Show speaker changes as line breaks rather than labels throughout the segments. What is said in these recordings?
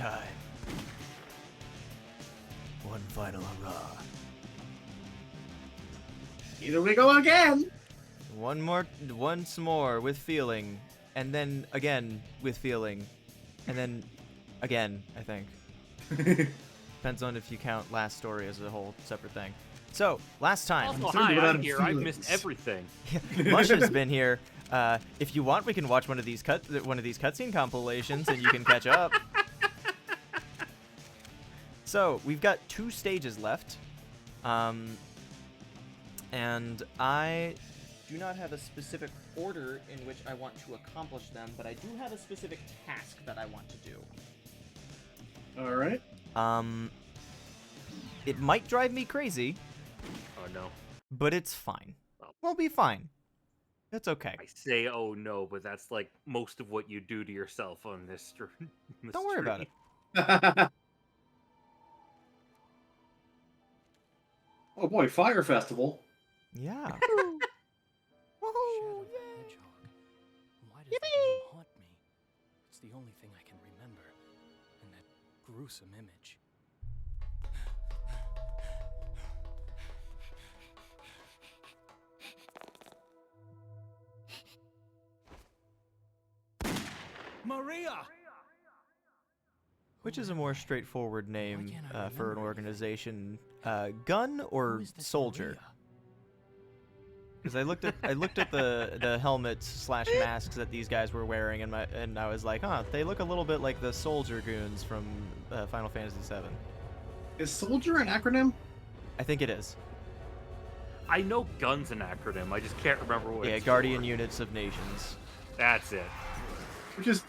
time. One final hurrah.
Here we go again.
Once more with feeling, and then again with feeling, and then again, I think. Depends on if you count last story as a whole separate thing. So, last time.
Also, hi, I'm here. I've missed everything.
Mush has been here. If you want, we can watch one of these cutscene compilations, and you can catch up. So we've got 2 stages left, and I do not have a specific order in which I want to accomplish them, but I do have a specific task that I want to do.
All right.
It might drive me crazy.
Oh no.
But it's fine. We'll be fine. It's okay.
I say oh no, but that's like most of what you do to yourself on this stream.
Don't worry about it.
Oh boy, Fire Festival.
Yeah.
Shadow of the Hedgehog. Why does that name haunt me? It's the only thing I can remember. And that gruesome image. Maria!
Which is a more straightforward name for an organization? Gun or soldier? Because I looked at the helmets / masks that these guys were wearing, and I was like, huh, they look a little bit like the soldier goons from Final Fantasy VII.
Is soldier an acronym?
I think it is.
I know gun's an acronym. I just can't remember what.
Yeah,
it's
Guardian
for.
Units of Nations.
That's it.
Which is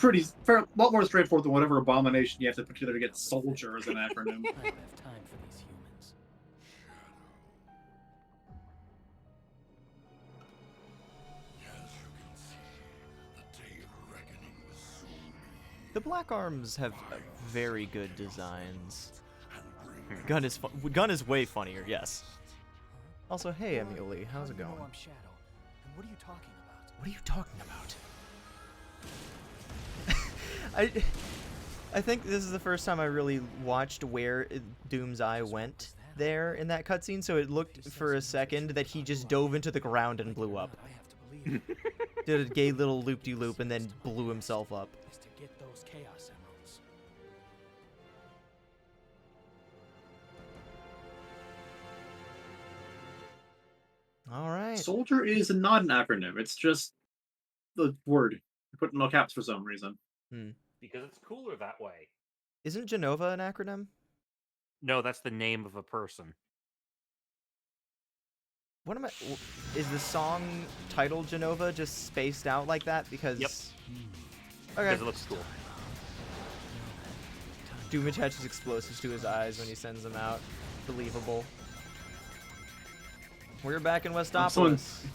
a lot more straightforward than whatever abomination you have to put together to get soldier as an acronym.
I don't have time for these humans.
The Black Arms have very good designs. Gun is way funnier, yes. Also, hey, Emily, how's it going?
I'm Shadow. And what are you talking about?
What are you talking about? I think this is the first time I really watched where Doom's eye went there in that cutscene, so it looked for a second that he just dove into the ground and blew up.
I have to believe it
Did a gay little loop-de-loop and then blew himself up.
is to get those Chaos Emeralds.
Alright.
Soldier is not an acronym. It's just the word. I put in all caps for some reason.
Because it's cooler that way.
Isn't Genova an acronym?
No, that's the name of a person.
What am I... Is the song titled Genova just spaced out like that? Because...
Yep.
Okay.
Because it looks cool.
Doom attaches explosives to his eyes when he sends them out. Believable. We're back in Westopolis.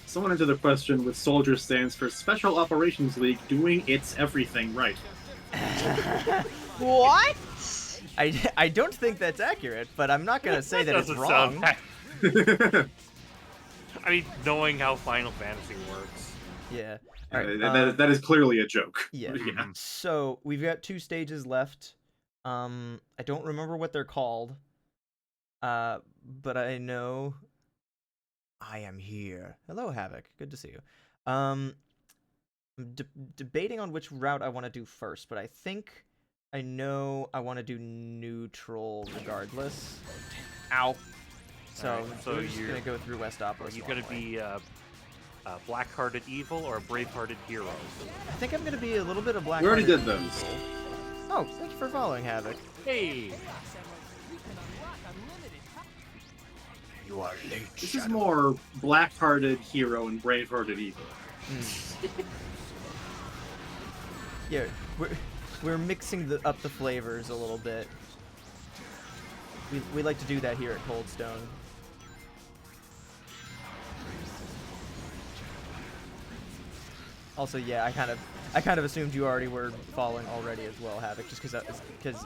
Someone entered the question with soldier stands for Special Operations League doing its everything right.
What? I don't think that's accurate, but I'm not going to say that it's
doesn't
wrong.
sound I mean, knowing how Final Fantasy works.
Yeah. All right,
that is clearly a joke.
yeah.
Yeah.
So we've got 2 stages left. I don't remember what they're called. But I know I am here. Hello, Havoc. Good to see you. I'm debating on which route I want to do first, but I think I know I want to do neutral regardless. Ow. So,
Alright, so
we're just
you're-
gonna go through Westopolis.
Are you
all
going
the
to
way.
be a black-hearted evil or a brave-hearted hero?
I think I'm gonna be a little bit of black.
We already did those.
Oh, thank you for following, Havoc.
Hey!
You are late.
This is more black-hearted hero and brave-hearted evil.
Yeah, we're mixing up the flavors a little bit. We like to do that here at Cold Stone. Also, yeah, I kind of assumed you already were following already as well, Havoc, just because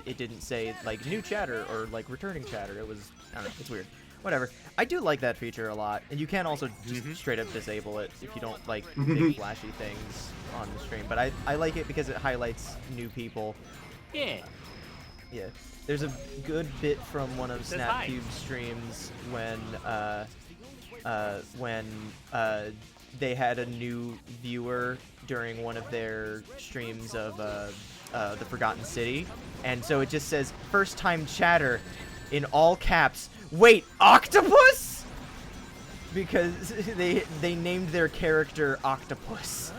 it didn't say like new chatter or like returning chatter. It was, I don't know, it's weird. Whatever. I do like that feature a lot, and you can also just straight up disable it if you don't like big flashy things on the stream. But I like it because it highlights new people.
Yeah.
Yeah. There's a good bit from one of
Says hi.
SnapCube's streams when they had a new viewer during one of their streams of the Forgotten City, and so it just says first time chatter in all caps. Wait, octopus? Because they named their character Octopus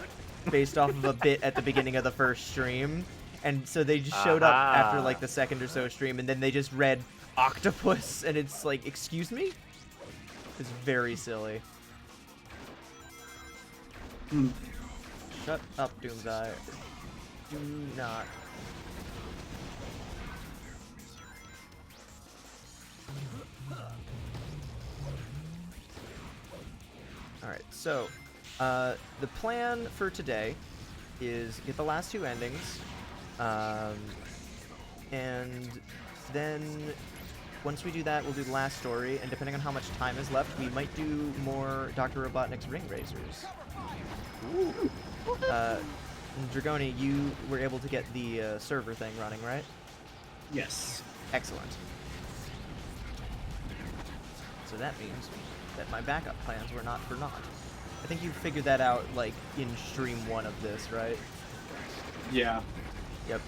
based off of a bit at the beginning of the first stream. And so they just showed up after like the second or so stream, and then they just read Octopus, and it's like, excuse me? It's very silly. Shut up, Doomsday. Do not. Alright, so, the plan for today is get the last two endings, and then once we do that, we'll do the last story, and depending on how much time is left, we might do more Dr. Robotnik's Ring Racers. Ooh. Dragoni, you were able to get the server thing running, right?
Yes.
Excellent. So that means that my backup plans were not for naught. I think you figured that out, like, in stream 1 of this, right?
Yeah.
Yep.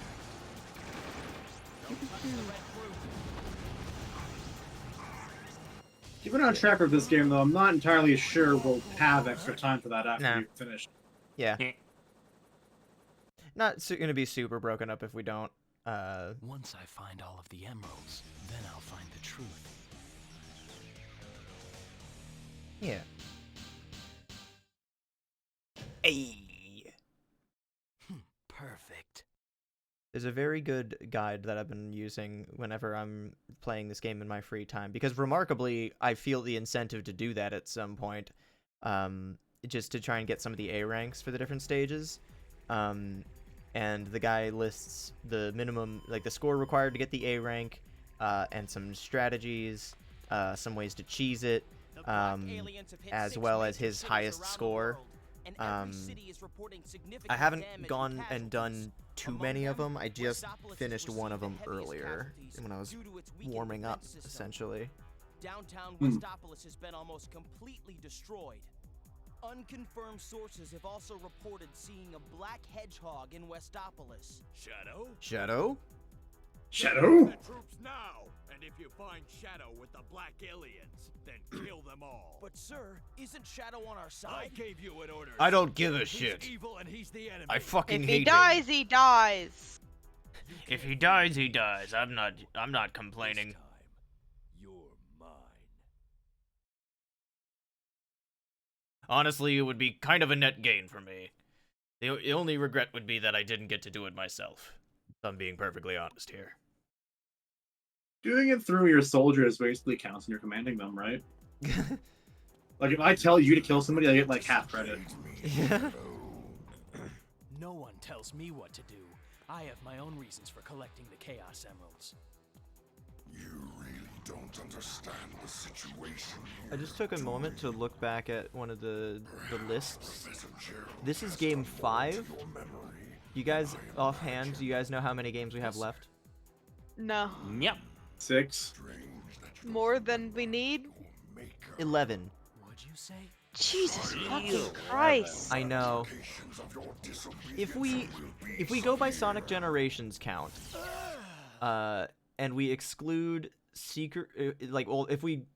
Keeping on track of this game, though, I'm not entirely sure we'll have extra time for that after
Nah.
we finish.
Yeah. Not going to be super broken up if we don't.
Once I find all of the emeralds, then I'll find the truth.
Yeah. Hey.
Perfect.
There's a very good guide that I've been using whenever I'm playing this game in my free time, because remarkably, I feel the incentive to do that at some point, just to try and get some of the A ranks for the different stages. And the guy lists the minimum, like the score required to get the A rank, and some strategies, some ways to cheese it, as well as his highest score. I haven't gone and done too many of them. I just finished one of them earlier when I was warming up, essentially.
Downtown Westopolis has been almost completely destroyed. Unconfirmed sources have also reported seeing a black hedgehog in Westopolis.
Shadow?
Shadow?
Shadow?
The troops now! And if you find Shadow with the black aliens, then kill them all.
But sir, isn't Shadow on our
I
side?
gave you an order.
I don't give a
He's
shit.
evil and he's the enemy.
I fucking
If
hate
he dies,
him.
he dies.
If he dies, he dies. I'm not complaining.
This time, you're mine.
Honestly, it would be kind of a net gain for me. The only regret would be that I didn't get to do it myself. If I'm being perfectly honest here.
Doing it through your soldiers basically counts when you're commanding them, right? Like, if I tell you to kill somebody, I get, like, half credit.
No one tells me what to do. I have my own reasons for collecting the Chaos Emeralds.
You really don't understand the situation
I just took a moment to look back at one of the lists. This is game 5. You guys, offhand, do you guys know how many games we have left?
No.
Yep.
6.
More than we need?
11.
What'd you say?
Jesus fucking Christ.
I know. If we go by Sonic Generations count, and we exclude secret, if we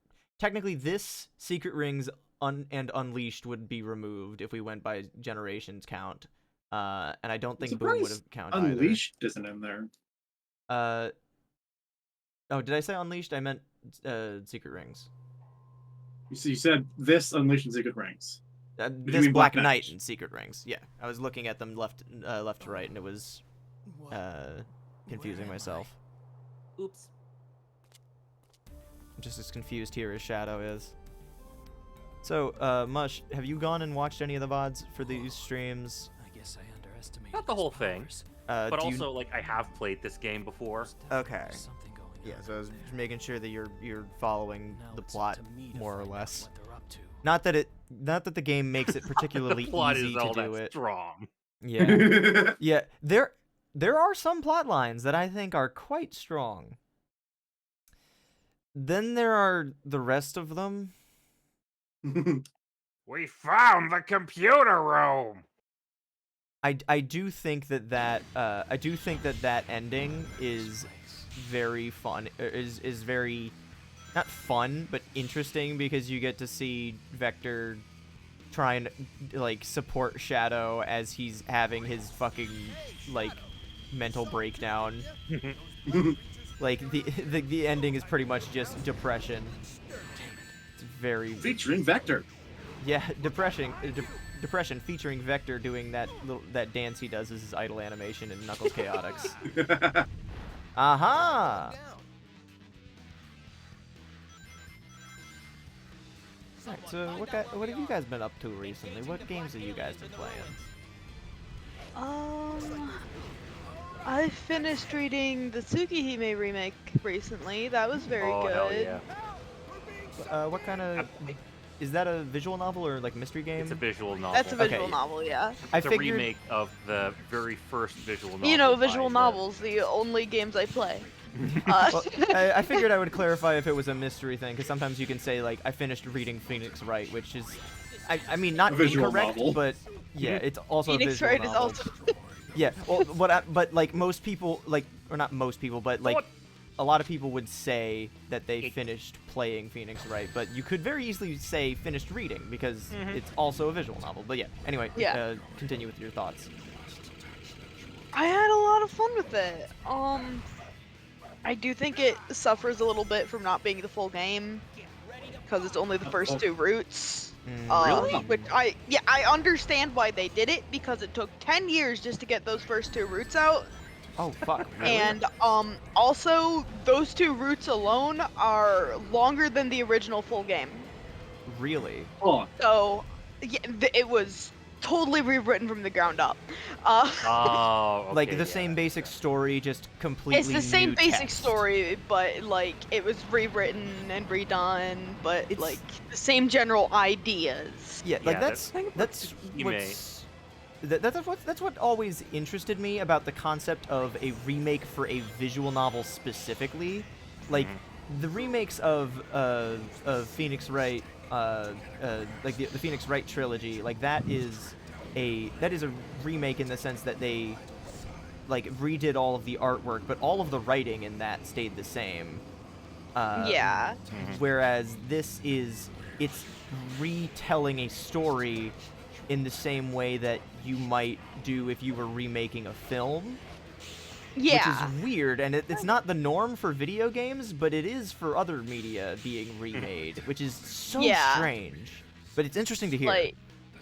technically this Secret Rings and Unleashed would be removed if we went by Generations count, and I don't think Boom would have counted
Unleashed isn't in there.
Oh, did I say Unleashed? I meant Secret Rings.
You said this Unleashed and Secret Rings.
This
mean
Black
Black
Knight
Knight?
and Secret Rings. Yeah, I was looking at them left to right, and it was confusing myself.
Oops.
I'm just as confused here as Shadow is. So, Mush, have you gone and watched any of the VODs for these streams?
I guess I underestimated
Not the
his
whole thing.
powers.
But
do you-
also, like, I have played this game before.
Okay.
There's something going
Yeah, so I was just making sure that you're following
Now
the
it's up
plot
to me to
more or
find out
less.
what they're up to.
Not that the game makes it particularly
the plot
easy
is
to
all
do
that
it.
strong.
Yeah. Yeah, there are some plot lines that I think are quite strong. Then there are the rest of them.
We found the computer room.
I do think that ending is very fun. Is very not fun, but interesting because you get to see Vector try and like support Shadow as he's having his fucking like mental breakdown. Like the ending is pretty much just depression. It's very
Featuring Vector.
yeah, depression featuring Vector doing that dance he does as his idle animation in Knuckles Chaotix. Aha! Alright, so what have you guys been up to recently? What games have you guys been playing?
I finished reading the Tsukihime remake recently. That was very
Oh,
good.
hell yeah.
What kind of... Is that a visual novel or like mystery game?
It's a visual novel.
That's a visual
Okay.
novel, yeah.
I
It's a
figured...
remake of the very first visual novel.
You know,
by
visual
the-
novels, the only games I play.
Well, I figured I would clarify if it was a mystery thing, because sometimes you can say, like, I finished reading Phoenix Wright, which is... I mean, not
A visual
incorrect,
novel.
but yeah, it's also
Phoenix
a visual
Wright is
novel.
also.
Yeah, well, but like most people, like, or not most people, but like a lot of people would say that they finished playing Phoenix Wright, but you could very easily say finished reading because it's also a visual novel. But yeah, anyway,
Yeah.
Continue with your thoughts.
I had a lot of fun with it. I do think it suffers a little bit from not being the full game because it's only the first two routes.
Really?
Which I understand why they did it because it took 10 years just to get those first two routes out.
Oh fuck! Really?
And also those two routes alone are longer than the original full game.
Really?
Oh,
So yeah, it was totally rewritten from the ground up.
Oh, okay,
Like the
yeah.
same basic story, just completely
It's the same
new
basic
text.
story, but like it was rewritten and redone, but
It's-
like the same general ideas.
Yeah, like
Yeah,
that's
the thing about
that's
Tsukihime-
what's that's what always interested me about the concept of a remake for a visual novel specifically. Like the remakes of Phoenix Wright, like the Phoenix Wright trilogy, like that is a remake in the sense that they like redid all of the artwork, but all of the writing in that stayed the same.
Yeah.
Whereas this it's retelling a story in the same way that you might do if you were remaking a film.
Yeah.
Which is weird, and it's not the norm for video games, but it is for other media being remade, which is so
Yeah.
strange. But it's interesting to hear.
Like,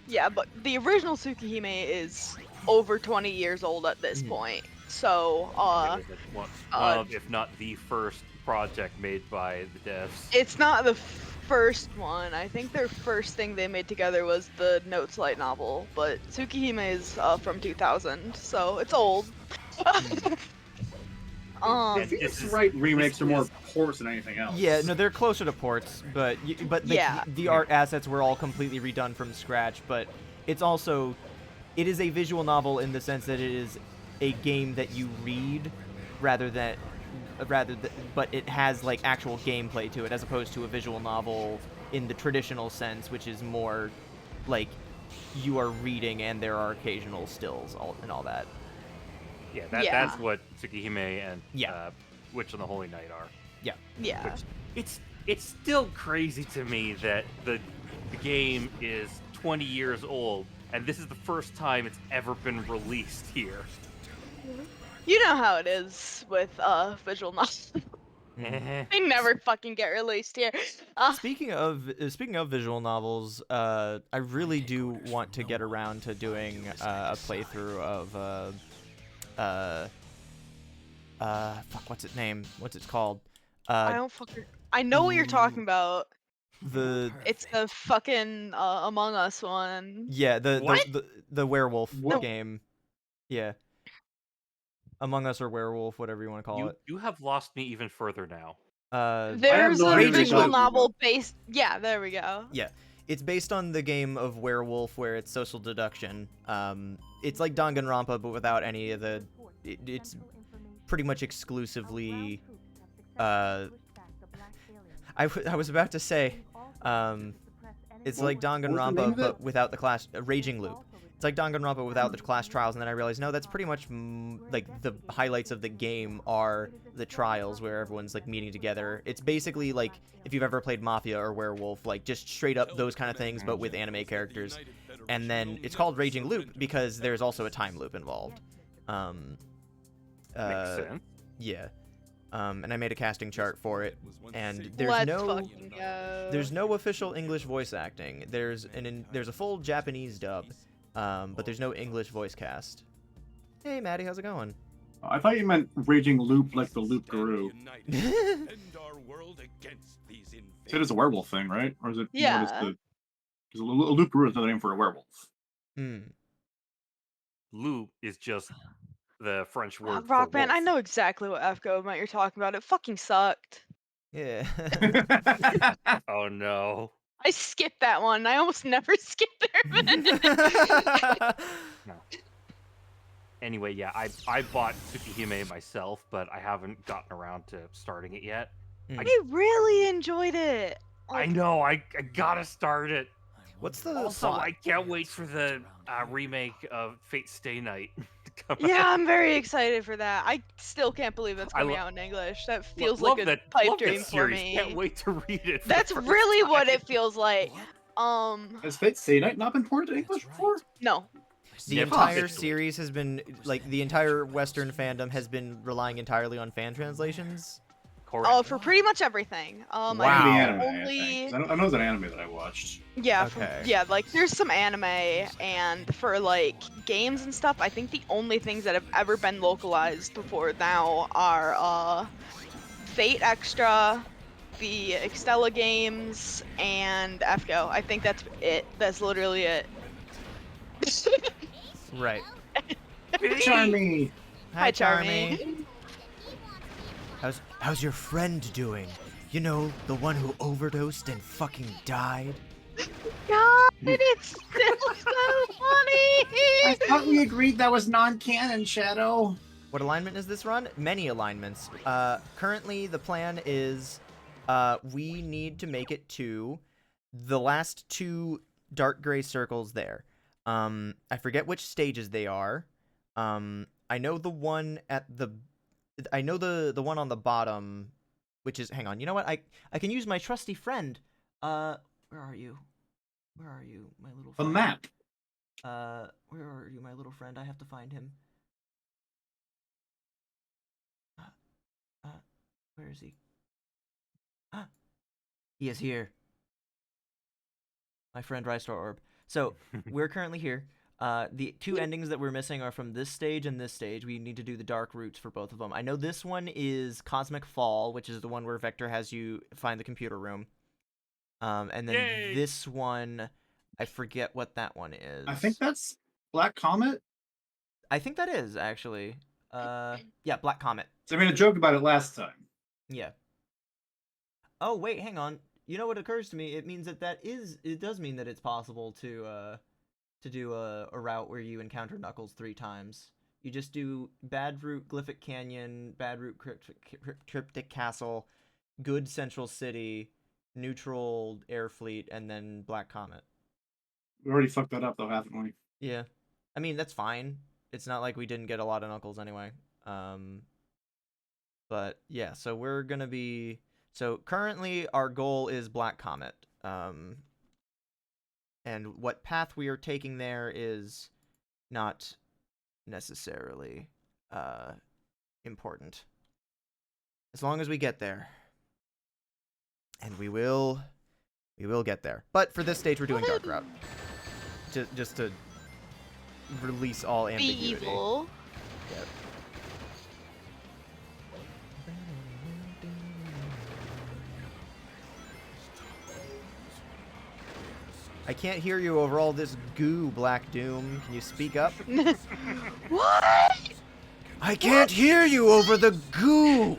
yeah, but the original Tsukihime is over 20 years old at this point. So,
It was like one of, if not the first project made by the devs.
it's not the first one. I think their first thing they made together was the Notes light novel, but Tsukihime is from 2000, so it's old.
And
Phoenix
this is-
Wright remakes
this
are more
is-
ports than anything else.
Yeah, no, they're closer to ports, but
Yeah.
the art assets were all completely redone from scratch. But it is a visual novel in the sense that it is a game that you read but it has like actual gameplay to it as opposed to a visual novel in the traditional sense, which is more like you are reading and there are occasional stills and all that.
Yeah,
Yeah.
that's what Tsukihime and
Yeah.
Witch on the Holy Night are.
Yeah.
Which it's still crazy to me that the game is 20 years old and this is the first time it's ever been released here.
You know how it is with visual novels. They never fucking get released here.
Speaking of visual novels, I really do want to get around to doing a playthrough of fuck, what's its name? What's it called?
I don't fucking. I know what you're talking about.
The
It's the fucking Among Us one.
yeah,
What?
the werewolf
What?
game. Yeah. Among Us or Werewolf, whatever you want to call it.
You have lost me even further now.
There's
no
a
idea what
Raging
visual
Loop.
novel based. Yeah, there we go.
Yeah, it's based on the game of Werewolf, where it's social deduction. It's like Danganronpa, but without any of the. It's pretty much exclusively. I was about to say, it's like
What was the name
Danganronpa,
of it?
but without the class. Raging Loop. It's like Danganronpa without the class trials, and then I realized, no, that's pretty much like the highlights of the game are the trials where everyone's like meeting together. It's basically like if you've ever played Mafia or Werewolf, like just straight up those kind of things, but with anime characters. And then it's called Raging Loop because there's also a time loop involved.
Makes sense.
Yeah. And I made a casting chart for it, and there's
Let's
no
fucking go.
there's no official English voice acting. There's a full Japanese dub, but there's no English voice cast. Hey, Maddie, how's it going?
I thought you meant Raging Loop like the Loop Guru. It is a werewolf thing, right? Or is it?
Yeah.
Because a Loop Guru is another name for a werewolf.
Hmm.
Loop is just the French word
Rock
for
Band, I
wolf.
know exactly what FGO event you're talking about. It fucking sucked.
Yeah.
Oh no.
I skipped that one. I almost never skipped their event.
No. Anyway, yeah, I bought Tsukihime myself, but I haven't gotten around to starting it yet.
I really enjoyed it.
I know, I gotta start it.
What's the
Also,
plot?
I can't wait for the remake of Fate Stay Night to come
Yeah,
out.
I'm very excited for that. I still can't believe that's
I
coming
lo-
out in English. That feels
Love
like a
that,
pipe
love that
dream for
series.
me.
Can't wait to read it. for the
That's
first
really what
time.
it feels like.
Has Fate Stay Night not been ported to English before?
No.
The
Never
entire
officially.
series has been like the entire Western fandom has been relying entirely on fan translations.
Correct.
Oh, for pretty much everything.
Wow.
The
I
anime,
think
I
only
think. I know there's an anime that I watched.
yeah,
Okay.
yeah, like there's some anime, and for like games and stuff, I think the only things that have ever been localized before now are Fate Extra, the Extella games, and FGO. I think that's it. That's literally it.
Right.
Charmy!
Hi, Charmy.
How's your friend doing? You know, the one who overdosed and fucking died?
God, it's still so funny.
thought we agreed that was non-canon, Shadow.
What alignment is this run? Many alignments. Currently, the plan is we need to make it to the last two dark gray circles there. I forget which stages they are. I know the one at the... I know the one on the bottom, which is... Hang on, you know what? I can use my trusty friend. Where are you? Where are you, my little
The
friend?
map.
Where are you, my little friend? I have to find him. Where is he? He is here. My friend Rystar Orb. So, we're currently here. The two endings that we're missing are from this stage and this stage. We need to do the dark routes for both of them. I know this one is Cosmic Fall, which is the one where Vector has you find the computer room. And then
Yay!
this one, I forget what that one is.
I think that's Black Comet.
I think that is, actually. Yeah, Black Comet.
So I made a joke about it last time.
Yeah. Oh, wait, hang on. You know what occurs to me? It means that it does mean that it's possible to do a route where you encounter Knuckles 3 times. You just do Bad Route Glyphic Canyon, Bad Route Cryptic Castle, Good Central City, Neutral Air Fleet, and then Black Comet.
We already fucked that up though, haven't we?
Yeah. I mean, that's fine. It's not like we didn't get a lot of Knuckles anyway. But yeah, so we're gonna be... So currently our goal is Black Comet. And what path we are taking there is not necessarily important. As long as we get there. And we will get there. But for this stage we're doing Dark Route. Just to release all
Be
ambiguity.
evil.
Yep. I can't hear you over all this goo, Black Doom. Can you speak up?
What?
I can't hear you over the goo!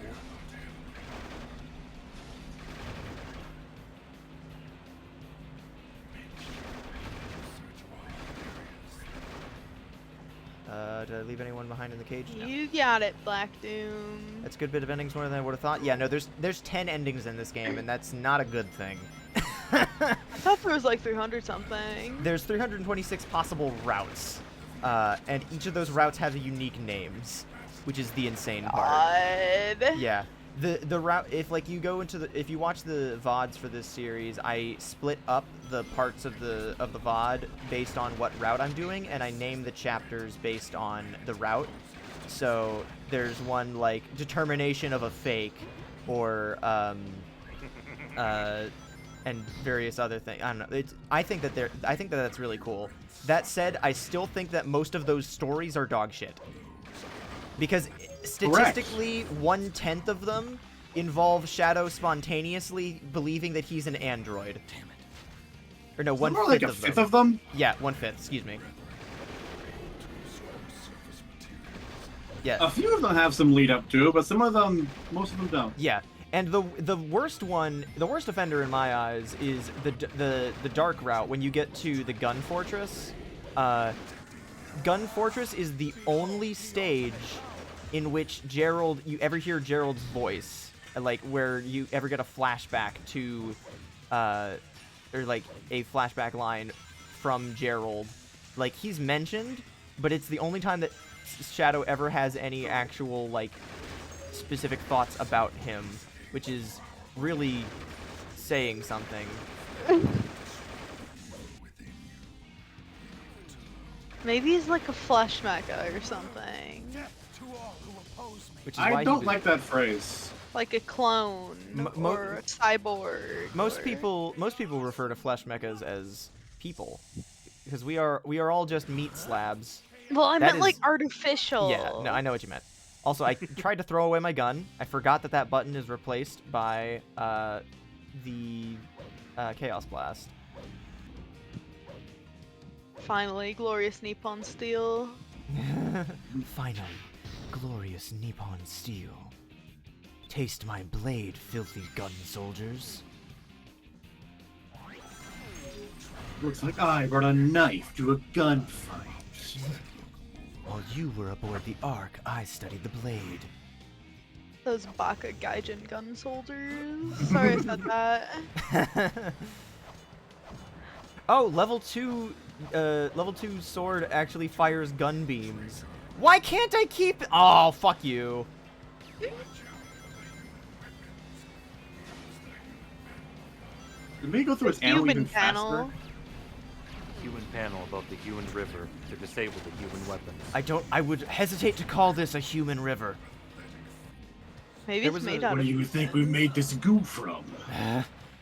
Did I leave anyone behind in the cage? No.
You got it, Black Doom.
That's a good bit of endings, more than I would have thought. Yeah, no, there's 10 endings in this game, and that's not a good thing.
I thought there was like 300 something.
There's 326 possible routes, and each of those routes have unique names, which is the insane part.
God.
Yeah, the route, if like you go into if you watch the VODs for this series, I split up the parts of the VOD based on what route I'm doing, and I name the chapters based on the route. So there's one like determination of a fake, or and various other things. I don't know. I think that that's really cool. That said, I still think that most of those stories are dog shit. Because statistically, 1/10 of them involve Shadow spontaneously believing that he's an android. Damn it. Or no, 1/5
more like a
of them.
fifth of them?
Yeah, 1/5. Excuse me. Yeah.
A few of them have some lead up to it, but most of them don't.
Yeah. And the worst offender in my eyes is the dark route when you get to the Gun Fortress. Gun Fortress is the only stage in which you ever hear Gerald's voice, like where you ever get a flashback to, or like a flashback line from Gerald. Like he's mentioned, but it's the only time that Shadow ever has any actual like specific thoughts about him, which is really saying something.
Maybe he's like a flesh mecha or something.
Which is
I
why
don't like that phrase.
Like a clone or a cyborg.
Most people refer to flesh mechas as people, because we are all just meat slabs.
Well, I
That
meant like
is-
artificial.
Yeah, no, I know what you meant. Also, I tried to throw away my gun. I forgot that button is replaced by the Chaos Blast.
Finally, glorious Nippon Steel.
Finally, glorious Nippon Steel. Taste my blade, filthy gun soldiers.
Looks like I brought a knife to a gunfight.
While you were aboard the Ark, I studied the blade.
Those Baka Gaijin gun soldiers. Sorry I said that.
Oh, level 2 sword actually fires gun beams. Why can't I keep... Oh, fuck you.
Did we go through its ammo
Human
even
panel.
faster?
Human panel about the human river to disable the human weapons.
I would hesitate to call this a human river.
Maybe
There
it's
was
made
a-
out
What
of.
do you think we made this goo from?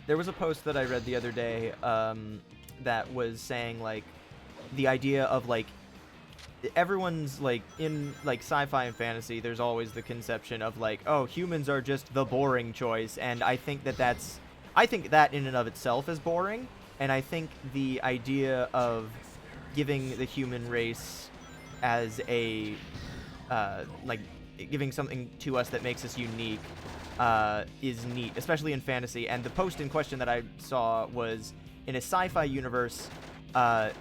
There was a post that I read the other day that was saying, like, the idea of, like, everyone's, like, in, like, sci-fi and fantasy, there's always the conception of, like, oh, humans are just the boring choice, and I think that in and of itself is boring, and I think the idea of giving the human race as a, like, giving something to us that makes us unique is neat, especially in fantasy. And the post in question that I saw was in a sci-fi universe, the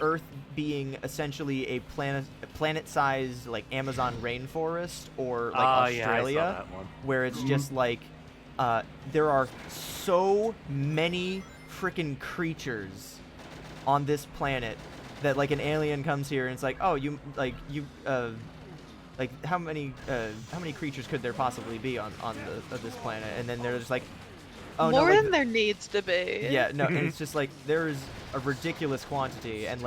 Earth being essentially a planet-sized like Amazon rainforest or like Australia,
yeah, I saw that one.
where it's just like there are so many freaking creatures on this planet that like an alien comes here and it's like, oh, like how many creatures could there possibly be on this planet? And then they're just like, oh,
More
no, like,
than there needs to be.
yeah, no, and it's just like there is a ridiculous quantity, and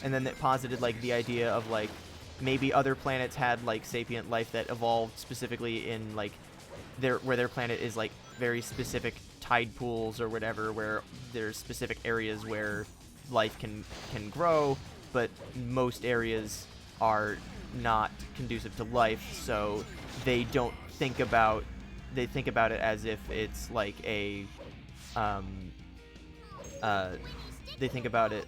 then it posited like the idea of like maybe other planets had like sapient life that evolved specifically in like where their planet is like very specific tide pools or whatever, where there's specific areas where life can grow, but most areas are not conducive to life, so they think about it as if it's like a they think about it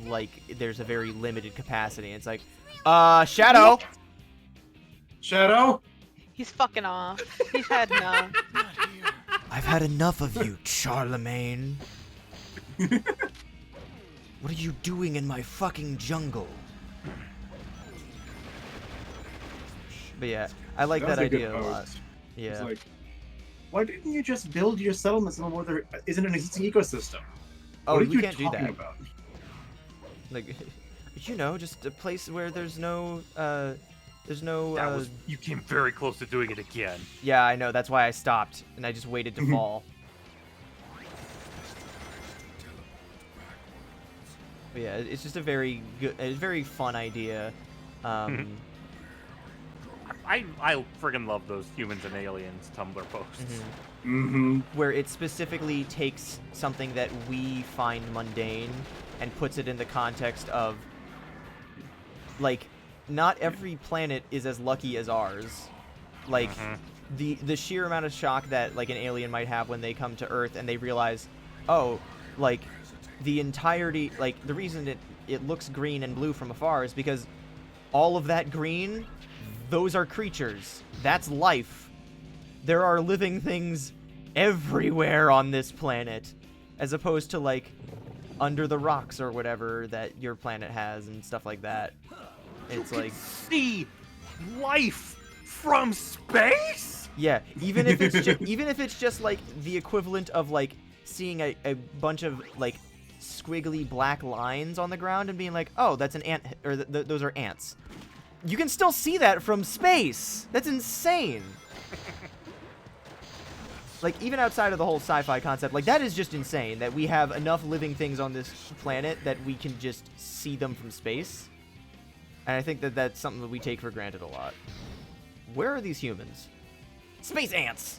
like there's a very limited capacity. It's like, Shadow.
Shadow.
He's fucking off. He's had enough.
Not here.
I've had enough of you, Charlemagne. What are you doing in my fucking jungle? But yeah, I like that
That's a good
idea a lot.
pose.
Yeah.
It's like, why didn't you just build your settlements in where there isn't an existing ecosystem?
Oh,
what are
we
you
can't do
talking
that.
about?
Like, you know, just a place where there's no,
You came very close to doing it again.
Yeah, I know. That's why I stopped, and I just waited to fall. But yeah, it's just a very good, a very fun idea.
I friggin' love those humans and aliens Tumblr posts.
Where it specifically takes something that we find mundane and puts it in the context of, like, not every planet is as lucky as ours. Like, the sheer amount of shock that, like, an alien might have when they come to Earth and they realize, oh, like, the entirety, like, the reason it looks green and blue from afar is because all of that green, those are creatures. That's life. There are living things everywhere on this planet, as opposed to, like, under the rocks or whatever that your planet has and stuff like that. It's like,
see life from space?
yeah, even if it's just like the equivalent of like seeing a bunch of like squiggly black lines on the ground and being like, oh, that's an ant, or those are ants. You can still see that from space. That's insane. Like, even outside of the whole sci-fi concept, like, that is just insane that we have enough living things on this planet that we can just see them from space. And I think that that's something that we take for granted a lot. Where are these humans? Space ants!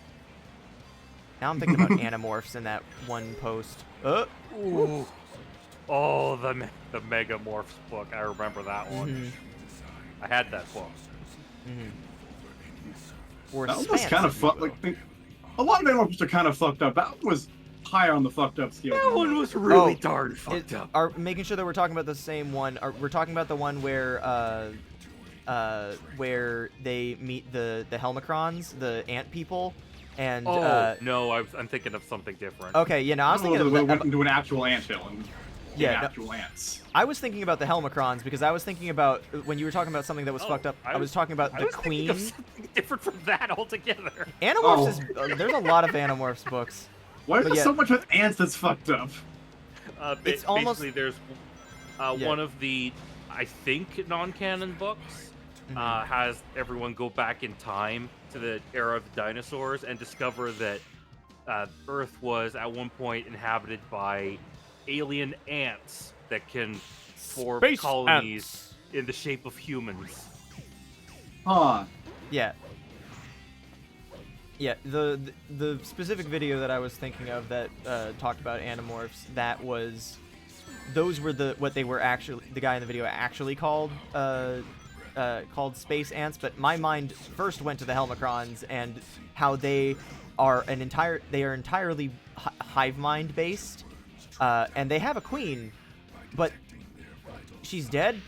Now I'm thinking about Animorphs in that one post.
Ooh. Oh, the Megamorphs book. I remember that one. I had that book.
Or
That was
Spance,
kind of
if you
fun.
will.
Like, a lot of animals are kind of fucked up. That one was higher on the fucked up scale.
That one was really
Oh,
darn fucked up.
Are making sure that we're talking about the same one. We're talking about the one where they meet the Helmicrons, the ant people, and
No, I'm thinking of something different.
okay, yeah, no, I was thinking of
went into an actual anthill and
Yeah, no-
actual ants.
I was thinking about the Helmicrons because I was thinking about when you were talking about something that was fucked up. I was talking about
I
the
was thinking of
Queen.
something different from that altogether.
Animorphs is there's a lot of Animorphs books.
Why is
But
there
yeah.
so much with ants that's fucked up?
It's almost-
Basically, there's
Yeah.
one of the, I think, non-canon books has everyone go back in time to the era of the dinosaurs and discover that Earth was at one point inhabited by alien ants that can form
Space
colonies in the shape of humans.
Huh.
Yeah. Yeah, the specific video that I was thinking of that talked about Animorphs, those were what they were actually, the guy in the video actually called space ants, but my mind first went to the Helmicrons and how they are entirely hive mind based, and they have a queen, but she's dead.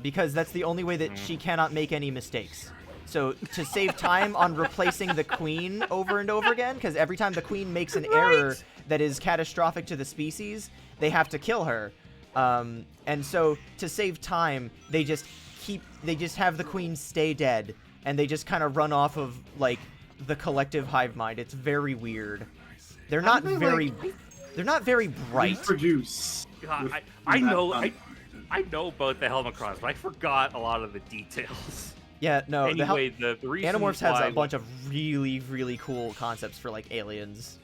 Because that's the only way that she cannot make any mistakes. So to save time on replacing the queen over and over again, because every time the queen makes an error that is catastrophic to the species, they have to kill her. And so to save time, they just have the queen stay dead, and they just kind of run off of like the collective hive mind. It's very weird. They're not very bright.
Reproduce.
God, I know about the Helmicrons, but I forgot a lot of the details.
Yeah, no.
Anyway, the reason
Animorphs has
why,
a bunch of really, really cool concepts for like aliens.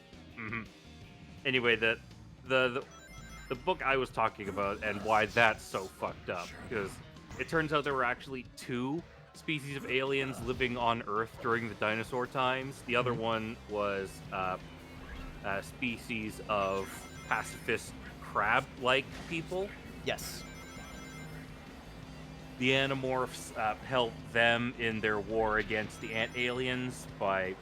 Anyway, the book I was talking about and why that's so fucked up, because it turns out there were actually 2 species of aliens living on Earth during the dinosaur times. The other one was a species of pacifist crab-like people.
Yes.
The Animorphs helped them in their war against the ant aliens by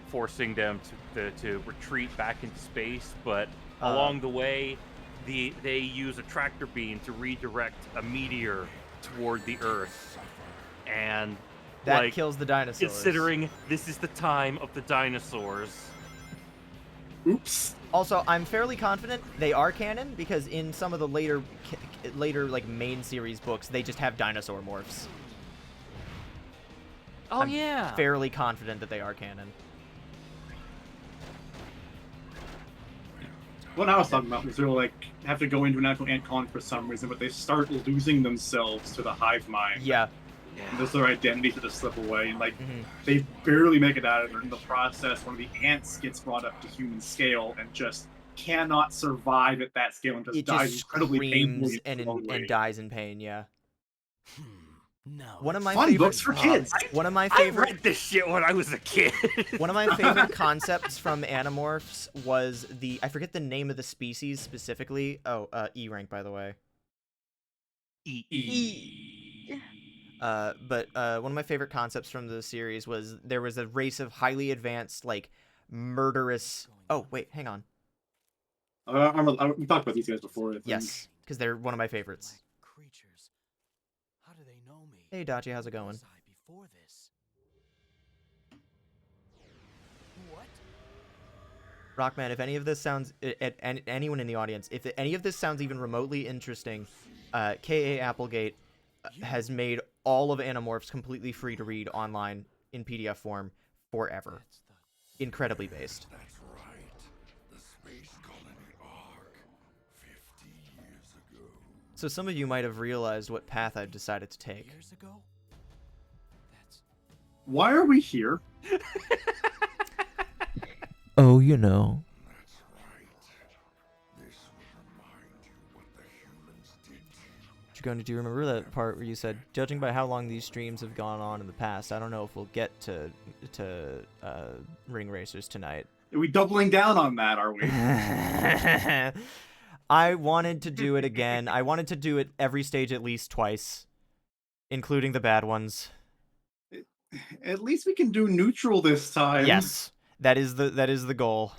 forcing them to retreat back into space, but along the way, they use a tractor beam to redirect a meteor toward the Earth, and
That
like,
kills the dinosaurs.
considering this is the time of the dinosaurs.
Oops.
Also, I'm fairly confident they are canon because in some of the later like main series books, they just have dinosaur morphs.
Oh
I'm
yeah.
fairly confident that they are canon.
What I was talking about was they're like have to go into an actual ant colony for some reason, but they start losing themselves to the hive mind.
Yeah.
And there's their identity to just slip away, and like
Mhm.
they barely make it out of there. In the process, one of the ants gets brought up to human scale and just cannot survive at that scale and just
It
dies
just
incredibly
screams
painfully.
and dies in pain. Yeah.
Now
One of my
Fun
favorite
books for kids.
One of my
I
favorite
read this shit when I was a kid.
One of my favorite concepts from Animorphs was I forget the name of the species specifically. Oh, E rank, by the way. But one of my favorite concepts from the series was there was a race of highly advanced, like, murderous... Oh, wait, hang on.
We talked about these guys before, I think.
Yes, because they're one of my favorites.
creatures. How do they know me?
Hey, Dachi, how's it going?
Was I before this? What?
Rockman, if any of this sounds... anyone in the audience, if any of this sounds even remotely interesting, K.A. Applegate has made all of Animorphs completely free to read online in PDF form forever. Incredibly based.
That's right. The space colony Ark. 50 years ago.
So some of you might have realized what path I've decided to take.
Years ago? That's
Why are we here?
Oh, you know.
That's right. This will remind you what the humans did to you.
Dragoni, do you remember that part where you said, judging by how long these streams have gone on in the past, I don't know if we'll get to Ring Racers tonight.
Are we doubling down on that, are we?
I wanted to do it again. I wanted to do it every stage at least twice, including the bad ones.
At least we can do neutral this time.
Yes, that is the goal.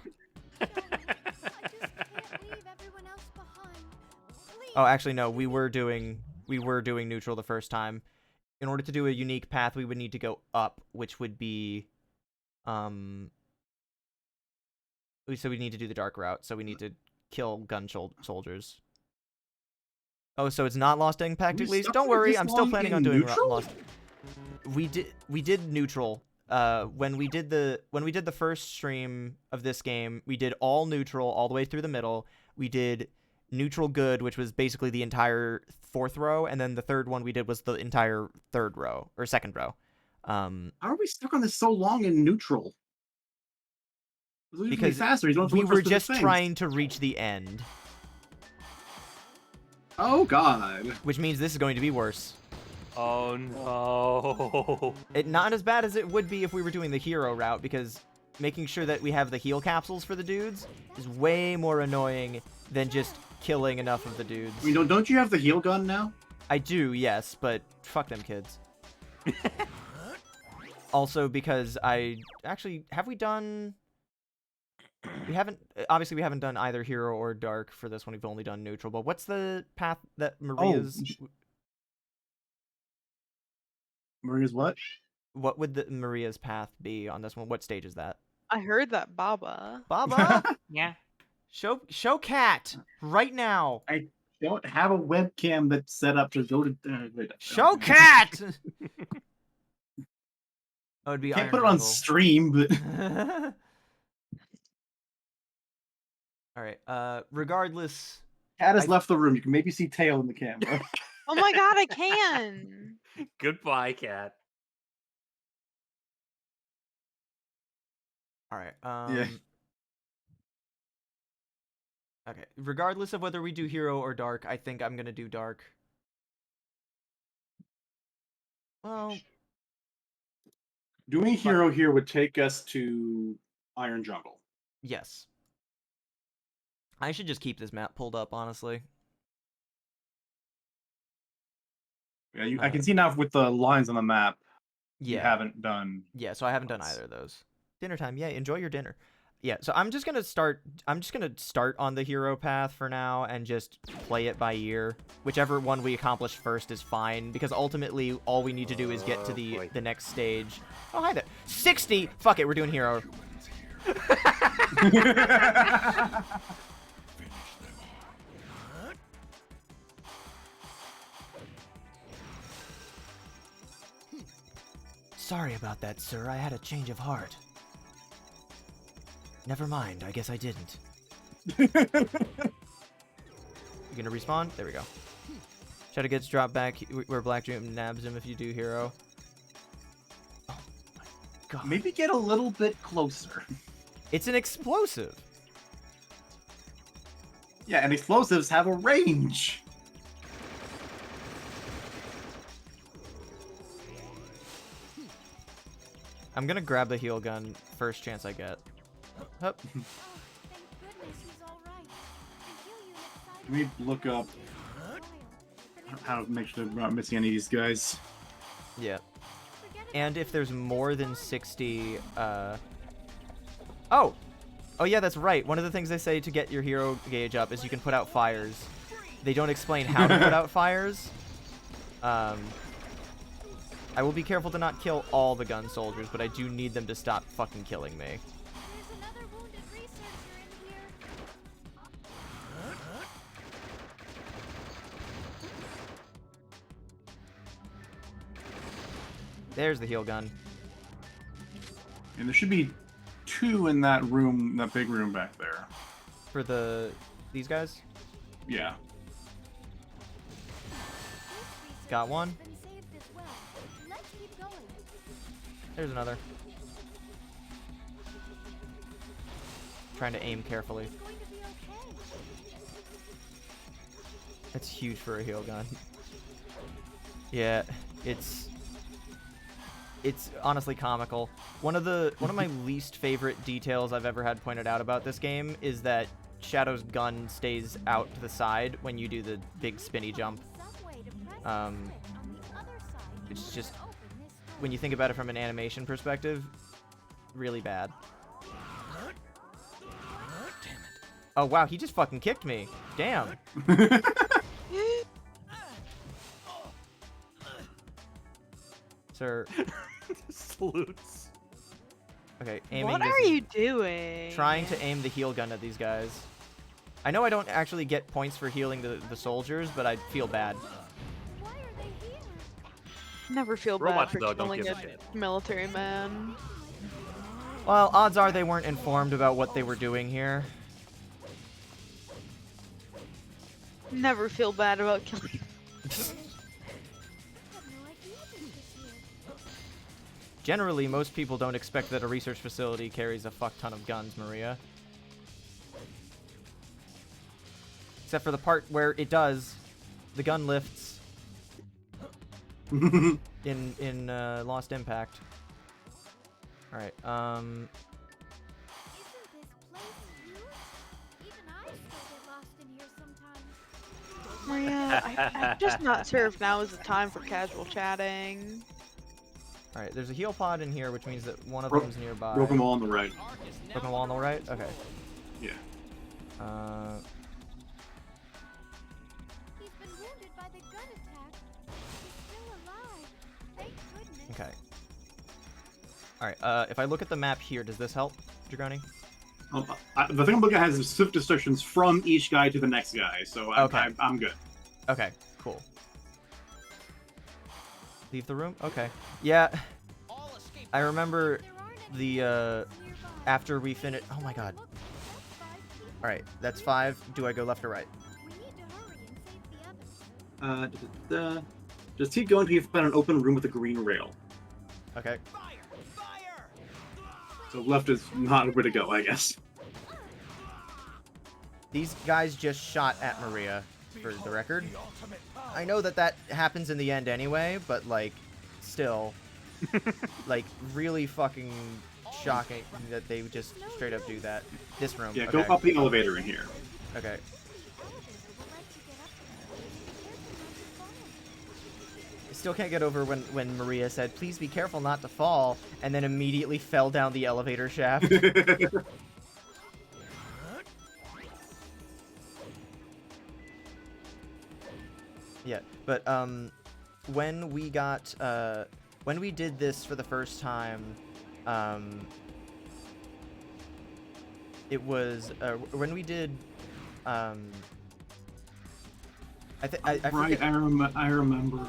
Oh, actually, no. We were doing neutral the first time. In order to do a unique path, we would need to go up, which would be, so we need to do the dark route. So we need to kill gun soldiers. Oh, so it's not Lost Impact at least. Don't worry, I'm still planning on doing Lost. We did neutral. When we did the first stream of this game, we did all neutral all the way through the middle. We did neutral good, which was basically the entire fourth row, and then the third one we did was the entire third row or second row.
How are we stuck on this so long in neutral?
Because
faster.
we were just trying to reach the end.
Oh god.
Which means this is going to be worse.
Oh no.
Not as bad as it would be if we were doing the hero route, because making sure that we have the heal capsules for the dudes is way more annoying than just killing enough of the dudes.
I mean, don't you have the heal gun now?
I do, yes, but fuck them kids. Also, because have we done... Obviously we haven't done either hero or dark for this one. We've only done neutral, but what's the path that Maria's...
Maria's what?
What would Maria's path be on this one? What stage is that?
I heard that Baba.
Baba?
Yeah.
Show cat right now.
I don't have a webcam that's set up to go to...
Show cat! That would be
Can't
Iron
put it on
Jungle.
stream, but...
Alright, regardless...
Cat has left the room. You can maybe see tail in the camera.
Oh my god, I can!
Goodbye, cat.
Alright,
Yeah.
Okay, regardless of whether we do hero or dark, I think I'm gonna do dark. Well...
Doing hero here would take us to Iron Jungle.
Yes. I should just keep this map pulled up, honestly.
Yeah, I can see now with the lines on the map. You
Yeah.
haven't done.
Yeah, so I haven't done
Let's-
either of those. Dinner time, yay, enjoy your dinner. Yeah, so I'm just gonna start on the hero path for now and just play it by ear. Whichever one we accomplish first is fine, because ultimately all we need to do is get to
boy.
the next stage. Oh, hi there. 60! Fuck it, we're doing hero. Sorry about that, sir. I had a change of heart. Never mind, I guess I didn't. You gonna respawn? There we go. Shadow gets dropped back where Black Dream nabs him if you do hero. Oh my god.
Maybe get a little bit closer.
It's an explosive.
Yeah, and explosives have a range.
I'm gonna grab the heal gun first chance I get. Hup.
Oh, thank goodness he's all right. The heal unit
Let me look up how to make sure we're not missing any of these guys.
Yeah. And if there's more than 60, Oh! Oh yeah, that's right. One of the things they say to get your hero gauge up is you can put out fires. They don't explain how to put out fires. I will be careful to not kill all the gun soldiers, but I do need them to stop fucking killing me.
There's another wounded researcher in here.
There's the heal gun.
And there should be 2 in that room, that big room back there.
For these guys?
Yeah.
Got one.
Been saved as well. Let's keep going.
There's another. Trying to aim carefully.
It's going to be okay.
That's huge for a heal gun. Yeah, it's honestly comical. One of my least favorite details I've ever had pointed out about this game is that Shadow's gun stays out to the side when you do the big spinny jump.
Some way to press
Um,
on the other side.
It's just,
Open this door.
when you think about it from an animation perspective, really bad.
Damn it.
Oh wow, he just fucking kicked me. Damn. Sir.
Salutes.
Okay, aiming
What
this
are
is-
you doing?
Trying to aim the heal gun at these guys. I know I don't actually get points for healing the soldiers, but I feel bad.
Why are they here?
Never feel
Robots,
bad for
though, don't
killing
give a
a
shit.
military man.
Well, odds are they weren't informed about what they were doing here.
Never feel bad about killing.
I have no idea this is here.
Generally, most people don't expect that a research facility carries a fuck ton of guns, Maria. Except for the part where it does. The gun lifts in Lost Impact. Alright,
Isn't this place huge? Even I still get lost in here sometimes.
Maria, I'm just not sure if now is the time for casual chatting.
Alright, there's a heal pod in here, which means that one of
Bro-
them's nearby.
Broken wall on the right.
Broken wall on the right? Okay.
Yeah.
He's been wounded by the gun attack. He's still alive. Thank goodness.
Okay. Alright, if I look at the map here, does this help, Dragoni?
The thing I'm looking at has swift instructions from each guy to the next guy, so
Okay.
I'm good.
Okay, cool. Leave the room? Okay. Yeah,
All escape.
I remember
There aren't any
the,
nearby.
after we finish... Oh my god.
That's 5 people.
Alright, that's 5. Do I go left or right?
We need to hurry and save the others.
Just keep going until you find an open room with a green rail.
Okay.
Fire! Fire!
So left is not where to go, I guess.
These guys just shot at Maria, for the record. I know that happens in the end anyway, but, like, still, like, really fucking shocking that they would just straight up do that. This room.
Yeah,
Okay.
go up the elevator in here.
Okay.
Elevator will let you get up there. Be careful not to fall.
I still can't get over when Maria said, "Please be careful not to fall," and then immediately fell down the elevator shaft. Yeah, but when we got when we did this for the first time, it was when we did I
Right,
forget.
I remember.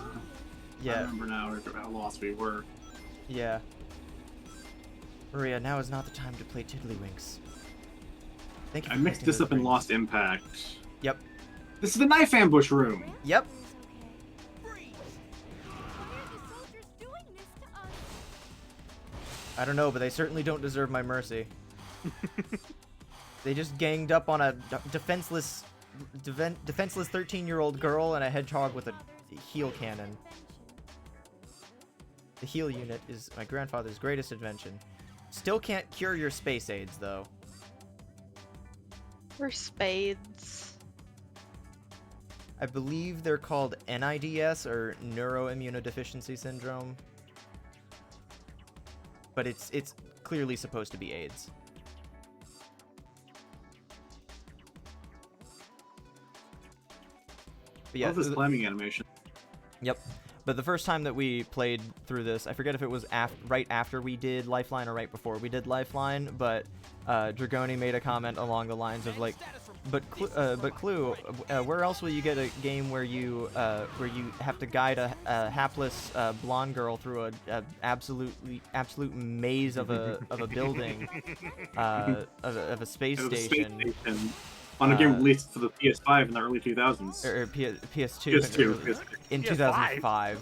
Yeah.
I remember now how lost we were.
Yeah. Maria, now is not the time to play Tiddlywinks. Thank you.
I
for
mixed
collecting
this
those
up in
rings.
Lost Impact.
Yep.
This is the knife ambush room.
Yep.
Why are the soldiers doing this to us?
I don't know, but they certainly don't deserve my mercy. They just ganged up on a defenseless 13-year-old girl and a hedgehog with a heal cannon. The heal unit is my grandfather's greatest invention. Still can't cure your space aids, though.
Or spades.
I believe they're called NIDS, or neuroimmunodeficiency syndrome. But it's clearly supposed to be AIDS. But
I love this climbing animation.
Yep. But the first time that we played through this, I forget if it was right after we did Lifeline or right before we did Lifeline, but Dragoni made a comment along the lines of like, but Clue, where else will you get a game where you have to guide a hapless blonde girl through a absolute maze of a building, of a space station.
On a game released for the PS5 in the early 2000s.
Or PS2.
PS2.
In 2005.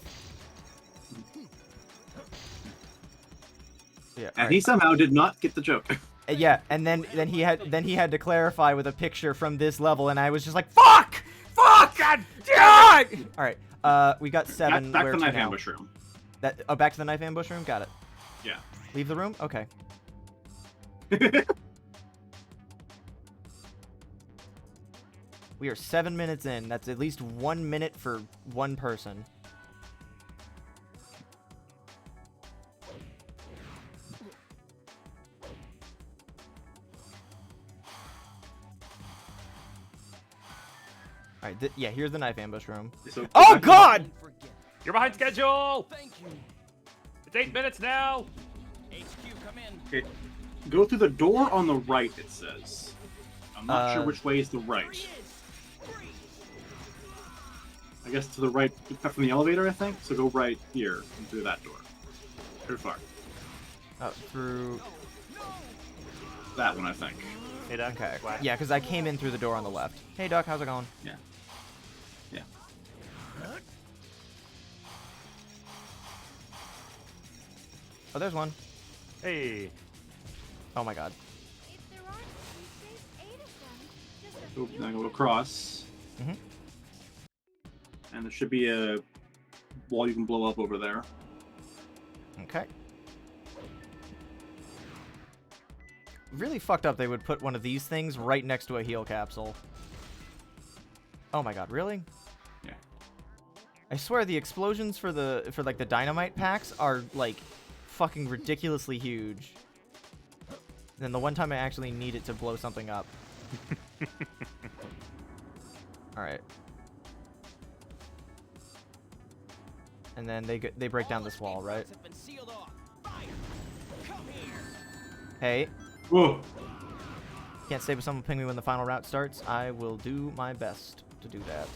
Yeah,
and he somehow did not get the joke.
Yeah, and then he had to clarify with a picture from this level, and I was just like, fuck! God damn it! All right, we got 7.
Back
where
to the knife
now?
ambush room.
Back to the knife ambush room. Got it.
Yeah.
Leave the room. Okay. We are 7 minutes in. That's at least 1 minute for one person. Alright, yeah, here's the knife ambush room.
So,
oh god!
You're behind schedule!
Thank you.
It's 8 minutes now!
HQ, come in.
Okay. Go through the door on the right, it says. I'm not sure which way is the right. I guess to the right from the elevator, I think. So go right here and through that door. Too far.
Oh, through
that one, I think.
Hey, Duck.
Okay.
What?
Yeah, because I came in through the door on the left. Hey, Duck, how's it going?
Yeah. Yeah.
Oh, there's one.
Hey.
Oh my god.
If there aren't, we saved 8 of them. Just a
Oop,
few
now go
more.
across.
Mhm.
And there should be a wall you can blow up over there.
Okay. Really fucked up they would put one of these things right next to a heal capsule. Oh my god, really?
Yeah.
I swear the explosions for like the dynamite packs are like fucking ridiculously huge. Then the one time I actually need it to blow something up. Alright. And then they break down this wall, right? Hey.
Whoa.
Can't stay with someone ping me when the final route starts. I will do my best to do that.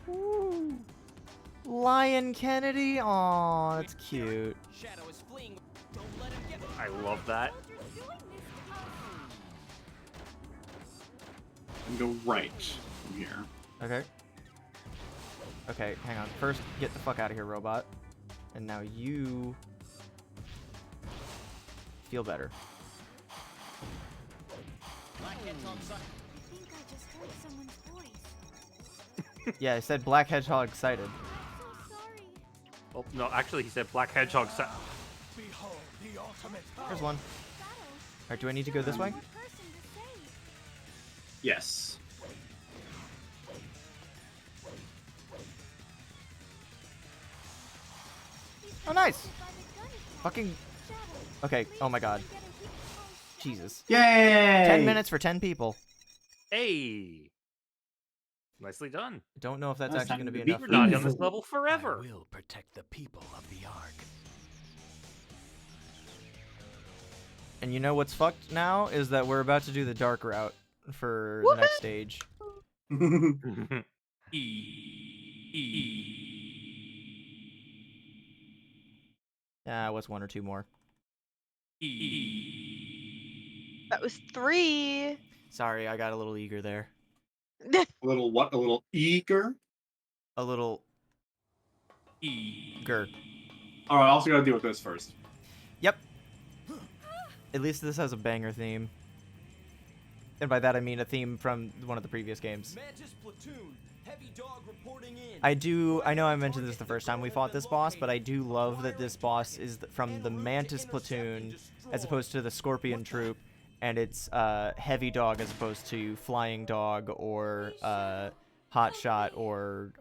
Ooh. Lion Kennedy? Aw, that's cute.
Shadow is fleeing. Don't let him get.
I love that.
Soldiers doing this to us.
And go right from here.
Okay. Okay, hang on. First, get the fuck out of here, robot. And now you feel better.
Black Hedgehog suck.
I think I just heard someone's voice.
Yeah, I said Black Hedgehog excited.
I'm so sorry.
Oh, no, actually, he said Black Hedgehog.
Behold the ultimate
There's one.
Shadow,
Alright, do I need to go this way?
one person to save.
Yes.
Oh, nice!
By the gun attack.
Fucking...
Shadow,
Okay, oh my god.
get a weak pulse. Shadow.
Jesus.
Yay!
10 minutes for 10 people.
Hey. Nicely done.
Don't know if that's
That's
actually going to
time
be
to
enough.
beat
You're not
Evil.
on this level forever.
I will protect the people of the Ark.
And you know what's fucked now is that we're about to do the dark route for the next stage. What's one or two more?
That was 3.
Sorry, I got a little eager there.
A little what? A little eager?
A little eager.
Alright, I also gotta deal with this first.
Yep. At least this has a banger theme. And by that I mean a theme from one of the previous games.
Mantis platoon, heavy dog reporting in.
I know I mentioned this the first time we fought this boss, but I do love that this boss is from the Mantis platoon as opposed to the Scorpion troop, and it's heavy dog as opposed to flying dog or hotshot or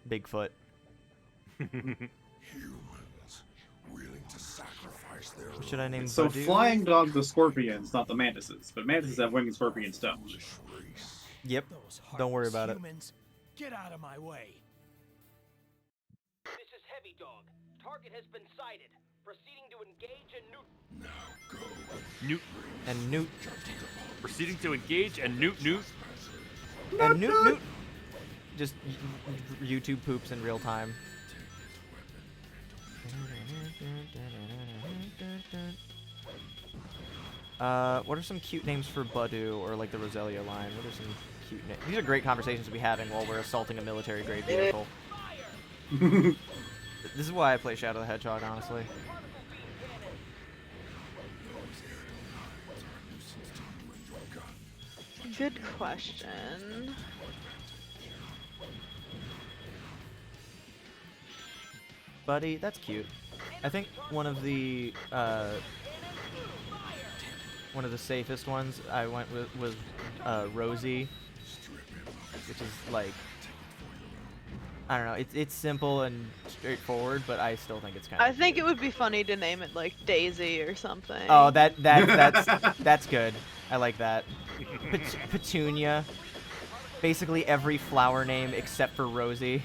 Bigfoot.
Humans willing to sacrifice their
What should I name
So
Badu?
flying dog the scorpions, not the mantises. But mantises have winged scorpions don't.
foolish race.
Yep.
Those
Don't worry
heartless
about it.
humans, get out of my way.
This is Heavy Dog. Target has been sighted. Proceeding to engage and nuke.
Now go.
Newt.
And Newt.
Proceeding to engage and Newt.
And Newt. Just YouTube poops in real time. What are some cute names for Badu or like the Roselia line? What are some cute names? These are great conversations to be having while we're assaulting a military-grade vehicle. This is why I play Shadow the Hedgehog, honestly.
Good question.
Buddy, that's cute. I think one of the safest ones I went with was Rosie, which is like, I don't know, it's simple and straightforward, but I still think it's kind of.
I think it would be funny to name it like Daisy or something.
Oh, that's good. I like that. Petunia. Basically every flower name except for Rosie.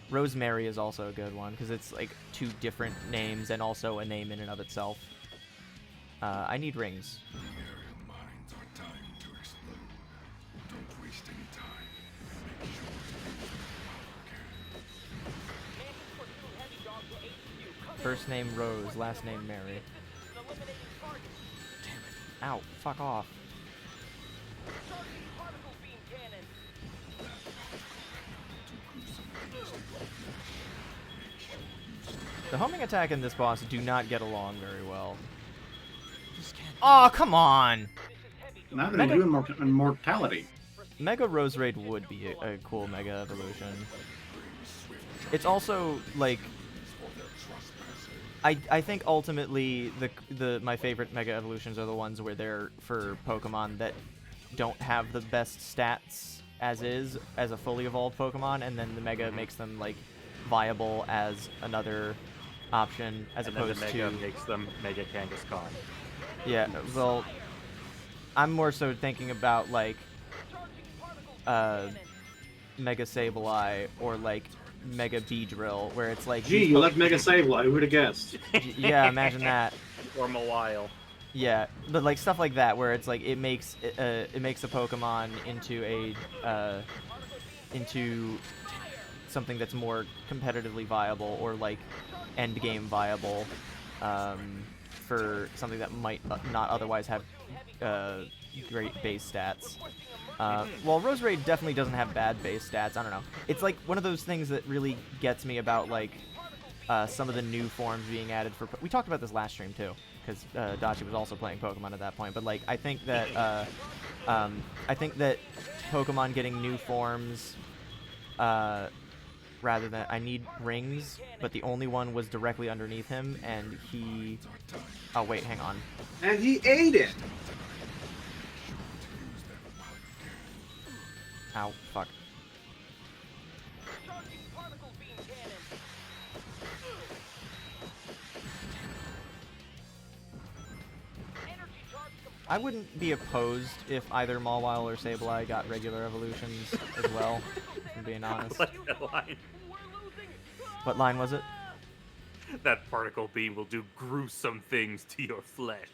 Rosemary is also a good one because it's like two different names and also a name in and of itself. I need rings.
Aerial mines are dying to explode. Don't waste any time. Make sure
First name Rose, last name Mary. Ow, fuck off. The homing attack and this boss do not get along very well. Oh, come on!
Now they're doing immortality.
Mega Rose Raid would be a cool Mega Evolution. It's also, like... I think ultimately my favorite Mega Evolutions are the ones where they're for Pokemon that don't have the best stats as a fully evolved Pokemon, and then the Mega makes them, like, viable as another option as
And
opposed
then the
to...
Mega makes them Mega Kangaskhan.
Yeah, well, I'm more so thinking about, like, Mega Sableye or, like, Mega Beedrill, where it's like...
Gee, you like Mega Sableye, who would have guessed?
Yeah, imagine that.
Or Mawile.
Yeah, but, like, stuff like that, where it's like, it makes a Pokemon into something that's more competitively viable, or, like, endgame viable, for something that might not otherwise have great base stats. Well, Rose Raid definitely doesn't have bad base stats. I don't know. It's like one of those things that really gets me about, like, some of the new forms being added for... We talked about this last stream, too, because Dachi was also playing Pokemon at that point. But, like, I think that Pokemon getting new forms, rather than... I need rings, but the only one was directly underneath him, and he... Oh, wait, hang on.
And he ate it!
Ow, fuck. I wouldn't be opposed if either Mawile or Sableye got regular evolutions as well, if I'm being honest.
Like that line.
What line was it?
That particle beam will do gruesome things to your flesh.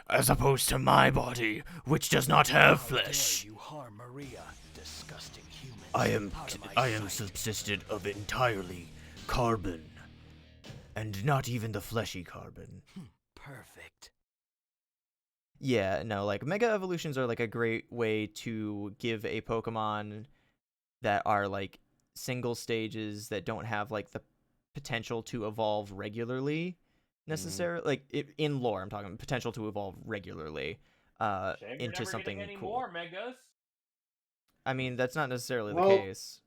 As opposed to my body, which does not have
How dare
flesh.
you harm Maria, disgusting human.
I am subsisted of entirely carbon. And not even the fleshy carbon.
Perfect.
Yeah, no, like, Mega Evolutions are, like, a great way to give a Pokemon that are, like, single stages that don't have, like, the potential to evolve regularly, necessarily. Like, in lore, I'm talking potential to evolve regularly into something cool.
More Megas.
I mean, that's not necessarily the
Well,
case.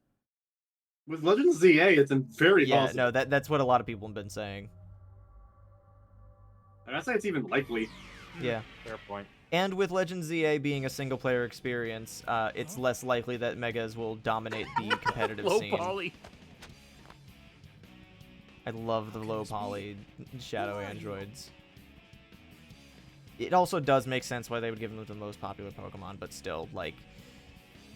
With Legends ZA, it's very
Yeah,
possible.
no, that's what a lot of people have been saying.
And I'd say it's even likely.
Yeah.
Fair point.
And with Legends ZA being a single-player experience, it's less likely that Megas will dominate the competitive
Low
scene.
poly.
I love the low poly shadow androids. It also does make sense why they would give them the most popular Pokemon, but still, like,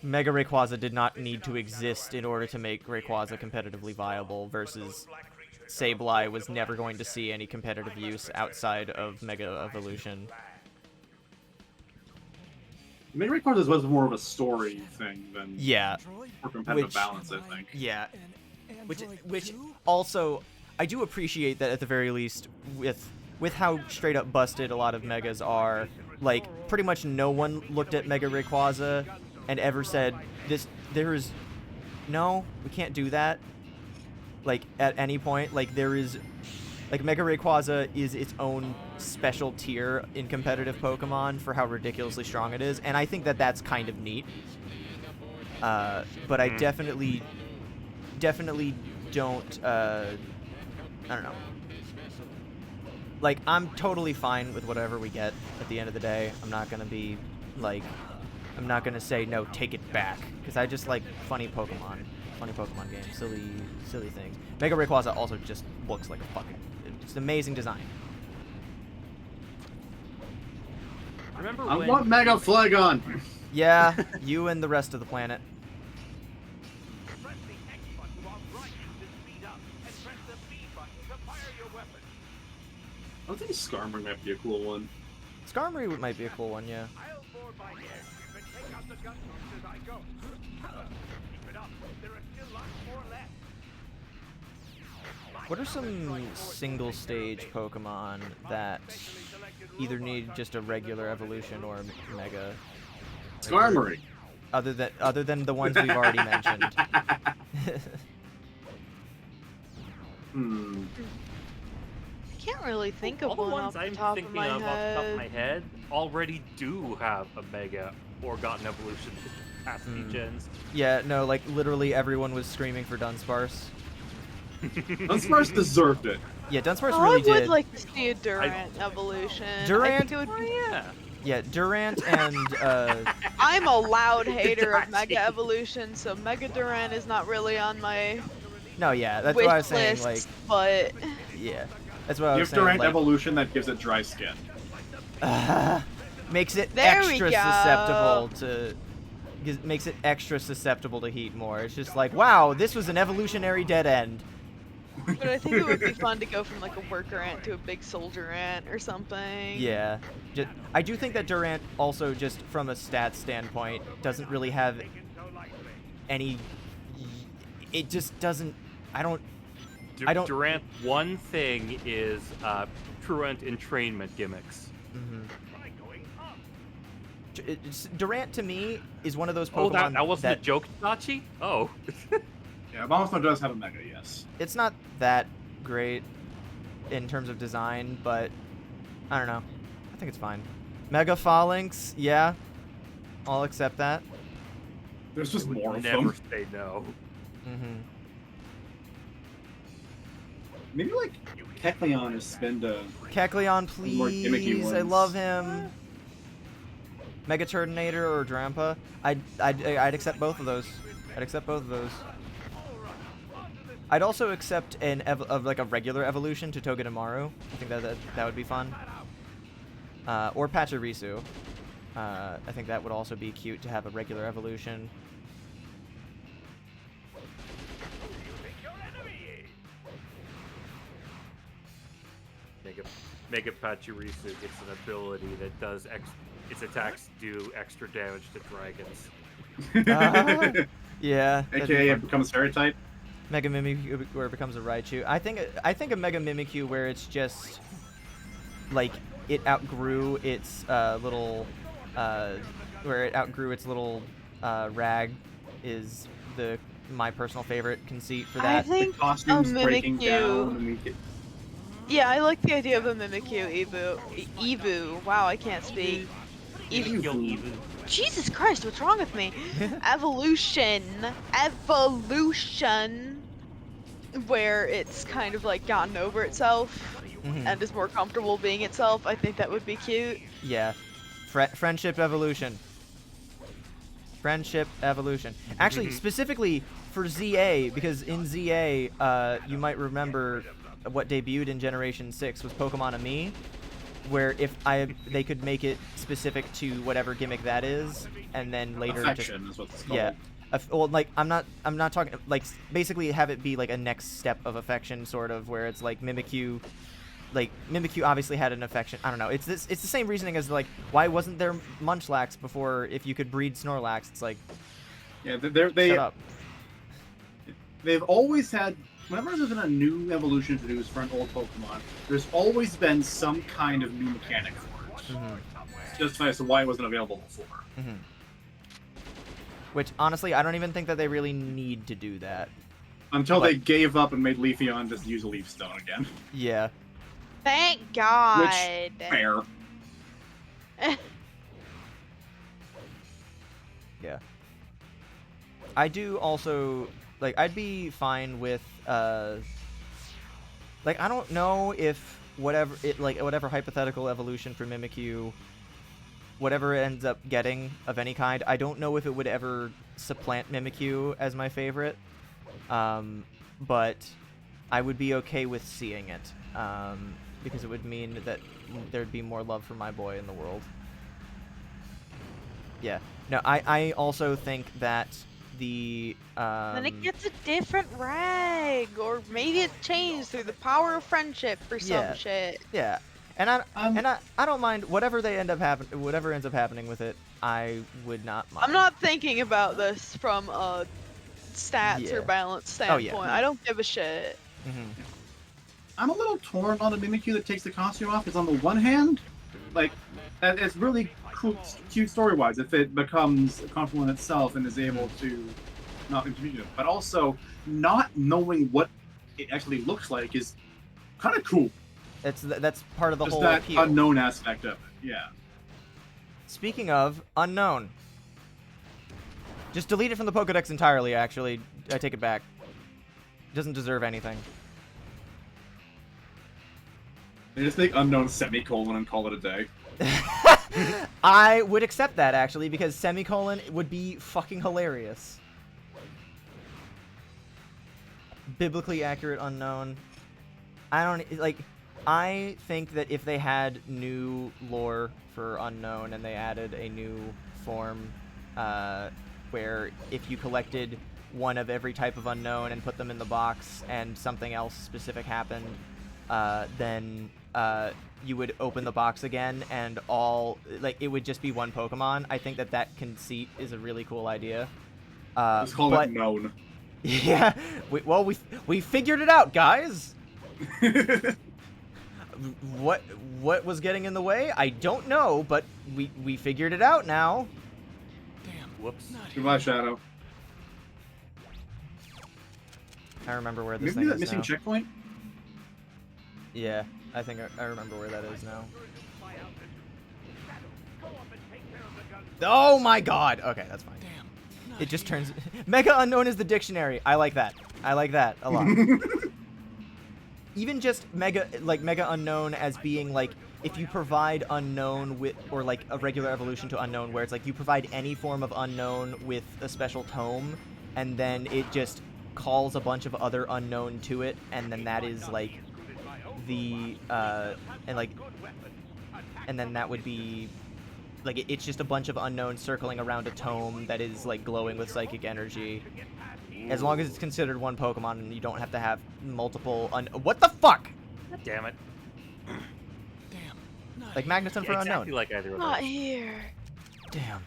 Mega Rayquaza did not need to exist in order to make Rayquaza competitively viable, versus Sableye was never going to see any competitive use outside of Mega Evolution.
Mega Rayquaza was more of a story thing than
Yeah.
for competitive
Which-
balance, I think.
Yeah. Which also, I do appreciate that at the very least, with how straight up busted a lot of Megas are, like, pretty much no one looked at Mega Rayquaza and ever said, no, we can't do that. Like, at any point, like, like, Mega Rayquaza is its own special tier in competitive Pokemon for how ridiculously strong it is, and I think that that's kind of neat. But I definitely don't, I don't know. Like, I'm totally fine with whatever we get at the end of the day. I'm not gonna be, like, I'm not gonna say, no, take it back, because I just like funny Pokemon games, silly things. Mega Rayquaza also just looks like a fucking, it's an amazing design.
Remember
I
when
want Mega Flagon!
Yeah, you and the rest of the planet.
Press the X button while right to speed up, and press the B button to fire your weapon.
I think Skarmory might be a cool one.
Skarmory might be a cool one, yeah.
I'll board my airship and take out the gun trunks as I go. Keep it up. There are still lots more left.
What are some single-stage Pokemon that either need just a regular evolution or Mega?
Skarmory!
Other than the ones we've already mentioned.
I can't really think of
all the
one
ones
off the
I'm
top
thinking
of my
of off the top of my
head.
head already do have a Mega or got an evolution past few gens.
Yeah, no, like, literally everyone was screaming for Dunsparce.
Dunsparce deserved it.
Yeah, Dunsparce
Oh,
really
I would
did.
like to see a Durant evolution. I
Durant?
think it would be...
Yeah.
Yeah, Durant and,
I'm a loud hater of
Itachi.
Mega Evolution, so Mega Durant is not really on my
no, yeah, that's
wish
what I was saying,
list,
like,
but
yeah. That's what I was
Give
saying,
Durant
like,
Evolution that gives it dry skin.
makes it
There we
extra
go.
susceptible to... Makes it extra susceptible to heat more. It's just like, wow, this was an evolutionary dead end.
but I think it would be fun to go from like a worker ant to a big soldier ant or something.
Yeah. I do think that Durant also, just from a stats standpoint, doesn't really have any... It just doesn't... I don't...
Durant, one thing is truant entrainment gimmicks.
Durant, to me, is one of those
Oh,
Pokemon
that wasn't a joke, Tachi? Oh.
Yeah, Bombsnow does have a Mega, yes.
It's not that great in terms of design, but I don't know. I think it's fine. Mega Phalanx, yeah. I'll accept that.
There's just more of
Never
them.
say no.
Maybe like Kecleon or Spinda.
Kecleon,
More gimmicky
please. I
ones.
love him. Mega Turtonator or Drampa. I'd accept both of those. I'd accept both of those. I'd also accept like a regular evolution to Togedemaru. I think that would be fun. Or Pachirisu. I think that would also be cute to have a regular evolution.
Mega Pachirisu gets an ability that does its attacks do extra damage to dragons.
Yeah.
AKA it becomes fairy type.
Mega Mimikyu where it becomes a Raichu. I think a Mega Mimikyu where it's just like it outgrew its little rag is my personal favorite conceit for that.
I think
The costumes
a
breaking down
Mimikyu.
and we get
Yeah, I like the idea of a Mimikyu Evu. Wow, I can't speak.
Evu.
Jesus Christ, what's wrong with me? Evolution, where it's kind of like gotten over itself and is more comfortable being itself. I think that would be cute.
Yeah. Friendship evolution. Friendship evolution. Actually, specifically for ZA, because in ZA, you might remember what debuted in Generation 6 was Pokemon Ami, where they could make it specific to whatever gimmick that is, and then later
Affection is what it's called.
yeah. Well, like I'm not talking like basically have it be like a next step of affection, sort of, where it's like Mimikyu. Like Mimikyu obviously had an affection. I don't know. It's the same reasoning as like why wasn't there Munchlax before if you could breed Snorlax? It's like
Yeah,
shut up.
They've always had. Whenever there's been a new evolution introduced for an old Pokemon, there's always been some kind of new mechanic for it. Just as to why it wasn't available before.
Which honestly, I don't even think that they really need to do that.
Until they gave up and made Leafeon just use a Leaf Stone again.
Yeah.
Thank God.
Which, fair.
Yeah. I do also like. I'd be fine with like I don't know if whatever hypothetical evolution for Mimikyu, whatever it ends up getting of any kind, I don't know if it would ever supplant Mimikyu as my favorite. But I would be okay with seeing it. Because it would mean that there'd be more love for my boy in the world. Yeah. No, I also think that the
Then it gets a different rag, or maybe it changed through the power of friendship or some shit.
Yeah. And I don't mind whatever ends up happening with it. I would not mind.
I'm not thinking about this from a stats or balance standpoint. I don't give a shit.
I'm a little torn on a Mimikyu that takes the costume off, because on the one hand, like, it's really cool, cute story-wise if it becomes comfortable in itself and is able to not introduce it. But also, not knowing what it actually looks like is kind of cool.
That's part of the whole
that
appeal.
Unknown aspect of it, yeah.
Speaking of unknown, just delete it from the Pokedex entirely. Actually, I take it back. It doesn't deserve anything.
They just make unknown semicolon and call it a day.
I would accept that actually, because semicolon would be fucking hilarious. Biblically accurate unknown. I think that if they had new lore for unknown and they added a new form where if you collected one of every type of unknown and put them in the box and something else specific happened, then you would open the box again and it would just be one Pokemon. I think that conceit is a really cool idea.
Let's call it known.
Yeah, we figured it out, guys. What was getting in the way? I don't know, but we figured it out now.
Damn.
Whoops.
Goodbye, Shadow.
I remember where this
Maybe
thing
that
is
missing
now.
checkpoint?
Yeah, I think I remember where that is now. Oh my god! Okay, that's fine.
Damn.
It just turns... Mega Unknown is the dictionary. I like that. I like that a lot. Even just Mega Unknown as being like, if you provide Unknown with, or like a regular evolution to Unknown, where it's like you provide any form of Unknown with a special tome, and then it just calls a bunch of other Unknown to it, and then that is like the, and like, and then that would be like it's just a bunch of unknowns circling around a tome that is like glowing with psychic energy. As long as it's considered one Pokemon and you don't have to have multiple what the fuck?
Damn it.
Damn. Not
Like
here.
Magneton for
Exactly
unknown.
like either of
Not
those.
here.
Damn.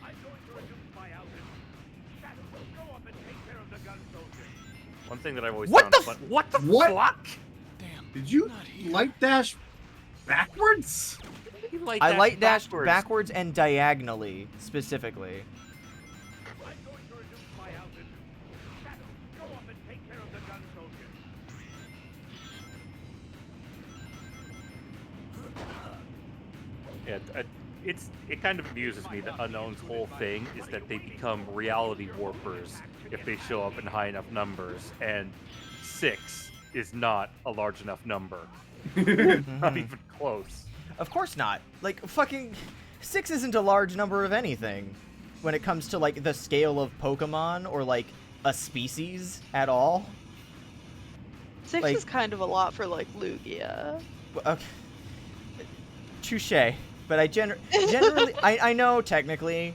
I'm going to reduce my outfit. Shadow, go up and take care of the gun soldier.
One thing that I've always
What
found
the
fun. What the
What?
fuck?
Damn.
Did you
Not here.
light dash backwards?
You
I light dashed
backwards.
backwards and diagonally, specifically.
I'm going to reduce my outfit. Shadow, go up and take care of the gun soldier.
Yeah, it kind of amuses me that Unknown's whole thing is that they become reality warpers if they show up in high enough numbers, and 6 is not a large enough number. Not even close.
Of course not. Like, fucking 6 isn't a large number of anything when it comes to, like, the scale of Pokemon or, like, a species at all.
6
Like-
is kind of a lot for, like, Lugia.
Okay. Touche. But I generally, I know technically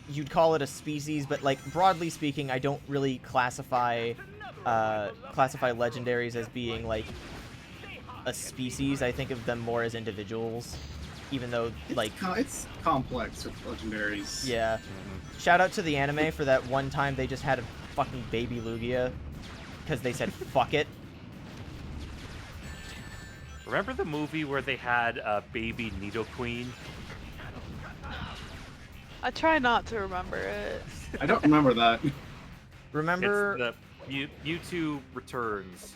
you'd call it a species, but, like, broadly speaking, I don't really classify legendaries as being, like, a species. I think of them more as individuals, even though, like,
It's complex with legendaries.
yeah. Shout out to the anime for that one time they just had a fucking baby Lugia because they said fuck it.
Remember the movie where they had a baby Nidoqueen?
I try not to remember it.
I don't remember that.
Remember?
It's the Mewtwo Returns.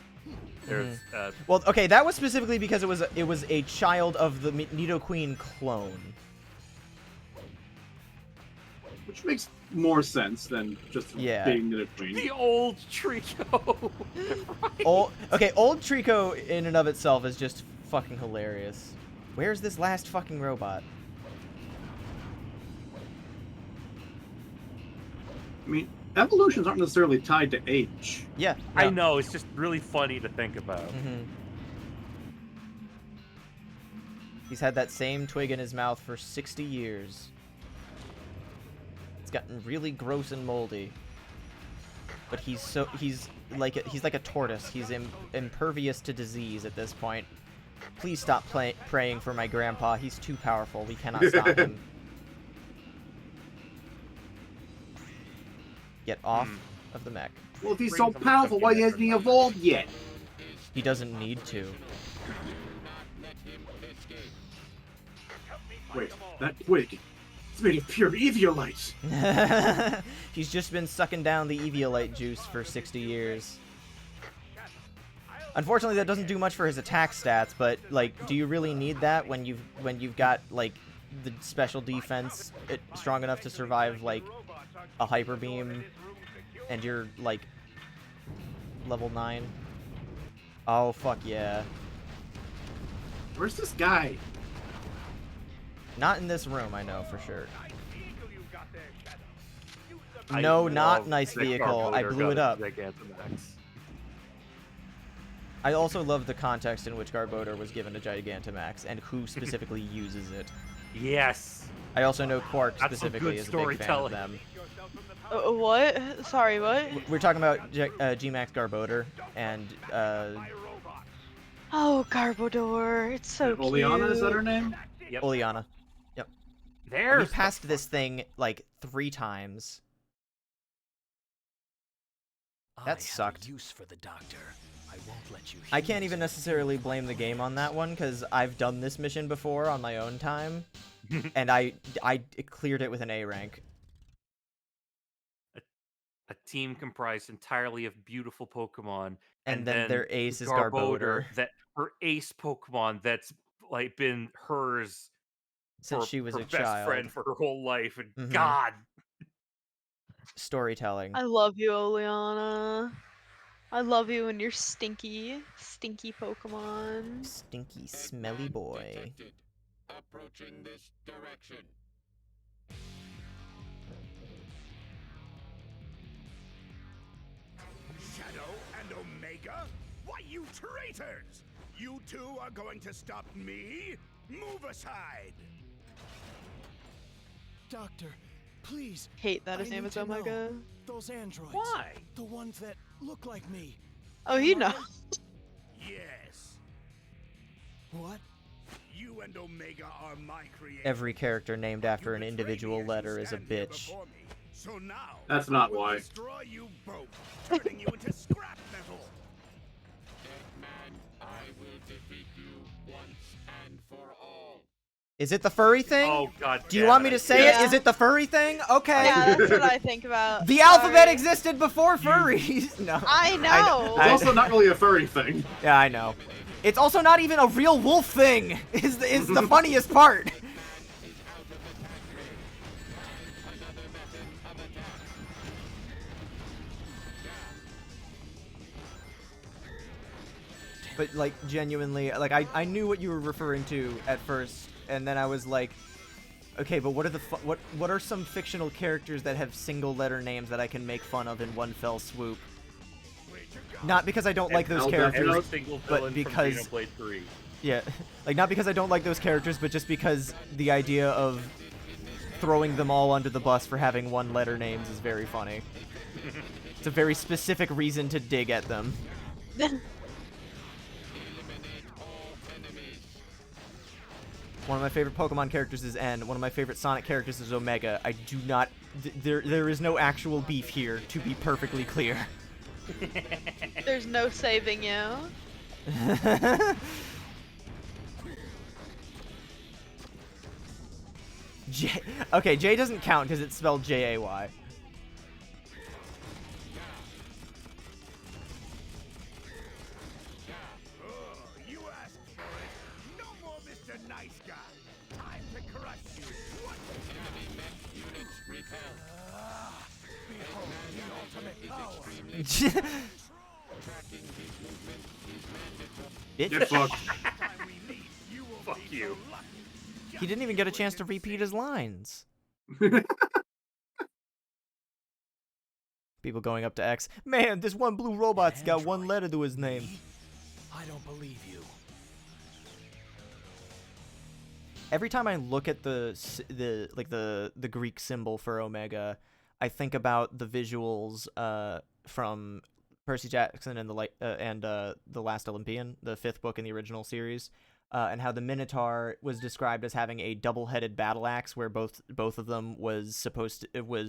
There's
Well, okay, that was specifically because it was a child of the Nidoqueen clone.
Which makes more sense than just
Yeah.
being the queen.
the old Trico.
Old Trico in and of itself is just fucking hilarious. Where's this last fucking robot?
I mean, evolutions aren't necessarily tied to age.
Yeah,
I
no.
know, it's just really funny to think about.
He's had that same twig in his mouth for 60 years. It's gotten really gross and moldy. But he's like a tortoise. He's impervious to disease at this point. Please stop praying for my grandpa. He's too powerful. We cannot stop him. Get off of the mech.
Well, if he's
Bring
so
some
powerful, why hasn't he evolved yet?
He doesn't need to.
Wait, that twig. It's made of pure Eviolite.
He's just been sucking down the Eviolite juice for 60 years. Unfortunately, that doesn't do much for his attack stats, but, like, do you really need that when you've got, like, the special defense strong enough to survive, like, a Hyper Beam, and you're, like, level 9? Oh, fuck yeah.
Where's this guy?
Not in this room, I know, for sure.
I
No, not
love
nice
that
vehicle. I
Garbodor
blew it
got
up.
a Gigantamax.
I also love the context in which Garbodor was given a Gigantamax, and who specifically uses it.
Yes.
I also know Quark
That's some
specifically
good
is a big fan of
storytelling.
them.
What? Sorry, what?
We're talking about G-Max Garbodor, and
Oh, Garbodor. It's so cute.
Oleana, is that her name?
Yep.
Oleana. Yep. We
There's
passed this thing like 3 times. That sucked.
Use for the doctor. I won't let you.
I can't even necessarily blame the game on that one, because I've done this mission before on my own time, and I cleared it with an A rank.
a team comprised entirely of beautiful Pokemon,
And then their ace is Garbodor.
That her ace Pokemon that's like been hers
Since
for
she was
her
a
best
child.
friend for her whole life, and
Mhm.
God,
Storytelling.
I love you, Oleana. I love you and your stinky, stinky Pokemon.
Stinky, smelly boy.
Approaching this direction.
Shadow and Omega?
Why, you traitors! You two are going to stop me? Move aside!
Doctor, please.
Hate that his
I
name
need
is
to
Omega.
know. Those androids.
Why?
The ones that look like me.
Oh, you
Am
know.
I-
Yes.
What?
You and Omega are my creation.
Every character named after
You
an
betrayed
individual
me as you
letter is a
stand here
bitch.
before me. So now,
That's not
I will
why.
destroy you both, turning you into scrap metal.
Is it the furry thing?
Oh god.
Do you
damn
want me
it,
to
I
say
did.
it? Is it the furry thing? Okay.
Yeah, that's what I think about.
The alphabet
Sorry.
existed before furries. No.
I know.
It's also not really a furry thing.
Yeah, I know. It's also not even a real wolf thing. Is the funniest part. But like genuinely, like I knew what you were referring to at first, and then I was like, okay, but what are what are some fictional characters that have single letter names that I can make fun of in one fell swoop? Not because I don't like those characters,
Every single
but
villain
because
from Xenoblade 3.
yeah, like not because I don't like those characters, but just because the idea of throwing them all under the bus for having one letter names is very funny. It's a very specific reason to dig at them. One of my favorite Pokemon characters is N. One of my favorite Sonic characters is Omega. I do not... There is no actual beef here, to be perfectly clear.
There's no saving you.
Okay, J doesn't count because it's spelled J-A-Y.
You asked for it. No more Mr. Nice Guy. Time to crush you. What?
Get
Bitch.
fucked.
Fuck you.
He didn't even get a chance to repeat his lines. People going up to X. Man, this one blue robot's got one letter to his name.
I don't believe you.
Every time I look at the Greek symbol for Omega, I think about the visuals from Percy Jackson and the Last Olympian, the 5th book in the original series, and how the Minotaur was described as having a double-headed battle axe, where both of them was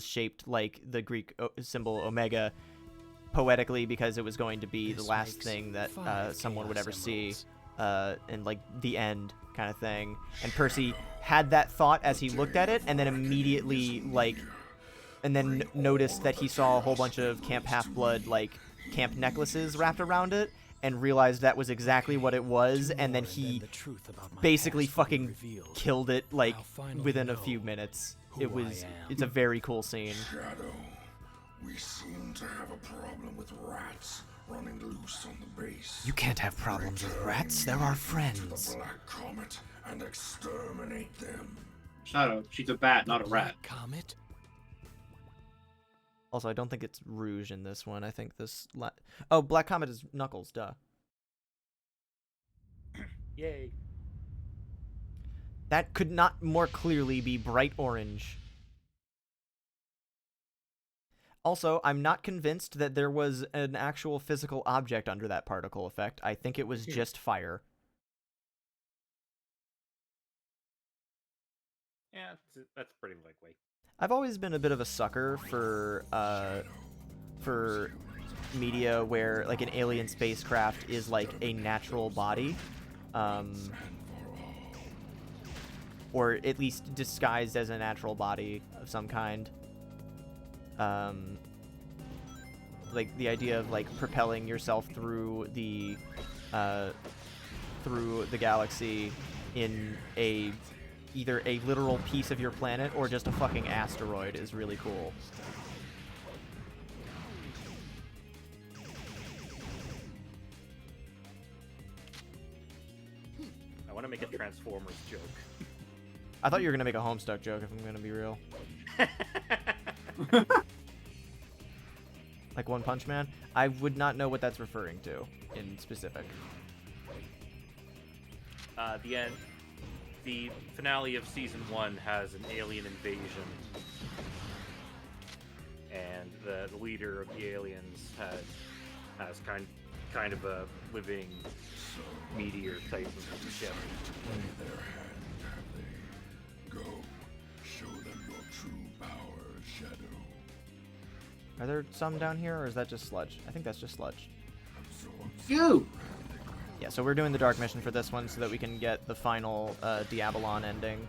shaped like the Greek symbol Omega, poetically because it was going to be the last thing that someone would ever see, and like the end kind of thing. And Percy had that thought as he looked at it, and then immediately noticed that he saw a whole bunch of Camp Half-Blood camp necklaces wrapped around it, and realized that was exactly what it was, and then he basically fucking killed it within a few minutes. It's a very cool scene.
Shadow, we seem to have a problem with rats running loose on the base.
You can't have problems with rats. They're our
To
friends.
the Black Comet and exterminate them.
Shadow, she's a bat, not a rat.
Comet?
Also, I don't think it's Rouge in this one. I think this... Oh, Black Comet is Knuckles, duh.
Yay.
That could not more clearly be bright orange. Also, I'm not convinced that there was an actual physical object under that particle effect. I think it was just fire.
Yeah, that's pretty likely.
I've always been a bit of a sucker for media where like an alien spacecraft is like a natural body, or at least disguised as a natural body of some kind. Like the idea of like propelling yourself through the galaxy in either a literal piece of your planet or just a fucking asteroid is really cool.
I want to make a Transformers joke.
I thought you were gonna make a Homestuck joke, if I'm gonna be real. Like One Punch Man? I would not know what that's referring to in specific.
The finale of season 1 has an alien invasion, and the leader of the aliens has kind of a living meteor type of ship.
Their hand, have they? Go, show them your true power, Shadow.
Are there some down here, or is that just sludge? I think that's just sludge.
Phew!
Yeah, so we're doing the dark mission for this one so that we can get the final Diabolon ending.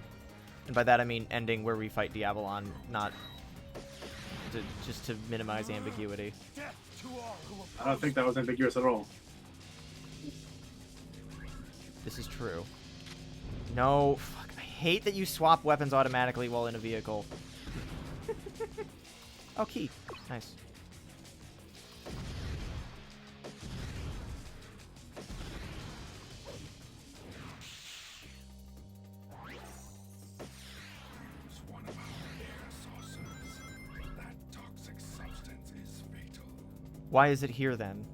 And by that I mean ending where we fight Diabolon, not just to minimize ambiguity.
I don't think that was ambiguous at all.
This is true. No, fuck. I hate that you swap weapons automatically while in a vehicle. Oh, key. Nice.
Use one of our air saucers. That toxic substance is fatal.
Why is it here then?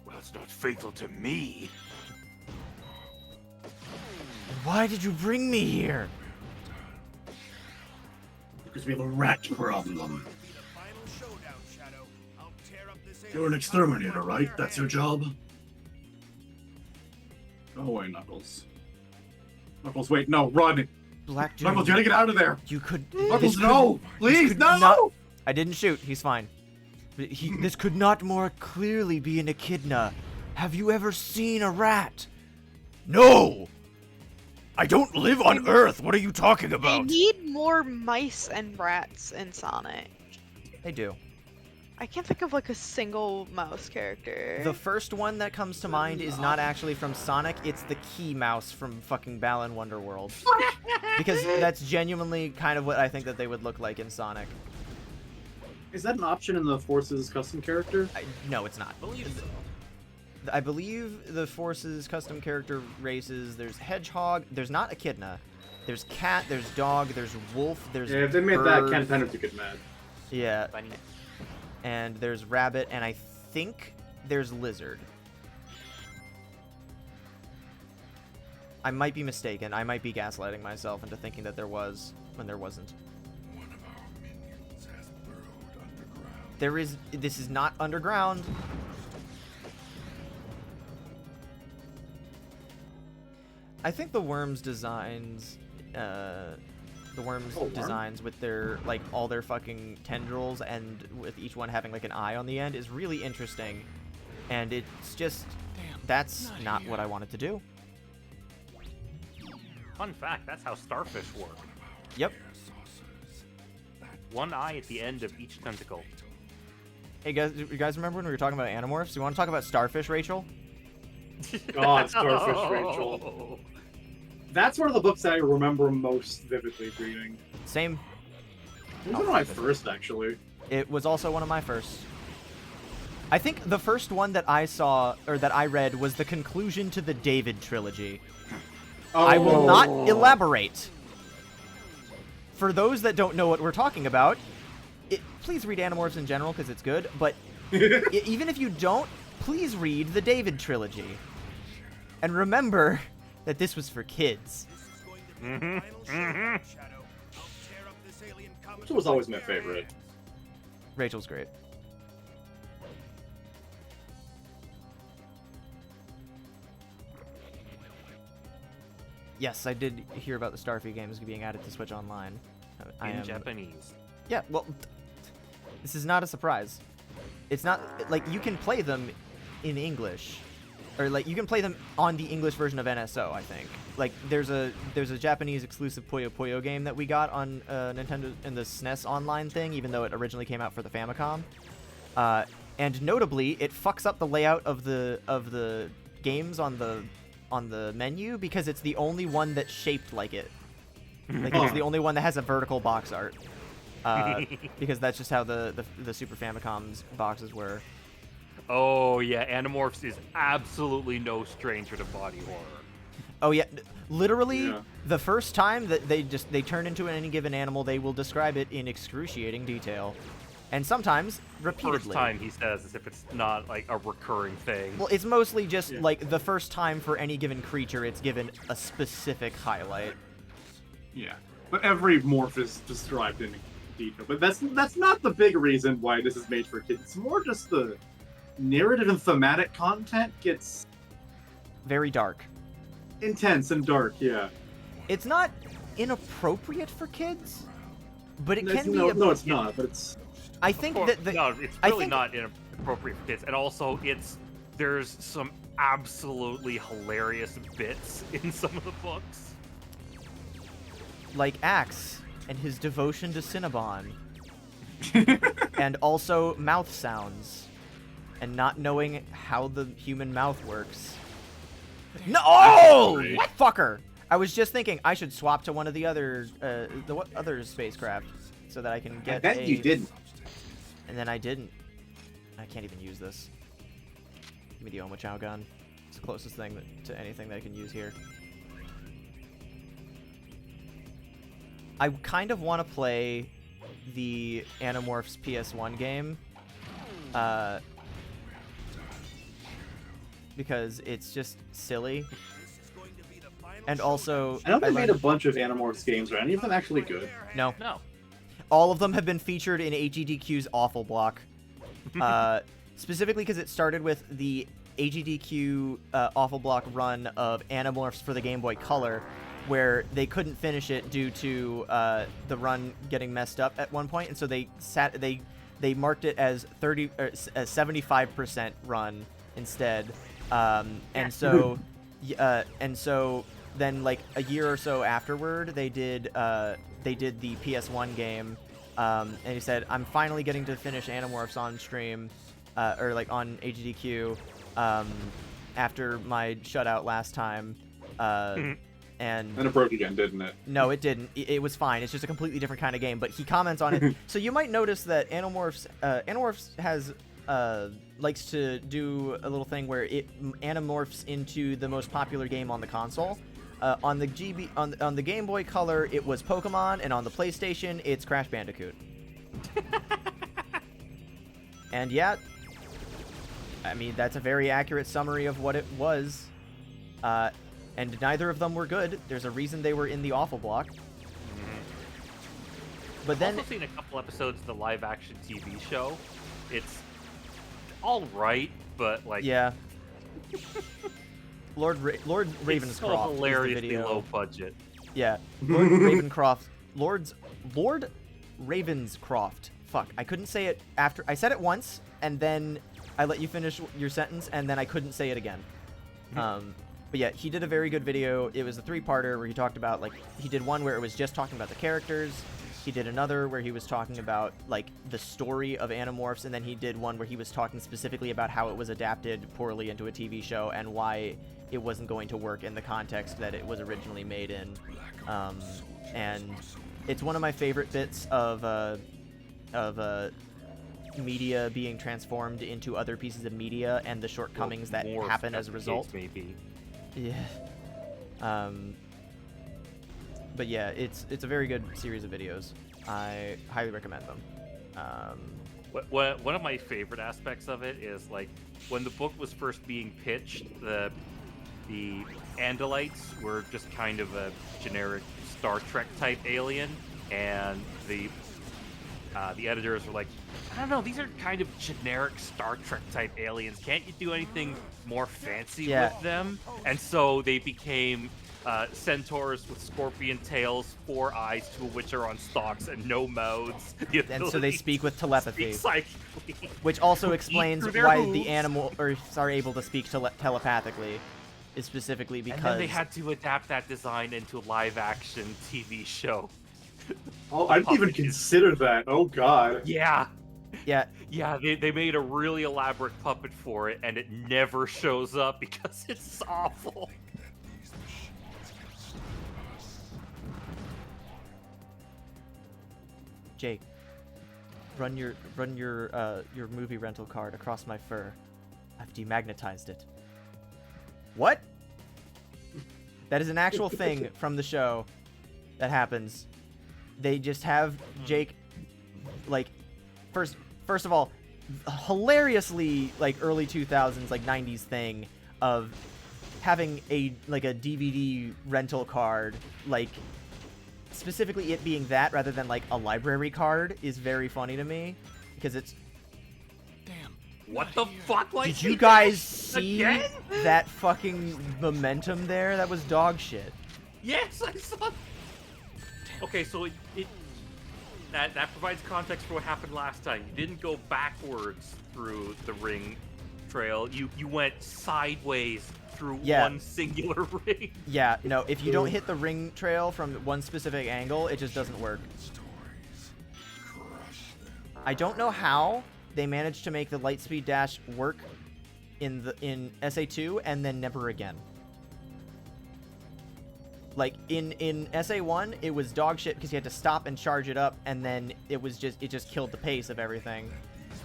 Well, it's not fatal to me.
Why did you bring me here?
Because we have a rat problem.
Final showdown, Shadow. I'll tear up this
You're an exterminator, right? That's your job? Go away, Knuckles. Knuckles, wait, no, run!
Black Doom.
Knuckles, you gotta get out of there!
You could.
Knuckles,
this
no! Please,
could
no!
not- I didn't shoot. He's fine. But this could not more clearly be an echidna. Have you ever seen a rat? No! I don't live on Earth. What are you talking
They
about?
need more mice and rats in Sonic.
They do.
I can't think of like a single mouse character.
The first one that comes to mind is not actually from Sonic. It's the key mouse from fucking Balan Wonderworld. Because that's genuinely kind of what I think that they would look like in Sonic.
Is that an option in the Forces custom character?
No, it's not. I believe the Forces custom character races, there's Hedgehog, there's not Echidna. There's Cat, there's Dog, there's Wolf, there's
Yeah, if they made that,
bird.
Ken Penner to get mad.
Yeah. And there's Rabbit, and I think there's Lizard. I might be mistaken. I might be gaslighting myself into thinking that there was, when there wasn't.
One of our minions has burrowed underground.
There is... This is not underground. I think the worms designs, designs with their, like, all their fucking tendrils and with each one having, like, an eye on the end is really interesting. And it's just, that's not what I wanted to do.
Fun fact, that's how starfish work.
Yep.
One eye at the end of each tentacle.
Hey guys, you guys remember when we were talking about Animorphs? You want to talk about starfish, Rachel?
God, Starfish Rachel. That's one of the books that I remember most vividly reading.
Same.
It was one of my first, actually.
It was also one of my first. I think the first one that I saw, or that I read, was the conclusion to the David trilogy.
Oh.
I will not elaborate. For those that don't know what we're talking about, please read Animorphs in general, because it's good, but even if you don't, please read the David trilogy. And remember that this was for kids.
Which was always my favorite.
Rachel's great. Yes, I did hear about the Starfy games being added to Switch Online.
In Japanese.
Yeah, well, this is not a surprise. It's not, like, you can play them in English. Or, like, you can play them on the English version of NSO, I think. Like, there's a Japanese exclusive Puyo Puyo game that we got on Nintendo in the SNES Online thing, even though it originally came out for the Famicom. And notably, it fucks up the layout of the games on the menu because it's the only one that's shaped like it. Like, it's the only one that has a vertical box art. Because that's just how the Super Famicom's boxes were.
Oh yeah, Animorphs is absolutely no stranger to body horror.
Oh yeah, literally the first time that they turn into any given animal, they will describe it in excruciating detail. And sometimes repeatedly.
First time he says, as if it's not like a recurring thing.
Well, it's mostly just like the first time for any given creature, it's given a specific highlight.
Yeah, but every morph is described in detail. But that's not the big reason why this is made for kids. It's more just the narrative and thematic content gets
very dark,
intense and dark. Yeah,
it's not inappropriate for kids, but it can be.
No, it's not. But it's.
I think
no, it's really not inappropriate for kids, and also there's some absolutely hilarious bits in some of the books,
like Axe and his devotion to Cinnabon, and also mouth sounds, and not knowing how the human mouth works. No, what fucker! I was just thinking I should swap to one of the other spacecraft so that I can get.
I bet you didn't.
And then I didn't. I can't even use this. Give me the Omochao gun. It's the closest thing to anything that I can use here. I kind of want to play the Animorphs PS1 game. Because it's just silly. And also...
I know they made a bunch of Animorphs games. Are any of them actually good?
No.
No.
All of them have been featured in AGDQ's Awful Block. Specifically because it started with the AGDQ Awful Block run of Animorphs for the Game Boy Color, where they couldn't finish it due to the run getting messed up at one point, and so they marked it as 75% run instead. And so then like a year or so afterward, they did the PS1 game, and he said, I'm finally getting to finish Animorphs on stream, or like on AGDQ, after my shutout last time, and
it broke again, didn't it?
No, it didn't. It was fine. It's just a completely different kind of game, but he comments on it. So you might notice that Animorphs has likes to do a little thing where it animorphs into the most popular game on the console. On the Game Boy Color, it was Pokemon, and on the PlayStation, it's Crash Bandicoot. And yeah, I mean, that's a very accurate summary of what it was. And neither of them were good. There's a reason they were in the Awful Block. But then...
I've also seen a couple episodes of the live-action TV show. It's all right, but like...
Yeah. Lord Ravenscroft.
It's so hilariously
is the video.
low budget.
Yeah, Lord Ravenscroft. Lord Ravenscroft. Fuck, I couldn't say it after. I said it once, and then I let you finish your sentence, and then I couldn't say it again. But yeah, he did a very good video. It was a 3-parter where he talked about, like, he did one where it was just talking about the characters. He did another where he was talking about, like, the story of Animorphs, and then he did one where he was talking specifically about how it was adapted poorly into a TV show and why it wasn't going to work in the context that it was originally made in. And it's one of my favorite bits of media being transformed into other pieces of media and the shortcomings that happen as a result.
Maybe.
Yeah. But yeah, it's a very good series of videos. I highly recommend them.
One of my favorite aspects of it is, like, when the book was first being pitched, the Andalites were just kind of a generic Star Trek type alien, and the editors were like, I don't know, these are kind of generic Star Trek type aliens. Can't you do anything more fancy with them? And so they became centaurs with scorpion tails, 4 eyes, 2 of which are on stalks, and no mouths.
And so they speak with telepathy.
Psychically.
Which also explains why the animals are able to speak telepathically. Is specifically because...
And then they had to adapt that design into a live-action TV show.
Oh, I didn't even consider that. Oh, God.
Yeah.
Yeah.
Yeah, they made a really elaborate puppet for it, and it never shows up because it's awful.
Jake, run your movie rental card across my fur. I've demagnetized it. What? That is an actual thing from the show that happens. They just have Jake, like, first of all, hilariously like early 2000s, like 90s thing of having a DVD rental card, like specifically it being that rather than like a library card is very funny to me because it's.
What the fuck? Like,
Did you guys see
again?
that fucking momentum there? That was dog shit.
Yes, I saw. Okay, so that provides context for what happened last time. You didn't go backwards through the ring trail. You went sideways through one singular ring.
Yeah, no, if you don't hit the ring trail from one specific angle, it just doesn't work. I don't know how they managed to make the lightspeed dash work in SA2 and then never again. Like in SA1, it was dog shit because you had to stop and charge it up, and then it just killed the pace of everything.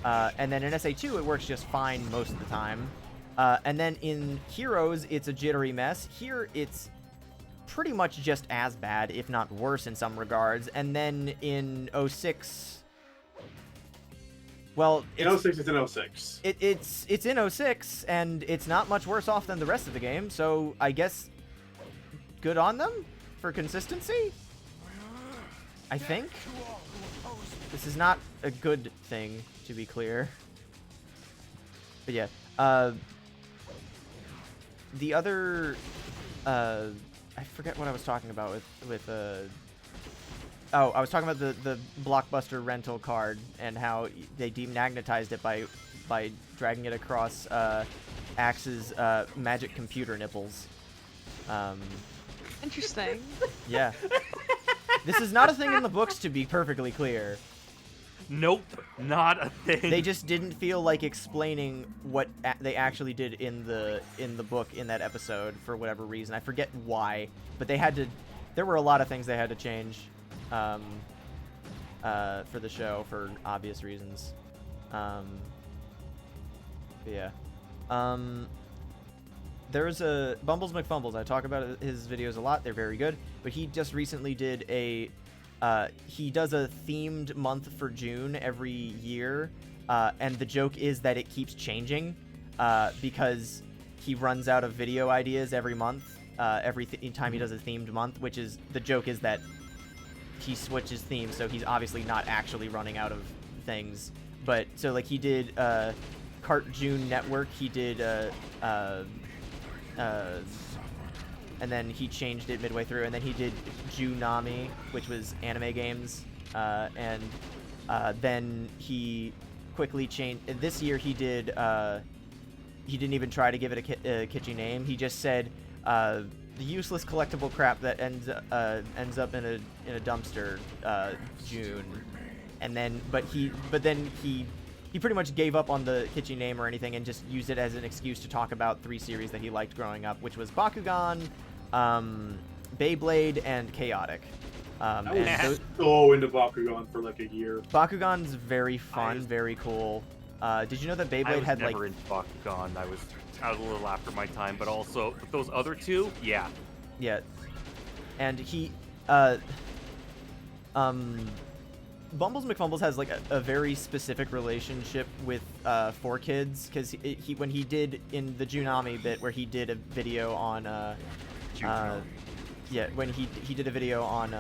And then in SA2, it works just fine most of the time. And then in Heroes, it's a jittery mess. Here, it's pretty much just as bad, if not worse in some regards. And then in 06, well,
in 06, it's in 06.
It's in 06, and it's not much worse off than the rest of the game. So I guess good on them for consistency. I think this is not a good thing, to be clear. But yeah, the other, I forget what I was talking about with oh, I was talking about the Blockbuster rental card and how they demagnetized it by dragging it across Axe's magic computer nipples.
Interesting.
Yeah. This is not a thing in the books, to be perfectly clear.
Nope, not a thing.
They just didn't feel like explaining what they actually did in the book in that episode for whatever reason. I forget why, but they had to. There were a lot of things they had to change for the show for obvious reasons. Yeah. There's a Bumbles McFumbles. I talk about his videos a lot. They're very good. But he just recently did a. He does a themed month for June every year, and the joke is that it keeps changing because he runs out of video ideas every month. Every time he does a themed month, which is the joke is that he switches themes, so he's obviously not actually running out of things. But so like he did Cartoon Network. He did. And then he changed it midway through, and then he did Junami, which was anime games, and then he quickly changed. This year he did. He didn't even try to give it a kitschy name. He just said the useless collectible crap that ends up in a dumpster, June, and then but then he pretty much gave up on the kitschy name or anything and just used it as an excuse to talk about 3 series that he liked growing up, which was Bakugan, Beyblade, and Chaotic.
I was so into Bakugan for like a year.
Bakugan's very fun, very cool. Did you know that Beyblade had like...
I was never into Bakugan. I was out a little after my time, but also with those other two, yeah.
Yeah. And he... Bumbles McFumbles has like a very specific relationship with 4Kids, because he when he did in the Junami bit where he did a video on when he did a video on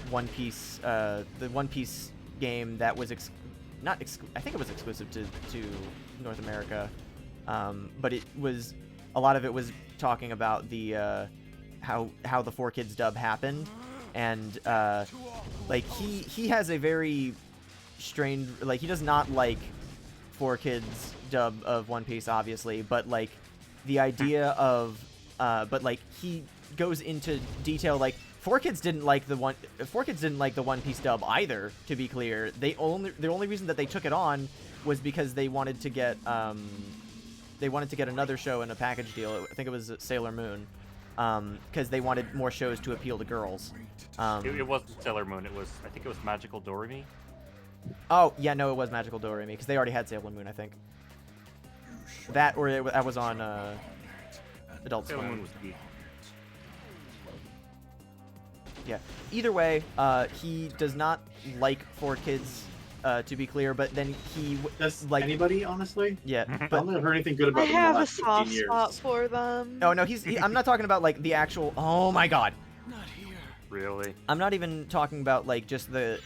One Piece, the One Piece game that was I think it was exclusive to North America, but it was a lot of it was talking about the how the 4Kids dub happened. And like he has a very strange, like, he does not like 4Kids dub of One Piece, obviously, but like the idea of but like he goes into detail, like 4Kids didn't like the One Piece dub either, to be clear. The only reason that they took it on was because they wanted to get another show in a package deal. I think it was Sailor Moon. Because they wanted more shows to appeal to girls.
It wasn't Sailor Moon. I think it was Magical Doremi.
Oh, yeah, no, it was Magical Doremi, because they already had Sailor Moon, I think. That, or that was on, Adult Swim.
Sailor Moon was geek.
Yeah. Either way, he does not like 4Kids to be clear, but then he
Does
like
anybody, honestly?
yeah,
I
but
don't heard anything good about
I
them in the
have a
last 15
soft
years.
spot for them.
oh no, I'm not talking about like the actual. Oh my god,
Not here.
Really?
I'm not even talking about like just the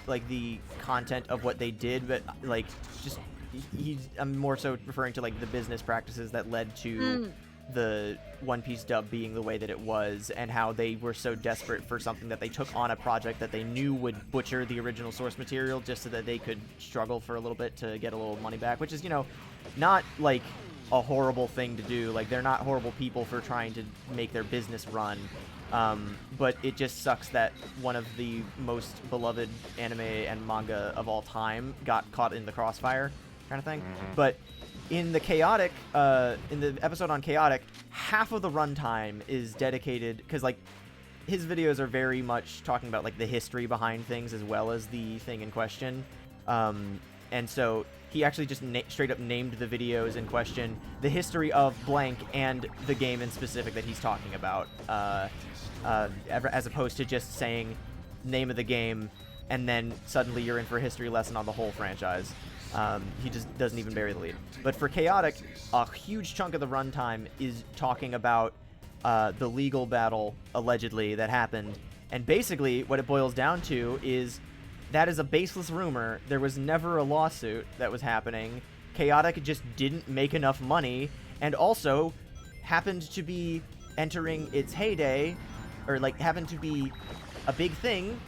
like the content of what they did, but like just I'm more so referring to like the business practices that led to the One Piece dub being the way that it was, and how they were so desperate for something that they took on a project that they knew would butcher the original source material just so that they could struggle for a little bit to get a little money back, which is, you know, not like a horrible thing to do. Like, they're not horrible people for trying to make their business run. But it just sucks that one of the most beloved anime and manga of all time got caught in the crossfire kind of thing. But in the Chaotic, in the episode on Chaotic, half of the runtime is dedicated, because, like, his videos are very much talking about, like, the history behind things as well as the thing in question. And so he actually just straight up named the videos in question the history of blank and the game in specific that he's talking about, as opposed to just saying name of the game and then suddenly you're in for a history lesson on the whole franchise. He just doesn't even bury the lead. But for Chaotic, a huge chunk of the runtime is talking about the legal battle, allegedly, that happened. And basically, what it boils down to is that is a baseless rumor. There was never a lawsuit that was happening. Chaotic just didn't make enough money, and also happened to be entering its heyday, or like happened to be a big thing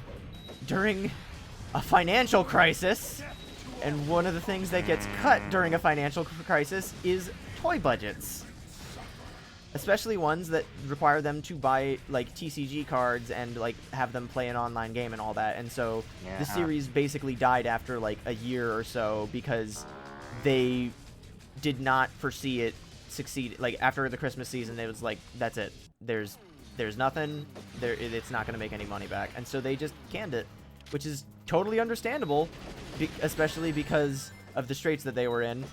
during a financial crisis. And one of the things that gets cut during a financial crisis is toy budgets. Especially ones that require them to buy, like, TCG cards and, like, have them play an online game and all that. And so the series basically died after, like, a year or so because they did not foresee it succeed. Like, after the Christmas season, it was like, that's it. There's nothing. It's not going to make any money back. And so they just canned it, which is totally understandable, especially because of the straits that they were in.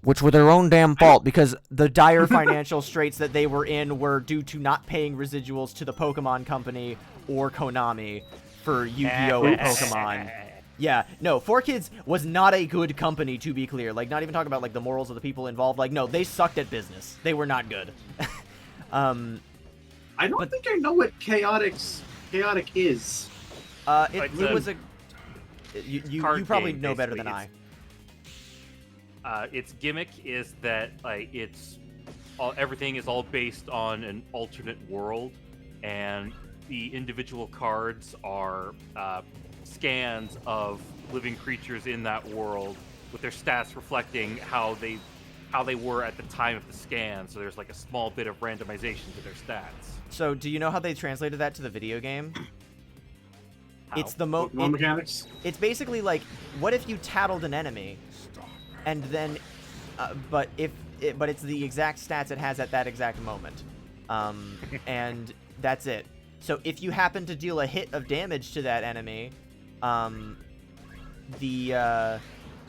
Which were their own damn fault, because the dire financial straits that they were in were due to not paying residuals to the Pokemon Company or Konami for Yu-Gi-Oh! And Pokemon. Yeah, no, 4Kids was not a good company, to be clear. Like, not even talking about, like, the morals of the people involved. Like, no, they sucked at business. They were not good.
I don't think I know what Chaotic is.
It was a... You probably know better than I.
Its gimmick is that everything is all based on an alternate world, and the individual cards are scans of living creatures in that world, with their stats reflecting how they were at the time of the scan. So there's like a small bit of randomization to their stats.
So do you know how they translated that to the video game?
How?
It's the
mechanics.
It's basically like, what if you tattled an enemy? And then, but it's the exact stats it has at that exact moment, and that's it. So if you happen to deal a hit of damage to that enemy,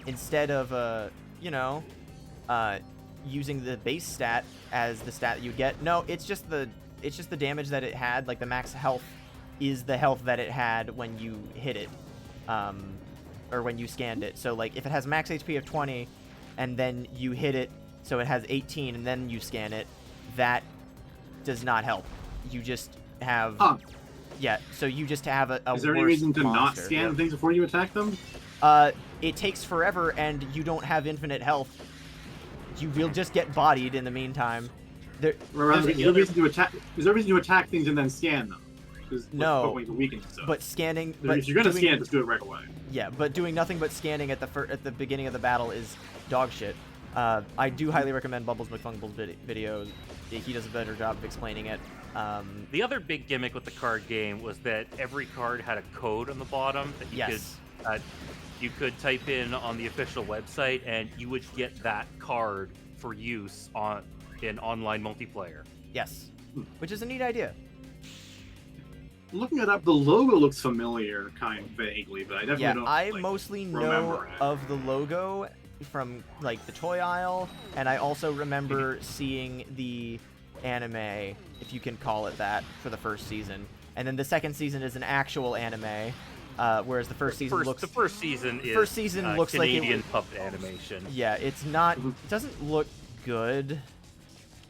instead of using the base stat as the stat you get, no, it's just the damage that it had. Like, the max health is the health that it had when you hit it. Or when you scanned it. So, like, if it has max HP of 20 and then you hit it so it has 18 and then you scan it, that does not help. You just have... Yeah, so you just have a
Is there any
worse
reason to not
monster.
scan things before you attack them?
It takes forever and you don't have infinite health. You will just get bodied in the meantime.
Is there a reason to attack things and then scan them?
No,
stuff.
but scanning...
If you're gonna scan, just do it right away.
Yeah, but doing nothing but scanning at the beginning of the battle is dog shit. I do highly recommend Bubbles McFungable's videos. He does a better job of explaining it.
The other big gimmick with the card game was that every card had a code on the bottom that you could type in on the official website, and you would get that card for use in online multiplayer.
Yes, which is a neat idea.
Looking it up, the logo looks familiar, kind of vaguely, but I definitely don't.
I mostly know of the logo from, like, the toy aisle, and I also remember seeing the anime, if you can call it that, for the first season. And then the second season is an actual anime, whereas the first season looks.
The first season is
first season looks like it
Canadian
would-
puppet animation.
Yeah, it's not. It doesn't look good.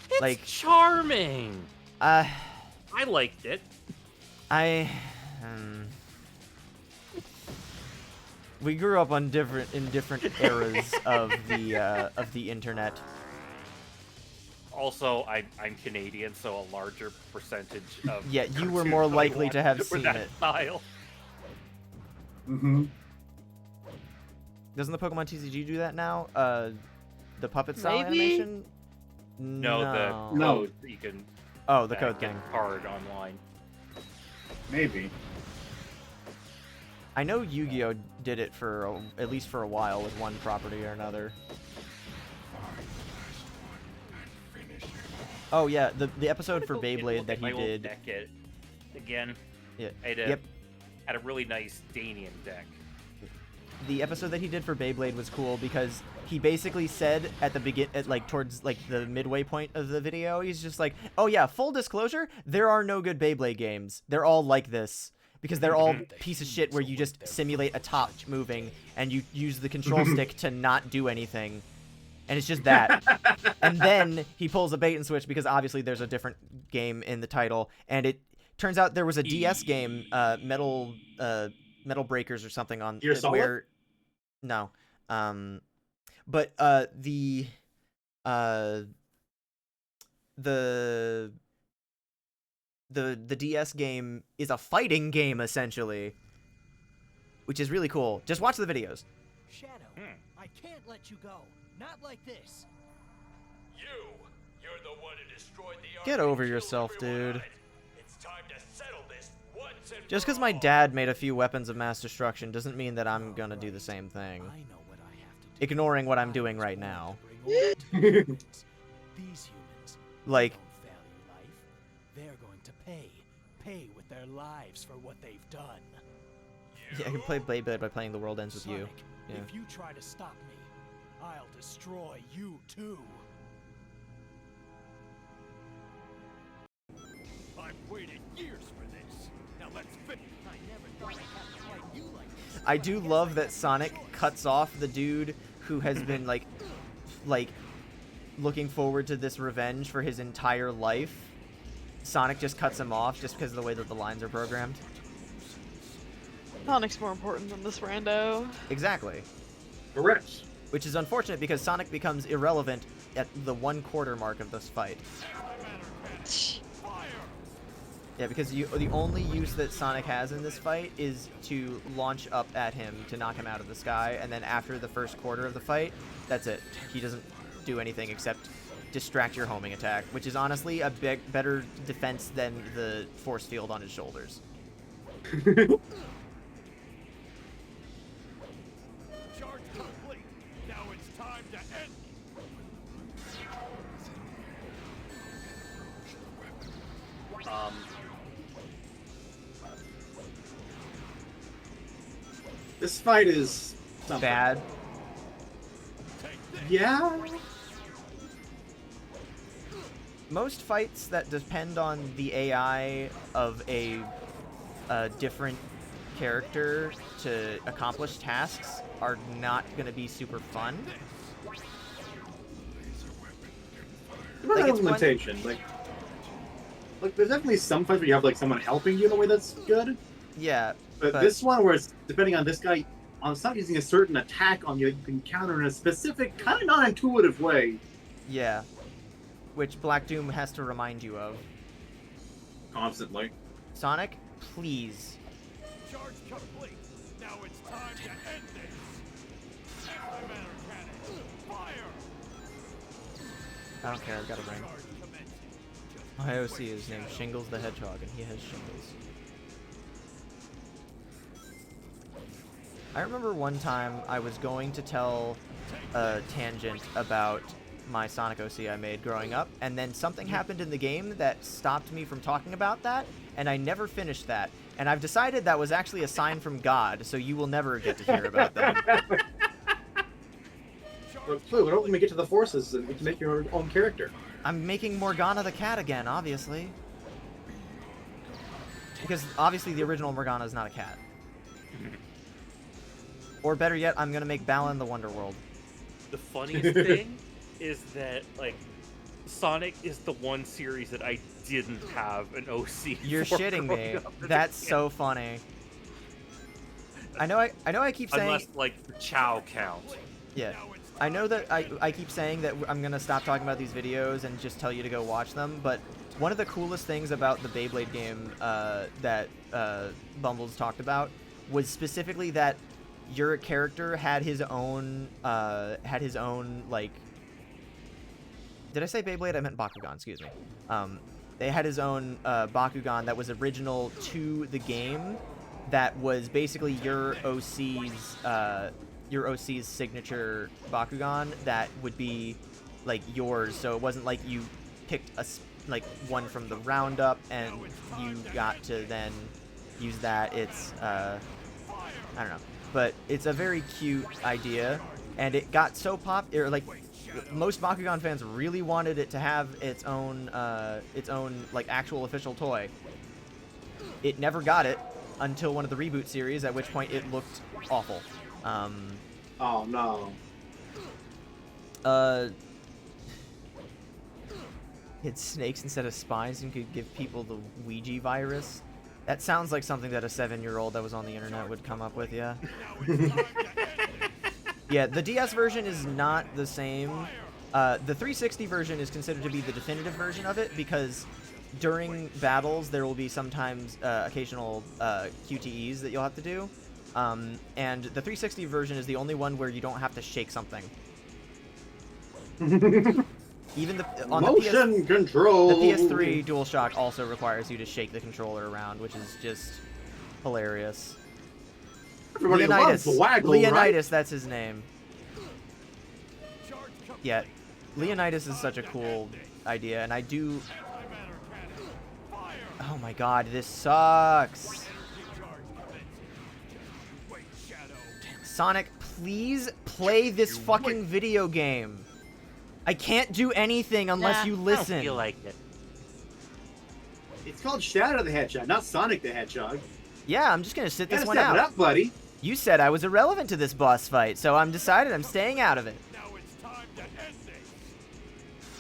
It's
Like,
charming.
I
liked it.
We grew up on different eras of the internet.
Also, I'm Canadian, so a larger percentage of
Yeah, you were
cartoons
more
that I
likely to have
watched were
seen
that
it.
style.
Mm-hmm.
Doesn't the Pokemon TCG do that now? The puppet style
Maybe?
animation?
No, the
No.
code that you can
Oh, the code
get
thing.
card online.
Maybe.
I know Yu-Gi-Oh did it for at least for a while with one property or another. Oh yeah, the episode for Beyblade that he
my old
did.
deck again.
Yeah.
I had a really nice Danian deck.
The episode that he did for Beyblade was cool because he basically said at the towards the midway point of the video, he's just like, "Oh yeah, full disclosure, there are no good Beyblade games. They're all like this because they're all piece of shit where you just simulate a top moving and you use the control stick to not do anything." And it's just that. And then he pulls a bait and switch because obviously there's a different game in the title, and it turns out there was a DS game, Metal Breakers or something on
Gear Solid?
where no. But the DS game is a fighting game essentially, which is really cool. Just watch the videos.
Shadow, I can't let you go. Not like this.
You're the one who destroyed the
Get
army
over
and killed
yourself,
everyone on
dude.
it. It's time to settle this once and
Just because
for
my
all.
dad made a few weapons of mass destruction doesn't mean that I'm gonna do the same thing.
I know what I have to do.
Ignoring what I'm doing right now.
These humans
Like,
don't value life. They're going to pay with their lives for what they've done.
yeah, I can play Beyblade by playing The World Ends With You.
Sonic,
Yeah.
if you try to stop me, I'll destroy you too.
I've waited years for this. Now let's finish.
I never thought I'd have to fight you like this.
I do love that Sonic cuts off the dude who has been like looking forward to this revenge for his entire life. Sonic just cuts him off just because of the way that the lines are programmed.
Sonic's more important than this rando.
Exactly.
Correct.
Which is unfortunate because Sonic becomes irrelevant at the 1/4 mark of this fight. Yeah, because the only use that Sonic has in this fight is to launch up at him to knock him out of the sky, and then after the first quarter of the fight, that's it. He doesn't do anything except distract your homing attack, which is honestly a better defense than the force field on his shoulders.
Charge complete. Now it's time to end.
This fight is something.
Bad.
Yeah.
Most fights that depend on the AI of a different character to accomplish tasks are not going to be super fun.
Like
Like, it's one-
implementation. Like there's definitely some fights where you have like someone helping you in a way that's good.
Yeah,
But this one where it's depending on this guy on not using a certain attack on you, you can counter in a specific, kind of non-intuitive way.
yeah, which Black Doom has to remind you of.
Constantly.
Sonic, please.
Charge complete. Now it's time to end this. Antimatter cannon. Fire.
I don't care, I've got a ring.
Charge commencing.
My OC is named Shingles the Hedgehog, and he has shingles. I remember one time I was going to tell a tangent about my Sonic OC I made growing up, and then something happened in the game that stopped me from talking about that, and I never finished that. And I've decided that was actually a sign from God, so you will never get to hear about that.
But Clue, why don't we get to the forces and we can make your own character?
I'm making Morgana the cat again, obviously. Because obviously the original Morgana is not a cat. Or better yet, I'm gonna make Balan the Wonderworld.
The funniest thing is that, like, Sonic is the one series that I didn't have an OC.
You're
for
shitting
growing
me.
up as a
That's
kid.
so funny. I know I keep saying...
Unless, like, the Chow count.
Yeah. I know that I keep saying that I'm gonna stop talking about these videos and just tell you to go watch them, but one of the coolest things about the Beyblade game that Bumbles talked about was specifically that your character had his own like... Did I say Beyblade? I meant Bakugan, excuse me. They had his own Bakugan that was original to the game that was basically your OC's signature Bakugan that would be like yours. So it wasn't like you picked like one from the roundup and you got to then use that. It's I don't know, but it's a very cute idea, and it got so popular. Like most Bakugan fans really wanted it to have its own like actual official toy. It never got it until one of the reboot series, at which point it looked awful.
Oh no.
Hit snakes instead of spines and could give people the Ouija virus. That sounds like something that a 7-year-old that was on the internet would come up with, yeah. Yeah, the DS version is not the same. The 360 version is considered to be the definitive version of it because during battles there will be sometimes occasional QTEs that you'll have to do. And the 360 version is the only one where you don't have to shake something. Even on
Motion control.
The PS3 DualShock also requires you to shake the controller around, which is just hilarious.
Everybody loves Waggle,
Leonidas, that's his name. Yeah, Leonidas is such a cool idea, and I do... Oh my god, this sucks. Sonic, please play this fucking video game. I can't do anything unless you listen.
I don't feel like it.
It's called Shadow the Hedgehog, not Sonic the Hedgehog.
Yeah, I'm just gonna sit this one
step
out.
it up, buddy.
You said I was irrelevant to this boss fight, so I'm decided I'm staying out of it.
Now it's time to end this.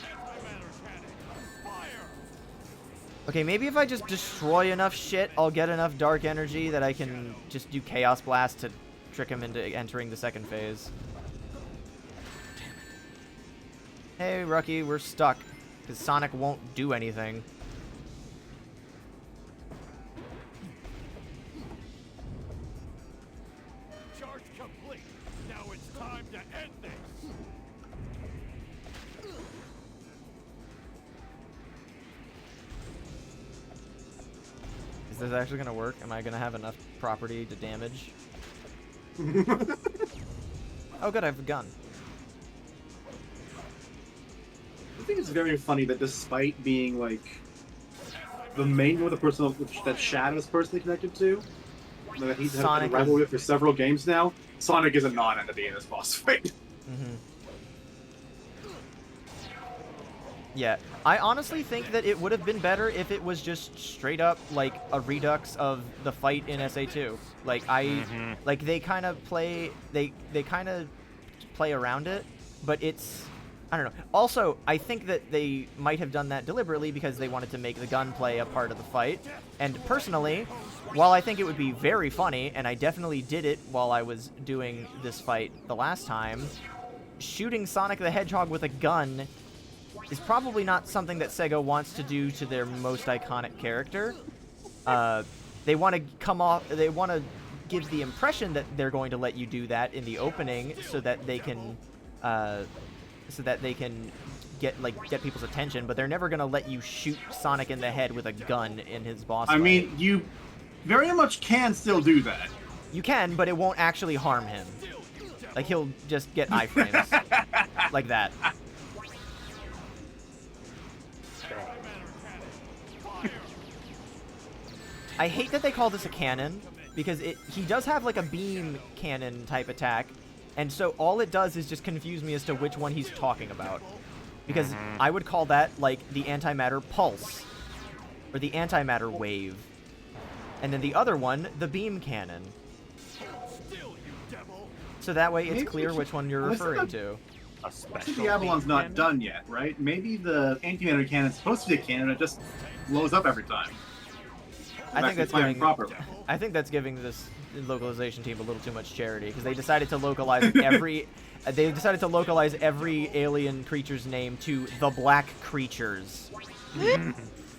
Antimatter cannon, fire!
Okay, maybe if I just destroy enough shit, I'll get enough dark energy that I can just do Chaos Blast to trick him into entering the second phase. Hey, Rucky, we're stuck, because Sonic won't do anything.
Charge complete. Now it's time to end this.
Is this actually gonna work? Am I gonna have enough property to damage? Oh good, I have a gun.
I think it's very funny that despite being like the main one, the person that Shadow's personally connected to, that he's had a rivalry with for several games now, Sonic is a non-entity in this boss fight.
Yeah, I honestly think that it would have been better if it was just straight up like a redux of the fight in SA2. Like like they kind of play around it, but it's, I don't know. Also, I think that they might have done that deliberately because they wanted to make the gunplay a part of the fight. And personally, while I think it would be very funny, and I definitely did it while I was doing this fight the last time, shooting Sonic the Hedgehog with a gun is probably not something that Sega wants to do to their most iconic character. They want to give the impression that they're going to let you do that in the opening so that they can get people's attention, but they're never going to let you shoot Sonic in the head with a gun in his boss fight.
I mean, you very much can still do that.
You can, but it won't actually harm him. Like, he'll just get iframes. Like that. I hate that they call this a cannon, because he does have like a beam cannon type attack, and so all it does is just confuse me as to which one he's talking about. Because I would call that like the antimatter pulse, or the antimatter wave. And then the other one, the beam cannon. So that way it's
Maybe
clear
we
which one you're
listen
referring
to-
to.
A
See,
special
the Avalon's not
cannon?
done yet, right? Maybe the antimatter cannon's supposed to be a cannon, it just blows up every time.
I think that's
firing
giving
properly.
I think that's giving this localization team a little too much charity because they decided to localize every alien creature's name to the black creatures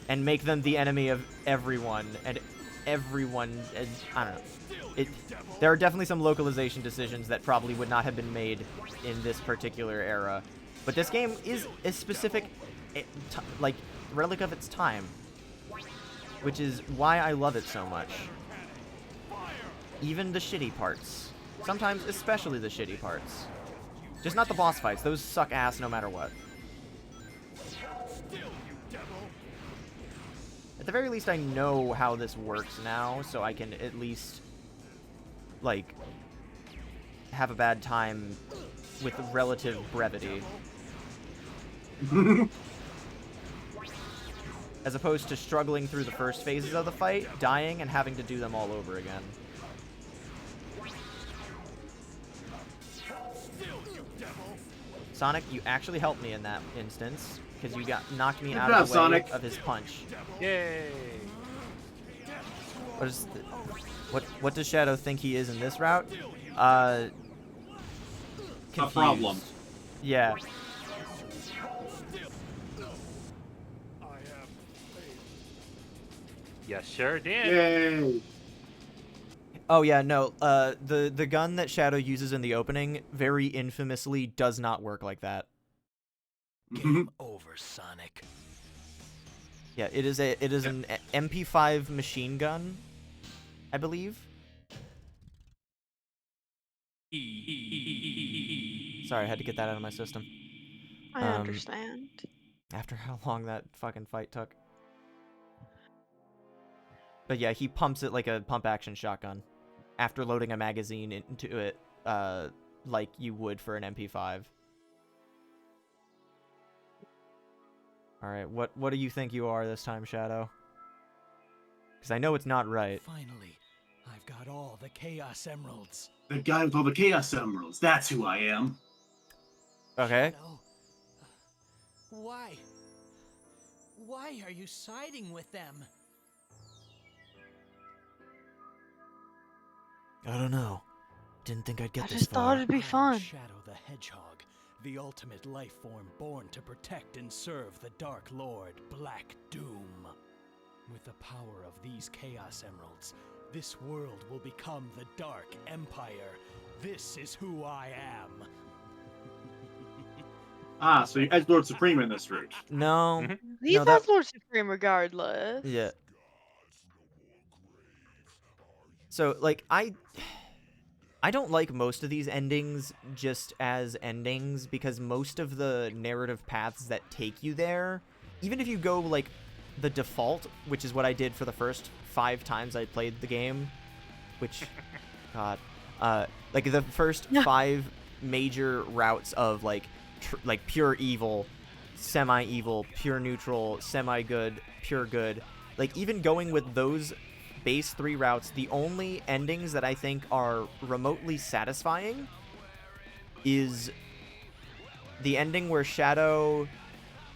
and make them the enemy of everyone and I don't know. There are definitely some localization decisions that probably would not have been made in this particular era, but this game is a specific like relic of its time, which is why I love it so much. Even the shitty parts. Sometimes, especially the shitty parts. Just not the boss fights. Those suck ass no matter what. At the very least, I know how this works now, so I can at least, like, have a bad time with relative brevity. As opposed to struggling through the first phases of the fight, dying, and having to do them all over again. Sonic, you actually helped me in that instance, because you knocked me out of the way
Sonic.
of his punch.
Yay!
What does Shadow think he is in this route?
A
Confused.
problem.
Yeah.
You sure did.
Yay!
Oh yeah, no. The gun that Shadow uses in the opening very infamously does not work like that.
Game over, Sonic.
Yeah, it is an MP5 machine gun, I believe. Sorry, I had to get that out of my system.
I understand.
After how long that fucking fight took. But yeah, he pumps it like a pump-action shotgun after loading a magazine into it, like you would for an MP5. All right, what do you think you are this time, Shadow? Because I know it's not right.
Finally, I've got all the Chaos Emeralds.
The guy with all the Chaos Emeralds, that's who I am.
Okay.
Shadow, why? Why are you siding with them?
I don't know. Didn't think I'd get
I
this
just
far.
thought it'd be
I am
fun.
Shadow the Hedgehog, the ultimate life form born to protect and serve the Dark Lord, Black Doom. With the power of these Chaos Emeralds, this world will become the Dark Empire. This is who I am.
Ah, so you're Edgelord Supreme in this route.
No.
He's
No, that-
Lord Supreme regardless.
Yeah. So, like, I don't like most of these endings just as endings because most of the narrative paths that take you there, even if you go, like, the default, which is what I did for the first 5 times I played the game, which, God, like, the first 5 major routes of, like, pure evil, semi-evil, pure neutral, semi-good, pure good, like, even going with those base 3 routes, the only endings that I think are remotely satisfying is the ending where Shadow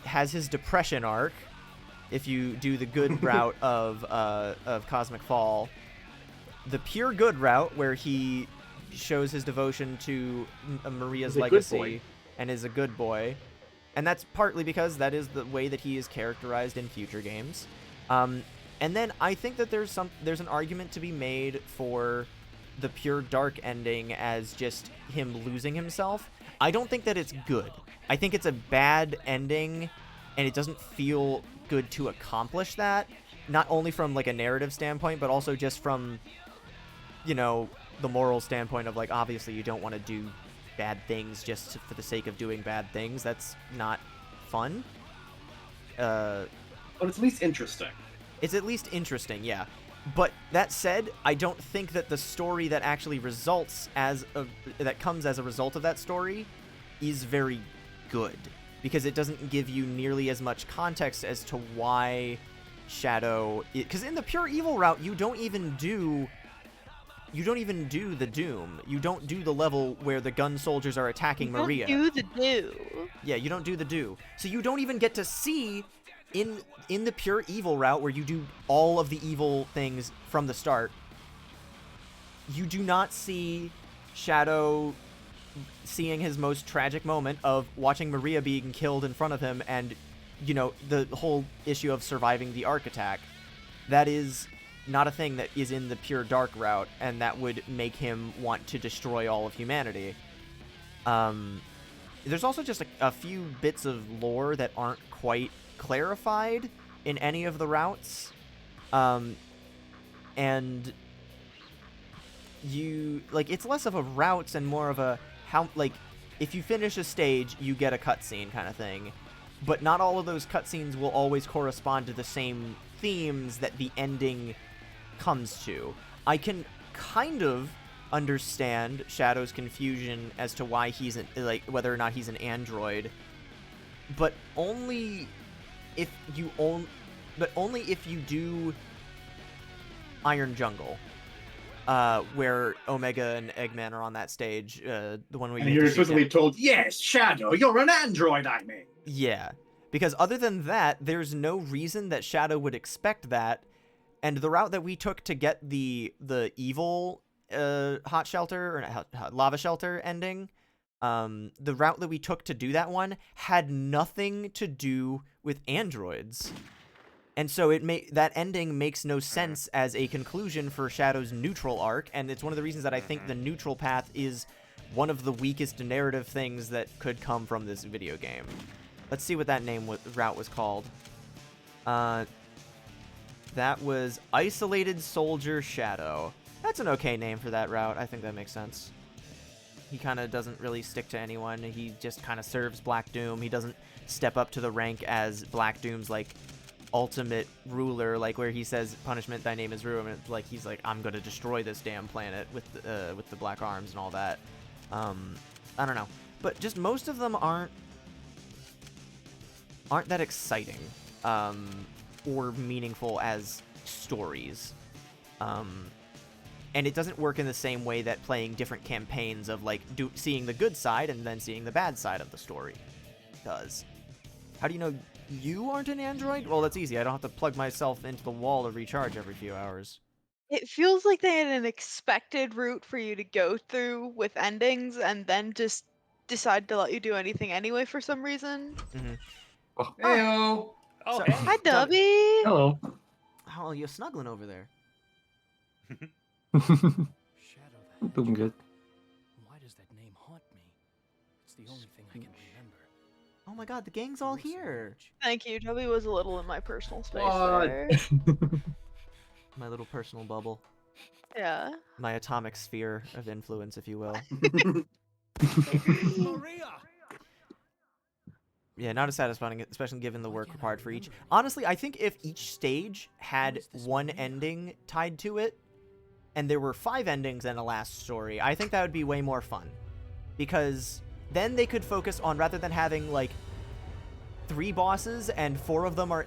has his depression arc, if you do the good route of Cosmic Fall, the pure good route where he shows his devotion to Maria's
He's a good
legacy
boy.
and is a good boy, and that's partly because that is the way that he is characterized in future games. And then I think that there's an argument to be made for the pure dark ending as just him losing himself. I don't think that it's good. I think it's a bad ending, and it doesn't feel good to accomplish that. Not only from like a narrative standpoint, but also just from, you know, the moral standpoint of like, obviously you don't want to do bad things just for the sake of doing bad things. That's not fun.
But it's at least interesting.
It's at least interesting, yeah. But that said, I don't think that the story that actually results that comes as a result of that story is very good, because it doesn't give you nearly as much context as to why Shadow... Because in the pure evil route, you don't even do you don't even do the Doom. You don't do the level where the gun soldiers are attacking Maria.
Don't do the do.
Yeah, you don't do the do. So you don't even get to see in the pure evil route where you do all of the evil things from the start. You do not see Shadow seeing his most tragic moment of watching Maria being killed in front of him and, you know, the whole issue of surviving the arc attack. That is not a thing that is in the pure dark route, and that would make him want to destroy all of humanity. There's also just a few bits of lore that aren't quite clarified in any of the routes. And you, like, it's less of a routes and more of a how, like, if you finish a stage, you get a cutscene kind of thing. But not all of those cutscenes will always correspond to the same themes that the ending comes to. I can kind of understand Shadow's confusion as to why he's like whether or not he's an android, but only if you do Iron Jungle, where Omega and Eggman are on that stage, the one where
and you're supposed to be told, yes, Shadow, you're an android, I mean.
Yeah, because other than that, there's no reason that Shadow would expect that. And the route that we took to get the evil hot shelter or lava shelter ending, the route that we took to do that one had nothing to do with androids. And so that ending makes no sense as a conclusion for Shadow's neutral arc, and it's one of the reasons that I think the neutral path is one of the weakest narrative things that could come from this video game. Let's see what that route was called. That was Isolated Soldier Shadow. That's an okay name for that route. I think that makes sense. He kind of doesn't really stick to anyone. He just kind of serves Black Doom. He doesn't step up to the rank as Black Doom's, like, ultimate ruler, like where he says, punishment, thy name is ruin. And like, he's like, I'm going to destroy this damn planet with the black arms and all that. I don't know. But just most of them aren't that exciting. Or meaningful as stories. And it doesn't work in the same way that playing different campaigns of, like, seeing the good side and then seeing the bad side of the story does. How do you know you aren't an android? Well, that's easy. I don't have to plug myself into the wall to recharge every few hours.
It feels like they had an expected route for you to go through with endings and then just decide to let you do anything anyway for some reason.
Mm-hmm.
Oh. Hey-o.
Oh,
So-
hey.
Hi, Dubby!
Hello.
How are you snuggling over there?
Shadow the
Doing good.
Why does that name haunt me? It's the only thing I can remember.
Oh my god, the gang's all here.
Thank you. Dubby was a little in my personal space
What?
there.
My little personal bubble.
Yeah.
My atomic sphere of influence, if you will.
Maria!
Yeah, not as satisfying, especially given the work required for each. Honestly, I think if each stage had one ending tied to it, and there were 5 endings and a last story, I think that would be way more fun. Because then they could focus on, rather than having, like, 3 bosses and 4 of them are...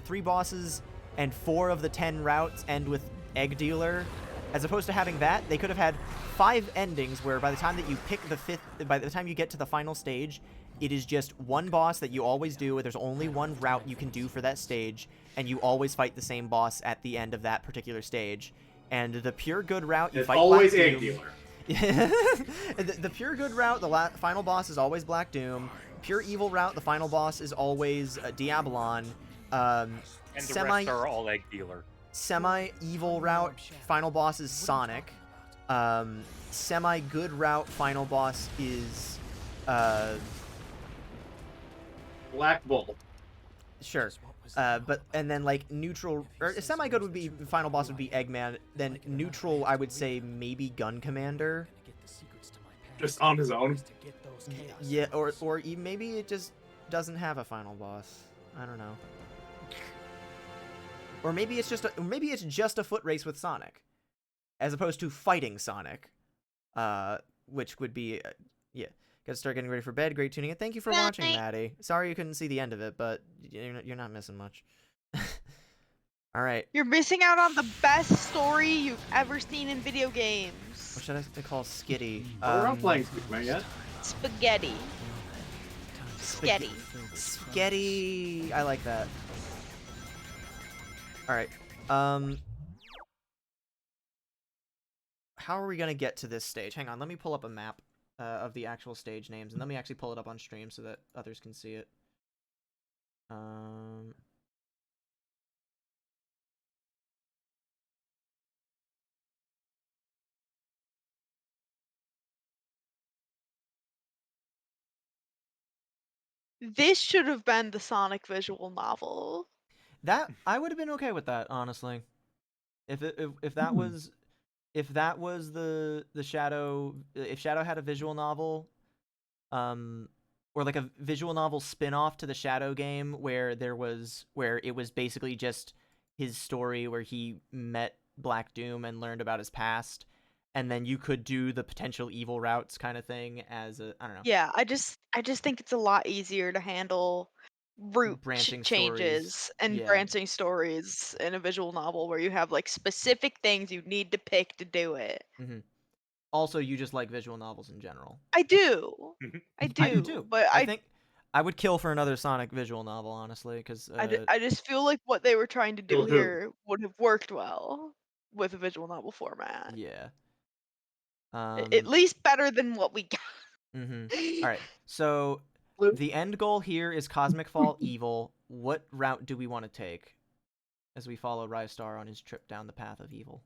3 bosses and 4 of the 10 routes end with Egg Dealer, as opposed to having that, they could have had 5 endings where by the time that you pick the 5th... By the time you get to the final stage... It is just one boss that you always do. There's only one route you can do for that stage, and you always fight the same boss at the end of that particular stage. And the pure good route, you
It's
fight
always
Black
Egg
Doom.
Dealer.
The pure good route, the final boss is always Black Doom. Pure evil route, the final boss is always Diabolon.
And the rest are all Egg Dealer.
Semi-evil route, final boss is Sonic. Semi-good route, final boss is...
Black Bull.
Sure. But, and then, like, neutral, or semi-good would be, final boss would be Eggman, then neutral, I would say maybe Gun Commander.
Just on his own.
Yeah, or maybe it just doesn't have a final boss. I don't know. Or maybe it's just a foot race with Sonic, as opposed to fighting Sonic, which would be, yeah. Gotta start getting ready for bed. Great tuning in. Thank you for watching, Maddie. Sorry you couldn't see the end of it, but you're not missing much. All right.
You're missing out on the best story you've ever seen in video
What
games.
should I call Skitty?
We're not playing Superman yet.
Spaghetti. Sketty.
Sketty. I like that. All right. How are we gonna get to this stage? Hang on. Let me pull up a map of the actual stage names, and let me actually pull it up on stream so that others can see it.
This should have been the Sonic visual novel.
That I would have been okay with that, honestly. If that was the Shadow, if Shadow had a visual novel, or like a visual novel spin-off to the Shadow game where it was basically just his story where he met Black Doom and learned about his past, and then you could do the potential evil routes kind of thing as a, I don't know.
Yeah, I just think it's a lot easier to handle route
Branching
changes
stories.
and
Yeah.
branching stories in a visual novel where you have like specific things you need to pick to do it.
Also, you just like visual novels in general.
I do. I do.
I do too.
But
I think I would kill for another Sonic visual novel, honestly, because
I just feel like what they were trying to do
Will do.
here would have worked well with a visual novel format.
yeah.
At least better than what we got.
All right. So the end goal here is Cosmic Fall Evil. What route do we want to take as we follow Rystar on his trip down the path of evil?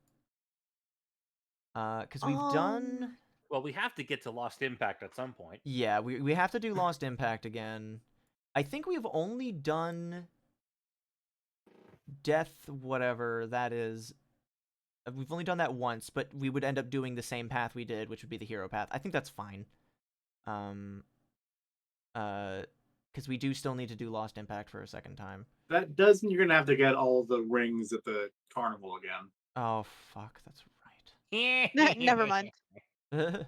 Because we've done.
Well, we have to get to Lost Impact at some point.
Yeah, we have to do Lost Impact again. I think we've only done Death, whatever that is. We've only done that once, but we would end up doing the same path we did, which would be the hero path. I think that's fine. Because we do still need to do Lost Impact for a second time.
That does mean you're gonna have to get all the rings at the carnival again.
Oh fuck, that's
Never mind.
right.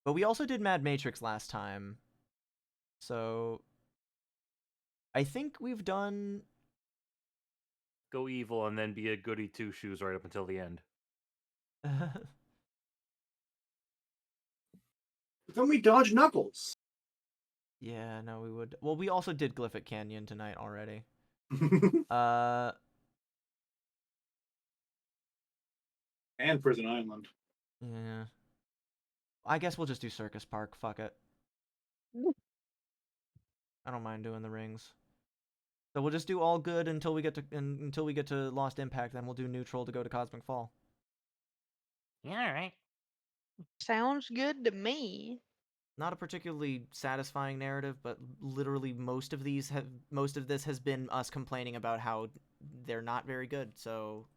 But we also did Mad Matrix last time, so I think we've done.
Go evil and then be a goody two shoes right up until the end.
But then we dodge Knuckles.
Yeah, no, we would. Well, we also did Glyphic Canyon tonight already.
And Prison Island.
Yeah. I guess we'll just do Circus Park. Fuck it. I don't mind doing the rings. So we'll just do all good until we get to Lost Impact. Then we'll do neutral to go to Cosmic Fall.
Yeah, all right.
Sounds good to me.
Not a particularly satisfying narrative, but literally most of this has been us complaining about how they're not very good. So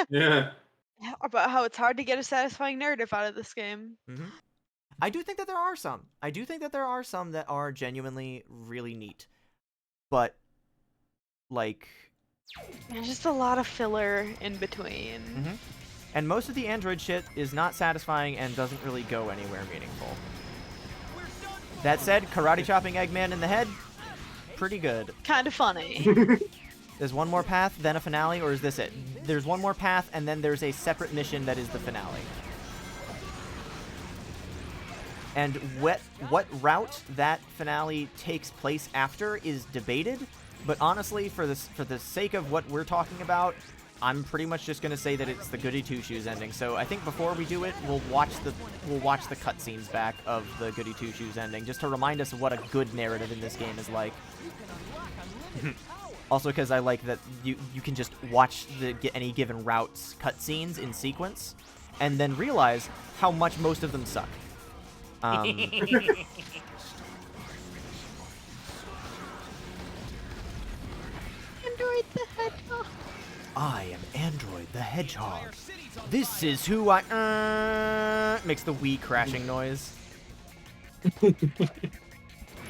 Yeah.
About how it's hard to get a satisfying narrative out of this game.
I do think that there are some. I do think that there are some that are genuinely really neat, but like
There's just a lot of filler in between.
And most of the Android shit is not satisfying and doesn't really go anywhere meaningful. That said, karate chopping Eggman in the head, pretty good.
Kind of funny.
There's one more path, then a finale, or is this it? There's one more path, and then there's a separate mission that is the finale. And what route that finale takes place after is debated, but honestly, for the sake of what we're talking about, I'm pretty much just gonna say that it's the Goody Two Shoes ending. So I think before we do it, we'll watch the cutscenes back of the Goody Two Shoes ending, just to remind us of what a good narrative in this game is like. Also, because I like that you can just watch any given route's cutscenes in sequence, and then realize how much most of them suck.
Android the Hedgehog.
I am Android the Hedgehog. This is who I makes the Wii crashing noise.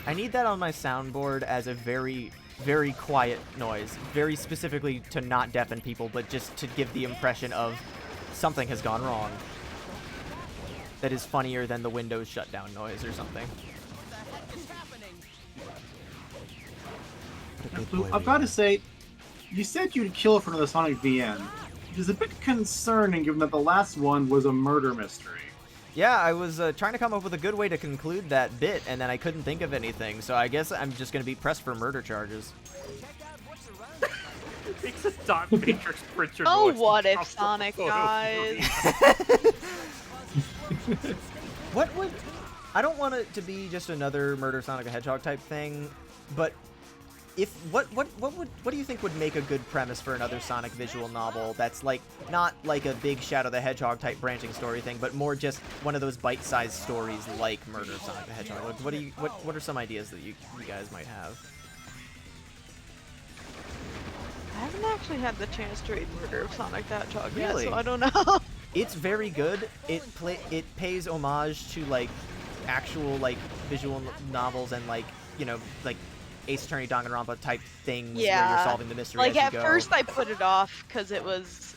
I need that on my soundboard as a very, very quiet noise, very specifically to not deafen people, but just to give the impression of something has gone wrong. That is funnier than the Windows shutdown noise or something.
So I've got to say, you said you'd kill for another Sonic VN, which is a bit concerning given that the last one was a murder mystery.
Yeah, I was trying to come up with a good way to conclude that bit, and then I couldn't think of anything, so I guess I'm just going to be pressed for murder charges.
Makes a dot matrix printer
Oh,
noise
what
and
if
pops up a
Sonic
photo of
dies?
Maria.
What would... I don't want it to be just another Murder Sonic the Hedgehog type thing, but if what do you think would make a good premise for another Sonic visual novel that's like not like a big Shadow the Hedgehog type branching story thing, but more just one of those bite-sized stories like Murder Sonic the Hedgehog? Like, what are some ideas that you guys might have?
I haven't actually had the chance to read Murder of Sonic the Hedgehog yet,
Really?
so I don't know.
It's very good. It pays homage to like actual like visual novels and like, you know, like Ace Attorney Danganronpa type things where you're solving the mystery
like
as you
at
go.
first I put it off because it was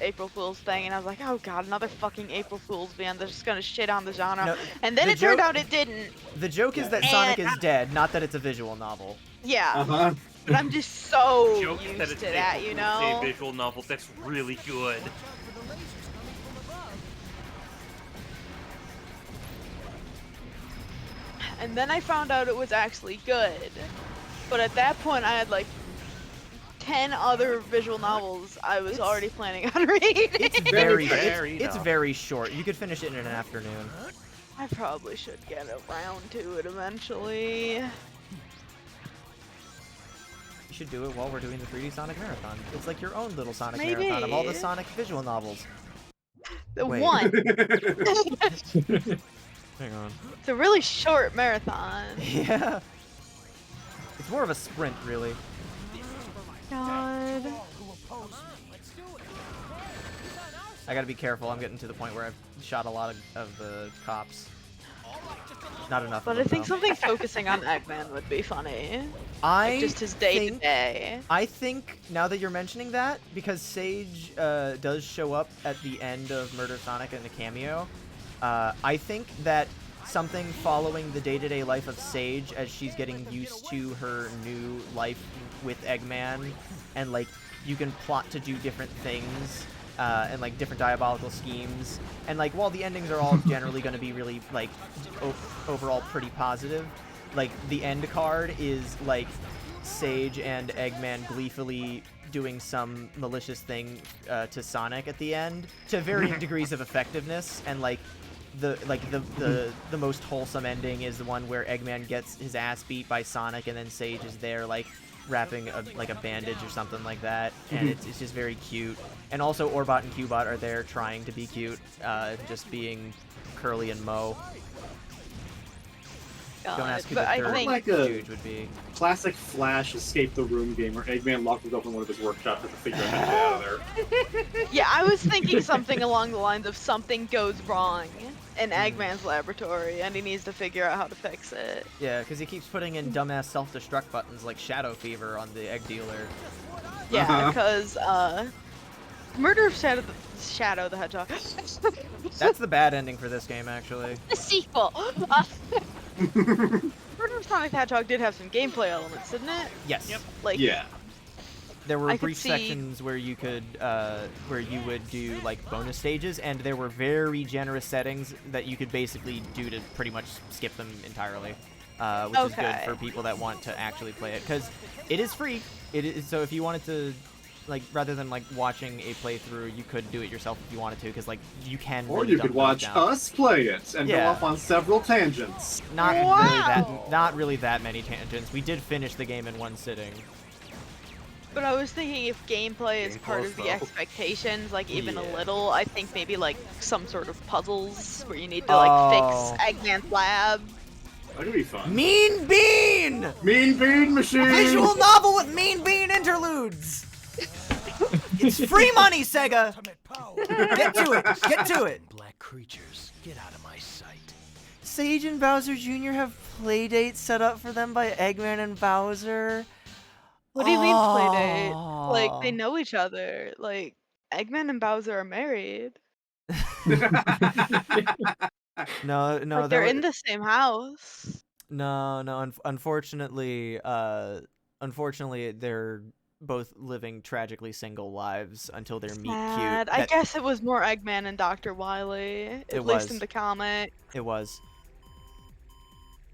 April Fool's thing, and I was like, oh god, another fucking April Fool's band. They're just gonna shit on the genre.
No,
and then
the
it turned
joke-
out it didn't.
The joke is that
And
Sonic is dead, not that it's a visual novel.
Yeah,
Uh-huh.
but I'm just so
Joke
used
that
to
it's
that, you know.
a visual novel that's really good.
And then I found out it was actually good. But at that point, I had like 10 other visual novels I was already planning on reading.
It's very,
Fair
it's
enough.
very short. You could finish it in an afternoon.
I probably should get around to it eventually.
You should do it while we're doing the 3D Sonic Marathon. It's like your own little Sonic Marathon of all the
Maybe.
Sonic visual novels.
The
Wait.
one.
Hang on.
It's a really short marathon.
Yeah. It's more of a sprint, really.
God.
I gotta be careful. I'm getting to the point where I've shot a lot of the cops. Not enough
But
of
I
them,
think
though.
something focusing on Eggman would be funny.
I
Like just his day to
think-
day.
I think, now that you're mentioning that, because Sage does show up at the end of Murder Sonic in a cameo, I think that something following the day-to-day life of Sage as she's getting used to her new life with Eggman, and, like, you can plot to do different things, and, like, different diabolical schemes, and, like, while the endings are all generally going to be really, like, overall pretty positive, like, the end card is, like, Sage and Eggman gleefully doing some malicious thing to Sonic at the end to varying degrees of effectiveness, and like the most wholesome ending is the one where Eggman gets his ass beat by Sonic and then Sage is there like wrapping a bandage or something like that, and it's just very cute. And also Orbot and Cubot are there trying to be cute, just being Curly and Mo. Don't ask who the
but I
third
think
like a
Stooge would be.
classic Flash escape the room game where Eggman locked himself in one of his workshops to figure out how to get out of there.
yeah, I was thinking something along the lines of something goes wrong in Eggman's laboratory and he needs to figure out how to fix it.
Yeah, because he keeps putting in dumbass self-destruct buttons like Shadow Fever on the Egg Dealer.
Yeah,
Uh-huh.
because Murder of Shadow the Hedgehog.
That's the bad ending for this game, actually.
the sequel. Murder of Sonic the Hedgehog did have some gameplay elements, didn't it?
Yes.
Yep.
Like
Yeah.
There were
I could
brief
see-
sections where you could, where you would do like bonus stages, and there were very generous settings that you could basically do to pretty much skip them entirely, which is good
Okay.
for people that want to actually play it, because it is free. It is, so if you wanted to, like, rather than like watching a playthrough, you could do it yourself if you wanted to, because like you can.
Or
really
you
dumb
could
things
watch
down.
us play it and go
Yeah.
off on several tangents.
Not really that many tangents. We did finish the game in one sitting.
But I was thinking if gameplay is
Getting
part
close,
of the
though.
expectations, like even
Yeah.
a little, I think maybe like some sort of puzzles where you need to like fix Eggman's lab.
That could be fun.
Mean Bean!
Mean Bean Machine!
Visual novel with Mean Bean interludes! It's free money, Sega! Get to it! Get to it!
Black creatures, get out of my sight.
Sage and Bowser Jr. have playdates set up for them by Eggman and Bowser.
What do you mean playdate? Like they
Aw.
know each other. Like Eggman and Bowser are married.
No,
Like they're in the same house.
No, unfortunately, unfortunately, they're both living tragically single lives until their meet
Sad.
cute.
I guess it was more Eggman and Dr. Wily, at least in
was.
the comic.
It was.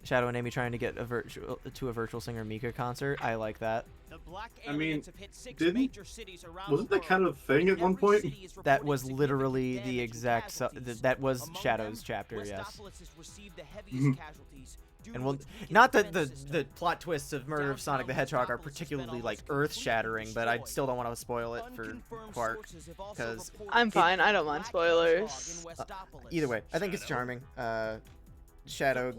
Shadow and Amy trying to get a virtual singer Mika concert. I like that.
The black
I mean,
aliens have hit 6
didn't-
major cities around
Wasn't
the
that kind
world.
of thing at one
Every
point?
city is
That
reporting
was
significant
literally
damage
the
and
exact.
casualties.
That was
Among
Shadow's
them,
chapter. Yes.
Westopolis has received the heaviest
Mhm.
casualties due
And
to
well,
its weakened
not that the
defense system.
plot twists of Murder of Sonic the Hedgehog are particularly like earth-shattering, but I still don't want to spoil it for
Unconfirmed
Quark.
sources have also
'cause
reported
I'm fine, I
the
don't mind
Black
spoilers.
Hedgehog in Westopolis.
Either way, I think it's charming. Shadow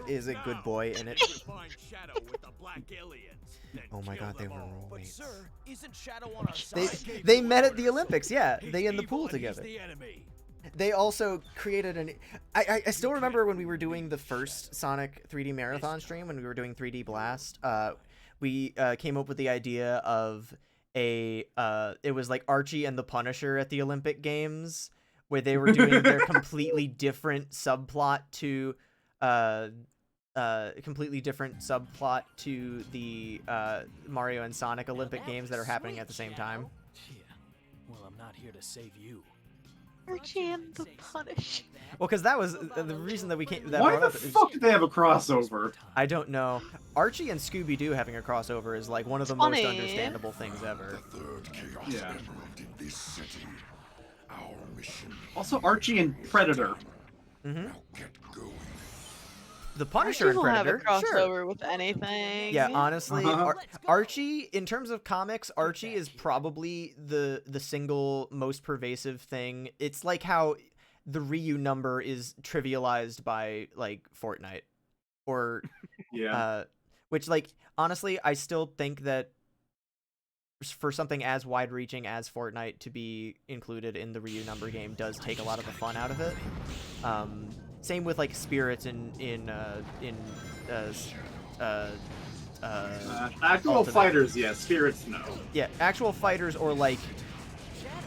is a good boy in it.
Find Shadow with the black aliens, then
Oh my
kill
God, they
them
were
all.
But
roommates.
sir, isn't Shadow on our
They
side?
they met at the Olympics. Yeah,
He's
they in the
evil
pool
and he's
together.
the enemy.
They also created an. I still remember when we were doing the first Sonic 3D marathon stream when we were doing 3D Blast. We came up with the idea of a. It was like Archie and the Punisher at the Olympic Games, where they were doing their completely different subplot to. Completely different subplot to the Mario and Sonic Olympic Games that are happening at the same time.
Yeah. Well, I'm not here to save you.
Archie and the Punisher.
Well, because that was the reason that we came. That
Why
brought
the
up is-
fuck did they have a crossover?
I don't know. Archie and Scooby-Doo having a crossover is like one of the
It's
most
funny.
understandable things ever.
Third chaos
Yeah.
emerald in this city. Our mission.
Also, Archie and Predator.
Mm-hmm.
Now get going.
The Punisher and
People have a
Predator, sure.
crossover with anything.
Yeah, honestly,
Uh-huh.
Archie, in terms of comics, Archie is probably the single most pervasive thing. It's like how the Ryu number is trivialized by like Fortnite, or
Yeah.
which like honestly, I still think that for something as wide-reaching as Fortnite to be included in the Ryu number game does take a lot of the fun out of it. Same with like spirits
Actual
Ultimate.
fighters, yes. Spirits, no.
yeah, actual fighters or like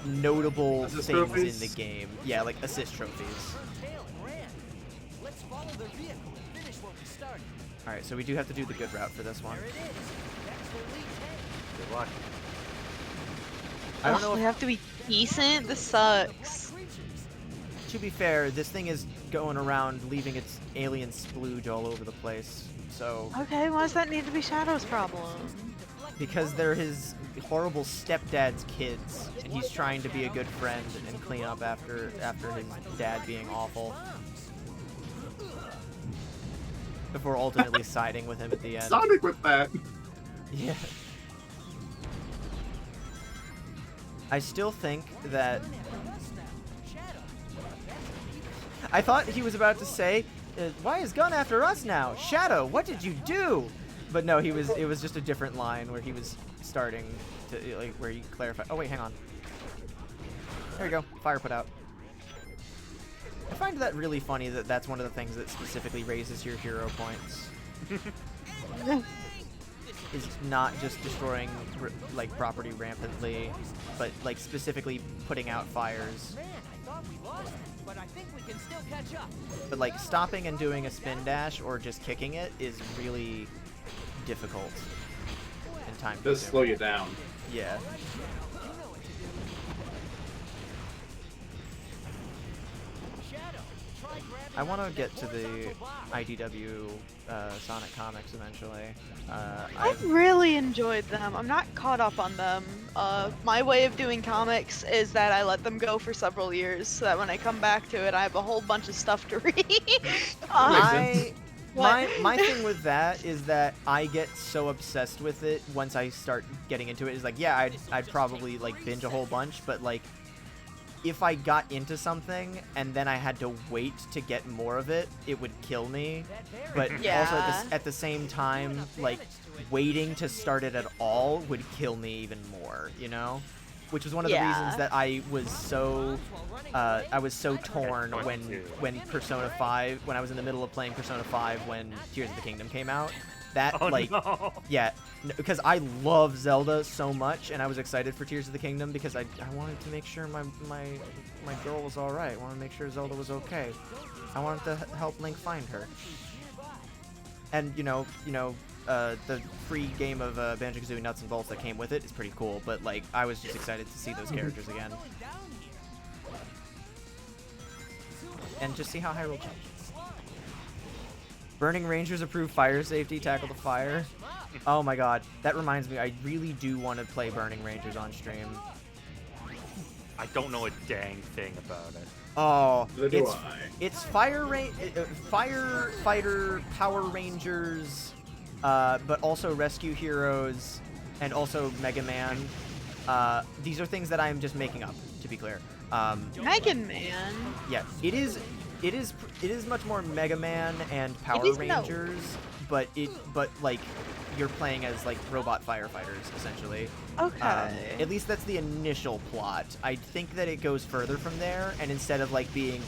notable
Assist
things
trophies?
in the game. Yeah, like assist trophies.
Tail and ran. Let's follow their vehicle and finish where we started.
All right, so we do have to do the good route for this one.
There it is. That's the lead tank.
Good luck.
I don't know
We
if,
have to be decent. This sucks.
to be fair, this thing is going around leaving its alien splooge all over the place. So
Okay, why does that need to be Shadow's problem?
because they're his horrible stepdad's kids, and he's trying to be a good friend and clean up after his dad being awful. Before ultimately siding with him at the end.
Sonic with that.
Yeah. I still think that. I thought he was about to say, "Why is Gun after us now? Shadow, what did you do?" But no, it was just a different line where he was starting to like where he clarified. Oh wait, hang on. There you go. Fire put out. I find that really funny that that's one of the things that specifically raises your hero points. Is not just destroying like property rampantly, but like specifically putting out fires.
Man, I thought we lost, but I think we can still catch up.
But like stopping and doing a spin dash or just kicking it is really difficult and time
Does slow
consuming.
you down.
Yeah. I want to get to the IDW Sonic comics eventually.
I've really enjoyed them. I'm not caught up on them. My way of doing comics is that I let them go for several years, so that when I come back to it, I have a whole bunch of stuff to read.
my
What?
my thing with that is that I get so obsessed with it once I start getting into it. Is like, yeah, I'd probably like binge a whole bunch, but like if I got into something and then I had to wait to get more of it, it would kill me. But also
Yeah.
at the same time, like waiting to start it at all would kill me even more, you know? Which was one of the
Yeah.
reasons that I was so torn when Persona 5, when I was in the middle of playing Persona 5 when Tears of the Kingdom came out. That
Oh,
like
no.
yeah, because I love Zelda so much, and I was excited for Tears of the Kingdom because I wanted to make sure my girl was all right. I wanted to make sure Zelda was okay. I wanted to help Link find her. And the free game of Banjo-Kazooie Nuts and Bolts that came with it is pretty cool. But like, I was just excited to see those characters again, and just see how Hyrule changes. Burning Rangers approved fire safety. Tackle the fire. Oh my god, that reminds me. I really do want to play Burning Rangers on stream.
I don't know a dang thing about it.
Oh,
Neither do
it's Firefighter Power Rangers, but also Rescue Heroes, and also Mega Man. These are things that I am just making up, to be clear.
Mega Man.
Yeah, it is much more Mega Man and Power Rangers, but like you're playing as like robot firefighters essentially.
Okay.
At least that's the initial plot. I think that it goes further from there, and instead of being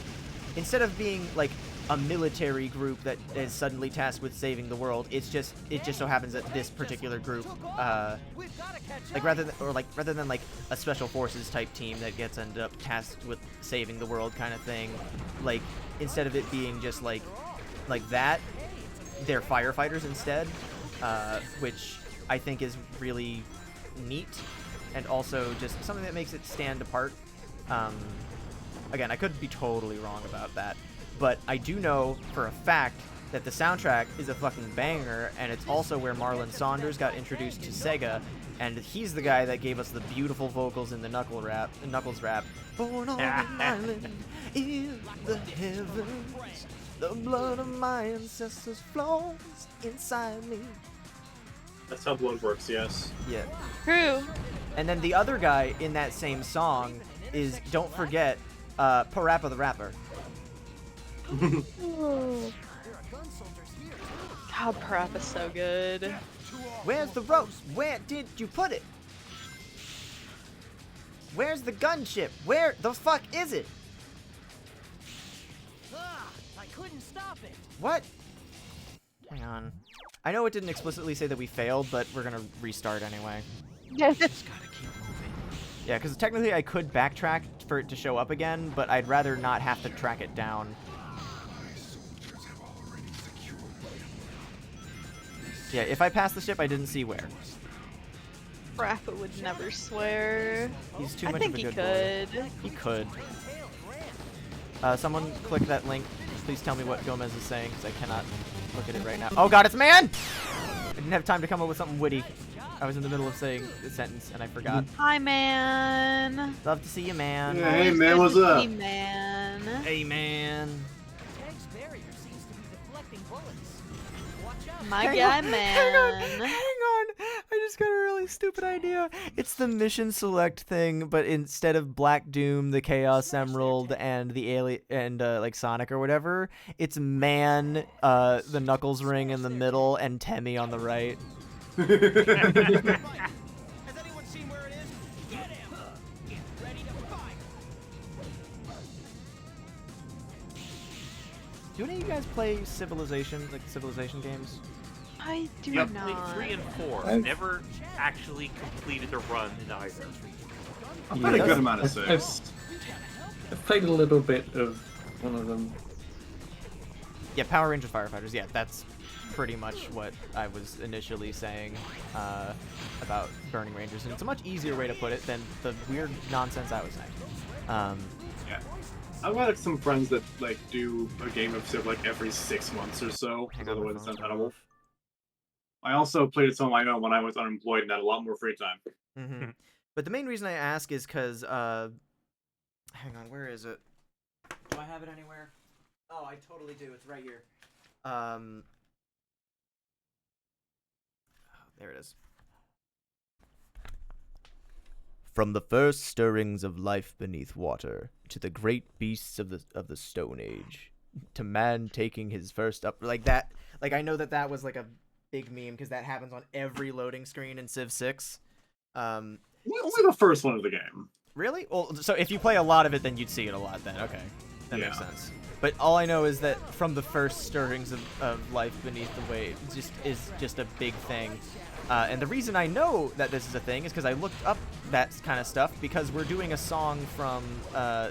like a military group that is suddenly tasked with saving the world, it just so happens that this particular group, like rather than like a special forces type team that gets ended up tasked with saving the world kind of thing, like instead of it being just like that, they're firefighters instead, which I think is really neat, and also just something that makes it stand apart. Again, I could be totally wrong about that, but I do know for a fact that the soundtrack is a fucking banger, and it's also where Marlon Saunders got introduced to Sega, and he's the guy that gave us the beautiful vocals in the Knuckles rap. Born on an island in the heavens, the blood of my ancestors flows inside me.
That's how blood works, yes.
Yeah.
True.
And then the other guy in that same song is, don't forget, Parappa the Rapper.
God, Parappa's so good.
Where's the rope? Where did you put it? Where's the gunship? Where the fuck is it?
I couldn't stop it.
What? Hang on. I know it didn't explicitly say that we failed, but we're gonna restart anyway.
Yes.
Yeah, because technically I could backtrack for it to show up again, but I'd rather not have to track it down. Yeah, if I passed the ship, I didn't see where.
Parappa would never swear.
He's too
I
much
think
of a
he
good
could.
boy. He could. Someone click that link. Please tell me what Gomez is saying, because I cannot look at it right now. Oh god, it's man! I didn't have time to come up with something witty. I was in the middle of saying a sentence, and I forgot.
Hi, man.
Love to see you, man.
Yeah, hey, man, what's up?
Hey, man.
Hey, man.
Tank's barrier seems to be deflecting bullets. Watch out.
My
Hang
guy,
on,
man.
Hang on. I just got a really stupid idea. It's the mission select thing, but instead of Black Doom, the Chaos Emerald, and the alien, and like Sonic or whatever, it's Man, the Knuckles ring in the middle, and Temmie on the right.
Has anyone seen where it is? Get him. Get ready to fire.
Do any of you guys play Civilization, like Civilization games?
I do
Yep,
not.
3 and 4.
I've-
Never actually completed a run in either.
I've played a good amount of
I've
6.
played a little bit of one of them.
Yeah, Power Rangers Firefighters. Yeah, that's pretty much what I was initially saying about Burning Rangers, and it's a much easier way to put it than the weird nonsense I was saying.
Yeah. I've got some friends that like do a game of Civ like every 6 months or so, because otherwise it's untenable. I also played it some of my own when I was unemployed and had a lot more free time.
Mm-hmm. But the main reason I ask is because, hang on, where is it? Do I have it anywhere? Oh, I totally do. It's right here. Oh, there it is. From the first stirrings of life beneath water to the great beasts of the Stone Age, to man taking his first up like that. Like I know that was like a big meme because that happens on every loading screen in Civ 6.
Only the first one of the game.
Really? Well, so if you play a lot of it, then you'd see it a lot then. Okay. That makes sense. But all I know is that from the first stirrings of life beneath the waves is just a big thing. And the reason I know that this is a thing is because I looked up that kind of stuff because we're doing a song from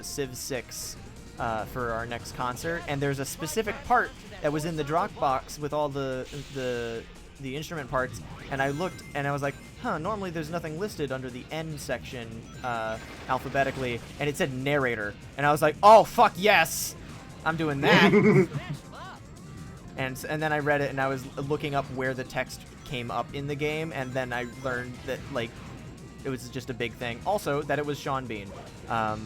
Civ 6 for our next concert, and there's a specific part that was in the Dropbox with all the instrument parts, and I looked and I was like, huh, normally there's nothing listed under the N section alphabetically, and it said narrator, and I was like, oh fuck yes, I'm doing that. and then I read it, and I was looking up where the text came up in the game, and then I learned that like it was just a big thing. Also, that it was Sean Bean.
Yeah,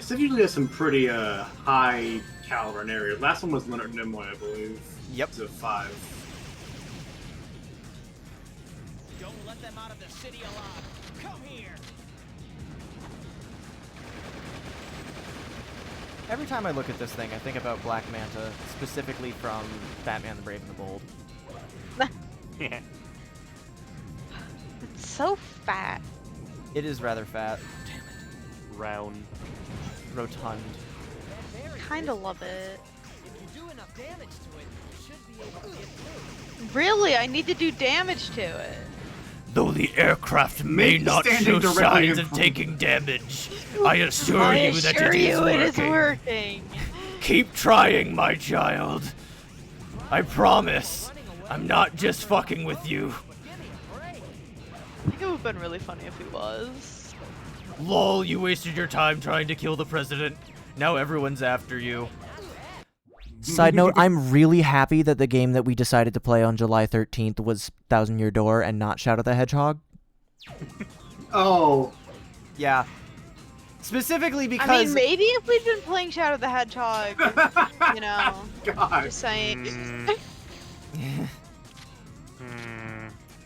Civ usually has some pretty high caliber narrator. Last one was Leonard Nimoy, I believe.
Yep.
It's a 5.
Don't let them out of the city alive. Come here.
Every time I look at this thing, I think about Black Manta, specifically from Batman the Brave and the Bold.
Yeah.
It's so fat.
It is rather fat.
Round.
Rotund.
Kinda love it.
If you do enough damage to it, you should be able to get through.
Really, I need to do damage to it.
Though the aircraft may not show signs of taking damage, I assure you that it is working. Keep trying, my child. I promise. I'm not just fucking with you.
I think it would have been really funny if he was.
Lol, you wasted your time trying to kill the president. Now everyone's after you.
Side note, I'm really happy that the game that we decided to play on July 13th was Thousand Year Door and not Shadow the Hedgehog.
Oh.
Yeah. Specifically because...
I mean, maybe if we'd been playing Shadow the Hedgehog, you know.
God.
Just saying.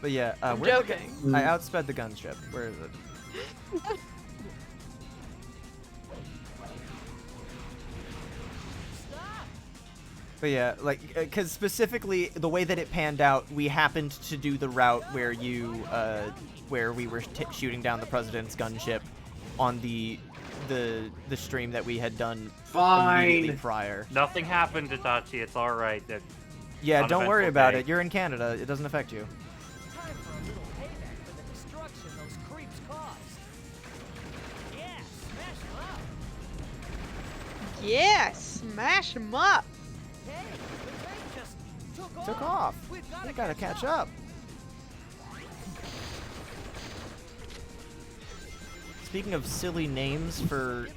But yeah,
I'm joking.
I outsped the gunship. Where is it? But yeah, like, because specifically the way that it panned out, we happened to do the route where where we were shooting down the president's gunship on the stream that we had done immediately prior.
Nothing happened, Itachi. It's all right.
Yeah, don't worry about it. You're in Canada. It doesn't affect you.
Time for a little payback for the destruction those creeps caused. Yeah, smash them up.
Yeah, smash him up.
Hey, the train just
Took off.
We
gotta catch up. Speaking of silly names for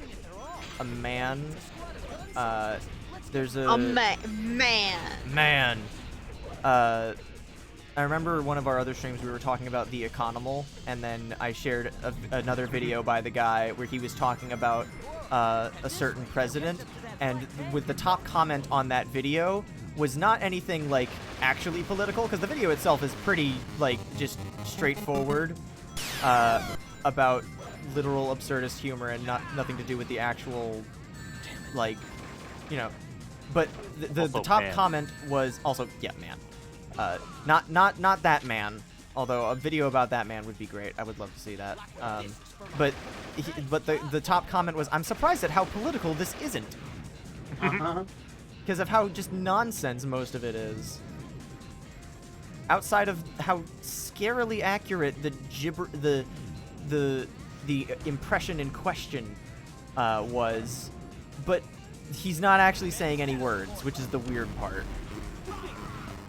a man, there's a
man.
I remember one of our other streams we were talking about the Economal, and then I shared another video by the guy where he was talking about a certain president, and with the top comment on that video was not anything like actually political, because the video itself is pretty like just straightforward about literal absurdist humor and nothing to do with the actual like, you know. But the top comment was also, yeah, man. Not that man. Although a video about that man would be great. I would love to see that. But the top comment was, I'm surprised at how political this isn't. Because of how just nonsense most of it is. Outside of how scarily accurate the impression in question was, but he's not actually saying any words, which is the weird part.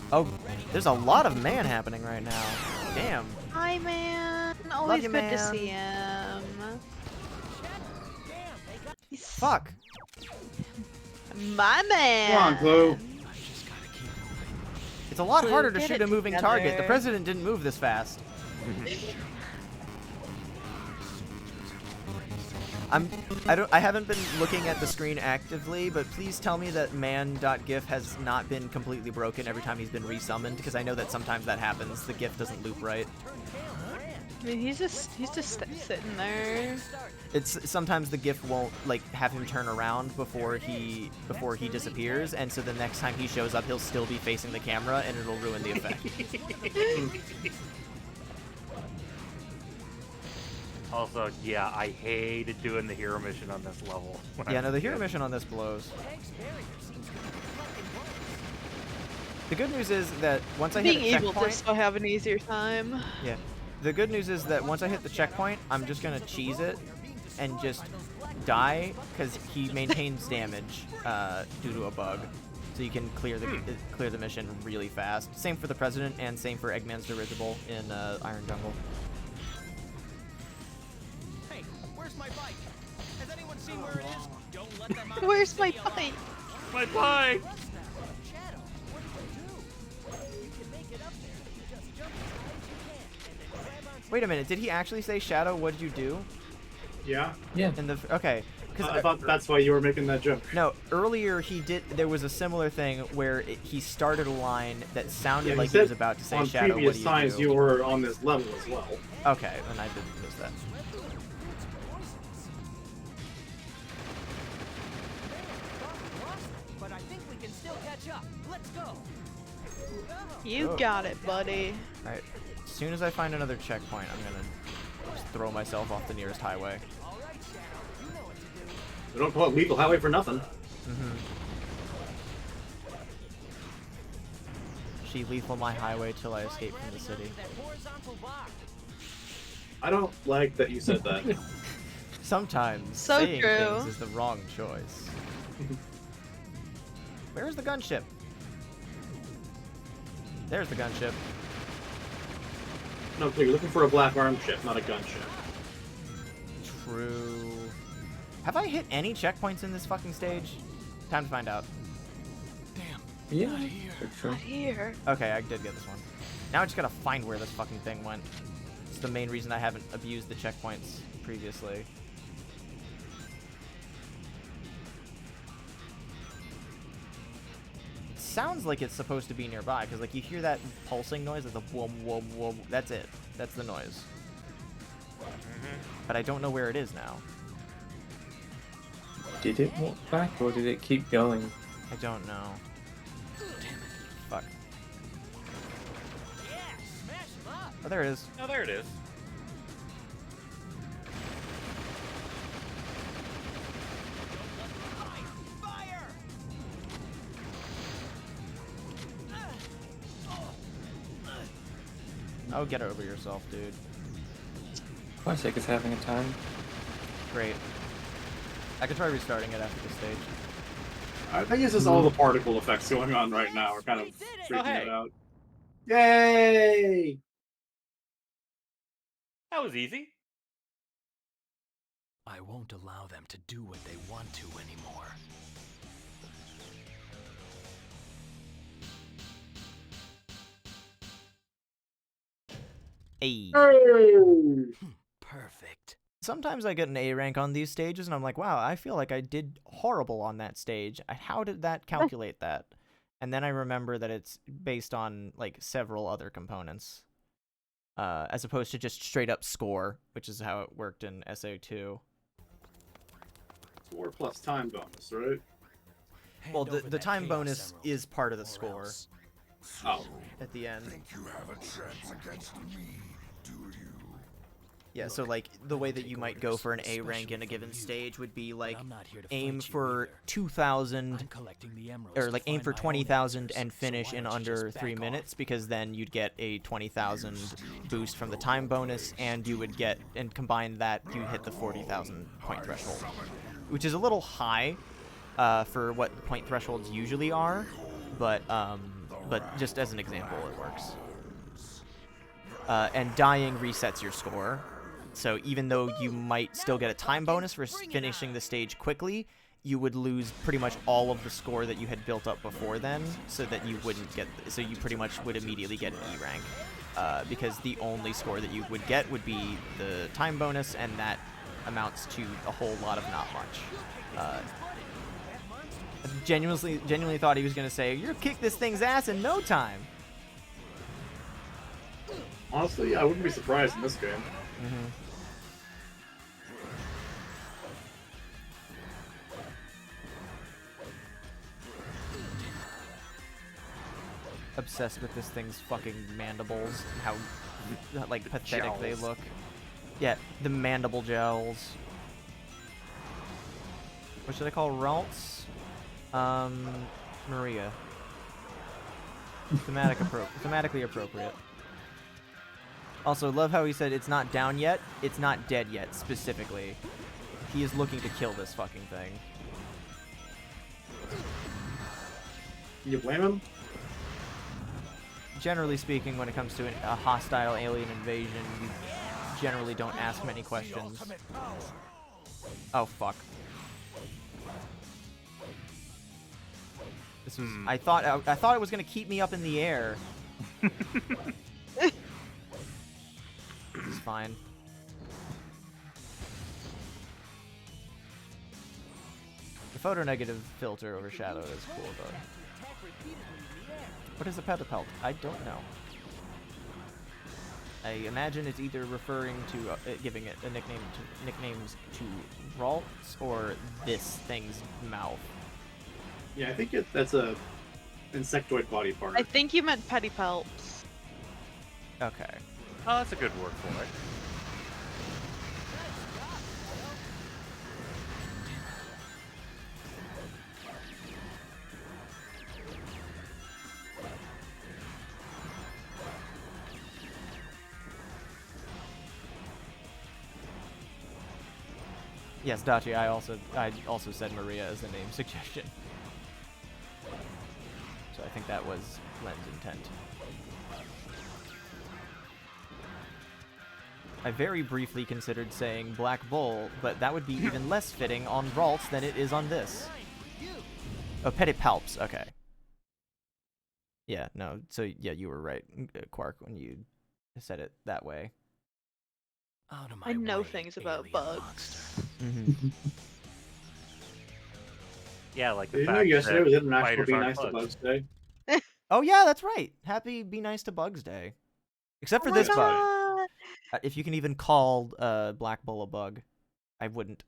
Oh, there's a lot of man happening right now. Damn.
Hi, man. Always
you,
good
man.
to see him.
Fuck.
My man.
Come on, Clue.
It's a lot
Clue,
harder to
get
shoot
it
a moving
together.
target. The president didn't move this fast. I haven't been looking at the screen actively, but please tell me that man.gif has not been completely broken every time he's been resummoned, because I know that sometimes that happens. The gif doesn't loop right.
I mean, he's just sitting there.
It's sometimes the gif won't like have him turn around before he disappears, and so the next time he shows up, he'll still be facing the camera, and it'll ruin the effect.
Also, yeah, I hated doing the hero mission on this level.
Yeah, no, the hero mission on this blows. The good news is that once I
Being
hit a
able
checkpoint,
to still have an easier time.
yeah. The good news is that once I hit the checkpoint, I'm just gonna cheese it and just die because he maintains damage due to a bug, so you can clear the mission really fast. Same for the president and same for Eggman's dirigible in Iron Jungle.
Hey, where's my bike? Has anyone seen where it is? Don't let them out.
Where's my bike?
My bike!
Shadow, what did you do? You can make it up there. Just jump as high as you can, and then grab onto
Wait a minute, did he actually say, Shadow, what did you do?
Yeah.
Yeah.
In the okay,
I thought that's why you were making that joke.
no, earlier he did. There was a similar thing where he started a line that sounded like he was about to say,
on
Shadow, what
previous
do you
times
do?
you were on this level as well.
Okay, then I didn't miss that.
but I think we can still catch up. Let's go.
You got it, buddy.
All right, as soon as I find another checkpoint, I'm gonna just throw myself off the nearest highway.
All right, Shadow, you know what to do.
They don't call it lethal highway for nothing.
She lethal my highway till I escape from the city.
That horizontal bar.
I don't like that you said that.
Sometimes
So
saying
true.
things is the wrong choice. Where's the gunship? There's the gunship.
No, you're looking for a black arm ship, not a gunship.
True. Have I hit any checkpoints in this fucking stage? Time to find out.
Yeah.
Not here.
Okay, I did get this one. Now I just gotta find where this fucking thing went. It's the main reason I haven't abused the checkpoints previously. It sounds like it's supposed to be nearby, because like you hear that pulsing noise, like the whoom whoom whoom. That's it. That's the noise. But I don't know where it is now.
Did it walk back or did it keep going?
I don't know. Fuck.
Yeah, smash him up.
Oh, there it is.
Oh, there it is.
Fire!
Oh, get over yourself, dude.
Classic is having a time.
Great. I could try restarting it after this stage.
I think it's just all the particle effects going on right now. We're kind of freaking
hey.
it out. Yay!
That was easy.
I won't allow them to do what they want to anymore.
Hey.
Perfect.
Sometimes I get an A rank on these stages, and I'm like, wow, I feel like I did horrible on that stage. How did that calculate that? And then I remember that it's based on, like, several other components. As opposed to just straight up score, which is how it worked in SO2.
4 plus time bonus, right?
Well, the time bonus is part of the score.
Oh.
At the end.
Think you have a chance against me, do you?
Yeah, so like the way that you might go for an A rank in a given stage would be like aim for 2,000 or like aim for 20,000 and finish in under 3 minutes, because then you'd get a 20,000 boost from the time bonus, and you would get, and combine that, you hit the 40,000 point threshold, which is a little high for what point thresholds usually are, but just as an example, it works. And dying resets your score. So even though you might still get a time bonus for finishing the stage quickly, you would lose pretty much all of the score that you had built up before then, so that you wouldn't get, so you pretty much would immediately get an E rank, because the only score that you would get would be the time bonus, and that amounts to a whole lot of not much. I genuinely thought he was going to say, "You'll kick this thing's ass in no time."
Honestly, I wouldn't be surprised in this game.
Obsessed with this thing's fucking mandibles and how like pathetic they
Jowls.
look. Yeah, the mandible jowls. What should I call Ralts? Maria. Thematically appropriate. Also, love how he said it's not down yet, it's not dead yet, specifically. He is looking to kill this fucking thing.
Can you blame him?
Generally speaking, when it comes to a hostile alien invasion, you generally don't ask many questions. Oh, fuck. This was... I thought it was gonna keep me up in the air. This is fine. The photo negative filter overshadowed is cool though. What is a pedipelt? I don't know. I imagine it's either referring to giving it a nickname to nicknames to Ralts or this thing's mouth.
Yeah, I think that's a insectoid body part.
I think you meant pedipalps.
Okay.
Oh, that's a good word for it.
Yes, Dachi, I also said Maria as the name suggestion. So I think that was Len's intent. I very briefly considered saying Black Bull, but that would be even less fitting on Ralts than it is on this. Oh, pedipalps, okay. Yeah, no, so yeah, you were right, Quark, when you said it that way.
I know things about bugs.
Yeah, like the
You know,
fact
yesterday
that
was International
spiders
Be
aren't
Nice to
bugs.
Bugs Day.
Oh yeah, that's right. Happy Be Nice to Bugs Day. Except for this bug. If you can even call Black Bull a bug, I wouldn't.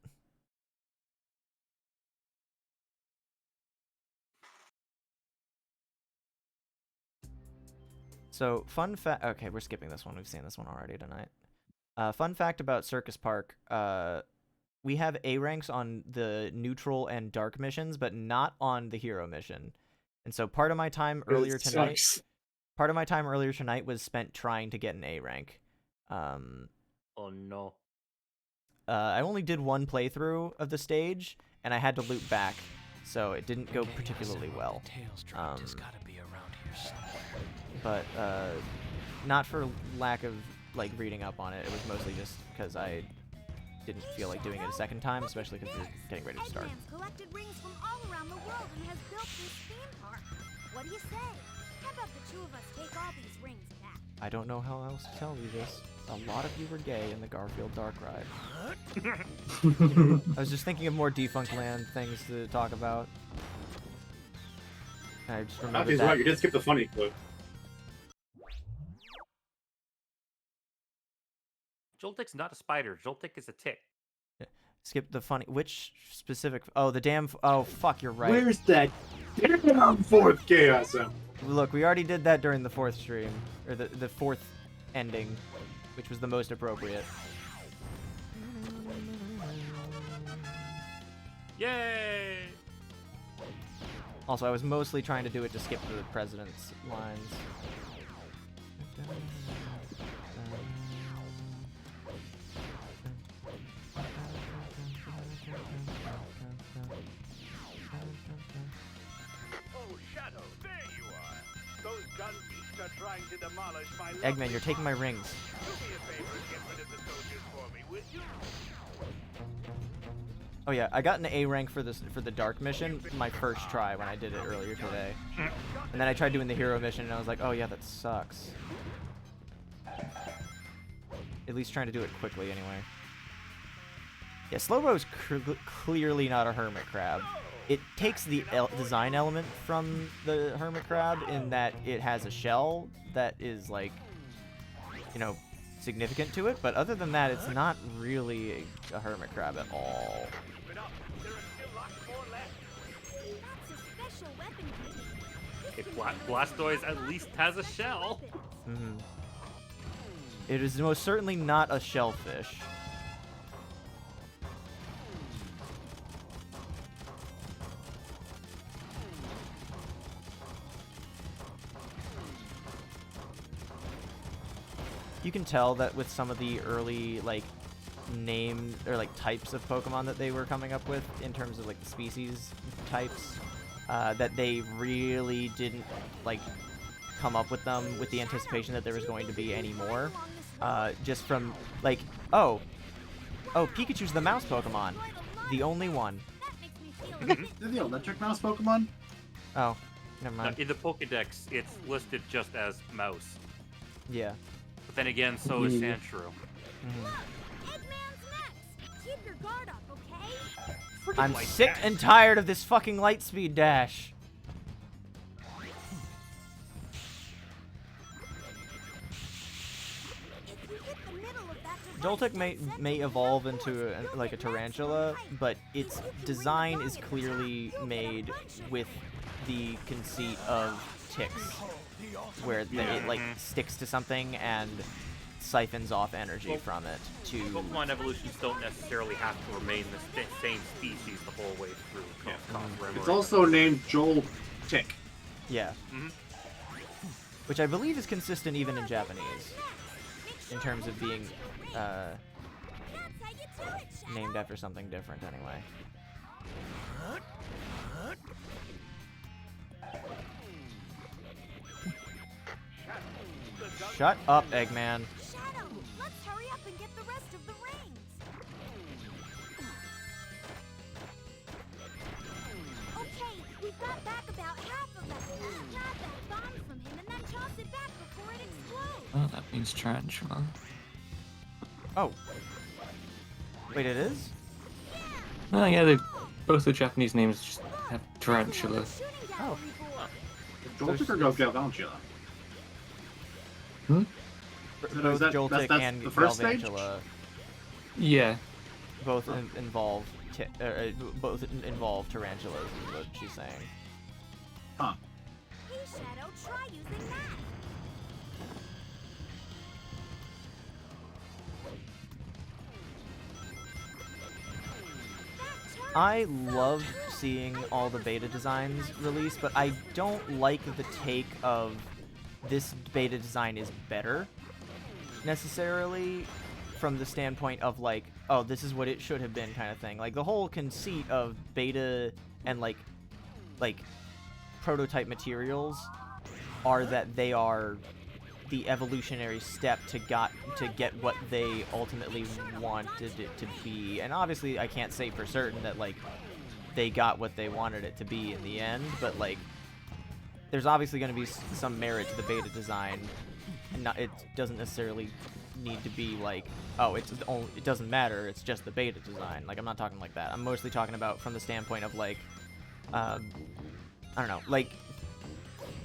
So, fun fact... Okay, we're skipping this one. We've seen this one already tonight. Fun fact about Circus Park. We have A ranks on the neutral and dark missions, but not on the hero mission. And so part of my time earlier tonight... Part of my time earlier tonight was spent trying to get an A rank.
Oh no.
I only did one playthrough of the stage, and I had to loop back, so it didn't go particularly well. But not for lack of like reading up on it. It was mostly just because I didn't feel like doing it a second time, especially because we're getting ready to start.
Eggman's collected rings from all around the world and has built this theme park. What do you say? How about the two of us take all these rings back?
I don't know how else to tell you this. A lot of you were gay in the Garfield Dark Ride. I was just thinking of more Defunct Land things to talk about. I just remembered that.
Right, you did skip the funny clip.
Joltik's not a spider. Joltik is a tick.
Skip the funny... Which specific... Oh, the damn... Oh, fuck, you're right.
Where's that damn fourth Chaos Emerald?
Look, we already did that during the fourth stream. Or the fourth ending, which was the most appropriate.
Yay!
Also, I was mostly trying to do it to skip the president's lines.
Oh, Shadow, there you are. Those gun beasts are trying to demolish my
Eggman, you're taking my rings.
Do me a favor and get rid of the soldiers for me, will you?
Oh yeah, I got an A rank for the dark mission my first try when I did it earlier today. And then I tried doing the hero mission and I was like, oh yeah, that sucks. At least trying to do it quickly anyway. Yeah, Slowbo's clearly not a hermit crab. It takes the design element from the hermit crab in that it has a shell that is like, you know, significant to it, but other than that, it's not really a hermit crab at all.
If Blastoise at least has a shell.
Mm-hmm. It is most certainly not a shellfish. you can tell that with some of the early like name or like types of Pokemon that they were coming up with in terms of like the species types, that they really didn't like come up with them with the anticipation that there was going to be any more. Just from like, oh, Pikachu's the mouse Pokemon, the only one.
The electric mouse Pokemon?
Oh, never mind.
In the Pokedex, it's listed just as mouse.
Yeah.
But then again, so is Sandshrew.
Eggman's next. Keep your guard up, okay?
I'm sick and tired of this fucking Lightspeed dash. Joltik may evolve into like a tarantula, but its design is clearly made with the conceit of ticks, where it like sticks to something and siphons off energy from it.
Pokemon evolutions don't necessarily have to remain the same species the whole way through.
It's also named Joltik.
Yeah. Which I believe is consistent even in Japanese, in terms of being named after something different anyway. Shut up, Eggman.
Shadow, let's hurry up and get the rest of the rings. Okay, we've got back about half of them. Grab that bomb from him and then toss it back before it explodes.
Oh, that means tarantula.
Oh. Wait, it is?
Oh yeah, both the Japanese names just have tarantula.
Oh.
Joltik or Galvantula?
Both Joltik and
the first stage?
Galvantula
Yeah.
both involve tarantulas, is what she's saying.
Huh.
Hey, Shadow, try using that.
I loved seeing all the beta designs released, but I don't like the take of this beta design is better, necessarily, from the standpoint of like, oh, this is what it should have been kind of thing. Like, the whole conceit of beta and like prototype materials are that they are the evolutionary step to get what they ultimately wanted it to be. And obviously I can't say for certain that like they got what they wanted it to be in the end, but like there's obviously going to be some merit to the beta design, and it doesn't necessarily need to be like, oh, it doesn't matter, it's just the beta design. Like, I'm not talking like that. I'm mostly talking about from the standpoint of like I don't know, like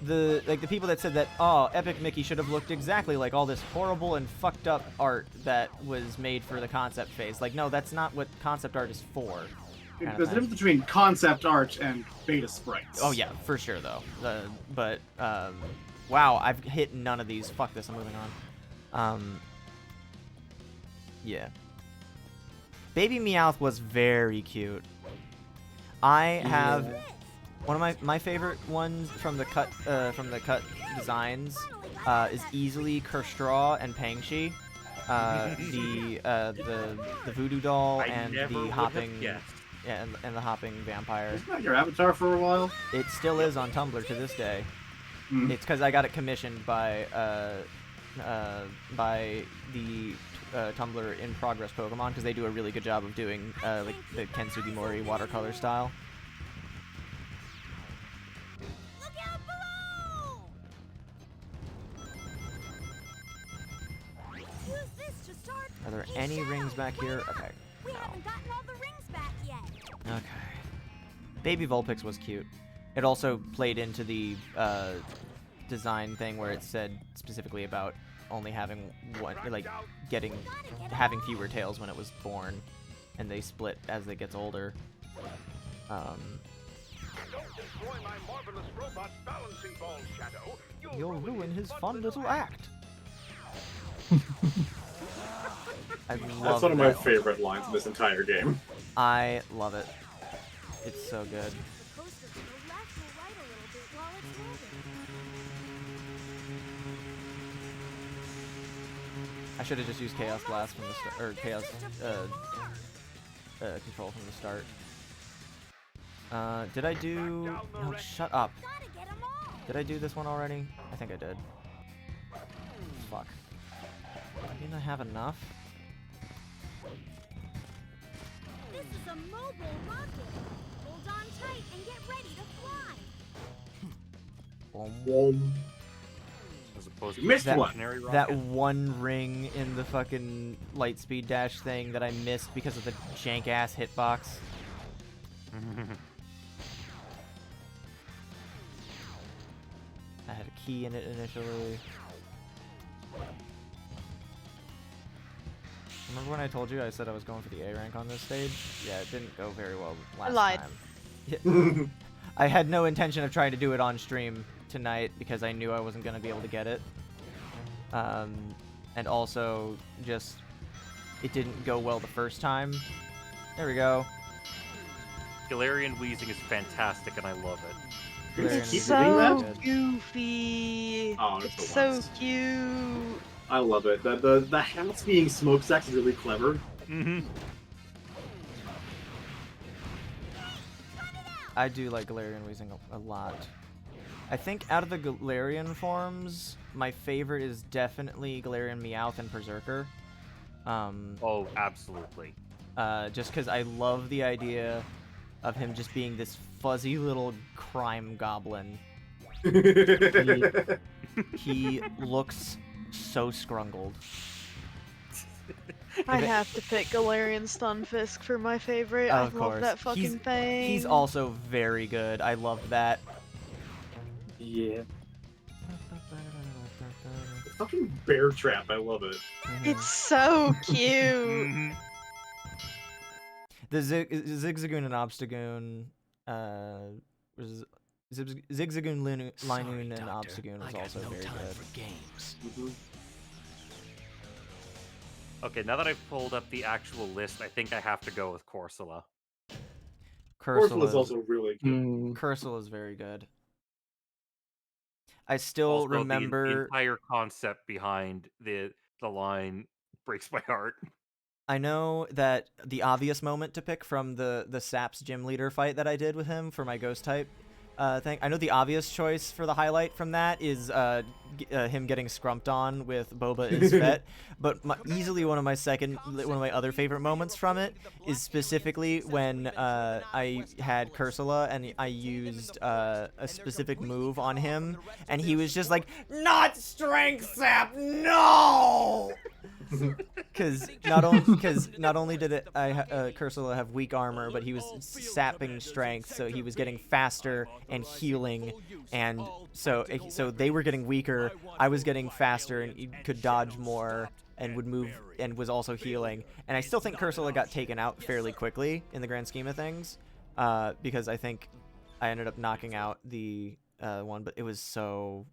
the people that said that, oh, Epic Mickey should have looked exactly like all this horrible and fucked up art that was made for the concept phase. Like, no, that's not what concept art is for.
There's a difference between concept art and beta sprites.
Oh yeah, for sure though. But wow, I've hit none of these. Fuck this, I'm moving on. Yeah. Baby Meowth was very cute. I have one of my favorite ones from the cut designs is easily Kerstraw and Pangshi. The voodoo doll and the hopping and the hopping vampire.
Isn't that your avatar for a while?
It still is on Tumblr to this day. It's because I got it commissioned by the Tumblr in progress Pokemon, because they do a really good job of doing like the Ken Sugimori watercolor style.
Look out below! Use this to start.
Are there any rings back here? Okay.
We haven't gotten all the rings back yet.
Okay. Baby Vulpix was cute. It also played into the design thing where it said specifically about only having one, like having fewer tails when it was born, and they split as it gets older.
Don't destroy my marvelous robot balancing ball, Shadow.
You'll ruin his fun little act.
That's one of my favorite lines in this entire game.
I love it. It's so good. I should have just used Chaos Blast from the start, or Chaos Control from the start. Did I do... No, shut up. Did I do this one already? I think I did. Fuck. Didn't I have enough?
This is a mobile rocket. Hold on tight and get ready to fly.
Boom.
As opposed
You missed
to
one.
stationary rocket.
That one ring in the fucking Lightspeed Dash thing that I missed because of the jank-ass hitbox. I had a key in it initially. Remember when I told you I said I was going for the A rank on this stage? Yeah, it didn't go very well last
lied.
time. Yeah. I had no intention of trying to do it on stream tonight because I knew I wasn't going to be able to get it. And also, just, it didn't go well the first time. There we go.
Galarian wheezing is fantastic, and I love it.
It's so goofy.
Oh,
it's so cute.
I love it. The hats being smokestacks is really clever.
Mm-hmm.
I do like Galarian wheezing a lot. I think out of the Galarian forms, my favorite is definitely Galarian Meowth and Berserker.
Oh, absolutely.
Just because I love the idea of him just being this fuzzy little crime goblin. He looks so scrungled.
I'd have to pick Galarian Stunfisk for my favorite. I love that fucking thing.
He's also very good. I love that.
Yeah. Fucking bear trap, I love it.
It's so cute.
The Zigzagoon and Obstagoon, Zigzagoon, Linoon, and Obstagoon is also very good.
Okay, now that I've pulled up the actual list, I think I have to go with Corsola.
Corsola also really good.
Corsola is very good. I still
Also,
remember
the entire concept behind the line breaks my heart.
I know that the obvious moment to pick from the Saps gym leader fight that I did with him for my ghost type thing. I know the obvious choice for the highlight from that is him getting scrumped on with Boba and Svet, but easily one of my other favorite moments from it is specifically when I had Corsola and I used a specific move on him, and he was just like, "Not strength sap, no!" Because not only did Corsola have weak armor, but he was sapping strength, so he was getting faster and healing, and so they were getting weaker. I was getting faster and he could dodge more and would move and was also healing. And I still think Corsola got taken out fairly quickly in the grand scheme of things, because I think I ended up knocking out the one, but it was so,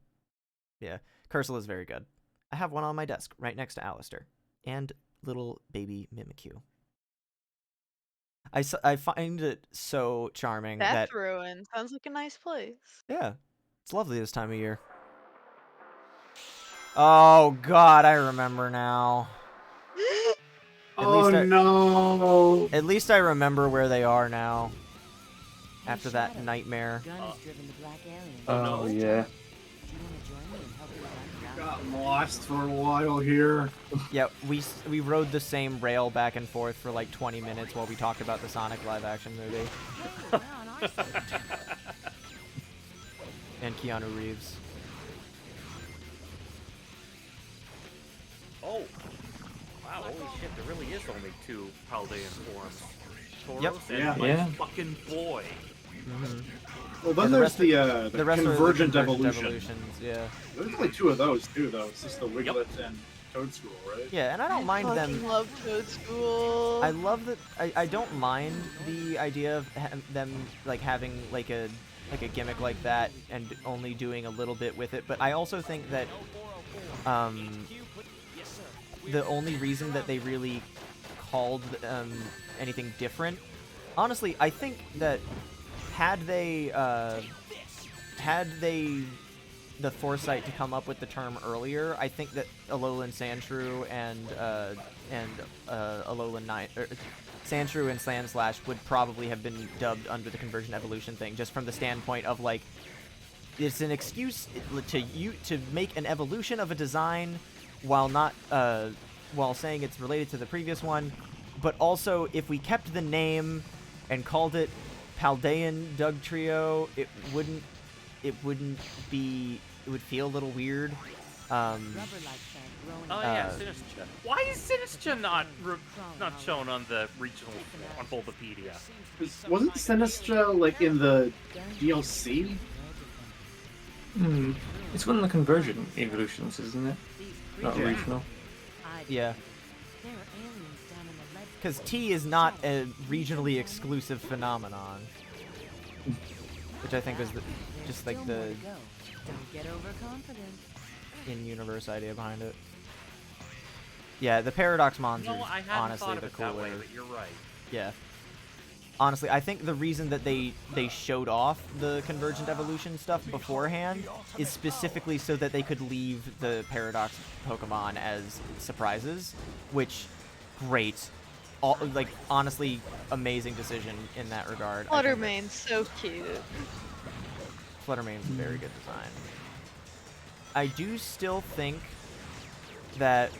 yeah. Corsola is very good. I have one on my desk right next to Alistair and little baby Mimikyu. I find it so charming that
Death Ruin sounds like a nice place.
yeah, it's lovely this time of year. Oh God, I remember now.
No!
At least I remember where they are now. After that nightmare.
Oh yeah.
Got lost for a while here.
Yeah, we rode the same rail back and forth for like 20 minutes while we talked about the Sonic live-action movie. And Keanu Reeves.
Oh, wow! Holy shit! There really is only two Paldean forms. Tauros
Yep.
and my fucking boy.
Well, then there's the
rest
convergent
are the convergent
evolution.
evolutions, yeah.
There's only two of those too, though. It's just the Wiglet and Toadstool, right?
Yeah, and I don't mind them.
I love Toadstool.
I love that. I don't mind the idea of them like having like a gimmick like that and only doing a little bit with it. But I also think that the only reason that they really called anything different, honestly, I think that had they the foresight to come up with the term earlier, I think that Alolan Sandshrew and Alolan Sandshrew and Sandslash would probably have been dubbed under the convergent evolution thing, just from the standpoint of like, it's an excuse to make an evolution of a design while not while saying it's related to the previous one, but also if we kept the name and called it Paldean Dugtrio, it would feel a little weird.
Oh yeah, Sinistra. Why is Sinistra not shown on the regional on Bulbapedia?
Wasn't Sinistra like in the DLC?
It's one of the convergent evolutions, isn't it? Not regional.
Yeah. Because T is not a regionally exclusive phenomenon. Which I think was just like the in-universe idea behind it. Yeah, the Paradox Mons are honestly the cooler.
That way, but you're right.
Yeah. Honestly, I think the reason that they showed off the convergent evolution stuff beforehand is specifically so that they could leave the Paradox Pokemon as surprises, which, great. Like, honestly, amazing decision in that regard.
Fluttermane's so cute.
Fluttermane's a very good design. I do still think that,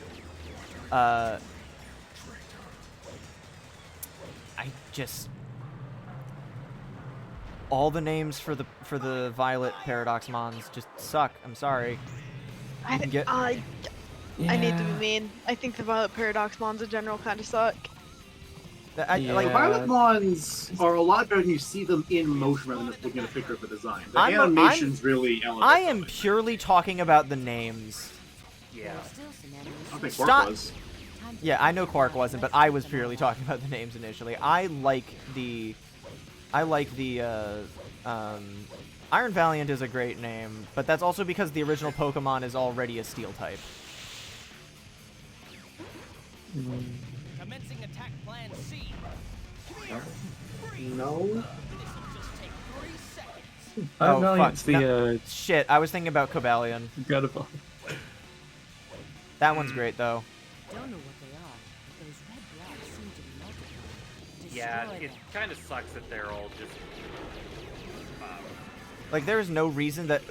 all the names for the Violet Paradox Mons just suck. I'm sorry.
I need to be mean. I think the Violet Paradox Mons in general kind of suck.
Like Violet Mons are a lot better when you see them in motion rather than just looking at a picture of the design. The animation's really elegant.
I am purely talking about the names.
Yeah.
I think Quark was.
Yeah, I know Quark wasn't, but I was purely talking about the names initially. I like the Iron Valiant is a great name, but that's also because the original Pokemon is already a Steel type.
Commencing attack plan C.
No.
Oh, fuck. Shit, I was thinking about Cobalion.
Incredible.
That one's great, though.
Don't know what they are, but those red blobs seem to be multiple.
Yeah, it kind of sucks that they're all just...
Like, there's no reason that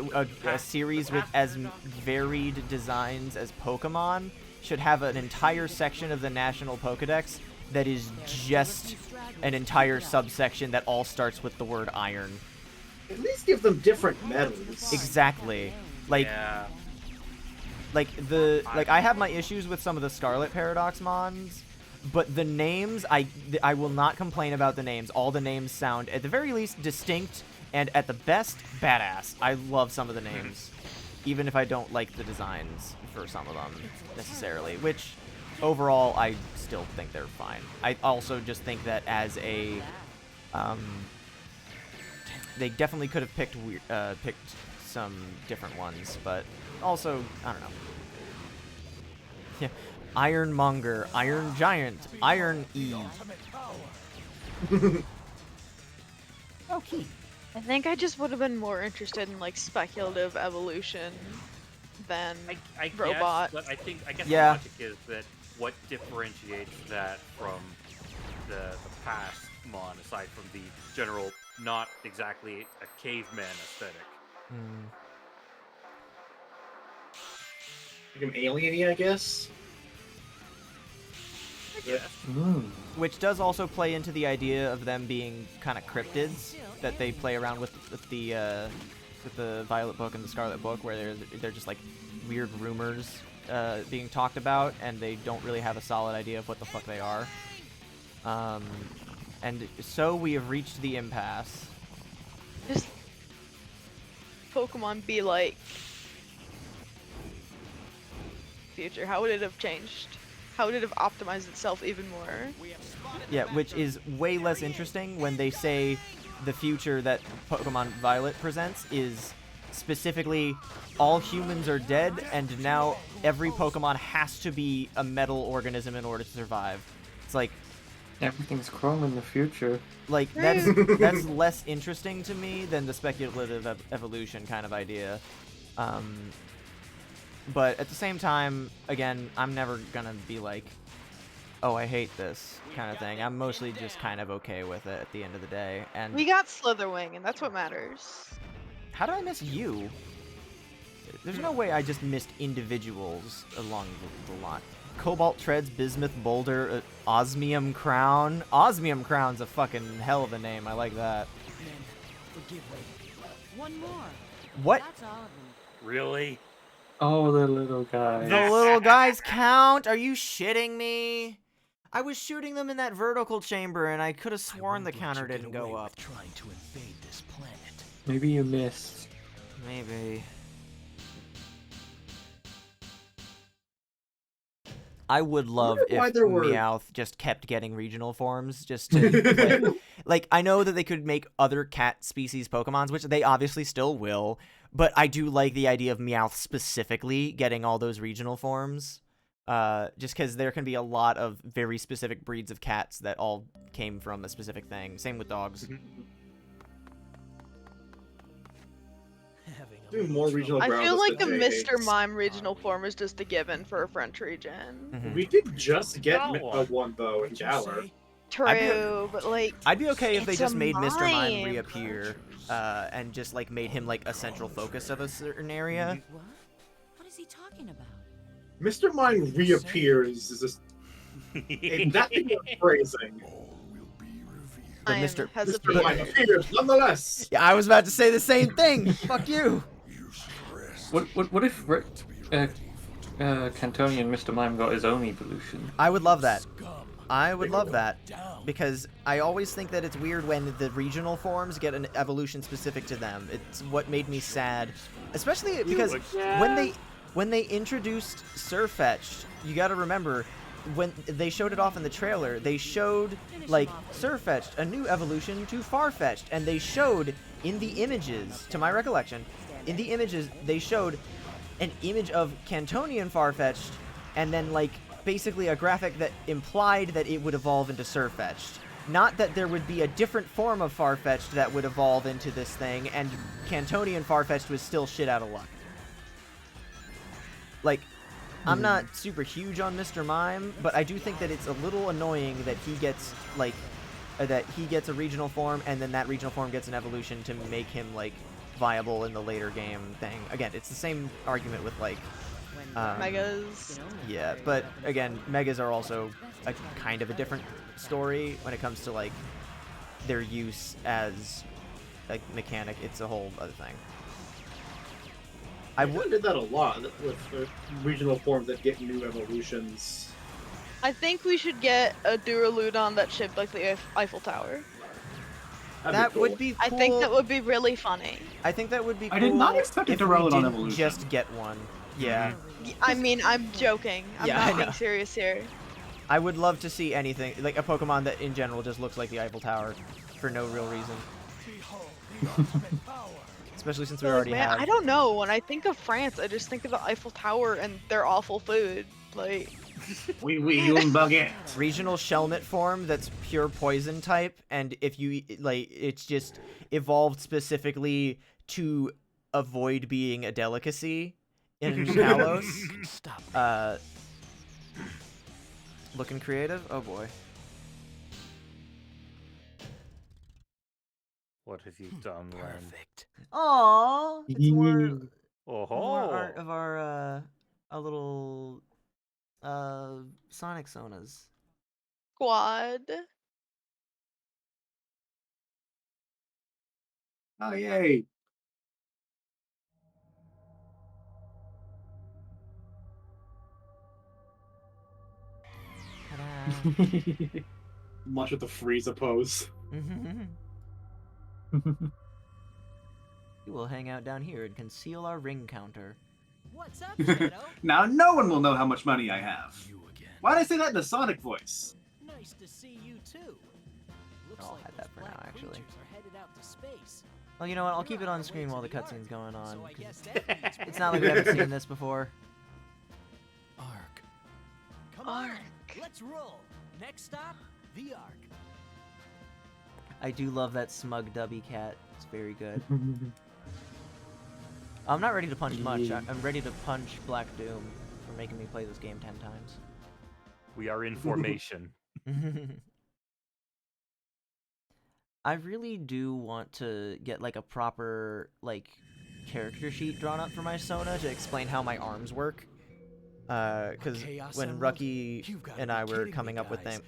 a series with as varied designs as Pokemon should have an entire section of the National Pokedex that is just an entire subsection that all starts with the word iron.
At least give them different metals.
Exactly. Like,
yeah.
like I have my issues with some of the Scarlet Paradox Mons, but the names, I will not complain about the names. All the names sound, at the very least, distinct, and at the best, badass. I love some of the names, even if I don't like the designs for some of them, necessarily, which, overall, I still think they're fine. I also just think that as a, they definitely could have picked some different ones, but also, I don't know. Yeah, Ironmonger, Iron Giant, Iron Eve.
Okay. I think I just would have been more interested in like speculative evolution than
I
robot.
Guess, but I guess
Yeah.
the logic is that what differentiates that from the past Mon, aside from the general, not exactly a caveman aesthetic.
Like an alien-y, I guess.
Which does also play into the idea of them being kind of cryptids that they play around with the Violet book and the Scarlet book, where they're just like weird rumors being talked about, and they don't really have a solid idea of what the fuck they are. And so we have reached the impasse.
Just Pokemon be like future. How would it have changed? How would it have optimized itself even more?
Yeah, which is way less interesting when they say the future that Pokemon Violet presents is specifically all humans are dead, and now every Pokemon has to be a metal organism in order to survive. It's like
everything's chrome in the future.
Like that's less interesting to me than the speculative evolution kind of idea. But at the same time, again, I'm never gonna be like, oh, I hate this kind of thing. I'm mostly just kind of okay with it at the end of the day. And
We got Slitherwing, and that's what matters.
how did I miss you? There's no way I just missed individuals along the line. Cobalt Treads, Bismuth Boulder, Osmium Crown. Osmium Crown's a fucking hell of a name. I like that.
Forgive me. One more.
What?
That's all of them.
Really?
Oh, the little guy.
The little guys count? Are you shitting me? I was shooting them in that vertical chamber, and I could have sworn the counter didn't go up.
Trying to invade this planet.
Maybe you missed.
Maybe. I would love if Meowth just kept getting regional forms, just to like, I know that they could make other cat species Pokemons, which they obviously still will, but I do like the idea of Meowth specifically getting all those regional forms, just because there can be a lot of very specific breeds of cats that all came from a specific thing. Same with dogs.
Do more regional
I feel
Groundless
like the
than Jay
Mr.
hates.
Mime regional form is just a given for a French region.
We did just get one though in Galar.
True, but like
I'd be okay if they
it's
just
a
made Mr. Mime
mime.
reappear, and just like made him like a central focus of a certain area.
What? What is he talking about?
Mr. Mime reappears is just that thing was phrasing.
But Mr.
Mr. Mime appears nonetheless.
Yeah, I was about to say the same thing. Fuck you.
What if Cantonian Mr. Mime got his own evolution?
I would love that. I would love that, because I always think that it's weird when the regional forms get an evolution specific to them. It's what made me sad, especially because when they introduced Surfetch'd, you got to remember when they showed it off in the trailer, they showed like Surfetch'd, a new evolution to Farfetch'd, and they showed in the images, to my recollection, in the images they showed an image of Cantonian Farfetch'd, and then like basically a graphic that implied that it would evolve into Surfetch'd. Not that there would be a different form of Farfetch'd that would evolve into this thing, and Cantonian Farfetch'd was still shit out of luck. Like, I'm not super huge on Mr. Mime, but I do think that it's a little annoying that he gets, like, that he gets a regional form, and then that regional form gets an evolution to make him, like, viable in the later game thing. Again, it's the same argument with, like,
Megas.
yeah, but again, Megas are also a kind of a different story when it comes to like their use as like mechanic. It's a whole other thing.
I did that a lot with regional forms that get new evolutions.
I think we should get a Duraludon that's shaped like the Eiffel Tower.
That would be cool.
I think that would be really funny.
I think that would be cool.
I did not expect a
if we
Duraludon
didn't
evolution.
just get one. Yeah.
I mean, I'm joking. I'm
Yeah, I
not being
know.
serious here.
I would love to see anything, like a Pokemon that in general just looks like the Eiffel Tower for no real reason. Especially since we already
Man,
have.
I don't know. When I think of France, I just think of the Eiffel Tower and their awful food. Like,
Oui, une baguette.
Regional Shelmet form that's pure poison type, and if you like, it's just evolved specifically to avoid being a delicacy in Kalos. Looking creative? Oh boy.
What have you done, Len?
Perfect.
Aww, it's more
Oh,
art of our little Sonic Sonas.
Quad.
Oh yay! Much with the Frieza pose.
We will hang out down here and conceal our ring counter.
What's up, Shadow?
Now no one will know how much money I have. Why'd I say that in a Sonic voice?
Nice to see you too. Looks
I'll
like
hide that
those
for now,
black
actually.
creatures are headed out to space.
Well, you know what? I'll keep it on screen while the cutscene's going on.
So I
'cause
guess that means
It's not like we haven't seen this before.
Ark.
Come on, let's roll. Next stop, the Ark.
I do love that smug dubby cat. It's very good. I'm not ready to punch much. I'm ready to punch Black Doom for making me play this game 10 times.
We are in formation.
I really do want to get like a proper like character sheet drawn up for my Sona to explain how my arms work. Because when Rucky and I were coming up with them,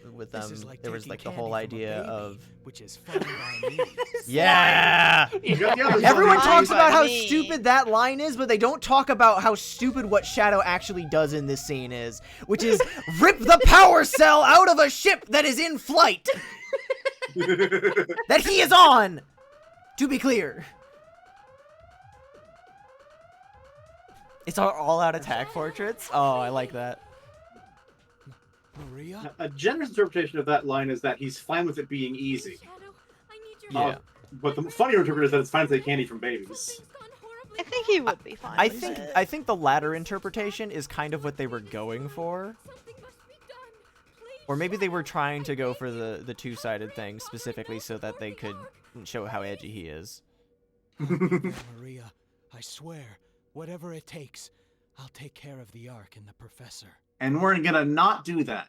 there was like the whole idea of
which is fine by me.
yeah.
Everyone talks about how stupid that line is, but they don't talk about how stupid what Shadow actually does in this scene is, which is rip the power cell out of a ship that is in flight. That he is on, to be clear.
It's our all-out attack portraits. Oh, I like that.
Maria?
A generous interpretation of that line is that he's fine with it being easy.
Yeah.
But the funnier interpretation is that it's fine to take candy from babies.
I think he would be fine.
I think the latter interpretation is kind of what they were going for. Or maybe they were trying to go for the two-sided thing specifically so that they could show how edgy he is.
Maria, I swear, whatever it takes, I'll take care of the Ark and the Professor.
And we're gonna not do that.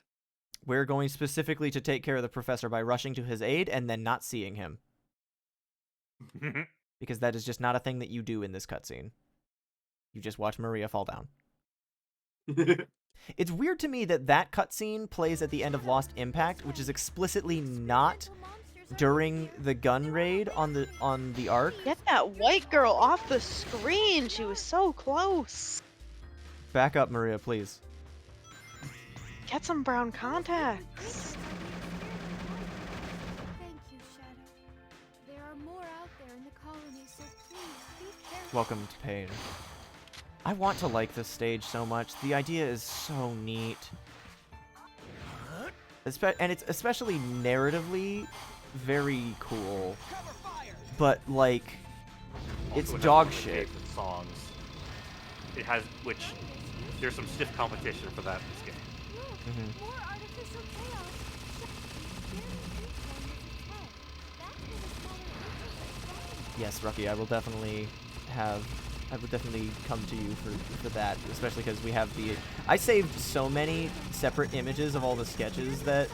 We're going specifically to take care of the Professor by rushing to his aid and then not seeing him. Because that is just not a thing that you do in this cutscene. You just watch Maria fall down. It's weird to me that that cutscene plays at the end of Lost Impact, which is explicitly not during the gun raid on the Ark.
Get that white girl off the screen. She was so close.
Back up, Maria, please.
Get some brown contacts.
Thank you, Shadow. There are more out there in the colony, so please be careful.
Welcome to pain. I want to like this stage so much. The idea is so neat. And it's especially narratively very cool. But, like, it's dog shit.
Songs. It has, which, there's some stiff competition for that in this game.
More artificial chaos.
Yes, Rucky, I will definitely come to you for that, especially because we have the... I saved so many separate images of all the sketches that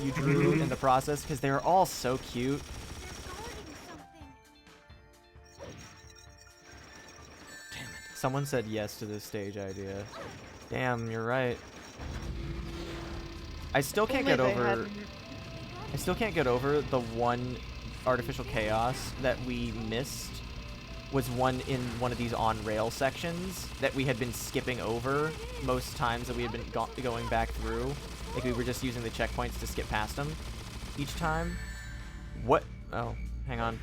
you drew in the process, because they're all so cute.
Damn it.
Someone said yes to this stage idea. Damn, you're right. I still can't get over the one artificial chaos that we missed. Was one in one of these on-rail sections that we had been skipping over most times that we had been going back through. Like, we were just using the checkpoints to skip past them each time. What? Oh, hang on.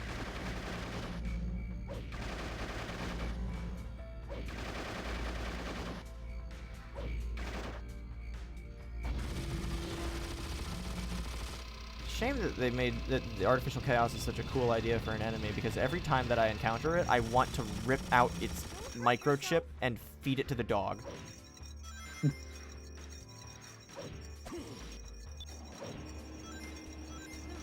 Shame that they made that the artificial chaos is such a cool idea for an enemy, because every time that I encounter it, I want to rip out its microchip and feed it to the dog.
The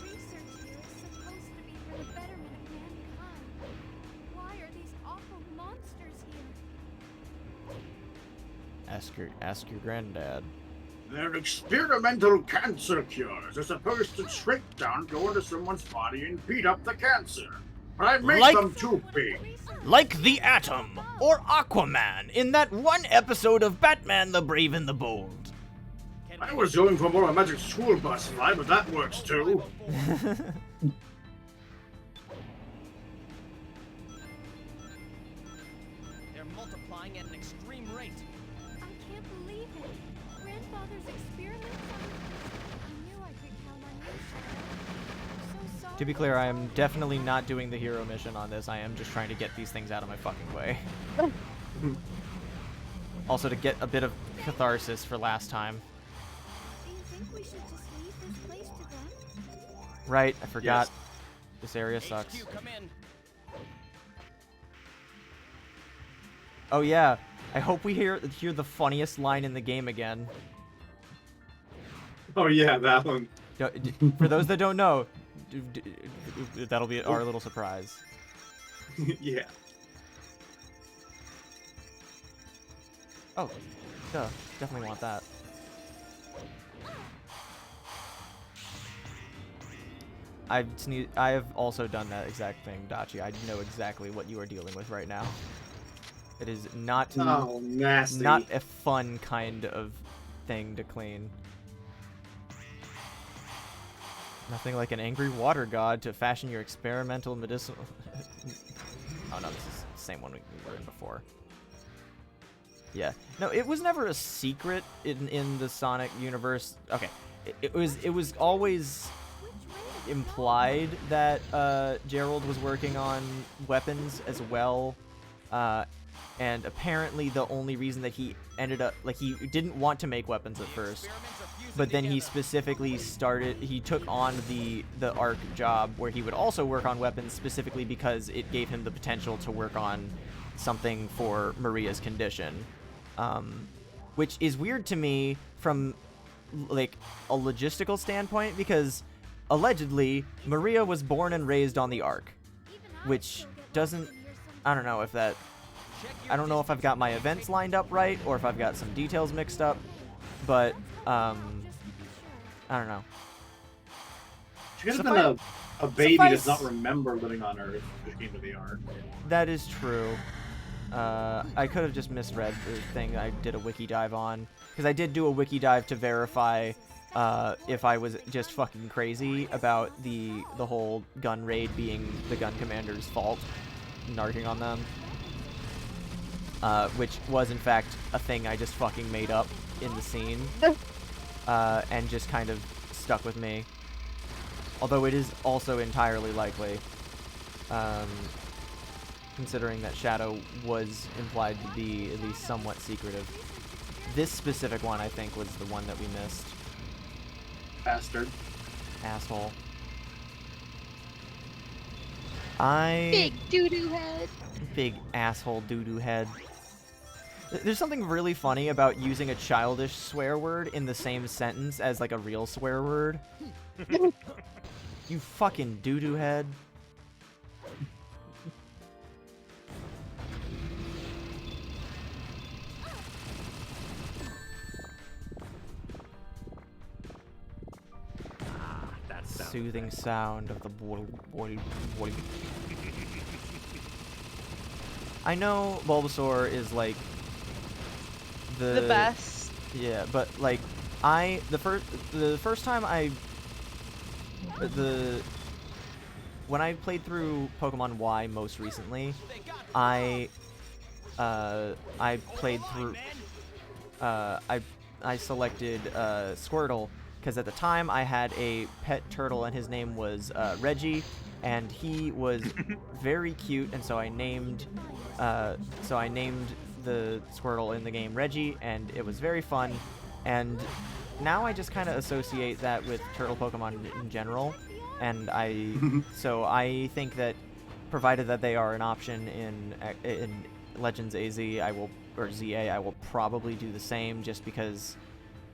research here is supposed to be for the betterment of mankind. Why are these awful monsters here?
Ask your granddad.
They're experimental cancer cures. They're supposed to shrink down, go into someone's body, and beat up the cancer. But I made them too big.
Like the Atom, or Aquaman, in that one episode of Batman the Brave and the Bold.
I was going for more of a magic school bus vibe, but that works too.
They're multiplying at an extreme rate.
I can't believe it. Grandfather's experiments on... I knew I could count on you, Shadow. I'm so sorry.
To be clear, I am definitely not doing the hero mission on this. I am just trying to get these things out of my fucking way. Also to get a bit of catharsis for last time.
Do you think we should just leave this place to them?
Right, I forgot.
Yes.
This area sucks.
HQ, come in.
Oh yeah, I hope we hear the funniest line in the game again.
Oh yeah, that one.
For those that don't know, that'll be our little surprise.
Yeah.
Oh, duh. Definitely want that. I've also done that exact thing, Dachi. I know exactly what you are dealing with right now. It is not
nasty.
not a fun kind of thing to clean. Nothing like an angry water god to fashion your experimental medicinal... Oh no, this is the same one we were in before. Yeah. No, it was never a secret in the Sonic universe. Okay. It was always implied that Gerald was working on weapons as well. And apparently the only reason that he ended up, like, he didn't want to make weapons at first, but then he specifically he took on the ARC job where he would also work on weapons specifically because it gave him the potential to work on something for Maria's condition. Which is weird to me from, like, a logistical standpoint because allegedly Maria was born and raised on the ARC, which doesn't, I don't know if that... I don't know if I've got my events lined up right or if I've got some details mixed up, but, I don't know.
She could have been a baby that does not remember living on Earth if she came to the Ark.
That is true. I could have just misread the thing I did a wiki dive on, because I did do a wiki dive to verify if I was just fucking crazy about the whole gun raid being the gun commander's fault, narking on them. Which was, in fact, a thing I just fucking made up in the scene, and just kind of stuck with me. Although it is also entirely likely, considering that Shadow was implied to be at least somewhat secretive. This specific one, I think, was the one that we missed.
Bastard.
Asshole.
Big doo-doo head.
Big asshole doo-doo head. There's something really funny about using a childish swear word in the same sentence as, like, a real swear word. You fucking doo-doo head. Soothing sound of the boil. I know Bulbasaur is like the
best.
Yeah, but like the first time when I played through Pokemon Y most recently, I played through I selected Squirtle because at the time I had a pet turtle and his name was Reggie, and he was very cute, and so I named the Squirtle in the game Reggie, and it was very fun. And now I just kind of associate that with turtle Pokemon in general, and so I think that provided that they are an option in Legends AZ, or ZA, I will probably do the same, just because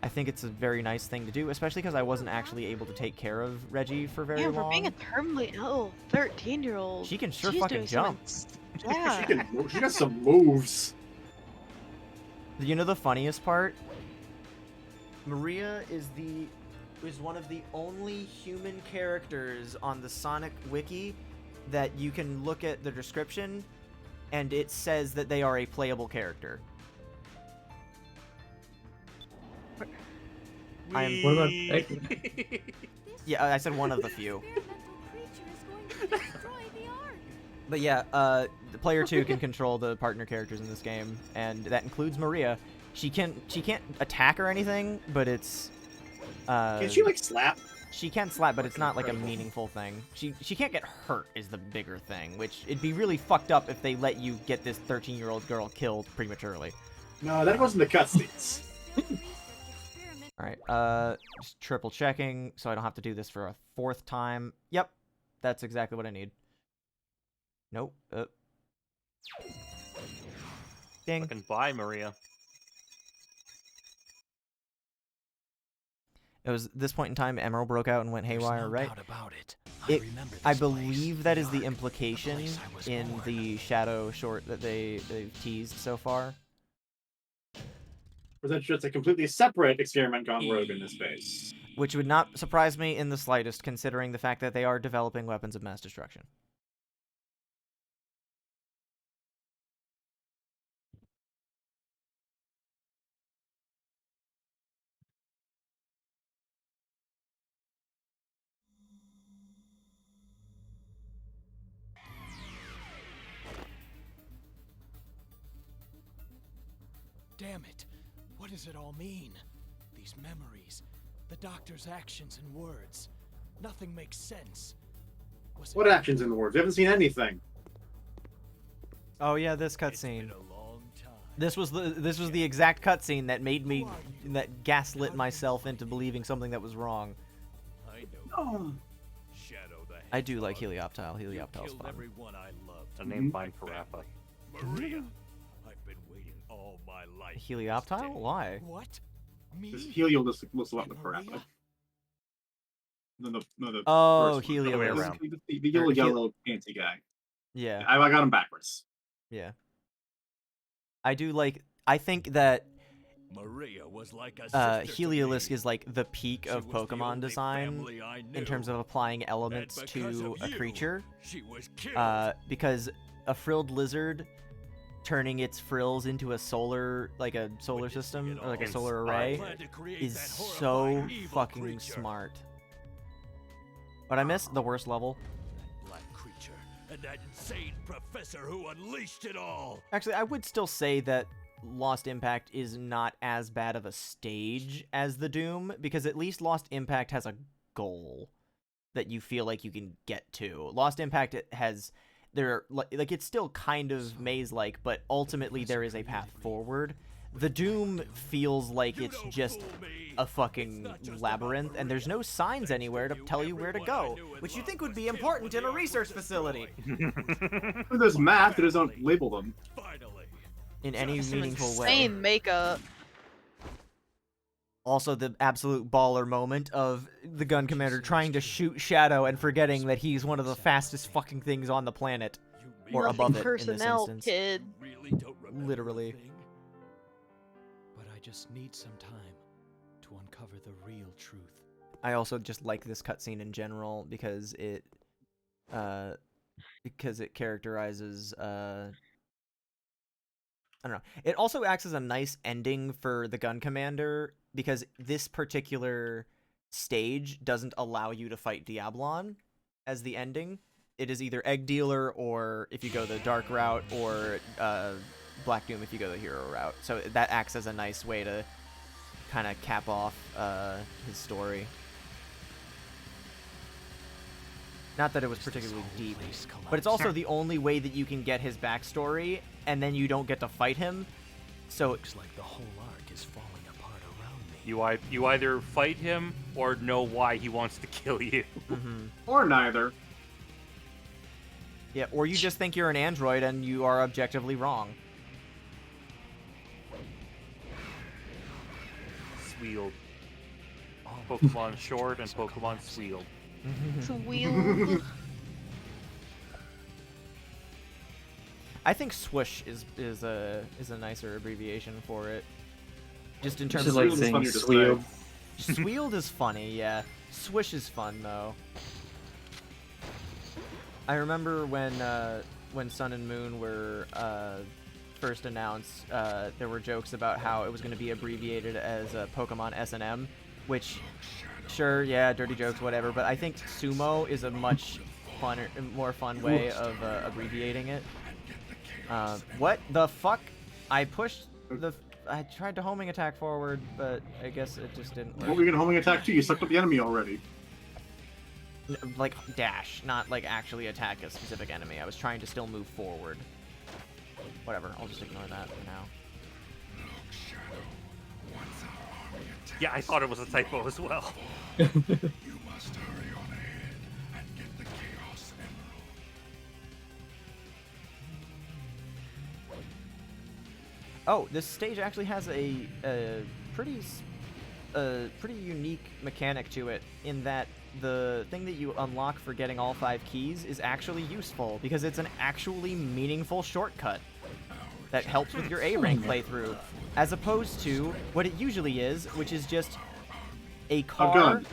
I think it's a very nice thing to do, especially because I wasn't actually able to take care of Reggie for very long.
Yeah, for being a terminally ill 13-year-old.
She can sure fucking jump.
Yeah.
She got some moves.
You know the funniest part? Maria is one of the only human characters on the Sonic Wiki that you can look at the description and it says that they are a playable character.
What about
Yeah, I said one of the few. But yeah, the player 2 can control the partner characters in this game, and that includes Maria. She can't attack or anything, but it's
Can she like slap?
She can slap, but it's not like a meaningful thing. She can't get hurt is the bigger thing, which it'd be really fucked up if they let you get this 13-year-old girl killed prematurely.
No, that wasn't the cutscenes.
Alright, just triple checking so I don't have to do this for a 4th time. Yep, that's exactly what I need. Nope. Ding.
Fucking bye, Maria.
It was this point in time Emerald broke out and went haywire, right?
About it.
I believe that is the implication in the Shadow short that they've teased so far.
Or is that just a completely separate experiment gone rogue in this space?
Which would not surprise me in the slightest, considering the fact that they are developing weapons of mass destruction.
Damn it! What does it all mean? These memories, the doctor's actions and words. Nothing makes sense.
What actions in the words? We haven't seen anything.
Oh yeah, this cutscene. This was the exact cutscene that made me gaslit myself into believing something that was wrong.
Oh.
I do like Helioptile. Helioptile's fun.
A name fine for Rappa.
Maria, I've been waiting all my life.
Helioptile? Why?
What?
This Helio looks a lot like Parappa. No, the
Oh,
first one.
Helio.
The way around. The yellow anti guy.
Yeah.
I got him backwards.
Yeah. I do like. I think that
Maria was like a
Heliolisk is like the peak of Pokemon design in terms of applying elements to a creature. Because a frilled lizard turning its frills into a solar system or like a solar array is so fucking smart. But I miss the worst level.
Black creature and that insane professor who unleashed it all.
Actually, I would still say that Lost Impact is not as bad of a stage as the Doom, because at least Lost Impact has a goal that you feel like you can get to. Lost Impact it's still kind of maze-like, but ultimately there is a path forward. The Doom feels like it's just a fucking labyrinth, and there's no signs anywhere to tell you where to go, which you think would be important in a research facility.
There's maps, they just don't label them.
In any meaningful way.
Insane makeup.
Also, the absolute baller moment of the gun commander trying to shoot Shadow and forgetting that he's one of the fastest fucking things on the planet. Or above it in this instance.
Kid.
Literally.
But I just need some time to uncover the real truth.
I also just like this cutscene in general because it characterizes I don't know. It also acts as a nice ending for the gun commander because this particular stage doesn't allow you to fight Diablon as the ending. It is either Egg Dealer or if you go the Dark route, or Black Doom if you go the Hero route. So that acts as a nice way to kind of cap off his story. Not that it was particularly deep, but it's also the only way that you can get his backstory, and then you don't get to fight him. So
looks like the whole arc is falling apart around me.
You either fight him or know why he wants to kill you.
Or neither.
Yeah, or you just think you're an android and you are objectively wrong.
Sweeled. Pokemon Short and Pokemon Sweeled.
Sweeled.
I think Swoosh is a nicer abbreviation for it. Just in terms of
like saying Sweeled.
Sweeled is funny, yeah. Swish is fun though. I remember when Sun and Moon were first announced, there were jokes about how it was going to be abbreviated as Pokemon S&M, which, sure, yeah, dirty jokes, whatever, but I think Sumo is a much more fun way of abbreviating it. What the fuck? I tried to homing attack forward, but I guess it just didn't work.
What were you gonna homing attack to? You sucked up the enemy already.
Like dash, not like actually attack a specific enemy. I was trying to still move forward. Whatever, I'll just ignore that for now.
Yeah, I thought it was a typo as well.
You must hurry on ahead and get the Chaos Emerald.
Oh, this stage actually has a pretty unique mechanic to it, in that the thing that you unlock for getting all 5 keys is actually useful, because it's an actually meaningful shortcut that helps with your A rank playthrough. as opposed to what it usually is, which is just a car,
gun.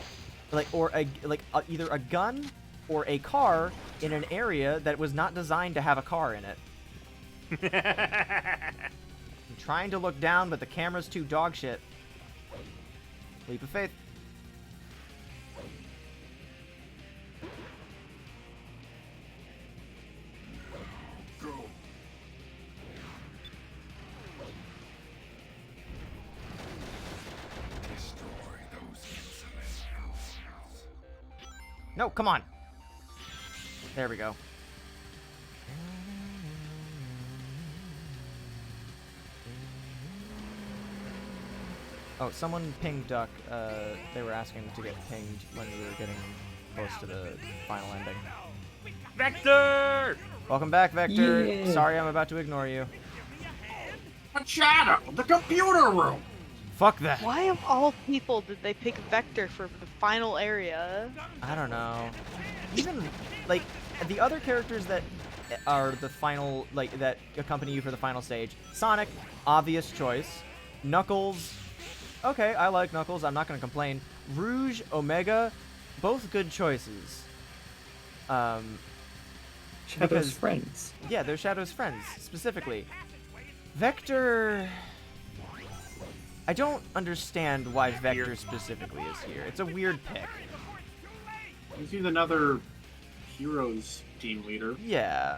Either a gun or a car in an area that was not designed to have a car in it. I'm trying to look down, but the camera's too dog shit. Leap of faith. No, come on. There we go. Oh, someone pinged Duck. They were asking to get pinged when we were getting close to the final ending.
Vector!
Welcome back, Vector.
Yeah.
Sorry, I'm about to ignore you.
But Shadow, the computer room!
Fuck that.
Why of all people did they pick Vector for the final area?
I don't know. Even, like, the other characters that are the final, like, that accompany you for the final stage. Sonic, obvious choice. Knuckles, okay, I like Knuckles. I'm not going to complain. Rouge, Omega, both good choices.
Shadow's friends.
Yeah, they're Shadow's friends, specifically. Vector... I don't understand why Vector specifically is here. It's a weird pick.
He's another Heroes team leader.
Yeah.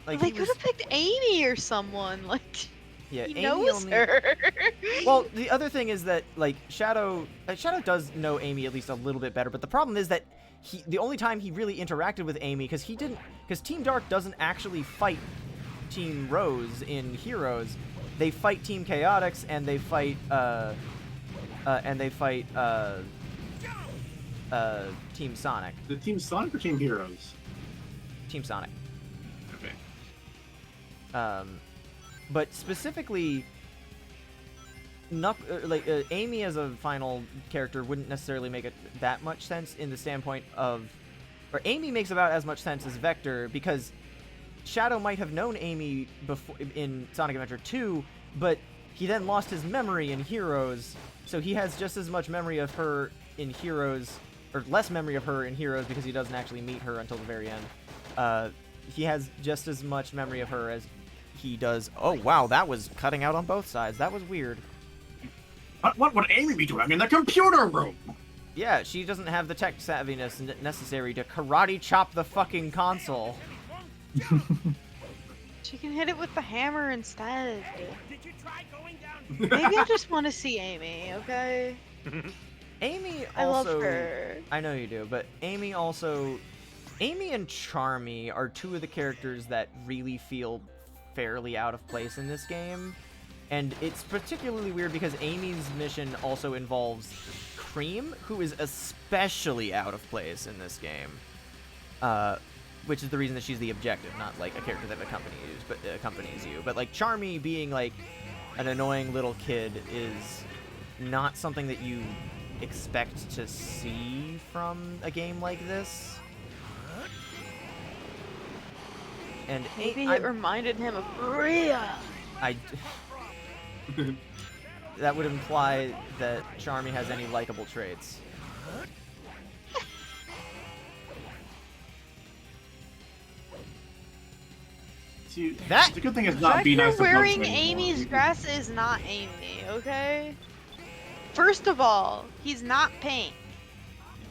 Like,
they could have picked Amy or someone. Like,
yeah,
he
Amy
knows
only...
her.
Well, the other thing is that, like, Shadow does know Amy at least a little bit better, but the problem is that the only time he really interacted with Amy, because Team Dark doesn't actually fight Team Rose in Heroes. They fight Team Chaotix, and they fight, Team Sonic.
The Team Sonic or Team Heroes?
Team Sonic.
Okay.
But specifically, Amy as a final character wouldn't necessarily make it that much sense in the standpoint of... Or Amy makes about as much sense as Vector, because Shadow might have known Amy before in Sonic Adventure 2, but he then lost his memory in Heroes, so he has just as much memory of her in Heroes, or less memory of her in Heroes because he doesn't actually meet her until the very end. He has just as much memory of her as he does... Oh, wow, that was cutting out on both sides. That was weird.
What would Amy be doing in the computer room?
Yeah, she doesn't have the tech savviness necessary to karate chop the fucking console.
She can hit it with the hammer instead. Maybe I just want to see Amy, okay?
Amy also...
I love her.
I know you do, but Amy also... Amy and Charmy are two of the characters that really feel fairly out of place in this game. And it's particularly weird because Amy's mission also involves Cream, who is especially out of place in this game. Which is the reason that she's the objective, not like a character that accompanies you. But like Charmy being like an annoying little kid is not something that you expect to see from a game like this. And
maybe it reminded him of Maria.
That would imply that Charmy has any likable traits.
See, the good thing is not be nice to
wearing Amy's dress is not Amy, okay? First of all, he's not pink.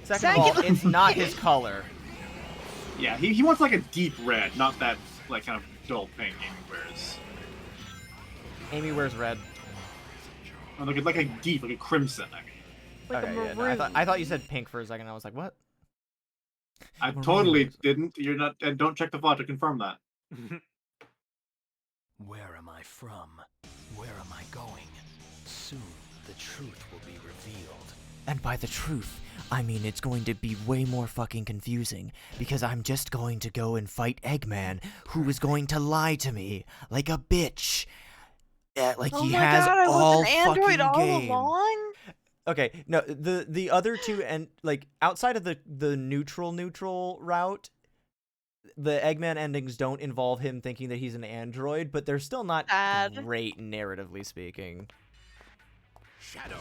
Second of all, it's not his color.
Yeah, he wants like a deep red, not that like kind of dull pink Amy wears.
Amy wears red.
Oh, like a deep, like a crimson. I mean.
Like
okay, yeah, no, I thought you said pink for a second. I was like, what?
I totally didn't. You're not. And don't check the font to confirm that.
Where am I from? Where am I going? Soon the truth will be revealed.
And by the truth, I mean it's going to be way more fucking confusing, because I'm just going to go and fight Eggman, who is going to lie to me like a bitch. Like he has all fucking game.
Along?
Okay, no, the other two, and like outside of the neutral route, the Eggman endings don't involve him thinking that he's an android, but they're still not
Sad.
great narratively speaking.
Shadow,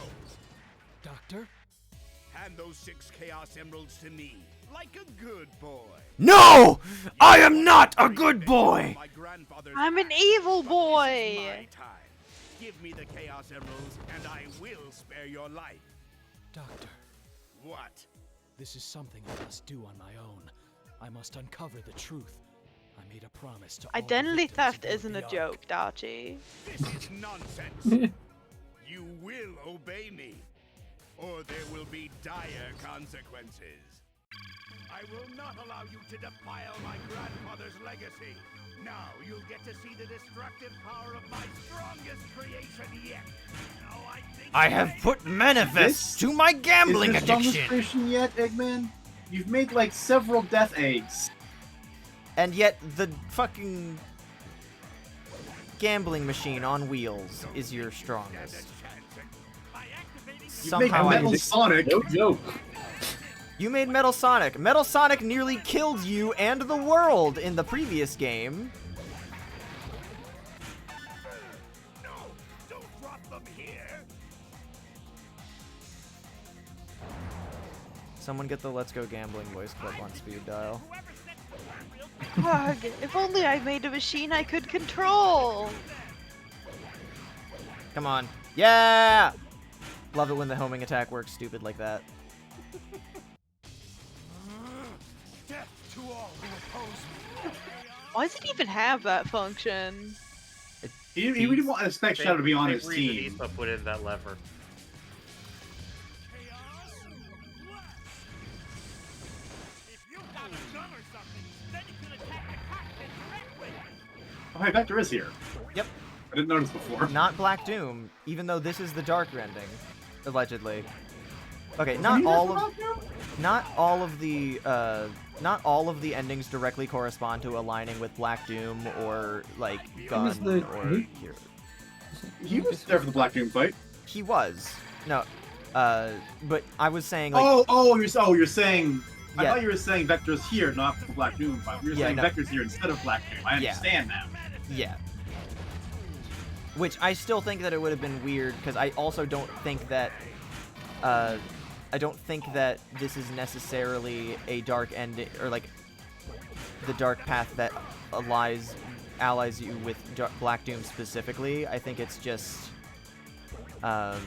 Doctor?
hand those 6 Chaos Emeralds to me, like a good boy.
No! I am not a good boy!
My grandfather's
I'm an
path,
evil
but
boy.
This is my time. Give me the Chaos Emeralds, and I will spare your life.
Doctor,
What?
this is something I must do on my own. I must uncover the truth. I made a promise to all the
Identity
victims
theft
aboard
isn't
the
a
Ark.
joke, Dachi.
This is nonsense. You will obey me, or there will be dire consequences. I will not allow you to defile my grandfather's legacy. Now you'll get to see the destructive power of my strongest creation yet. Now I think
I have put manifest to my gambling
Is this strongest
addiction.
creation yet, Eggman? You've made like several death eggs.
And yet the fucking gambling machine on wheels is your strongest.
You make
Somehow
Metal Sonic.
No joke.
You made Metal Sonic. Metal Sonic nearly killed you and the world in the previous game.
no, don't drop them here.
Someone get the Let's Go Gambling voice clip on speed dial.
Ugh, if only I made a machine I could control.
Come on. Yeah! Love it when the homing attack works stupid like that.
Death to all who oppose me.
Why does it even have that function?
You didn't want to expect Shadow to be on his
Same reason
team.
Ispa put in that lever.
If you've got a gun or something, then you can attack the cockpit directly.
Oh, hey, Vector is here.
Yep.
I didn't notice before.
Not Black Doom, even though this is the dark ending, allegedly. Okay,
Was
not
he there
all
for
of
Black Doom?
not all of the endings directly correspond to aligning with Black Doom or like Gun
was the-
or Hero.
He was there for the Black Doom fight.
He was. No. But I was saying like
You're saying. I
Yeah.
thought you were saying Vector's here, not for the Black Doom fight. You were
Yeah,
saying
no.
Vector's here instead of Black Doom. I
Yeah.
understand now.
yeah. Which I still think that it would have been weird because I also don't think that this is necessarily a dark ending or like the dark path that allies you with Black Doom specifically. I think it's just the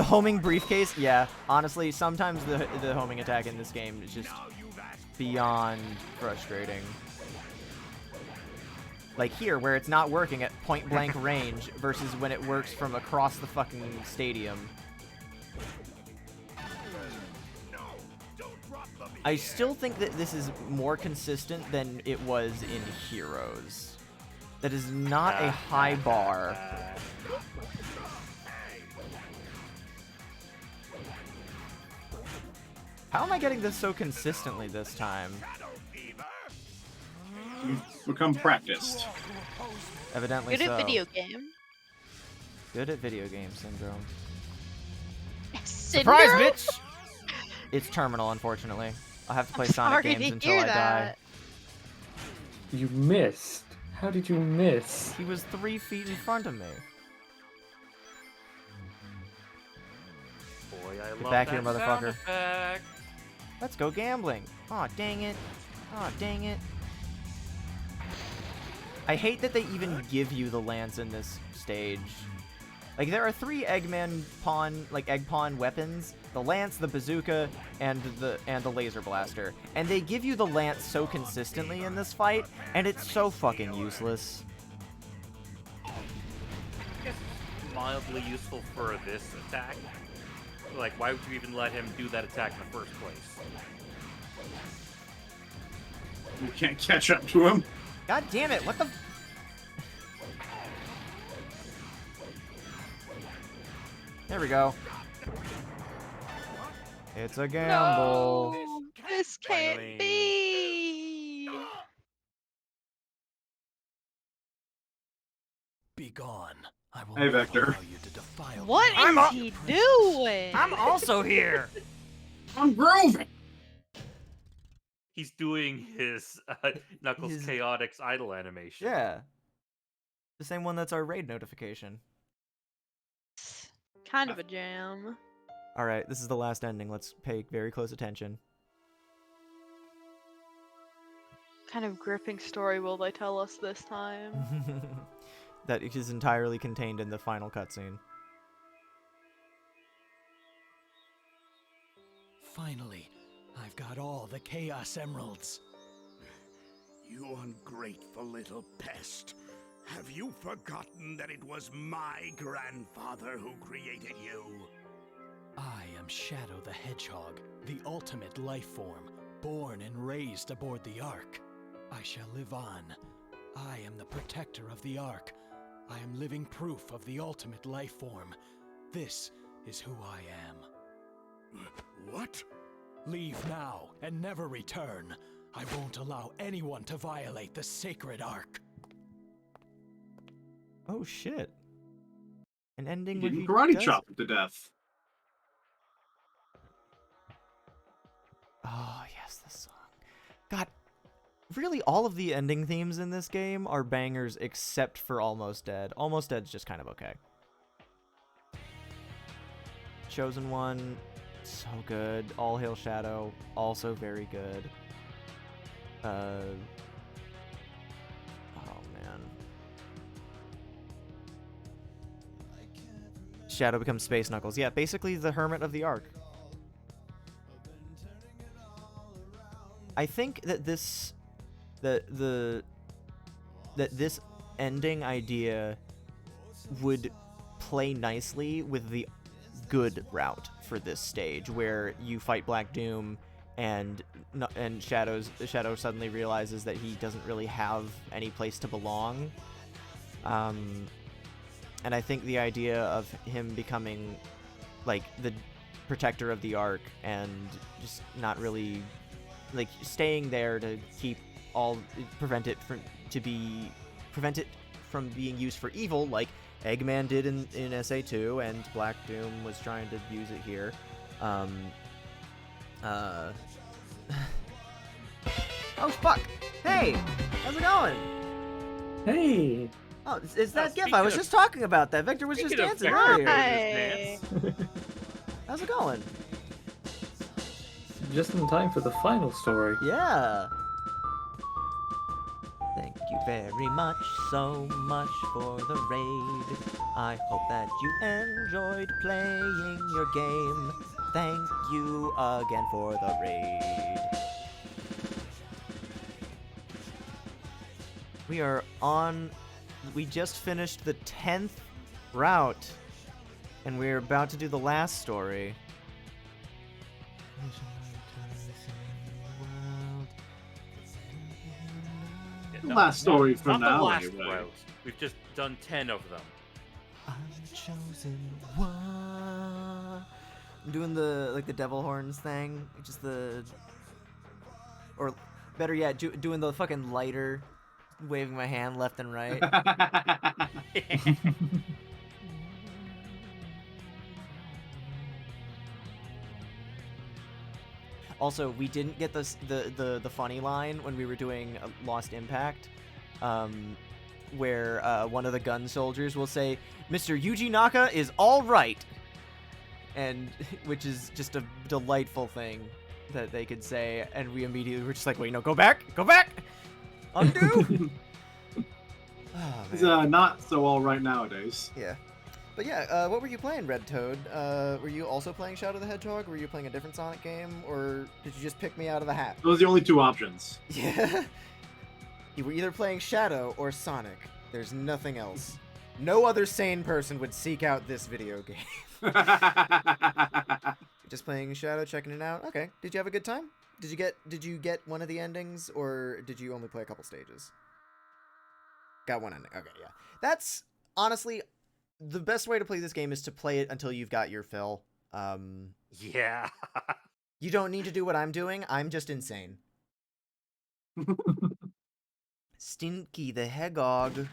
homing briefcase. Yeah, honestly, sometimes the homing attack in this game is just beyond frustrating. Like here, where it's not working at point-blank range versus when it works from across the fucking stadium. I still think that this is more consistent than it was in Heroes. That is not a high bar. How am I getting this so consistently this time?
You've become practiced.
Evidently
Good
so.
at video game.
Good at video game syndrome.
Surprise,
bitch! It's terminal, unfortunately. I'll have to play Sonic
sorry
games
to
until
hear
I die.
that.
You missed. How did you miss?
He was 3 feet in front of me.
Boy, I
Get
love
back
that
here,
sound
motherfucker.
effect.
Let's go gambling. Aw, dang it. Aw, dang it. I hate that they even give you the lance in this stage. Like, there are 3 Eggman pawn, like, egg pawn weapons. The lance, the bazooka, and the laser blaster. And they give you the lance so consistently in this fight, and it's so fucking useless.
It's mildly useful for this attack. Like, why would you even let him do that attack in the first place?
You can't catch up to him.
God damn it, what the... There we go. It's a gamble.
No, this can't be.
Be gone. I will
Hey,
not
Vector.
allow you to defile
What is he doing?
I'm also here.
I'm grooving.
he's doing his Knuckles
His-
Chaotix idle animation.
Yeah. The same one that's our raid notification.
Kind of a jam.
All right, this is the last ending. Let's pay very close attention.
Kind of gripping story will they tell us this time?
That is entirely contained in the final cutscene.
Finally, I've got all the Chaos Emeralds.
You ungrateful little pest. Have you forgotten that it was my grandfather who created you?
I am Shadow the Hedgehog, the ultimate life form, born and raised aboard the Ark. I shall live on. I am the protector of the Ark. I am living proof of the ultimate life form. This is who I am.
What?
Leave now and never return. I won't allow anyone to violate the sacred Ark.
Oh shit! An ending
He
where
didn't
he
karate
does...
chop him to death.
Oh yes, this song. God, really, all of the ending themes in this game are bangers except for Almost Dead. Almost Dead's just kind of okay. Chosen One, so good. All Hail Shadow, also very good. Oh man. Shadow becomes Space Knuckles. Yeah, basically the Hermit of the Ark. I think that this that this ending idea would play nicely with the good route for this stage, where you fight Black Doom and Shadow suddenly realizes that he doesn't really have any place to belong. And I think the idea of him becoming like the protector of the Ark and just not really like staying there to keep prevent it from being used for evil, like Eggman did in SA2, and Black Doom was trying to use it here. Oh fuck! Hey, how's it going?
Hey.
Oh, it's that GIF. I was just talking about that. Victor was just dancing earlier.
Hi.
How's it going?
Just in time for the final story.
Yeah. Thank you very much, so much for the raid. I hope that you enjoyed playing your game. Thank you again for the raid. We just finished the 10th route, and we're about to do the last story.
The last story for
not
now,
the last
anyway.
route. We've just done 10 of them.
I'm the chosen one. I'm doing the devil horns thing, just or better yet, doing the fucking lighter, waving my hand left and right. Also, we didn't get the funny line when we were doing Lost Impact, where one of the gun soldiers will say, "Mr. Yuji Naka is all right," and which is just a delightful thing that they could say, and we immediately were just like, "Wait, no, go back, undo." Oh,
He's not so all right nowadays.
Yeah. But yeah, what were you playing, Red Toad? Were you also playing Shadow the Hedgehog? Were you playing a different Sonic game? Or did you just pick me out of the hat?
Those are the only two options.
Yeah. You were either playing Shadow or Sonic. There's nothing else. No other sane person would seek out this video game. Just playing Shadow, checking it out? Okay. Did you have a good time? Did you get one of the endings, or did you only play a couple stages? Got one ending. Okay, yeah. That's honestly the best way to play this game is to play it until you've got your fill.
Yeah.
You don't need to do what I'm doing. I'm just insane. Stinky the Hedgehog.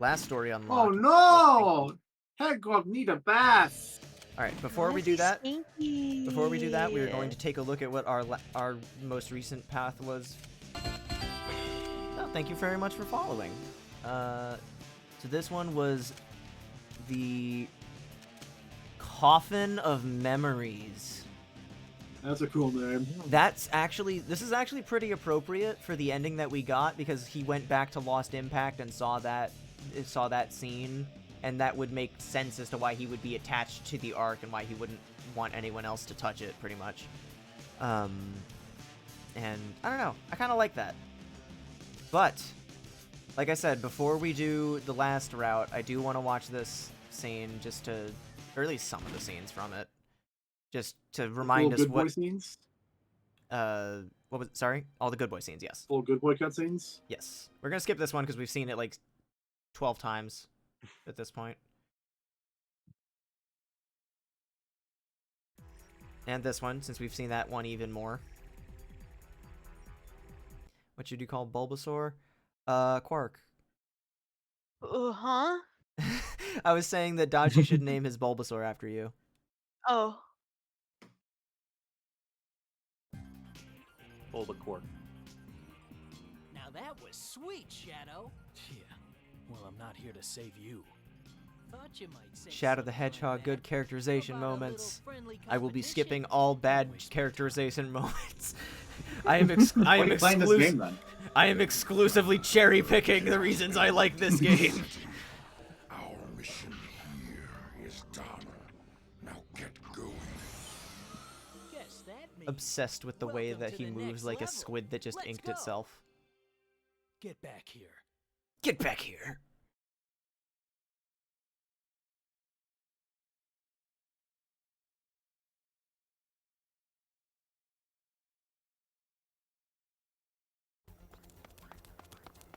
Last story unlocked.
Oh no! Hedgehog need a bath.
All right, before we do that, we are going to take a look at what our most recent path was. Oh, thank you very much for following. So this one was the Coffin of Memories.
That's a cool name.
This is actually pretty appropriate for the ending that we got, because he went back to Lost Impact and saw that scene, and that would make sense as to why he would be attached to the Ark and why he wouldn't want anyone else to touch it, pretty much. And I don't know, I kind of like that. But like I said, before we do the last route, I do want to watch this scene or at least some of the scenes from it, just to remind us
good
what.
Boy scenes?
What was it? Sorry? All the good boy scenes, yes.
Full good boy cutscenes?
Yes. We're gonna skip this one because we've seen it like 12 times at this point. And this one, since we've seen that one even more. What should you call Bulbasaur? Quark.
Huh?
I was saying that Dodgy should name his Bulbasaur after you.
Oh.
Bulbacork.
Now that was sweet, Shadow.
Yeah. Well, I'm not here to save you.
Thought you might say
Shadow the Hedgehog, good characterization moments. I will be skipping all bad characterization moments. I am exclusively cherry picking the reasons I like this game.
Our mission here is done. Now get going.
Guess that means
Obsessed with the way
welcome
that
to
he
the
moves
next
like a
level.
squid that just
Let's
inked
go.
itself.
Get back here.
Get back here.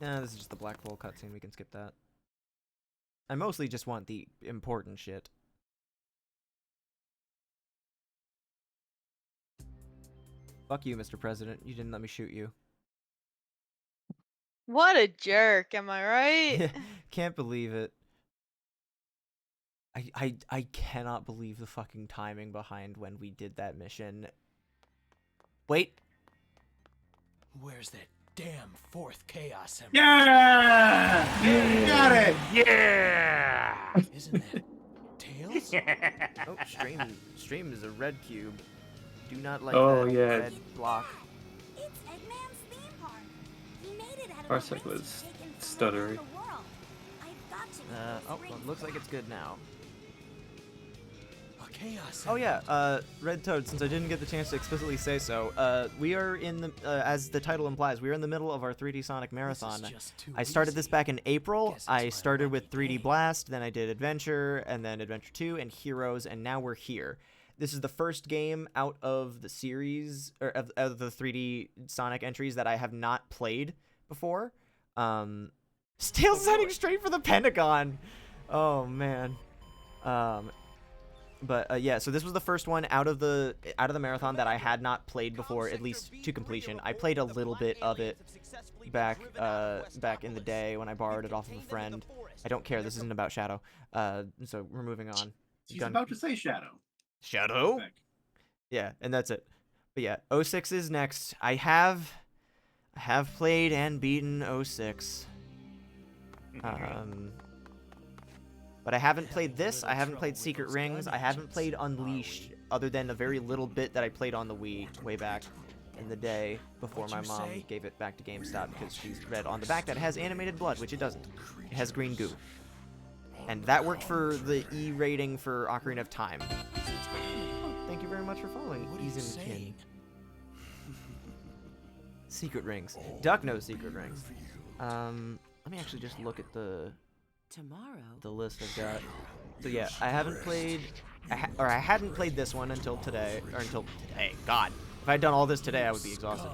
This is just the black hole cutscene. We can skip that. I mostly just want the important shit. Fuck you, Mr. President. You didn't let me shoot you.
What a jerk, am I right?
Can't believe it. I cannot believe the fucking timing behind when we did that mission. Wait.
Where's that damn fourth Chaos Emerald?
Yeah! Got it!
Yeah!
Isn't that Tails?
Oh, stream is a red cube. Do not like
Oh,
that
yeah.
red block.
It's Eggman's theme park. He made it out of
Parsec
the
was
waste taken from
stuttery.
around the world. I've got to meet those
Well,
rings
it looks like it's good now.
A Chaos
Oh
Emerald.
yeah, Red Toad, since I didn't get the chance to explicitly say so, we are in the, as the title implies, we are in the middle of our 3D Sonic Marathon.
just too
I started
easy.
this back in April.
Guess it's
I
my
started with
lucky
3D
day.
Blast, then I did Adventure, and then Adventure 2, and Heroes, and now we're here. This is the first game out of the series, or of the 3D Sonic entries that I have not played before. Still setting straight for the Pentagon! Oh, man. But yeah, so this was the first one out of the marathon that I had not played before, at least to completion. I played a little bit of it back in the day when I borrowed it off of a friend. I don't care. This isn't about Shadow. So we're moving on.
He's about to say Shadow.
Shadow. Yeah, and that's it. But yeah, 06 is next. I have played and beaten 06. But I haven't played this. I haven't played Secret Rings. I haven't played Unleashed, other than a very little bit that I played on the Wii way back in the day before my mom gave it back to GameStop because she's read on the back that it has animated blood, which it doesn't. It has green goo. And that worked for the E rating for Ocarina of Time. Oh, thank you very much for following.
What are you
Eason Kin.
saying?
Secret Rings. Duck knows Secret Rings. Let me actually just look at the list I've got. So yeah, I haven't played, I hadn't played this one until today, God, if I'd done all this today, I would be exhausted.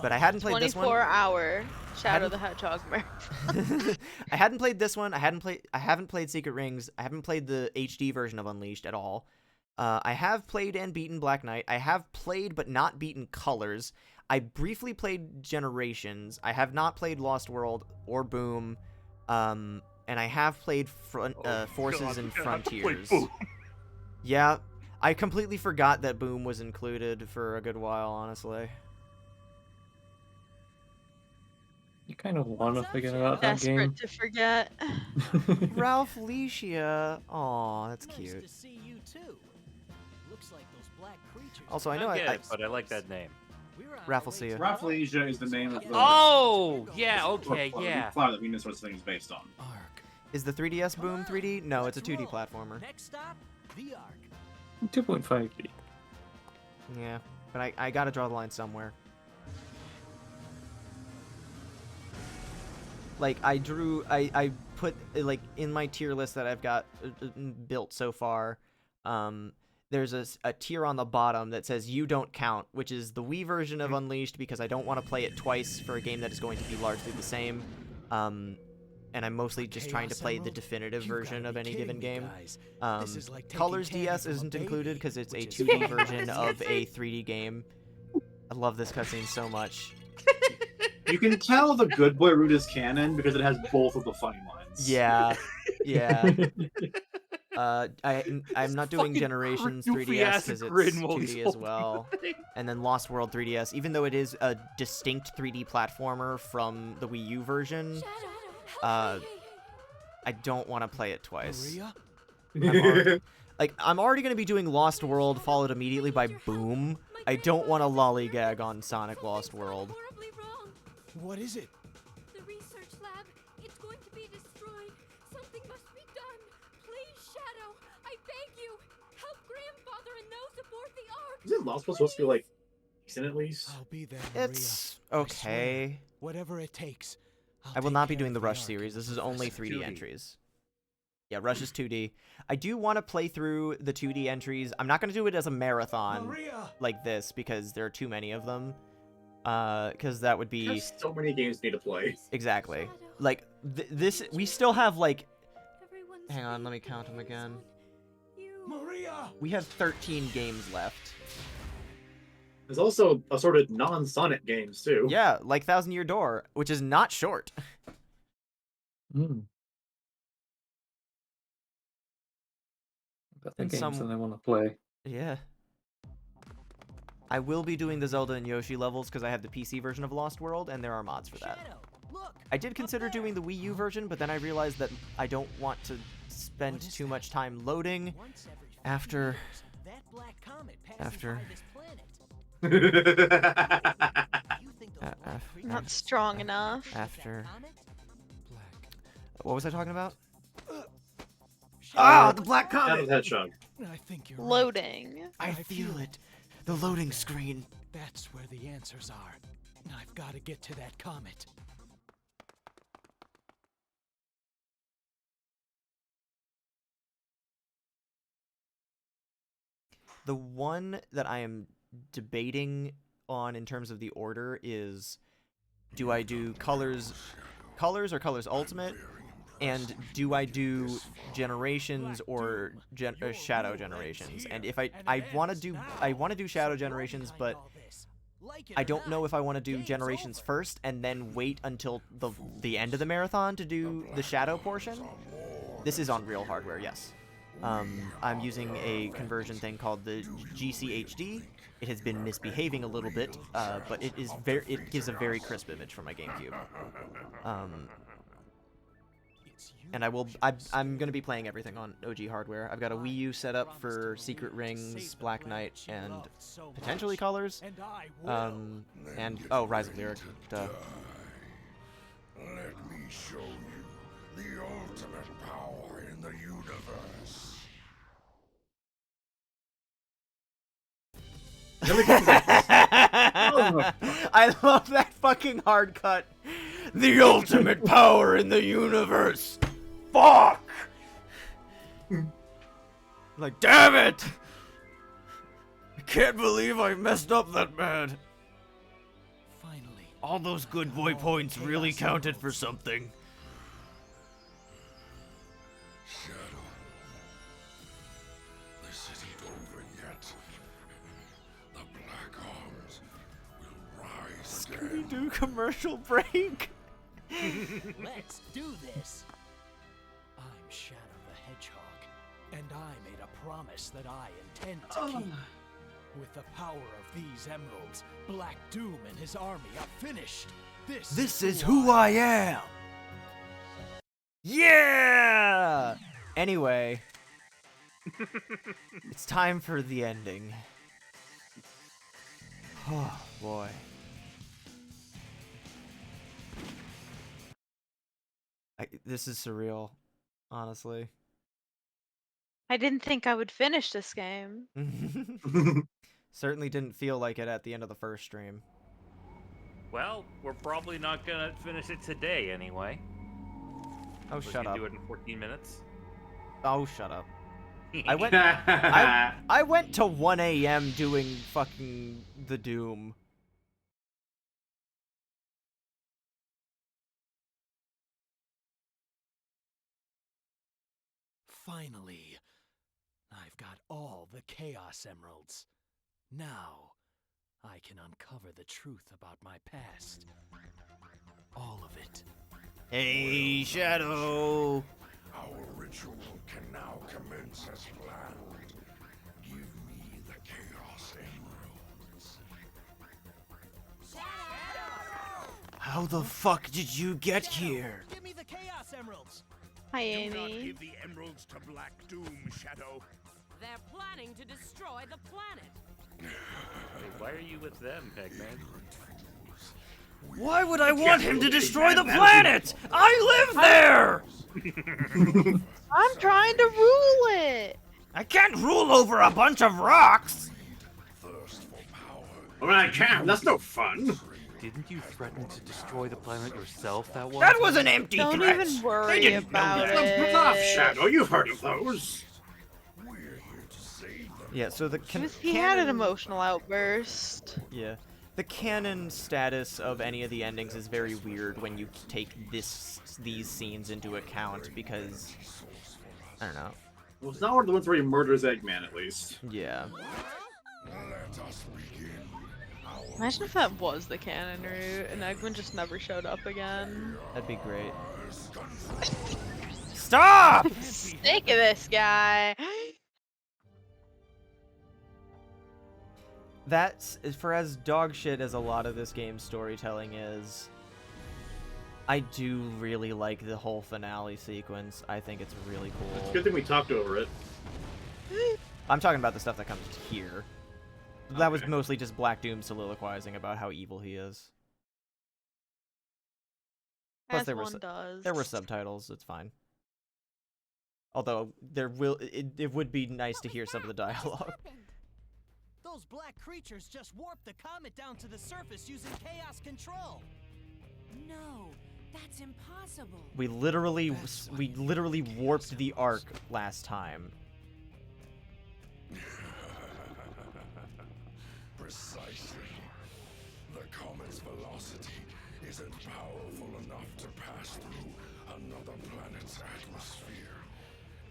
But I hadn't played this one.
24-hour Shadow the Hedgehog marathon.
I hadn't played this one. I haven't played Secret Rings. I haven't played the HD version of Unleashed at all. I have played and beaten Black Knight. I have played but not beaten Colors. I briefly played Generations. I have not played Lost World or Boom. And I have played Forces and Frontiers.
Yeah, I completely forgot that Boom was included for a good while, honestly.
You kind of want to forget about that game.
Desperate to forget.
Ralph Licia. Aw, that's
Nice
cute.
to see you too. Looks like those black creatures.
Also, I know
don't
I...
get it, but I like that name.
Rafflesia.
Rafflesia is the name of the
Oh, yeah, okay, yeah.
flower that Venus Sort of thing is based on.
Is the 3DS Boom 3D? No, it's a 2D platformer.
Next stop, the Ark.
2.5D.
Yeah, but I gotta draw the line somewhere. Like, I put, like, in my tier list that I've got built so far, there's a tier on the bottom that says you don't count, which is the Wii version of Unleashed, because I don't want to play it twice for a game that is going to be largely the same. And I'm mostly just trying to play the definitive version of any given game. Colors DS isn't included because it's a 2D version of a 3D game. I love this cutscene so much.
You can tell the Good Boy route is canon because it has both of the funny lines.
Yeah, yeah. I'm not doing Generations 3DS because it's 2D as well. And then Lost World 3DS, even though it is a distinct 3D platformer from the Wii U version, I don't want to play it twice. I'm already going to be doing Lost World followed immediately by Boom. I don't want to lollygag on Sonic Lost World.
What is it?
The research lab. It's going to be destroyed. Something must be done. Please, Shadow. I beg you. Help Grandfather and those aboard the Ark.
Isn't Lost World supposed to be, like, decent at least?
I'll be there, Maria.
It's okay.
Whatever it takes.
I will not be doing the Rush series. This is only 3D entries. Yeah, Rush is 2D. I do want to play through the 2D entries. I'm not going to do it as a marathon like this because there are too many of them. Because that would be...
There's so many games need to play.
Exactly. Like, this... We still have, like... Hang on, let me count them again.
Maria!
We have 13 games left.
There's also assorted non-Sonic games, too.
Yeah, like Thousand Year Door, which is not short.
Mm. Got the
And
games that I want to play.
Yeah. I will be doing the Zelda and Yoshi levels because I have the PC version of Lost World, and there are mods for that. I did consider doing the Wii U version, but then I realized that I don't want to spend too much time loading after...
Not strong enough.
After... What was I talking about? Ah, the Black Comet!
Hedgehog.
I think you're
Loading.
I feel it. The loading screen.
That's where the answers are. I've got to get to that comet.
The one that I am debating on in terms of the order is, do I do Colors or Colors Ultimate? And do I do Generations or Shadow Generations? And if I want to do Shadow Generations, but I don't know if I want to do Generations first and then wait until the end of the marathon to do the Shadow portion. This is on real hardware, yes. I'm using a conversion thing called the GCHD. It has been misbehaving a little bit, but it gives a very crisp image for my GameCube. And I'm going to be playing everything on OG hardware. I've got a Wii U set up for Secret Rings, Black Knight, and potentially Colors. And, oh, Rise of Lyric. Duh.
Let me show you the ultimate power in the universe.
I love that fucking hard cut. The ultimate power in the universe. Fuck! Like, damn it! I can't believe I messed up that bad.
Finally.
All those good boy points really counted for something.
Shadow. This isn't over yet. The Black Arms will rise again.
Scooby-Doo commercial break.
Let's do this. I'm Shadow the Hedgehog. And I made a promise that I intend to keep. With the power of these emeralds, Black Doom and his army are finished.
This is who I am! Yeah! Anyway, it's time for the ending. Oh, boy. This is surreal, honestly.
I didn't think I would finish this game.
Certainly didn't feel like it at the end of the first stream.
Well, we're probably not gonna finish it today anyway.
Oh, shut up.
Do it in 14 minutes.
Oh, shut up. I went to 1 a.m. doing fucking the Doom.
Finally, I've got all the Chaos Emeralds. Now, I can uncover the truth about my past. All of it.
Hey, Shadow!
Our ritual can now commence as planned. Give me the Chaos Emeralds.
How the fuck did you get here?
Give me the Chaos Emeralds.
Hi,
Do not
Amy.
give the emeralds to Black Doom, Shadow.
They're planning to destroy the planet.
Hey, why are you with them, Pegman?
Why would I want him to destroy the planet? I live there!
I'm trying to rule it.
I can't rule over a bunch of rocks!
I mean, I can. That's no fun.
Didn't you threaten to destroy the planet yourself that one
That
time?
was an empty
Don't
threat!
even worry about
Put off,
it.
Shadow. You've heard of those.
Yeah, so the
He had an emotional outburst.
Yeah. The canon status of any of the endings is very weird when you take these scenes into account because, I don't know.
Well, it's not one of the ones where he murders Eggman, at least.
Yeah.
Let us begin.
Imagine if that was the canon route and Eggman just never showed up again.
That'd be great.
Stop!
Sick of this guy.
That's, for as dog shit as a lot of this game's storytelling is, I do really like the whole finale sequence. I think it's really cool.
It's a good thing we talked over it.
I'm talking about the stuff that comes here. That was mostly just Black Doom soliloquizing about how evil he is. Plus,
As
there
one does.
were subtitles. It's fine. Although it would be nice to hear some of the dialogue.
Those black creatures just warped the comet down to the surface using chaos control.
No, that's impossible.
We literally warped the Ark last time.
Precisely. The comet's velocity isn't powerful enough to pass through another planet's atmosphere.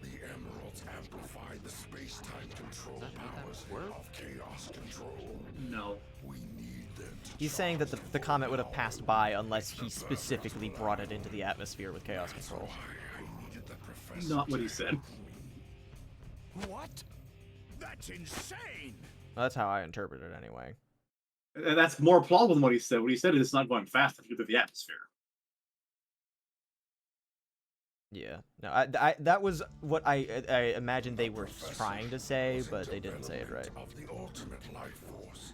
The emeralds amplify the space-time control powers of chaos control.
No.
We need them to
He's saying that the comet would have passed by unless he specifically brought it into the atmosphere with chaos control.
Not what he said.
What? That's insane!
Well, that's how I interpret it anyway.
And that's more plausible than what he said. What he said is it's not going fast enough through the atmosphere.
Yeah. No, that was what I imagined they were trying to say, but they didn't say it right.
of the ultimate life force,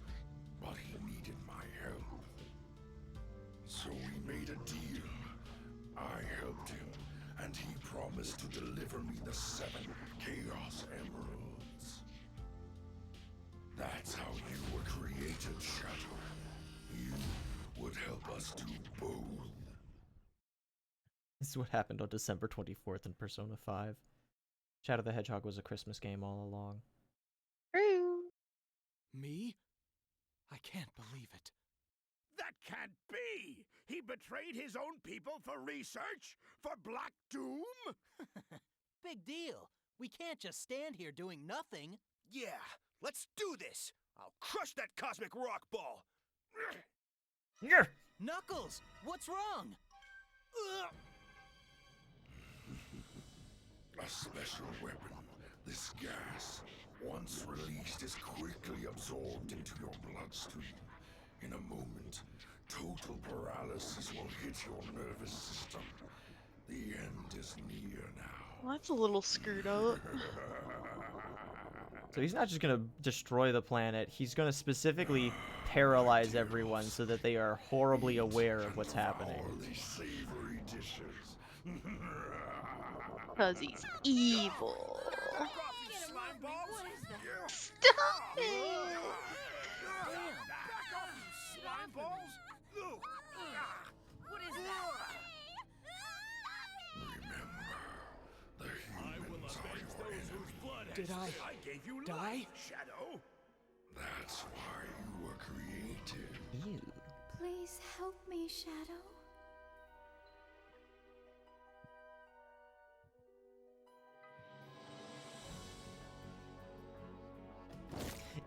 but he needed my help. So we made a deal. I helped him, and he promised to deliver me the 7 Chaos Emeralds. That's how you were created, Shadow. You would help us do both.
This is what happened on December 24th in Persona 5. Shadow the Hedgehog was a Christmas game all along.
True.
Me? I can't believe it.
That can't be! He betrayed his own people for research? For Black Doom?
Big deal. We can't just stand here doing nothing.
Yeah, let's do this! I'll crush that cosmic rock ball!
Knuckles, what's wrong?
A special weapon This gas, once released, is quickly absorbed into your bloodstream. In a moment, total paralysis will hit your nervous system. The end is near now.
Well, that's a little screwed up.
So he's not just gonna destroy the planet, he's gonna specifically paralyze everyone so that they are horribly aware of what's happening.
These savory dishes.
Because he's evil.
Slime balls?
Stop it!
Back off, you slime balls! What is that?
Did I
gave you
die?
life, Shadow.
That's why you were created.
Ew.
Please help me, Shadow.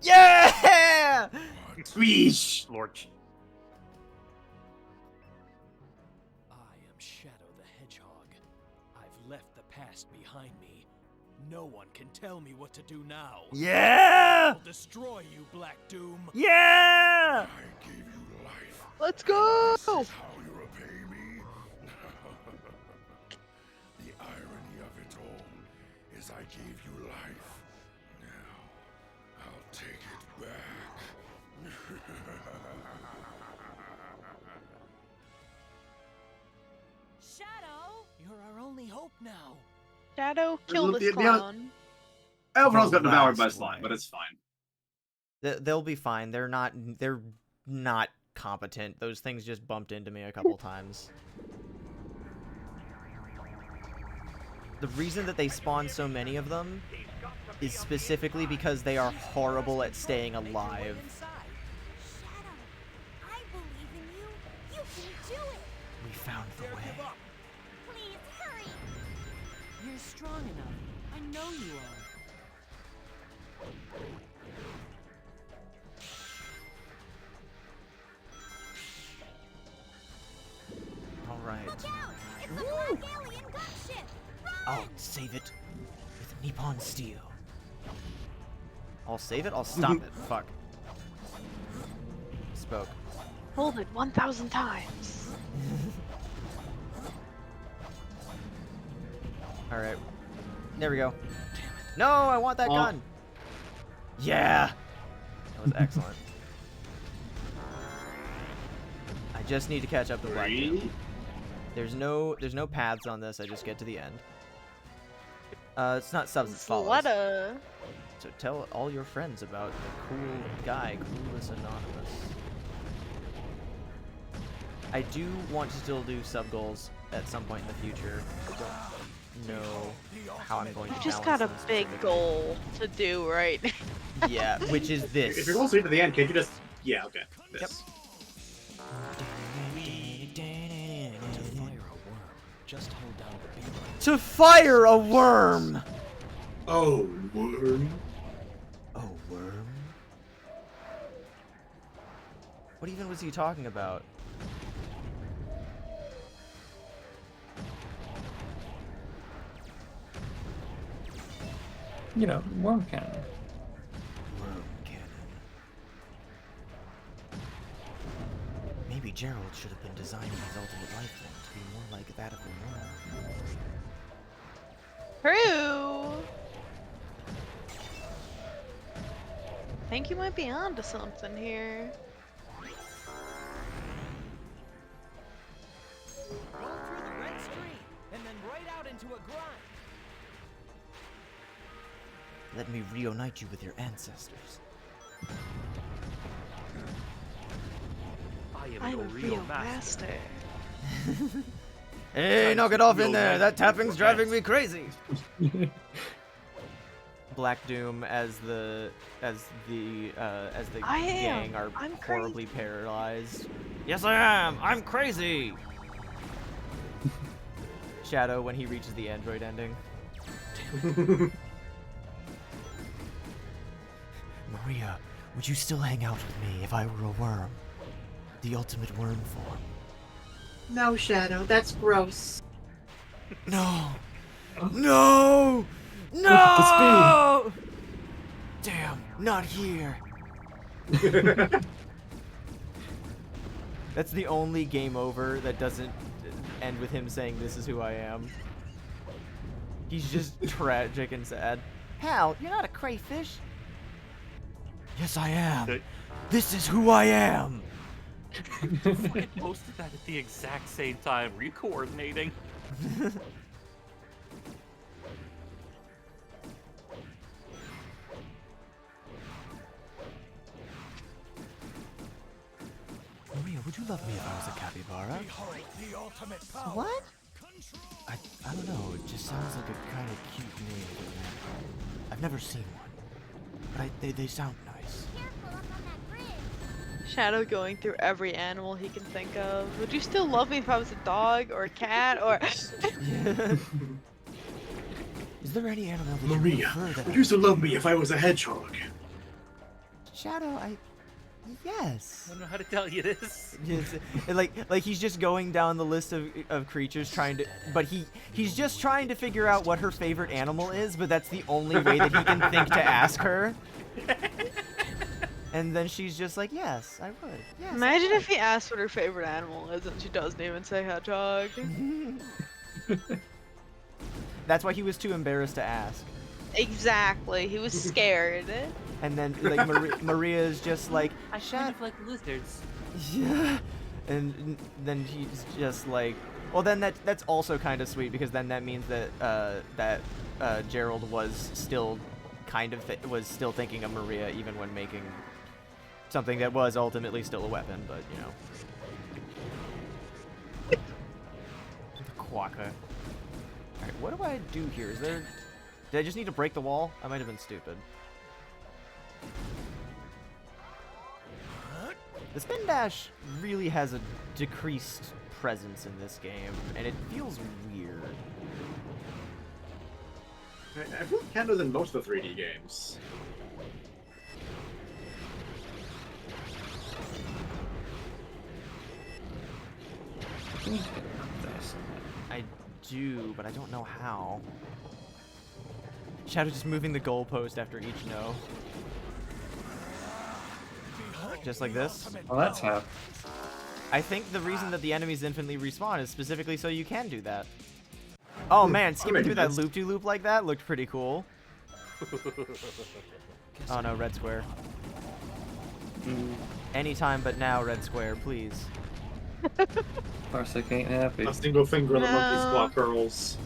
Yeah!
Sweesh!
Lord.
I am Shadow the Hedgehog. I've left the past behind me. No one can tell me what to do now.
Yeah!
I'll destroy you, Black Doom.
Yeah!
I gave you life.
Let's go!
This is how you repay me? The irony of it all is I gave you life. Now, I'll take it back.
Shadow!
You're our only hope now.
Shadow, kill this
The-
clown.
Elvenhall's got devoured by
last
slime,
way.
but it's fine.
They'll be fine. They're not competent. Those things just bumped into me a couple times. The reason that they spawn so many of them is specifically because they are horrible at staying alive.
Shadow, I believe in you. You can do it.
We found the way.
Please hurry.
You're strong enough. I know you are.
All right.
Look out! It's the black alien gunship.
I'll save it with Nippon steel. I'll save it? I'll stop it. Fuck. Spoke.
Hold it 1,000 times.
Alright. There we go. No, I want that gun! Yeah! That was excellent. I just need to catch up to Black Doom. There's no paths on this, I just get to the end. It's not subs, it's follows.
Sletta.
So tell all your friends about the cool guy, CluelessAnon. I do want to still do sub goals at some point in the future. I don't know how I'm going to
You just got a
balance them
big
specifically.
goal to do, right?
Yeah, which is this.
If you're going straight to the end, can't you just... Yeah, okay. This.
To fire a worm, just hold down the B button.
To fire a worm!
Oh, worm.
Oh, worm? What even was he talking about?
You know, worm cannon.
Worm cannon. Maybe Gerald should have been designing his ultimate life form to be more like that of a worm.
True. I think you might be onto something here.
Go through the red street and then right out into a grind.
Let me reunite you with your ancestors.
I am a real master.
Hey, knock it off in there! That tapping's driving me crazy! Black Doom as the gang are horribly paralyzed. Yes, I am. I'm crazy. Shadow when he reaches the android ending. Maria, would you still hang out with me if I were a worm? The ultimate worm form.
No, Shadow, that's gross.
No! No!
No! Damn, not here.
That's the only game over that doesn't end with him saying, "This is who I am." He's just tragic and sad. Hal, you're not a crayfish.
Yes, I am. This is who I am.
I posted that at the exact same time. Were you coordinating?
Maria, would you love me if I was a capybara?
The ultimate power.
What? I don't know. It just sounds like a kind of cute name for an animal. I've never seen one, but they sound nice.
Shadow going through every animal he can think of. Would you still love me if I was a dog or a cat or?
Is there any animal that
Maria,
you prefer that
would you still love me if I was a hedgehog?
Shadow, yes.
I don't know how to tell you this.
Yes, like he's just going down the list of creatures trying to, but he's just trying to figure out what her favorite animal is, but that's the only way that he can think to ask her. And then she's just like, yes, I would. Yes,
Imagine if he asked what her favorite animal is and she doesn't even say hedgehog.
That's why he was too embarrassed to ask.
Exactly, he was scared.
And then like Maria's just like,
I kind of like lizards.
Yeah. And then he's just like, well, then that's also kind of sweet because then that means that Gerald was still kind of still thinking of Maria even when making something that was ultimately still a weapon, but you know. The quokka. Alright, what do I do here? Did I just need to break the wall? I might have been stupid. The spin dash really has a decreased presence in this game, and it feels weird.
I feel kinder than most of the 3D games.
I do, but I don't know how. Shadow just moving the goalpost after each no. Just like this.
Well, that's how.
I think the reason that the enemies infinitely respawn is specifically so you can do that. Oh man, skipping through that loop-de-loop like that looked pretty cool. Oh no, red square. Anytime but now, red square, please.
Parsec ain't happy.
A single finger on the monkey's claw curls.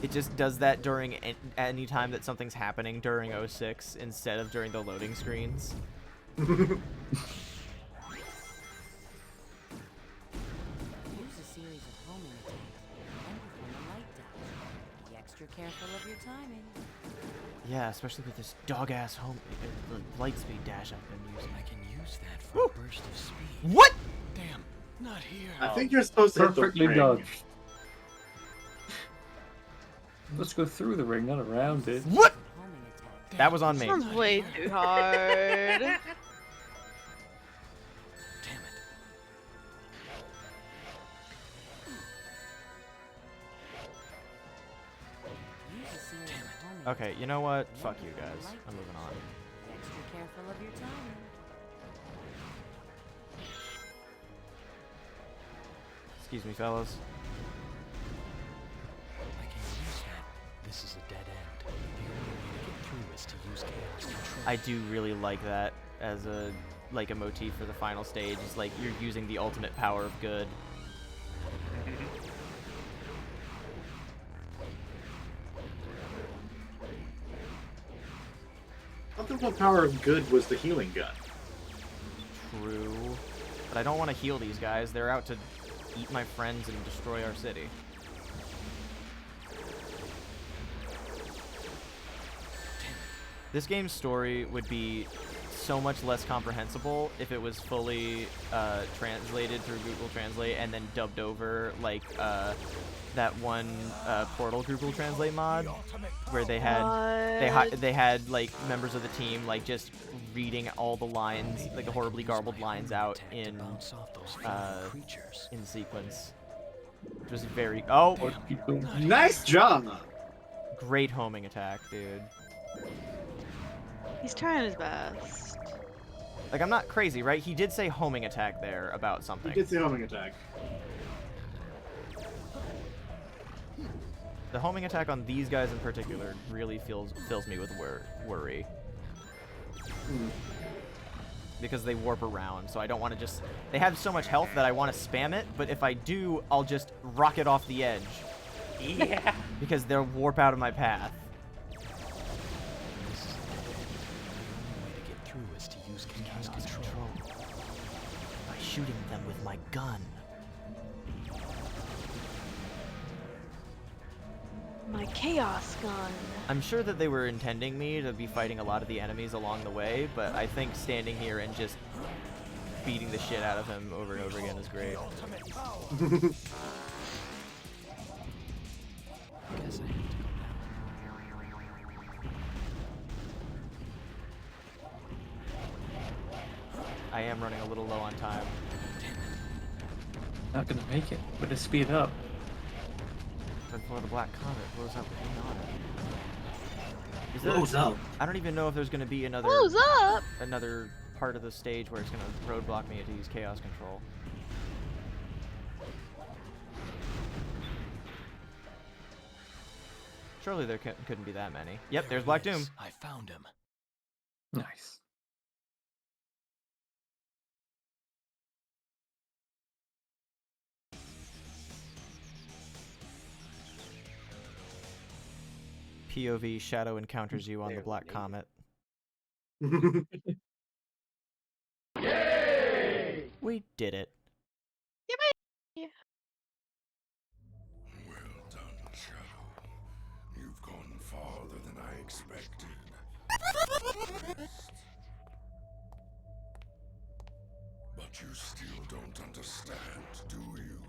It just does that during any time that something's happening during 06 instead of during the loading screens.
Use a series of homing attacks and perform a light dash. Be extra careful of your timing.
Yeah, especially with this dog-ass home light speed dash I've been using.
I can use that for a burst of speed.
What?
Damn, not here.
I think you're supposed to hit the
Perfectly
ring.
dodged. Let's go through the ring, not around it.
What? That was on me.
Sounds way too hard.
Okay, you know what? Fuck you guys. I'm moving on.
Be extra careful of your timing.
Excuse me, fellas.
I can use that. This is a dead end. The only way to get through is to use chaos control.
I do really like that as a a motif for the final stage. It's like you're using the ultimate power of good.
I thought the power of good was the healing gun.
True. But I don't want to heal these guys. They're out to eat my friends and destroy our city. This game's story would be so much less comprehensible if it was fully translated through Google Translate and then dubbed over like that one Portal Google Translate mod where they had like members of the team like just reading all the lines, like the horribly garbled lines out in sequence. Which was very... Oh!
Nice job!
Great homing attack, dude.
He's trying his best.
Like, I'm not crazy, right? He did say homing attack there about something.
He did say homing attack.
The homing attack on these guys in particular really fills me with worry. Because they warp around, so I don't want to just... They have so much health that I want to spam it, but if I do, I'll just rocket off the edge.
Yeah.
Because they'll warp out of my path.
The way to get through is to use chaos control.
By shooting them with my gun.
My chaos gun.
I'm sure that they were intending me to be fighting a lot of the enemies along the way, but I think standing here and just beating the shit out of him over and over again is great. I am running a little low on time.
Not gonna make it, but to speed up.
Before the black comet blows up, hang on.
Blows up.
I don't even know if there's gonna be another another part of the stage where it's gonna roadblock me to use chaos control. Surely there couldn't be that many. Yep, there's Black Doom.
I found him.
Nice.
POV Shadow encounters you on the Black Comet.
Yay!
We did it.
Yippee!
Well done, Shadow. You've gone farther than I expected. But you still don't understand, do you?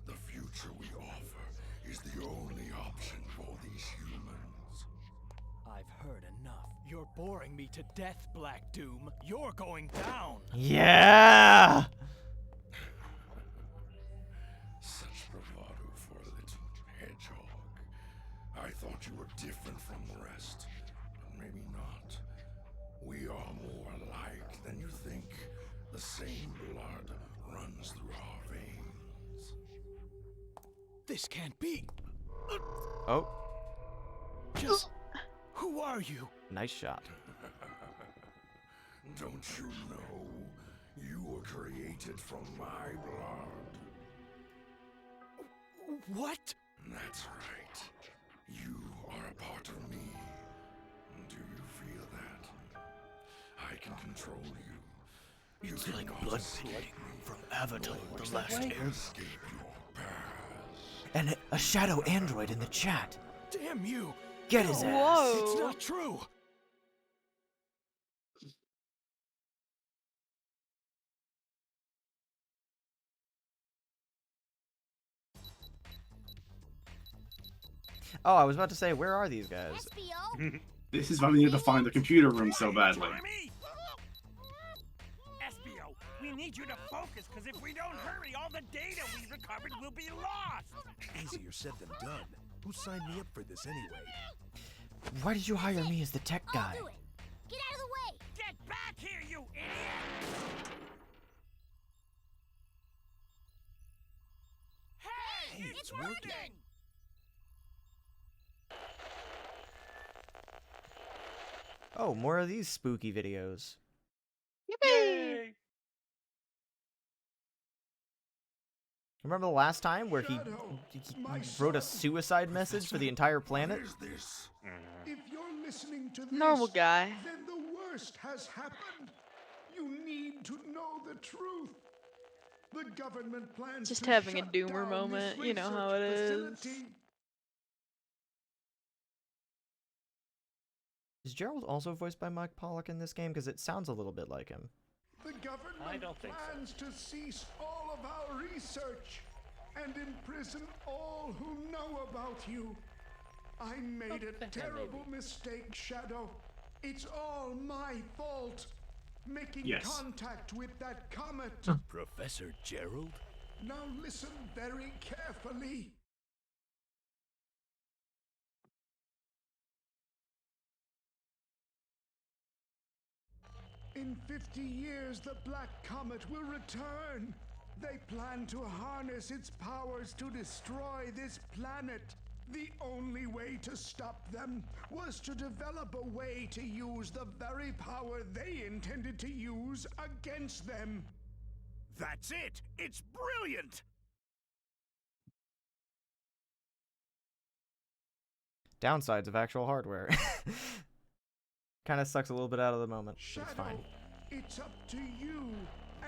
The future we offer is the only option for these humans.
I've heard enough. You're boring me to death, Black Doom. You're going down.
Yeah!
Such bravado for a little hedgehog. I thought you were different from the rest, but maybe not. We are more alike than you think. The same blood runs through our veins.
This can't be.
Oh.
Just who are you?
Nice shot.
Don't you know? You were created from my blood.
What?
That's right. You are a part of me. Do you feel that? I can control you.
It's like blood bleeding from Avatar The Last Airbender.
Escape your past.
And a shadow android in the chat.
Damn you!
Get his ass.
Whoa.
It's not true.
Oh, I was about to say, where are these guys?
This is why we need to find the computer room so badly.
SBO, we need you to focus, because if we don't hurry, all the data we recovered will be lost.
Easier said than done. Who signed me up for this anyway?
Why did you hire me as the tech guy?
Get out of the way!
Get back here, you idiot! Hey, it's working!
Oh, more of these spooky videos.
Yippee!
Remember the last time where he wrote a suicide message for the entire planet?
If you're listening to this,
Normal guy.
then the worst has happened. You need to know the truth. The government plans
Just
to
having a
shut
doomer
down
moment,
this
you know how it
research
is.
facility.
Is Gerald also voiced by Mike Pollock in this game? Because it sounds a little bit like him.
The government
I don't think so.
plans to cease all of our research and imprison all who know about you. I made a terrible mistake, Shadow. It's all my fault. Making
Yes.
contact with that comet.
Professor Gerald?
Now listen very carefully. In 50 years, the Black Comet will return. They plan to harness its powers to destroy this planet. The only way to stop them was to develop a way to use the very power they intended to use against them.
That's it! It's brilliant!
Downsides of actual hardware. Kind of sucks a little bit out of the moment, but it's fine.
It's up to you,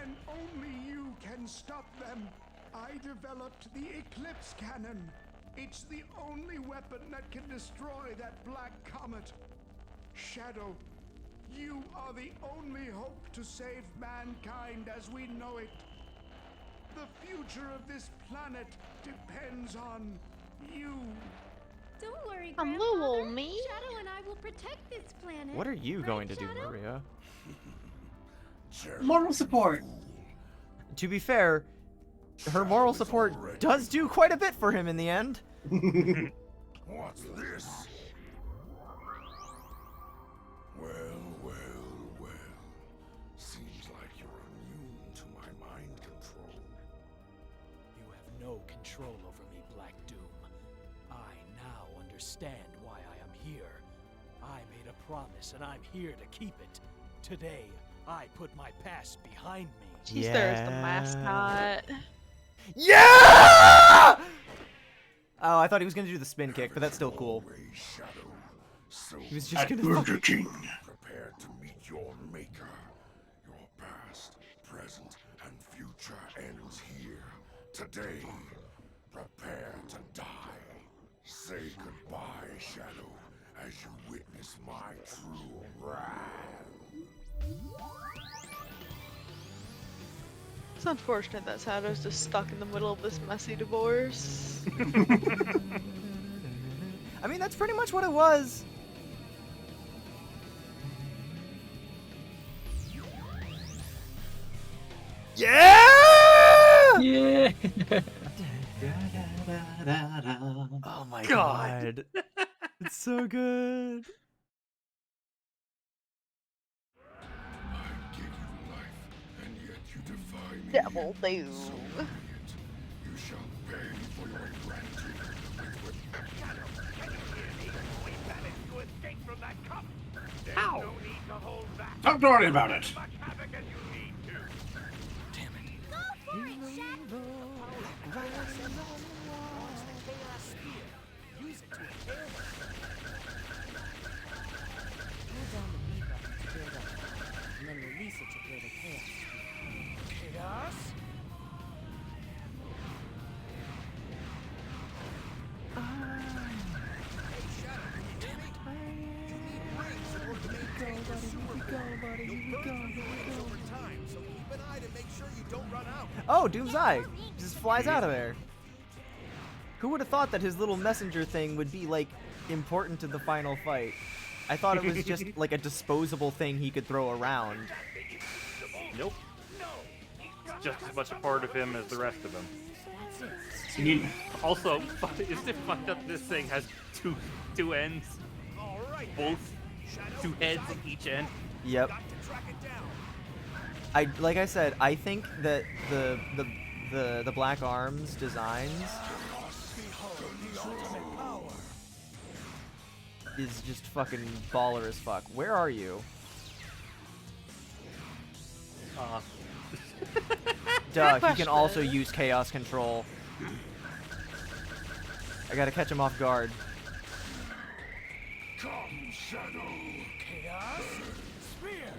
and only you can stop them. I developed the Eclipse Cannon. It's the only weapon that can destroy that black comet. Shadow, you are the only hope to save mankind as we know it. The future of this planet depends on you.
Don't worry,
A
Grandfather.
little me?
Shadow and I will protect this planet.
What are you going to do,
Shadow?
Maria?
Moral support.
To be fair, her moral support does do quite a bit for him in the end.
What's this? Well, well, well. Seems like you're immune to my mind control.
You have no control over me, Black Doom. I now understand why I am here. I made a promise, and I'm here to keep it. Today, I put my past behind me.
Jeez, there's the mascot.
Yeah! Oh, I thought he was gonna do the spin kick, but that's still cool. He was just gonna
Burger King. Prepare to meet your maker. Your past, present, and future ends here. Today, prepare to die. Say goodbye, Shadow, as you witness my true wrath.
It's unfortunate that Shadow's just stuck in the middle of this messy divorce.
I mean, that's pretty much what it was. Yeah!
Yeah!
Oh my god. It's so good.
Devil Doom.
You shall pay for your gratitude.
How? No need to hold back.
Don't worry about it.
Much havoc as you need to.
Damn it.
Go for it, Shadow.
Use it to impale them. Hold down the B button to build up, and then release it to create a chaos sphere.
Chaos?
Oh, Doom's Eye just flies out of there. Who would have thought that his little messenger thing would be, like, important to the final fight? I thought it was just, like, a disposable thing he could throw around.
Nope. It's just as much a part of him as the rest of him. Also, isn't it fucked up this thing has two ends? Both two heads at each end?
Yep. Like I said, I think that the Black Arms designs is just fucking baller as fuck. Where are you? Duh, he can also use Chaos Control. I gotta catch him off guard.
Come, Shadow.
Chaos Sphere.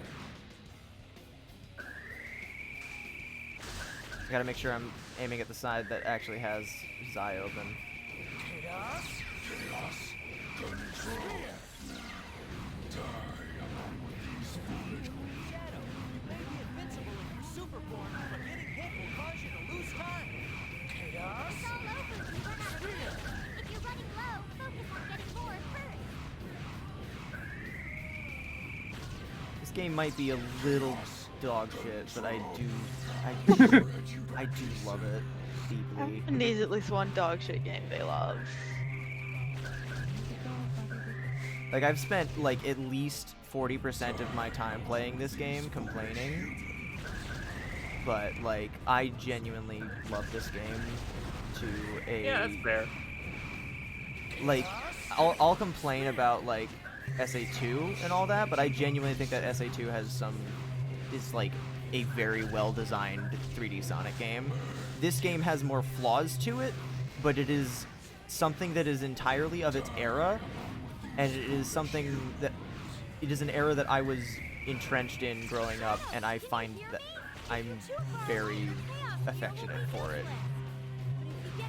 I gotta make sure I'm aiming at the side that actually has his eye open.
Chaos.
Chaos control. Die along with these foolish.
Shadow, you may be invincible if you're super form, but getting hit will cause you to lose time.
Chaos.
It's all over when you run out of fuel. If you're running low, focus on getting more first.
This game might be a little dog shit, but I do love it deeply.
Everyone needs at least one dog shit game they love.
Like, I've spent, like, at least 40% of my time playing this game complaining. But, like, I genuinely love this game to a...
Yeah, that's fair.
Like, I'll complain about, like, SA2 and all that, but I genuinely think that SA2 is, like, a very well-designed 3D Sonic game. This game has more flaws to it, but it is something that is entirely of its era, and it is something that... It is an era that I was entrenched in growing up, and I find that I'm very affectionate for it.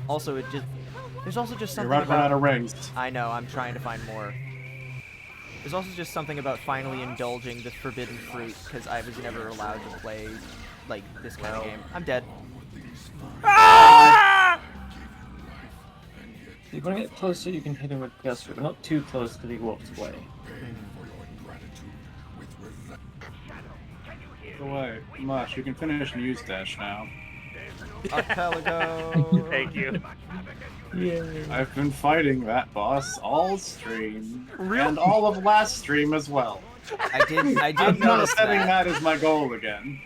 Also, there's also just something
You're running out of rings.
I know, I'm trying to find more. There's also just something about finally indulging the forbidden fruit, because I was never allowed to play, like, this kind of game. I'm dead.
You want to get closer, you can hit him with Guster, but not too close till he walks away.
Go away. Mush, you can finish News Dash now.
Archipelago.
Thank you.
Yay.
I've been fighting that boss all stream, and all of last stream as well.
I did
I'm not
notice
setting
that.
that as my goal again.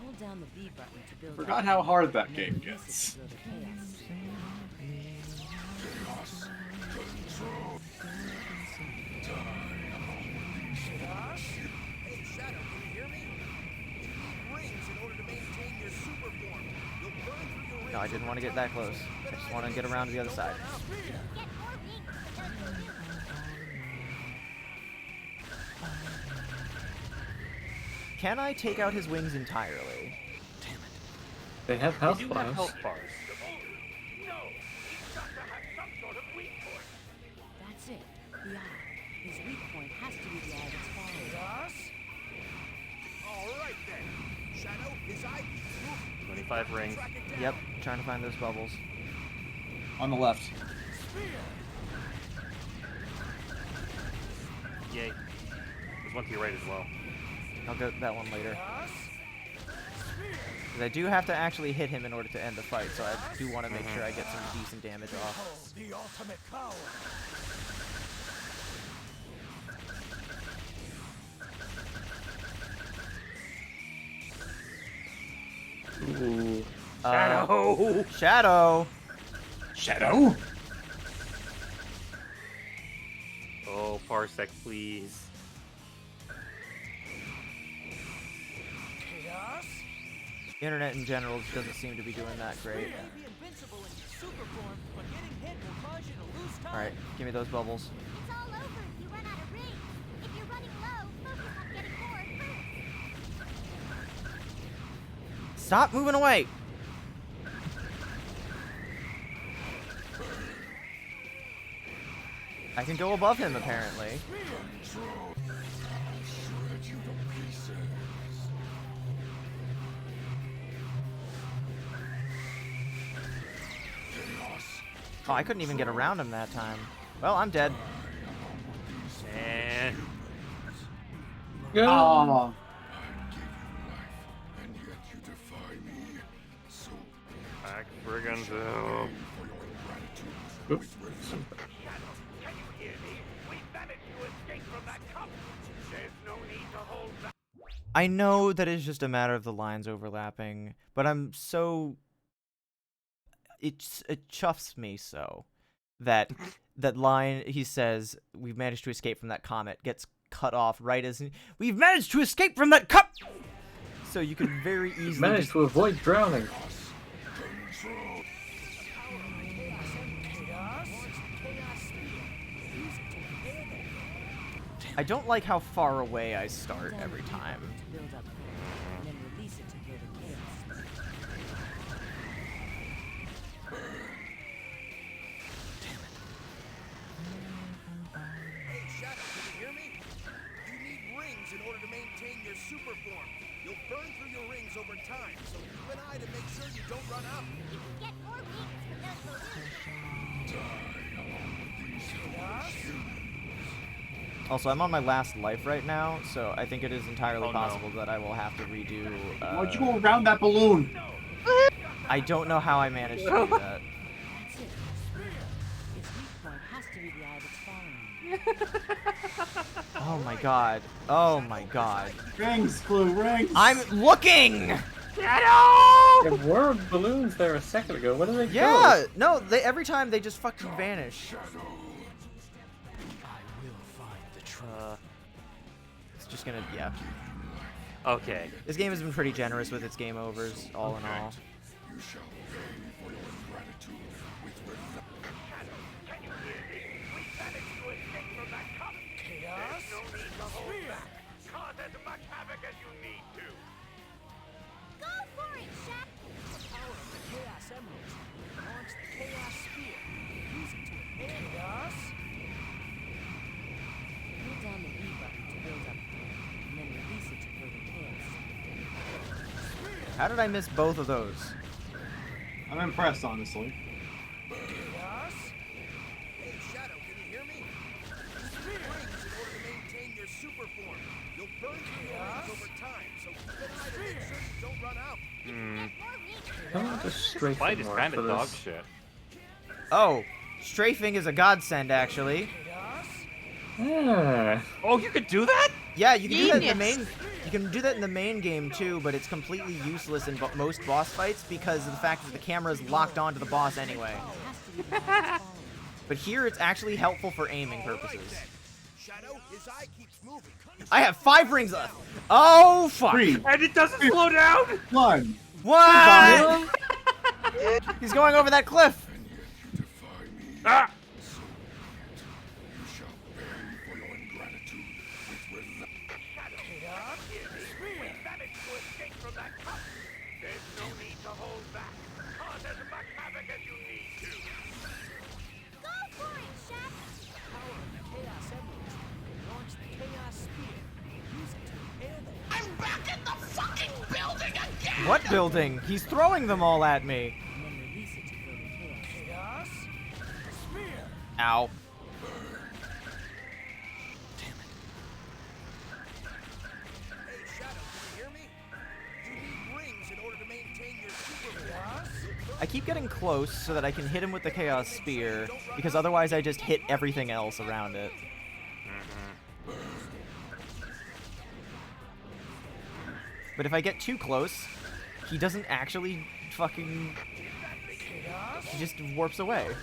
Hold down the B button to build
Forgot
up.
how hard that game gets.
Build a chaos.
Hey, Shadow, can you hear me? You need rings in order to maintain your super form. You'll burn through your rings.
No, I didn't want to get that close. I just want to get around to the other side. Can I take out his wings entirely?
Damn it. They have health
You do have
bars.
health bars.
No, he's got to have some sort of weak point.
That's it. The eye. His weak point has to be the eye that's following.
Us? All right then. Shadow, his eye.
25 rings.
Yep, trying to find those bubbles.
On the left.
Yay. There's one to your right as well.
I'll get that one later. 'Cause I do have to actually hit him in order to end the fight, so I do want to make sure I get some decent damage off.
The ultimate power.
Ooh.
Shadow!
Shadow!
Shadow?
Oh, Parsec, please.
Chaos.
The internet in general doesn't seem to be doing that great.
Be invincible in super form, but getting hit will cause you to lose time.
Alright, give me those bubbles.
It's all over if you run out of rings. If you're running low, focus on getting more first.
Stop moving away! I can go above him, apparently. Oh, I couldn't even get around him that time. Well, I'm dead.
And
Oh.
back friggin' to...
Oops.
Can you hear me? We managed to escape from that cup. There's no need to hold back.
I know that it's just a matter of the lines overlapping, but I'm so... It chuffs me so that that line he says, "We've managed to escape from that comet," gets cut off right as "We've managed to escape from that cup." So you could very easily
Managed to avoid drowning.
I don't like how far away I start every time.
To build up power, and then release it to build a chaos.
Hey, Shadow, can you hear me? You need rings in order to maintain your super form. You'll burn through your rings over time, so keep an eye to make sure you don't run out.
You can get more wings from those balloons.
Also, I'm on my last life right now, so I think it is entirely
Oh, no.
possible that I will have to redo.
Why'd you go around that balloon?
I don't know how I managed to do that.
That's it. Its weak point has to be the eye that's following.
Oh my god. Oh my god.
Rings, Clue, rings.
I'm looking!
There were balloons there a second ago. Where did they go?
Yeah! No, every time they just fucking vanish. It's just gonna, yeah.
Okay.
This game has been pretty generous with its game overs, all in all.
You shall pay for your ingratitude with reliving.
Can you hear me? We managed to escape from that coffin. There's no need to hold back. Cause as much havoc as you need to.
Go for it, Shadow!
The power of the Chaos Emeralds. Launch the Chaos Spear. Use it to impale Chaos.
Hold down the B button to build up power, and then release it to further chaos.
How did I miss both of those?
I'm impressed, honestly.
Chaos.
Hey, Shadow, can you hear me? Use your rings in order to maintain your super form. You'll burn through your rings over time, so keep an eye to make sure you don't run out.
How about the strafing
Fight is
work
kind
for
of dog
this?
shit.
Oh, strafing is a godsend, actually.
Ah.
Oh, you could do that?
Yeah, you can do that in the
Genius.
main. You can do that in the main game too, but it's completely useless in most boss fights because of the fact that the camera is locked onto the boss anyway. But here, it's actually helpful for aiming purposes.
Shadow, his eye keeps moving.
I have 5 rings left. Oh fuck!
3,
And it doesn't slow down?
1.
What? He's going over that cliff.
Ah!
You shall pay for your ingratitude with reliving.
We managed to escape from that coffin. There's no need to hold back. Cause as much havoc as you need to.
Go for it, Shadow!
Power of the Chaos Emeralds. Launch the Chaos Spear. Use it to impale them.
I'm back in the fucking building again!
What building? He's throwing them all at me.
And then release it to further chaos.
Chaos. Spear.
Ow.
Hey, Shadow, can you hear me? You need rings in order to maintain your super form.
I keep getting close so that I can hit him with the Chaos Spear, because otherwise I just hit everything else around it. But if I get too close, he doesn't actually fucking... He just warps away.
That's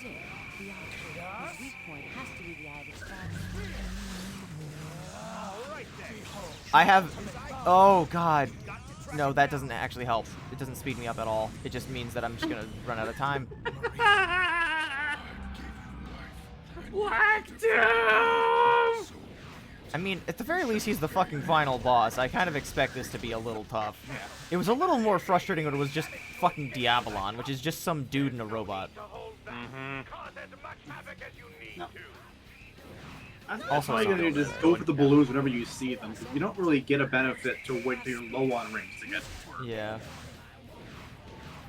it. The eye. Its weak point has to be the eye that's following.
I have... Oh, God. No, that doesn't actually help. It doesn't speed me up at all. It just means that I'm just gonna run out of time.
Black Doom!
I mean, at the very least, he's the fucking final boss. I kind of expect this to be a little tough. It was a little more frustrating when it was just fucking Diabolon, which is just some dude in a robot.
That's
Also
why you gotta
something.
do, just go for the balloons whenever you see them. 'Cause you don't really get a benefit to wait till you're low on rings to get them.
Yeah.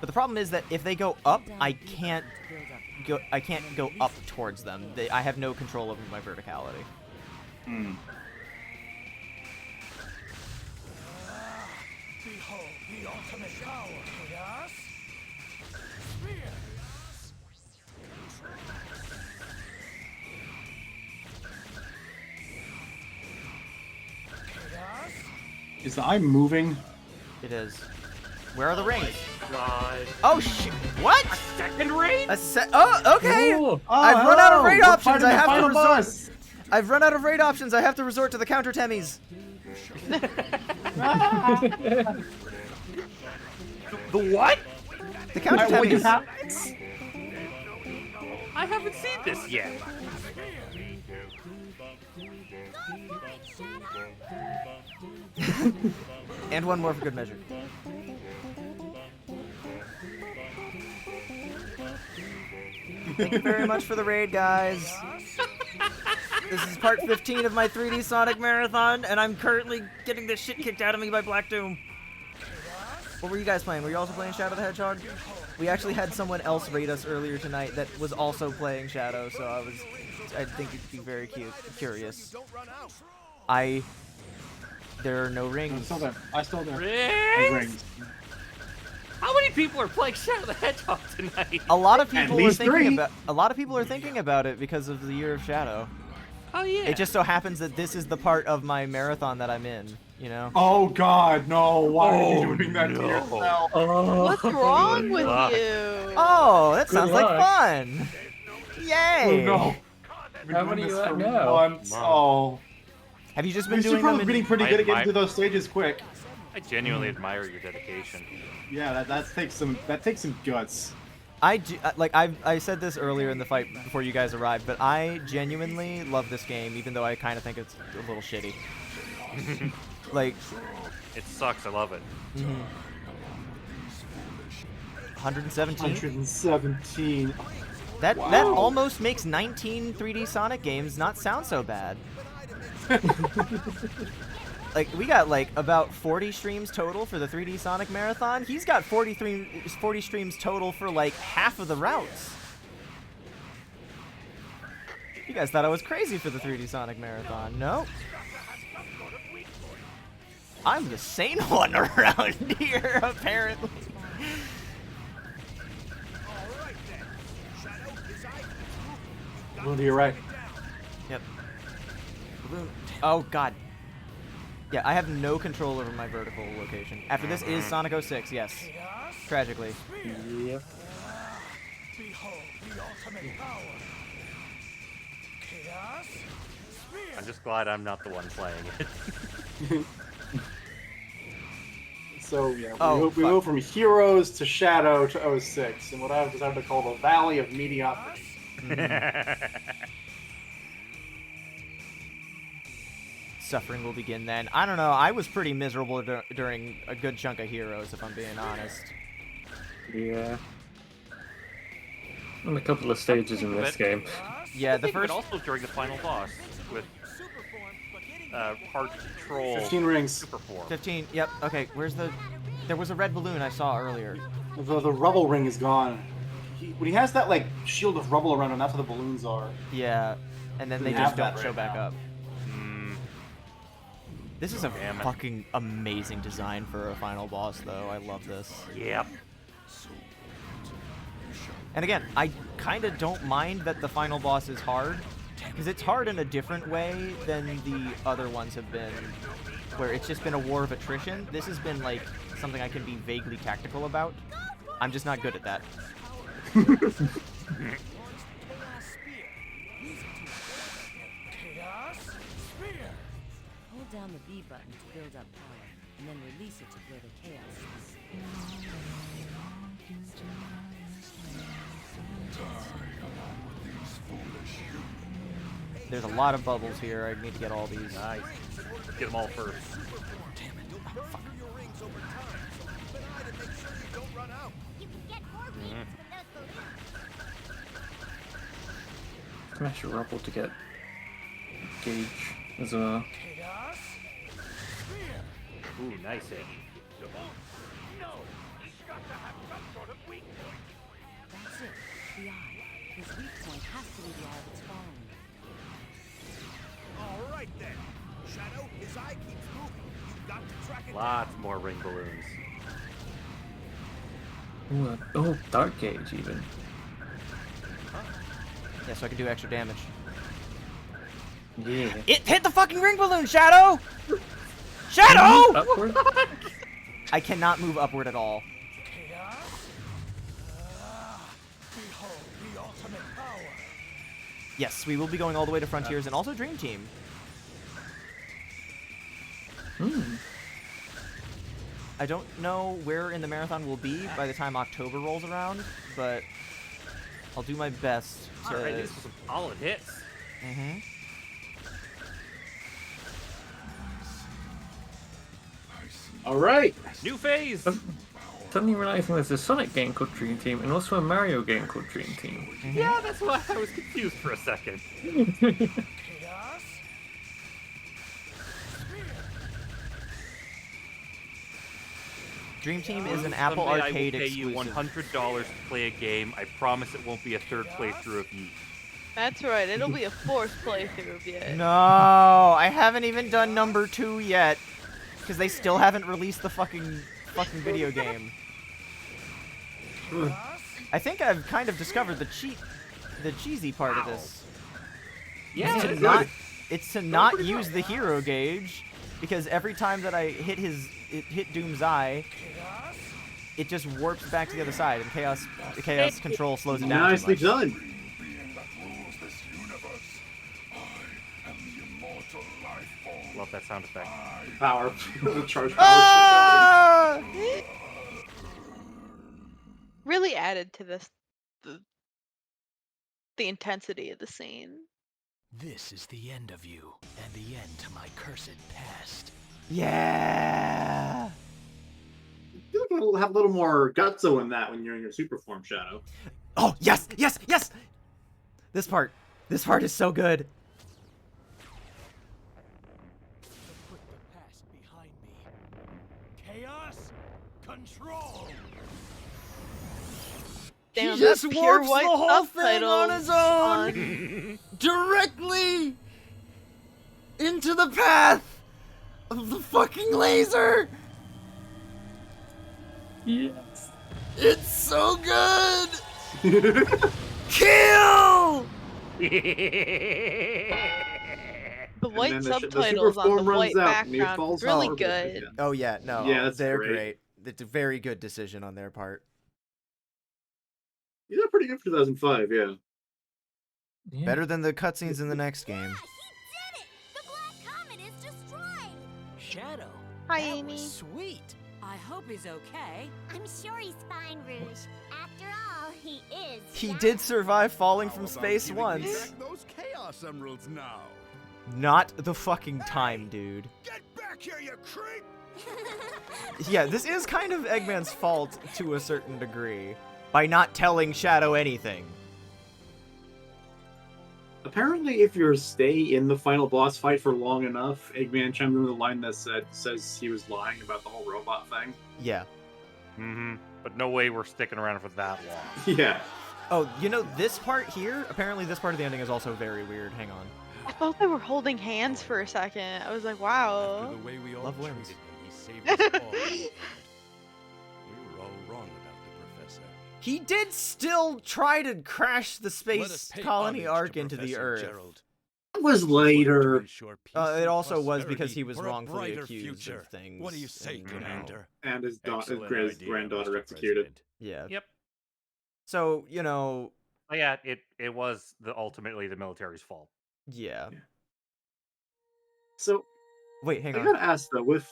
But the problem is that if they go up, I can't go up towards them. I have no control over my verticality.
Hmm.
Behold the ultimate power. Chaos. Spear. Chaos.
Is the eye moving?
It is. Where are the rings?
God.
Oh shit! What?
Second ring?
Oh, okay.
Ooh.
I've run out of raid
We're
options.
fighting
I
the
have to
final
resort.
boss.
I've run out of raid options. I have to resort to the counter temmies.
The what?
The counter
Alright, what
temmies.
happens?
I haven't seen this yet.
And one more for good measure. Thank you very much for the raid, guys. This is part 15 of my 3D Sonic Marathon, and I'm currently getting the shit kicked out of me by Black Doom.
What were you guys playing? Were you also playing Shadow the Hedgehog? We actually had someone else rate us earlier tonight that was also playing Shadow, so I think it'd be very curious. There are no rings.
I still there.
Rings? How many people are playing Shadow the Hedgehog tonight?
A lot of people are thinking about it because of the Year of Shadow.
Oh yeah.
It just so happens that this is the part of my marathon that I'm in, you know?
Oh God, no! Why are you doing that to yourself?
What's wrong with you?
Oh, that
Good
sounds like
luck.
fun! Yay!
Oh no!
How many are you at now?
Oh.
Have you just been
You're
doing
probably
them
getting pretty good at getting
my-
through those stages quick.
I genuinely admire your dedication.
Yeah, that takes some guts.
I said this earlier in the fight before you guys arrived, but I genuinely love this game, even though I kind of think it's a little shitty. Like,
it sucks. I love it.
117.
117.
That
Wow.
almost makes 19 3D Sonic games not sound so bad. Like, we got like about 40 streams total for the 3D Sonic Marathon. He's got 40 streams total for like half of the routes. You guys thought I was crazy for the 3D Sonic Marathon. Nope. I'm the sane one around here, apparently.
Balloon to your right.
Yep. Balloon. Oh, God. Yeah, I have no control over my vertical location. After this is Sonic 06, yes. Tragically.
Yep.
I'm just glad I'm not the one playing it.
So yeah,
Oh,
we move from Heroes to Shadow to 06, and what I've decided to call the Valley of Mediocrity.
Suffering will begin then. I don't know. I was pretty miserable during a good chunk of Heroes, if I'm being honest.
Yeah. And a couple of stages in this game.
Yeah, the
But
first.
also during the final boss with hard control.
15 rings.
Super form.
15. Yep. Okay. Where's the? There was a red balloon I saw earlier.
The rubble ring is gone. When he has that like shield of rubble around him, that's where the balloons are.
Yeah, and then they
We
just
have
don't
that
show
right
back
now.
up. This is a
Damn it.
fucking amazing design for a final boss, though. I love this.
Yep.
And again, I kind of don't mind that the final boss is hard, because it's hard in a different way than the other ones have been, where it's just been a war of attrition. This has been like something I can be vaguely tactical about. I'm just not good at that.
Hold down the B button to build up power, and then release it to where the chaos is.
There's a lot of bubbles here. I need to get all these.
Nice. Get them all first.
Smash your rubble to get gauge as well.
Ooh, nice hit.
That's it. The eye. His weak point has to be the eye that's following.
All right then. Shadow, his eye keeps moving. You've got to track it
Lots more ring balloons.
Ooh, oh, dark gauge even.
Yeah, so I can do extra damage.
Yeah.
It hit the fucking ring balloon, Shadow! Shadow!
Upward?
I cannot move upward at all. Yes, we will be going all the way to Frontiers and also Dream Team. I don't know where in the marathon we'll be by the time October rolls around, but I'll do my best to...
Alright, these are some solid hits.
All right.
New phase!
Suddenly realizing there's a Sonic game called Dream Team and also a Mario game called Dream Team.
Yeah, that's why I was confused for a second.
Dream Team is an Apple
Someday
Arcade
I will pay you
exclusive.
$100 to play a game. I promise it won't be a third playthrough of Yeet.
That's right. It'll be a fourth playthrough of it.
No, I haven't even done number 2 yet, because they still haven't released the fucking video game. I think I've kind of discovered the cheesy part of this.
Yeah,
It's to not use the hero gauge, because every time that I hit Doom's eye, it just warps back to the other side, and chaos control slows it down.
Nicely done.
Love that sound effect.
Power. Charge power.
Ah!
Really added to this the intensity of the scene.
This is the end of you, and the end to my cursed past.
Yeah.
You'll have a little more gutso in that when you're in your super form, Shadow.
Oh, yes, yes, yes! This part is so good.
Put the past behind me. Chaos control.
Damn,
he just
that's pure
warps
white
the whole thing on
subtitles
his own, directly into the path of the fucking laser.
Yes.
It's so good. Kill.
The white
the
subtitles
super
on
form
the white
runs out and he
background
falls
really
off
good.
again.
Oh yeah, no,
Yeah, that's
they're
great.
It's a very good decision on their part.
These are pretty good for 2005, yeah.
Better than the cutscenes in the next game.
Shadow.
Hi,
that
Amy.
Was sweet.
I hope he's okay.
I'm sure he's fine, Rouge. After all, he is.
He did survive falling from space
Giving me
once.
back those Chaos Emeralds now.
Not the fucking time, dude.
Get back here, you creep!
Yeah, this is kind of Eggman's fault to a certain degree by not telling Shadow anything.
Apparently, if you stay in the final boss fight for long enough, Eggman chimed in with a line that says he was lying about the whole robot thing.
Yeah.
Mm-hmm. But no way we're sticking around for that long.
Yeah.
Oh, you know, this part here, apparently this part of the ending is also very weird. Hang on.
I thought they were holding hands for a second. I was like, wow.
The way we all
Love wins.
treated him, he saved us all. We were all wrong about the professor.
He did still try to crash the
Let us
space
pay
colony
homage
arc
to
into the
Professor
Earth.
Gerald.
It was later.
It also was because he was
for a
wrongfully
brighter
accused
future.
of things.
What do you say,
and,
Commander?
And his
Excellent idea,
granddaughter
Mr.
executed.
President.
Yeah.
Yep.
So, you know,
But yeah, it was ultimately the military's fault.
yeah.
So,
Wait, hang
I
on.
gotta ask though, with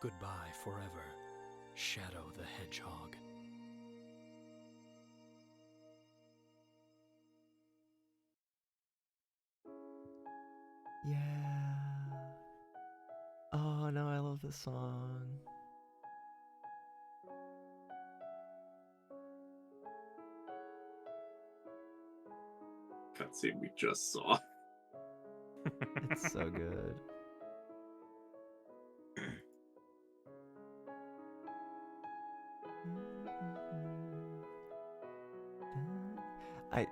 Goodbye forever, Shadow the Hedgehog.
Yeah. Oh, no, I love this song.
cutscene we just saw.
It's so good.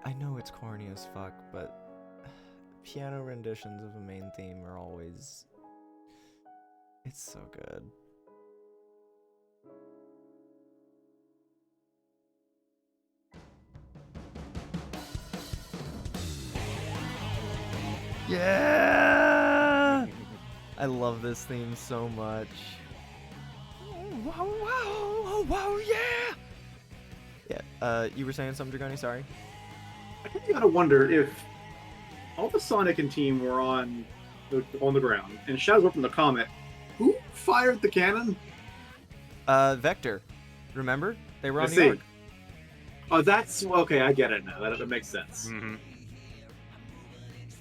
I know it's corny as fuck, but piano renditions of a main theme are always... It's so good. Yeah! I love this theme so much. Wow, wow, oh, wow, yeah! Yeah, you were saying something, Dragoni? Sorry.
I think you gotta wonder if all the Sonic and team were on the ground, and Shadow's up in the comet. Who fired the cannon?
Vector. Remember? They were on
I
the
see.
Ark.
Oh, that's okay. I get it now. That makes sense.
Mm-hmm.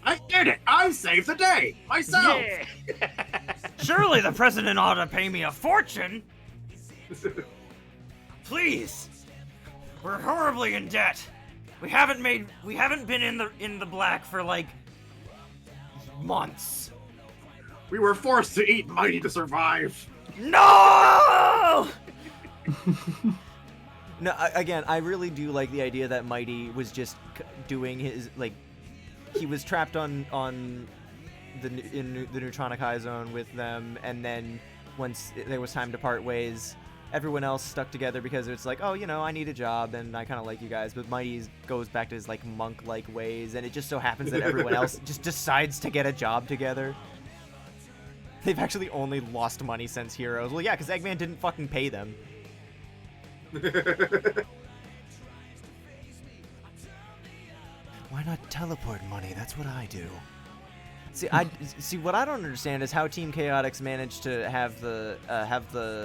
I did it! I saved the day! Myself!
Surely the president ought to pay me a fortune! Please! We're horribly in debt. We haven't been in the black for like months.
We were forced to eat Mighty to survive.
No! No, again, I really do like the idea that Mighty was just doing his, like, he was trapped in the Neutronic High Zone with them, and then once there was time to part ways, everyone else stuck together because it's like, oh, you know, I need a job, and I kind of like you guys, but Mighty goes back to his, like, monk-like ways, and it just so happens that everyone else just decides to get a job together. They've actually only lost money since Heroes. Well, yeah, because Eggman didn't fucking pay them. Why not teleport money? That's what I do. See, what I don't understand is how Team Chaotix managed to have the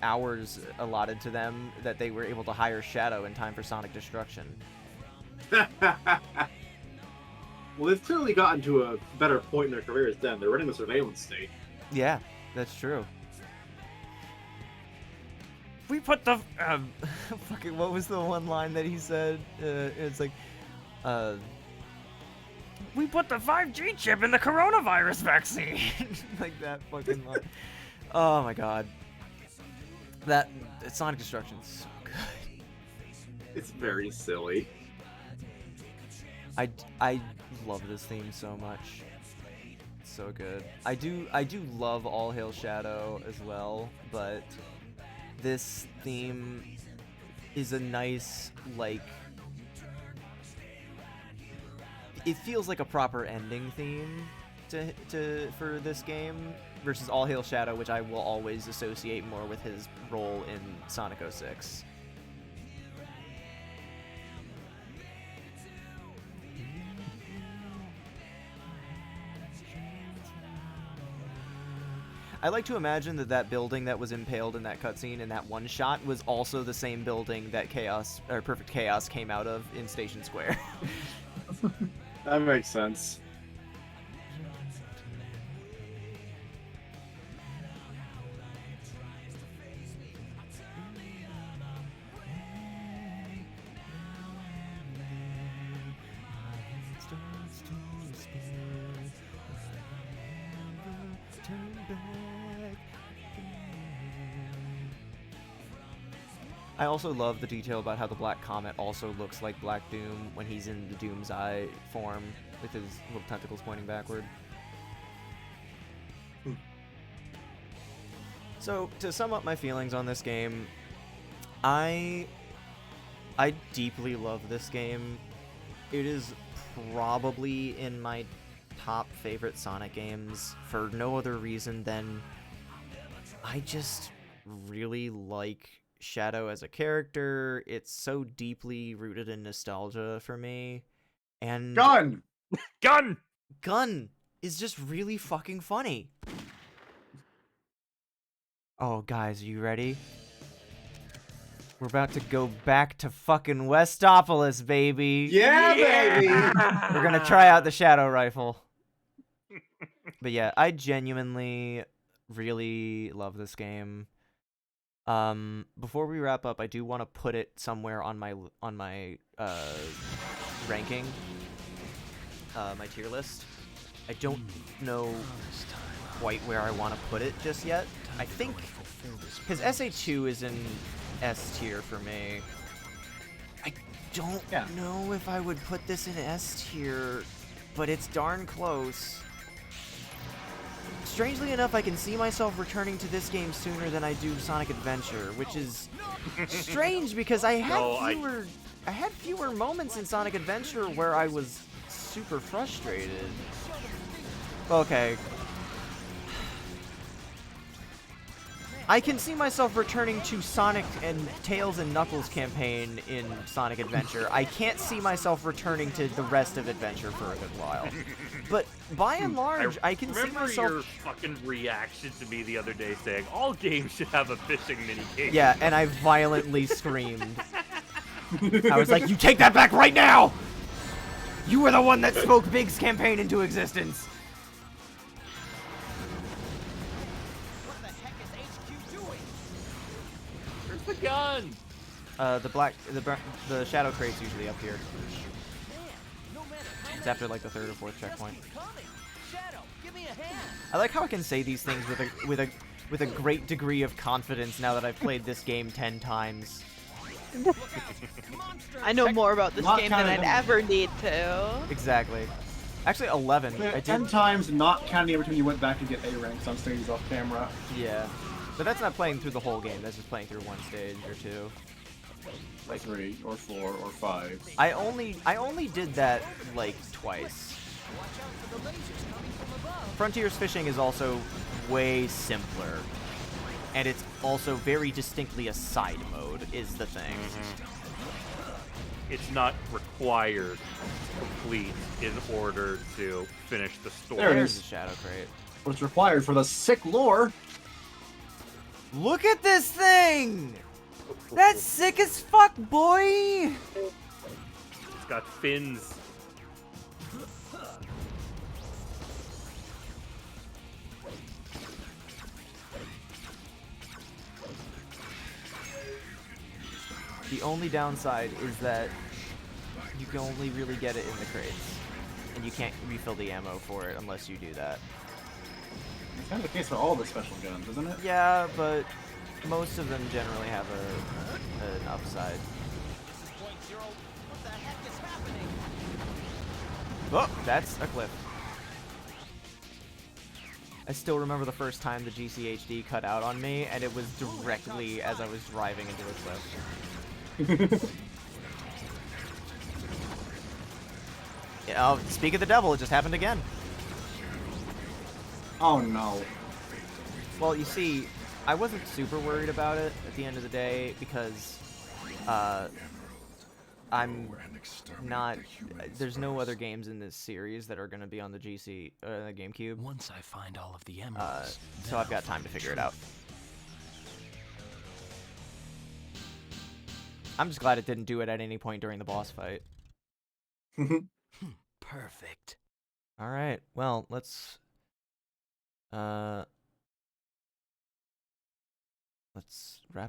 hours allotted to them that they were able to hire Shadow in time for Sonic Destruction.
Well, they've clearly gotten to a better point in their careers then. They're running the surveillance state.
Yeah, that's true. We put the fucking, what was the one line that he said? It's like, we put the 5G chip in the coronavirus vaccine. Like that fucking line. Oh my god. That Sonic Destruction is so good.
It's very silly.
I love this theme so much. It's so good. I do love All Hail Shadow as well, but this theme is a nice, like, it feels like a proper ending theme for this game versus All Hail Shadow, which I will always associate more with his role in Sonic 06. I like to imagine that building that was impaled in that cutscene in that one shot was also the same building that Perfect Chaos came out of in Station Square.
That makes sense.
I also love the detail about how the Black Comet also looks like Black Doom when he's in the Doom's Eye form with his little tentacles pointing backward. So, to sum up my feelings on this game, I deeply love this game. It is probably in my top favorite Sonic games for no other reason than I just really like Shadow as a character. It's so deeply rooted in nostalgia for me. And
Gun
is just really fucking funny. Oh, guys, are you ready? We're about to go back to fucking Westopolis, baby.
Yeah, baby.
We're gonna try out the Shadow Rifle. But yeah, I genuinely really love this game. Before we wrap up, I do want to put it somewhere on my ranking, my tier list. I don't know quite where I want to put it just yet. I think because SA2 is in S tier for me. I don't know if I would put this in S tier, but it's darn close. Strangely enough, I can see myself returning to this game sooner than I do Sonic Adventure, which is strange because I had fewer moments in Sonic Adventure where I was super frustrated. Okay. I can see myself returning to Sonic and Tails and Knuckles campaign in Sonic Adventure. I can't see myself returning to the rest of Adventure for a good while. But by and large, I can see myself...
Remember your fucking reaction to me the other day saying, all games should have a fishing minigame.
Yeah, and I violently screamed. I was like, you take that back right now! You were the one that spoke Big's campaign into existence!
The gun!
The shadow crate's usually up here. It's after like the third or fourth checkpoint.
Shadow, give me a hand.
I like how I can say these things with a great degree of confidence now that I've played this game 10 times.
I know more about this game than I'd ever need to.
Exactly. Actually, 11.
Yeah,
I did
10 times, not counting every time you went back to get A ranks on stages off camera.
Yeah. But that's not playing through the whole game. That's just playing through one stage or two.
Like 3 or 4 or 5.
I only did that like twice. Frontiers Fishing is also way simpler. And it's also very distinctly a side mode, is the thing.
It's not required to complete in order to finish the story.
There's
the Shadow Crate.
What's required for the sick lore.
Look at this thing! That's sick as fuck, boy!
It's got fins.
The only downside is that you can only really get it in the crates. And you can't refill the ammo for it unless you do that.
It's kind of the case for all the special guns, isn't it?
Yeah, but most of them generally have an upside.
What the heck is happening?
Oh, that's a cliff. I still remember the first time the GCHD cut out on me, and it was directly as I was driving into a cliff. Yeah, oh, speak of the devil, it just happened again.
Oh no.
Well, you see, I wasn't super worried about it at the end of the day because I'm not. There's no other games in this series that are going to be on the GameCube.
Once I find all of the emeralds,
so I've got time to figure it out. I'm just glad it didn't do it at any point during the boss fight.
Perfect.
All right. Well, let's wrap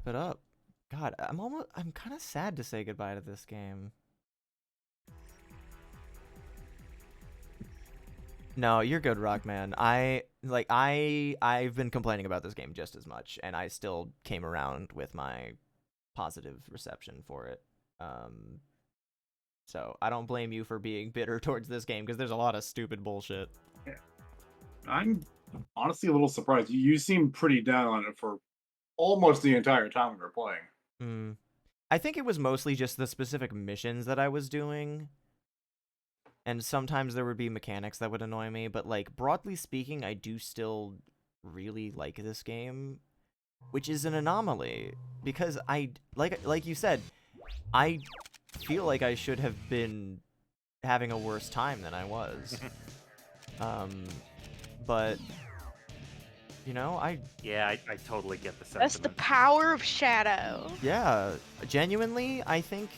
it up. God, I'm kind of sad to say goodbye to this game. No, you're good, Rockman. I've been complaining about this game just as much, and I still came around with my positive reception for it. So I don't blame you for being bitter towards this game because there's a lot of stupid bullshit.
Yeah. I'm honestly a little surprised. You seem pretty down on it for almost the entire time we were playing.
I think it was mostly just the specific missions that I was doing. And sometimes there would be mechanics that would annoy me, but like broadly speaking, I do still really like this game, which is an anomaly because I like you said, I feel like I should have been having a worse time than I was. But you know, I
totally get the sentiment.
That's the power of Shadow.
Yeah, genuinely, I think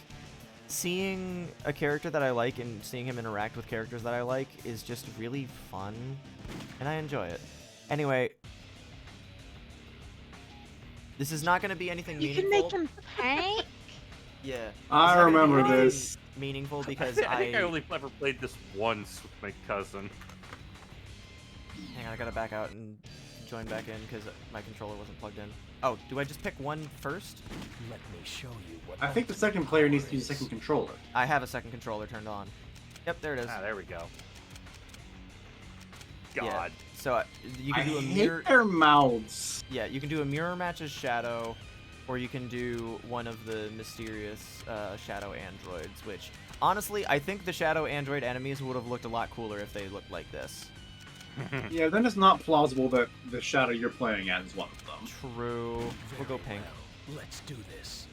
seeing a character that I like and seeing him interact with characters that I like is just really fun, and I enjoy it. Anyway, this is not going to be anything
You
meaningful.
can make him tank?
Yeah.
I remember this.
Meaningful because
I think I only ever played this once with my cousin.
Hang on, I gotta back out and join back in because my controller wasn't plugged in. Oh, do I just pick one first?
Let me show you what
I think the second player needs to use a second controller.
I have a second controller turned on. Yep, there it is.
Ah, there we go. God.
Yeah. So you can do a mirror.
Hate their mouths.
Yeah, you can do a mirror match as Shadow, or you can do one of the mysterious Shadow androids. Which, honestly, I think the Shadow android enemies would have looked a lot cooler if they looked like this.
Yeah, then it's not plausible that the Shadow you're playing as is one of them.
True. We'll go pink.
Let's do this.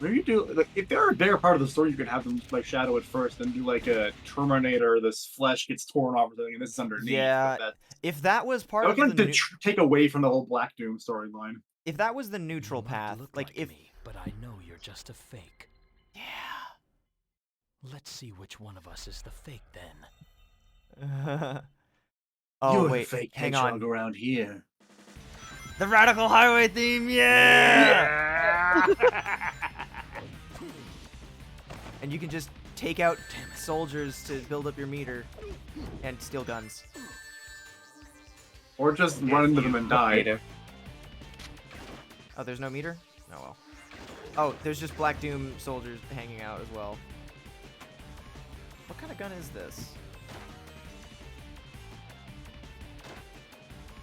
Maybe you do, like, if they're a bigger part of the story, you could have them like Shadow at first, then do like a Terminator. This flesh gets torn off or something, and this is underneath.
Yeah, if that was part of
kind
the
of take away from the whole Black Doom storyline.
If that was the neutral path, like if
me, but I know you're just a fake.
Yeah.
Let's see which one of us is the fake then.
Oh
You're
wait,
the fake
hang
hedgehog
on.
around here.
The Radical Highway theme, yeah! And you can just
take out soldiers to build up your meter and steal guns.
Or just run into them and die.
Oh, there's no meter? Oh well. Oh, there's just Black Doom soldiers hanging out as well. What kind of gun is this?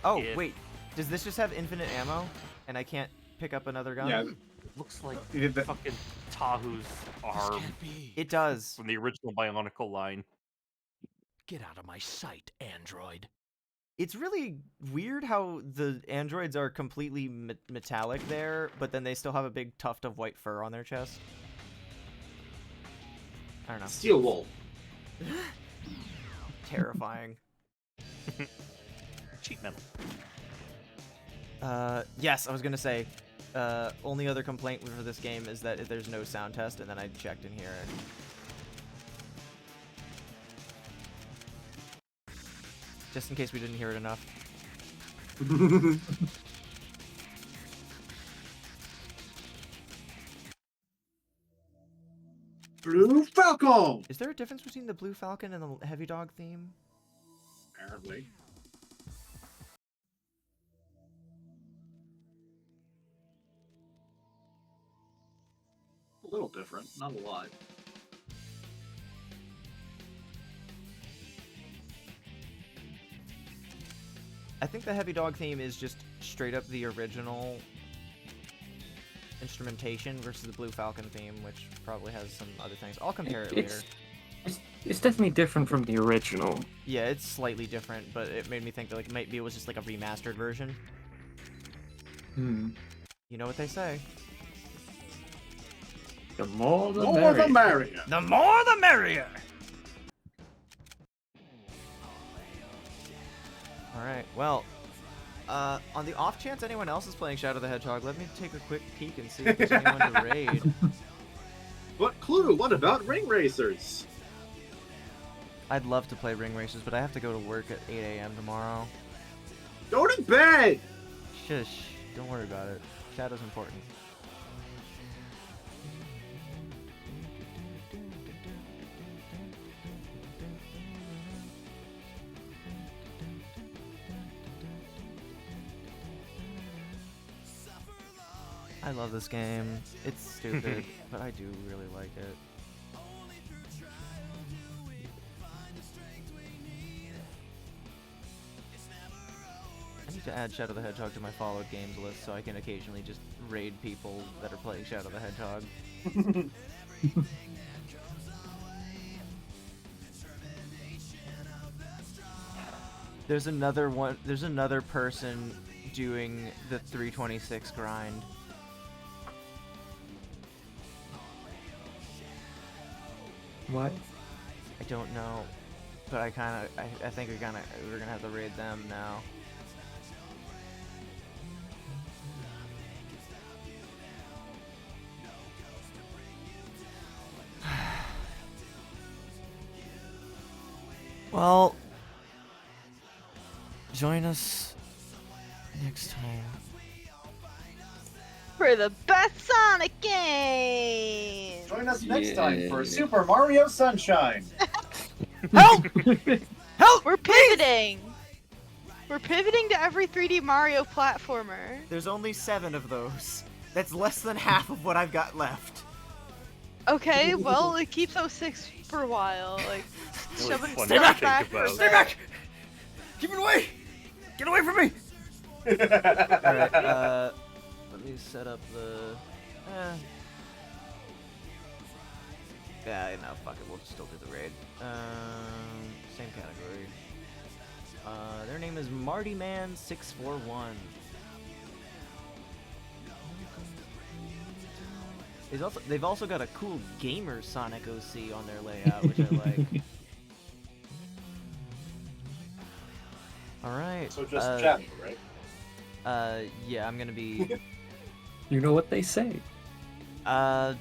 Oh, wait. Does this just have infinite ammo? And I can't pick up another gun?
Yeah.
It looks like fucking Tahu's arm.
It does.
From the original Bionicle line.
Get out of my sight, android.
It's really weird how the androids are completely metallic there, but then they still have a big tuft of white fur on their chest. I don't know.
Steel wool.
Terrifying.
Cheap metal.
Yes, I was gonna say, only other complaint for this game is that there's no sound test, and then I checked in here. Just in case we didn't hear it enough.
Blue Falcon!
Is there a difference between the Blue Falcon and the Heavy Dog theme?
Apparently. A little different, not a lot.
I think the Heavy Dog theme is just straight up the original instrumentation versus the Blue Falcon theme, which probably has some other things. I'll compare it later.
It's definitely different from the original.
Yeah, it's slightly different, but it made me think that like maybe it was just like a remastered version.
Hmm.
You know what they say.
The more the
More
merrier.
the merrier.
The more the merrier.
Alright, well, on the off chance anyone else is playing Shadow the Hedgehog, let me take a quick peek and see if there's anyone to raid.
But Clue, what about ring racers?
I'd love to play Ring Racers, but I have to go to work at 8 a.m. tomorrow.
Go to bed!
Shush, don't worry about it. Shadow's important. I love this game. It's stupid, but I do really like it. I need to add Shadow the Hedgehog to my followed games list so I can occasionally just raid people that are playing Shadow the Hedgehog. There's another person doing the 326 grind.
What?
I don't know, but I think we're gonna have to raid them now. Well, join us next time
for the best Sonic game.
Join us next time for Super Mario Sunshine.
Help! Help!
We're pivoting. We're pivoting to every 3D Mario platformer.
There's only 7 of those. That's less than half of what I've got left.
Okay, well, it keeps 06 for a while. Like, shoving
Stay
stuff
back!
for a
Stay
bit.
back! Keep it away! Get away from me! Alright, let me set up the... Yeah, no, fuck it, we'll just still do the raid. Same category. Their name is MartyMan641. They've also got a cool gamer Sonic OC on their layout, which I like. Alright.
So just chat, right?
Yeah, I'm gonna be...
You know what they say.
I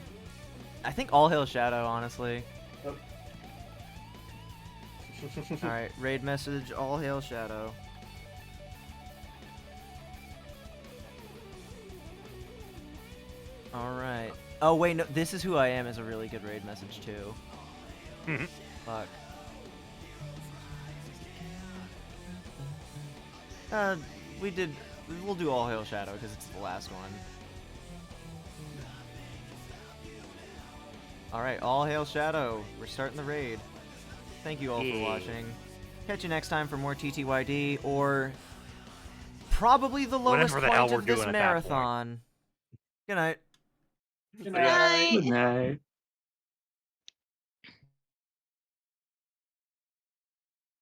think all hail Shadow, honestly. Alright, raid message, all hail Shadow. Alright. Oh wait, no, this is who I am is a really good raid message too.
Fuck. We'll do All Hail Shadow because it's the last one. Alright, All Hail Shadow. We're starting the raid. Thank you all for watching. Catch you next time for more TTYD, or probably the lowest
Whatever the hell
point
we're
of this
doing at that point.
marathon. Good night.
Good night.
Good night.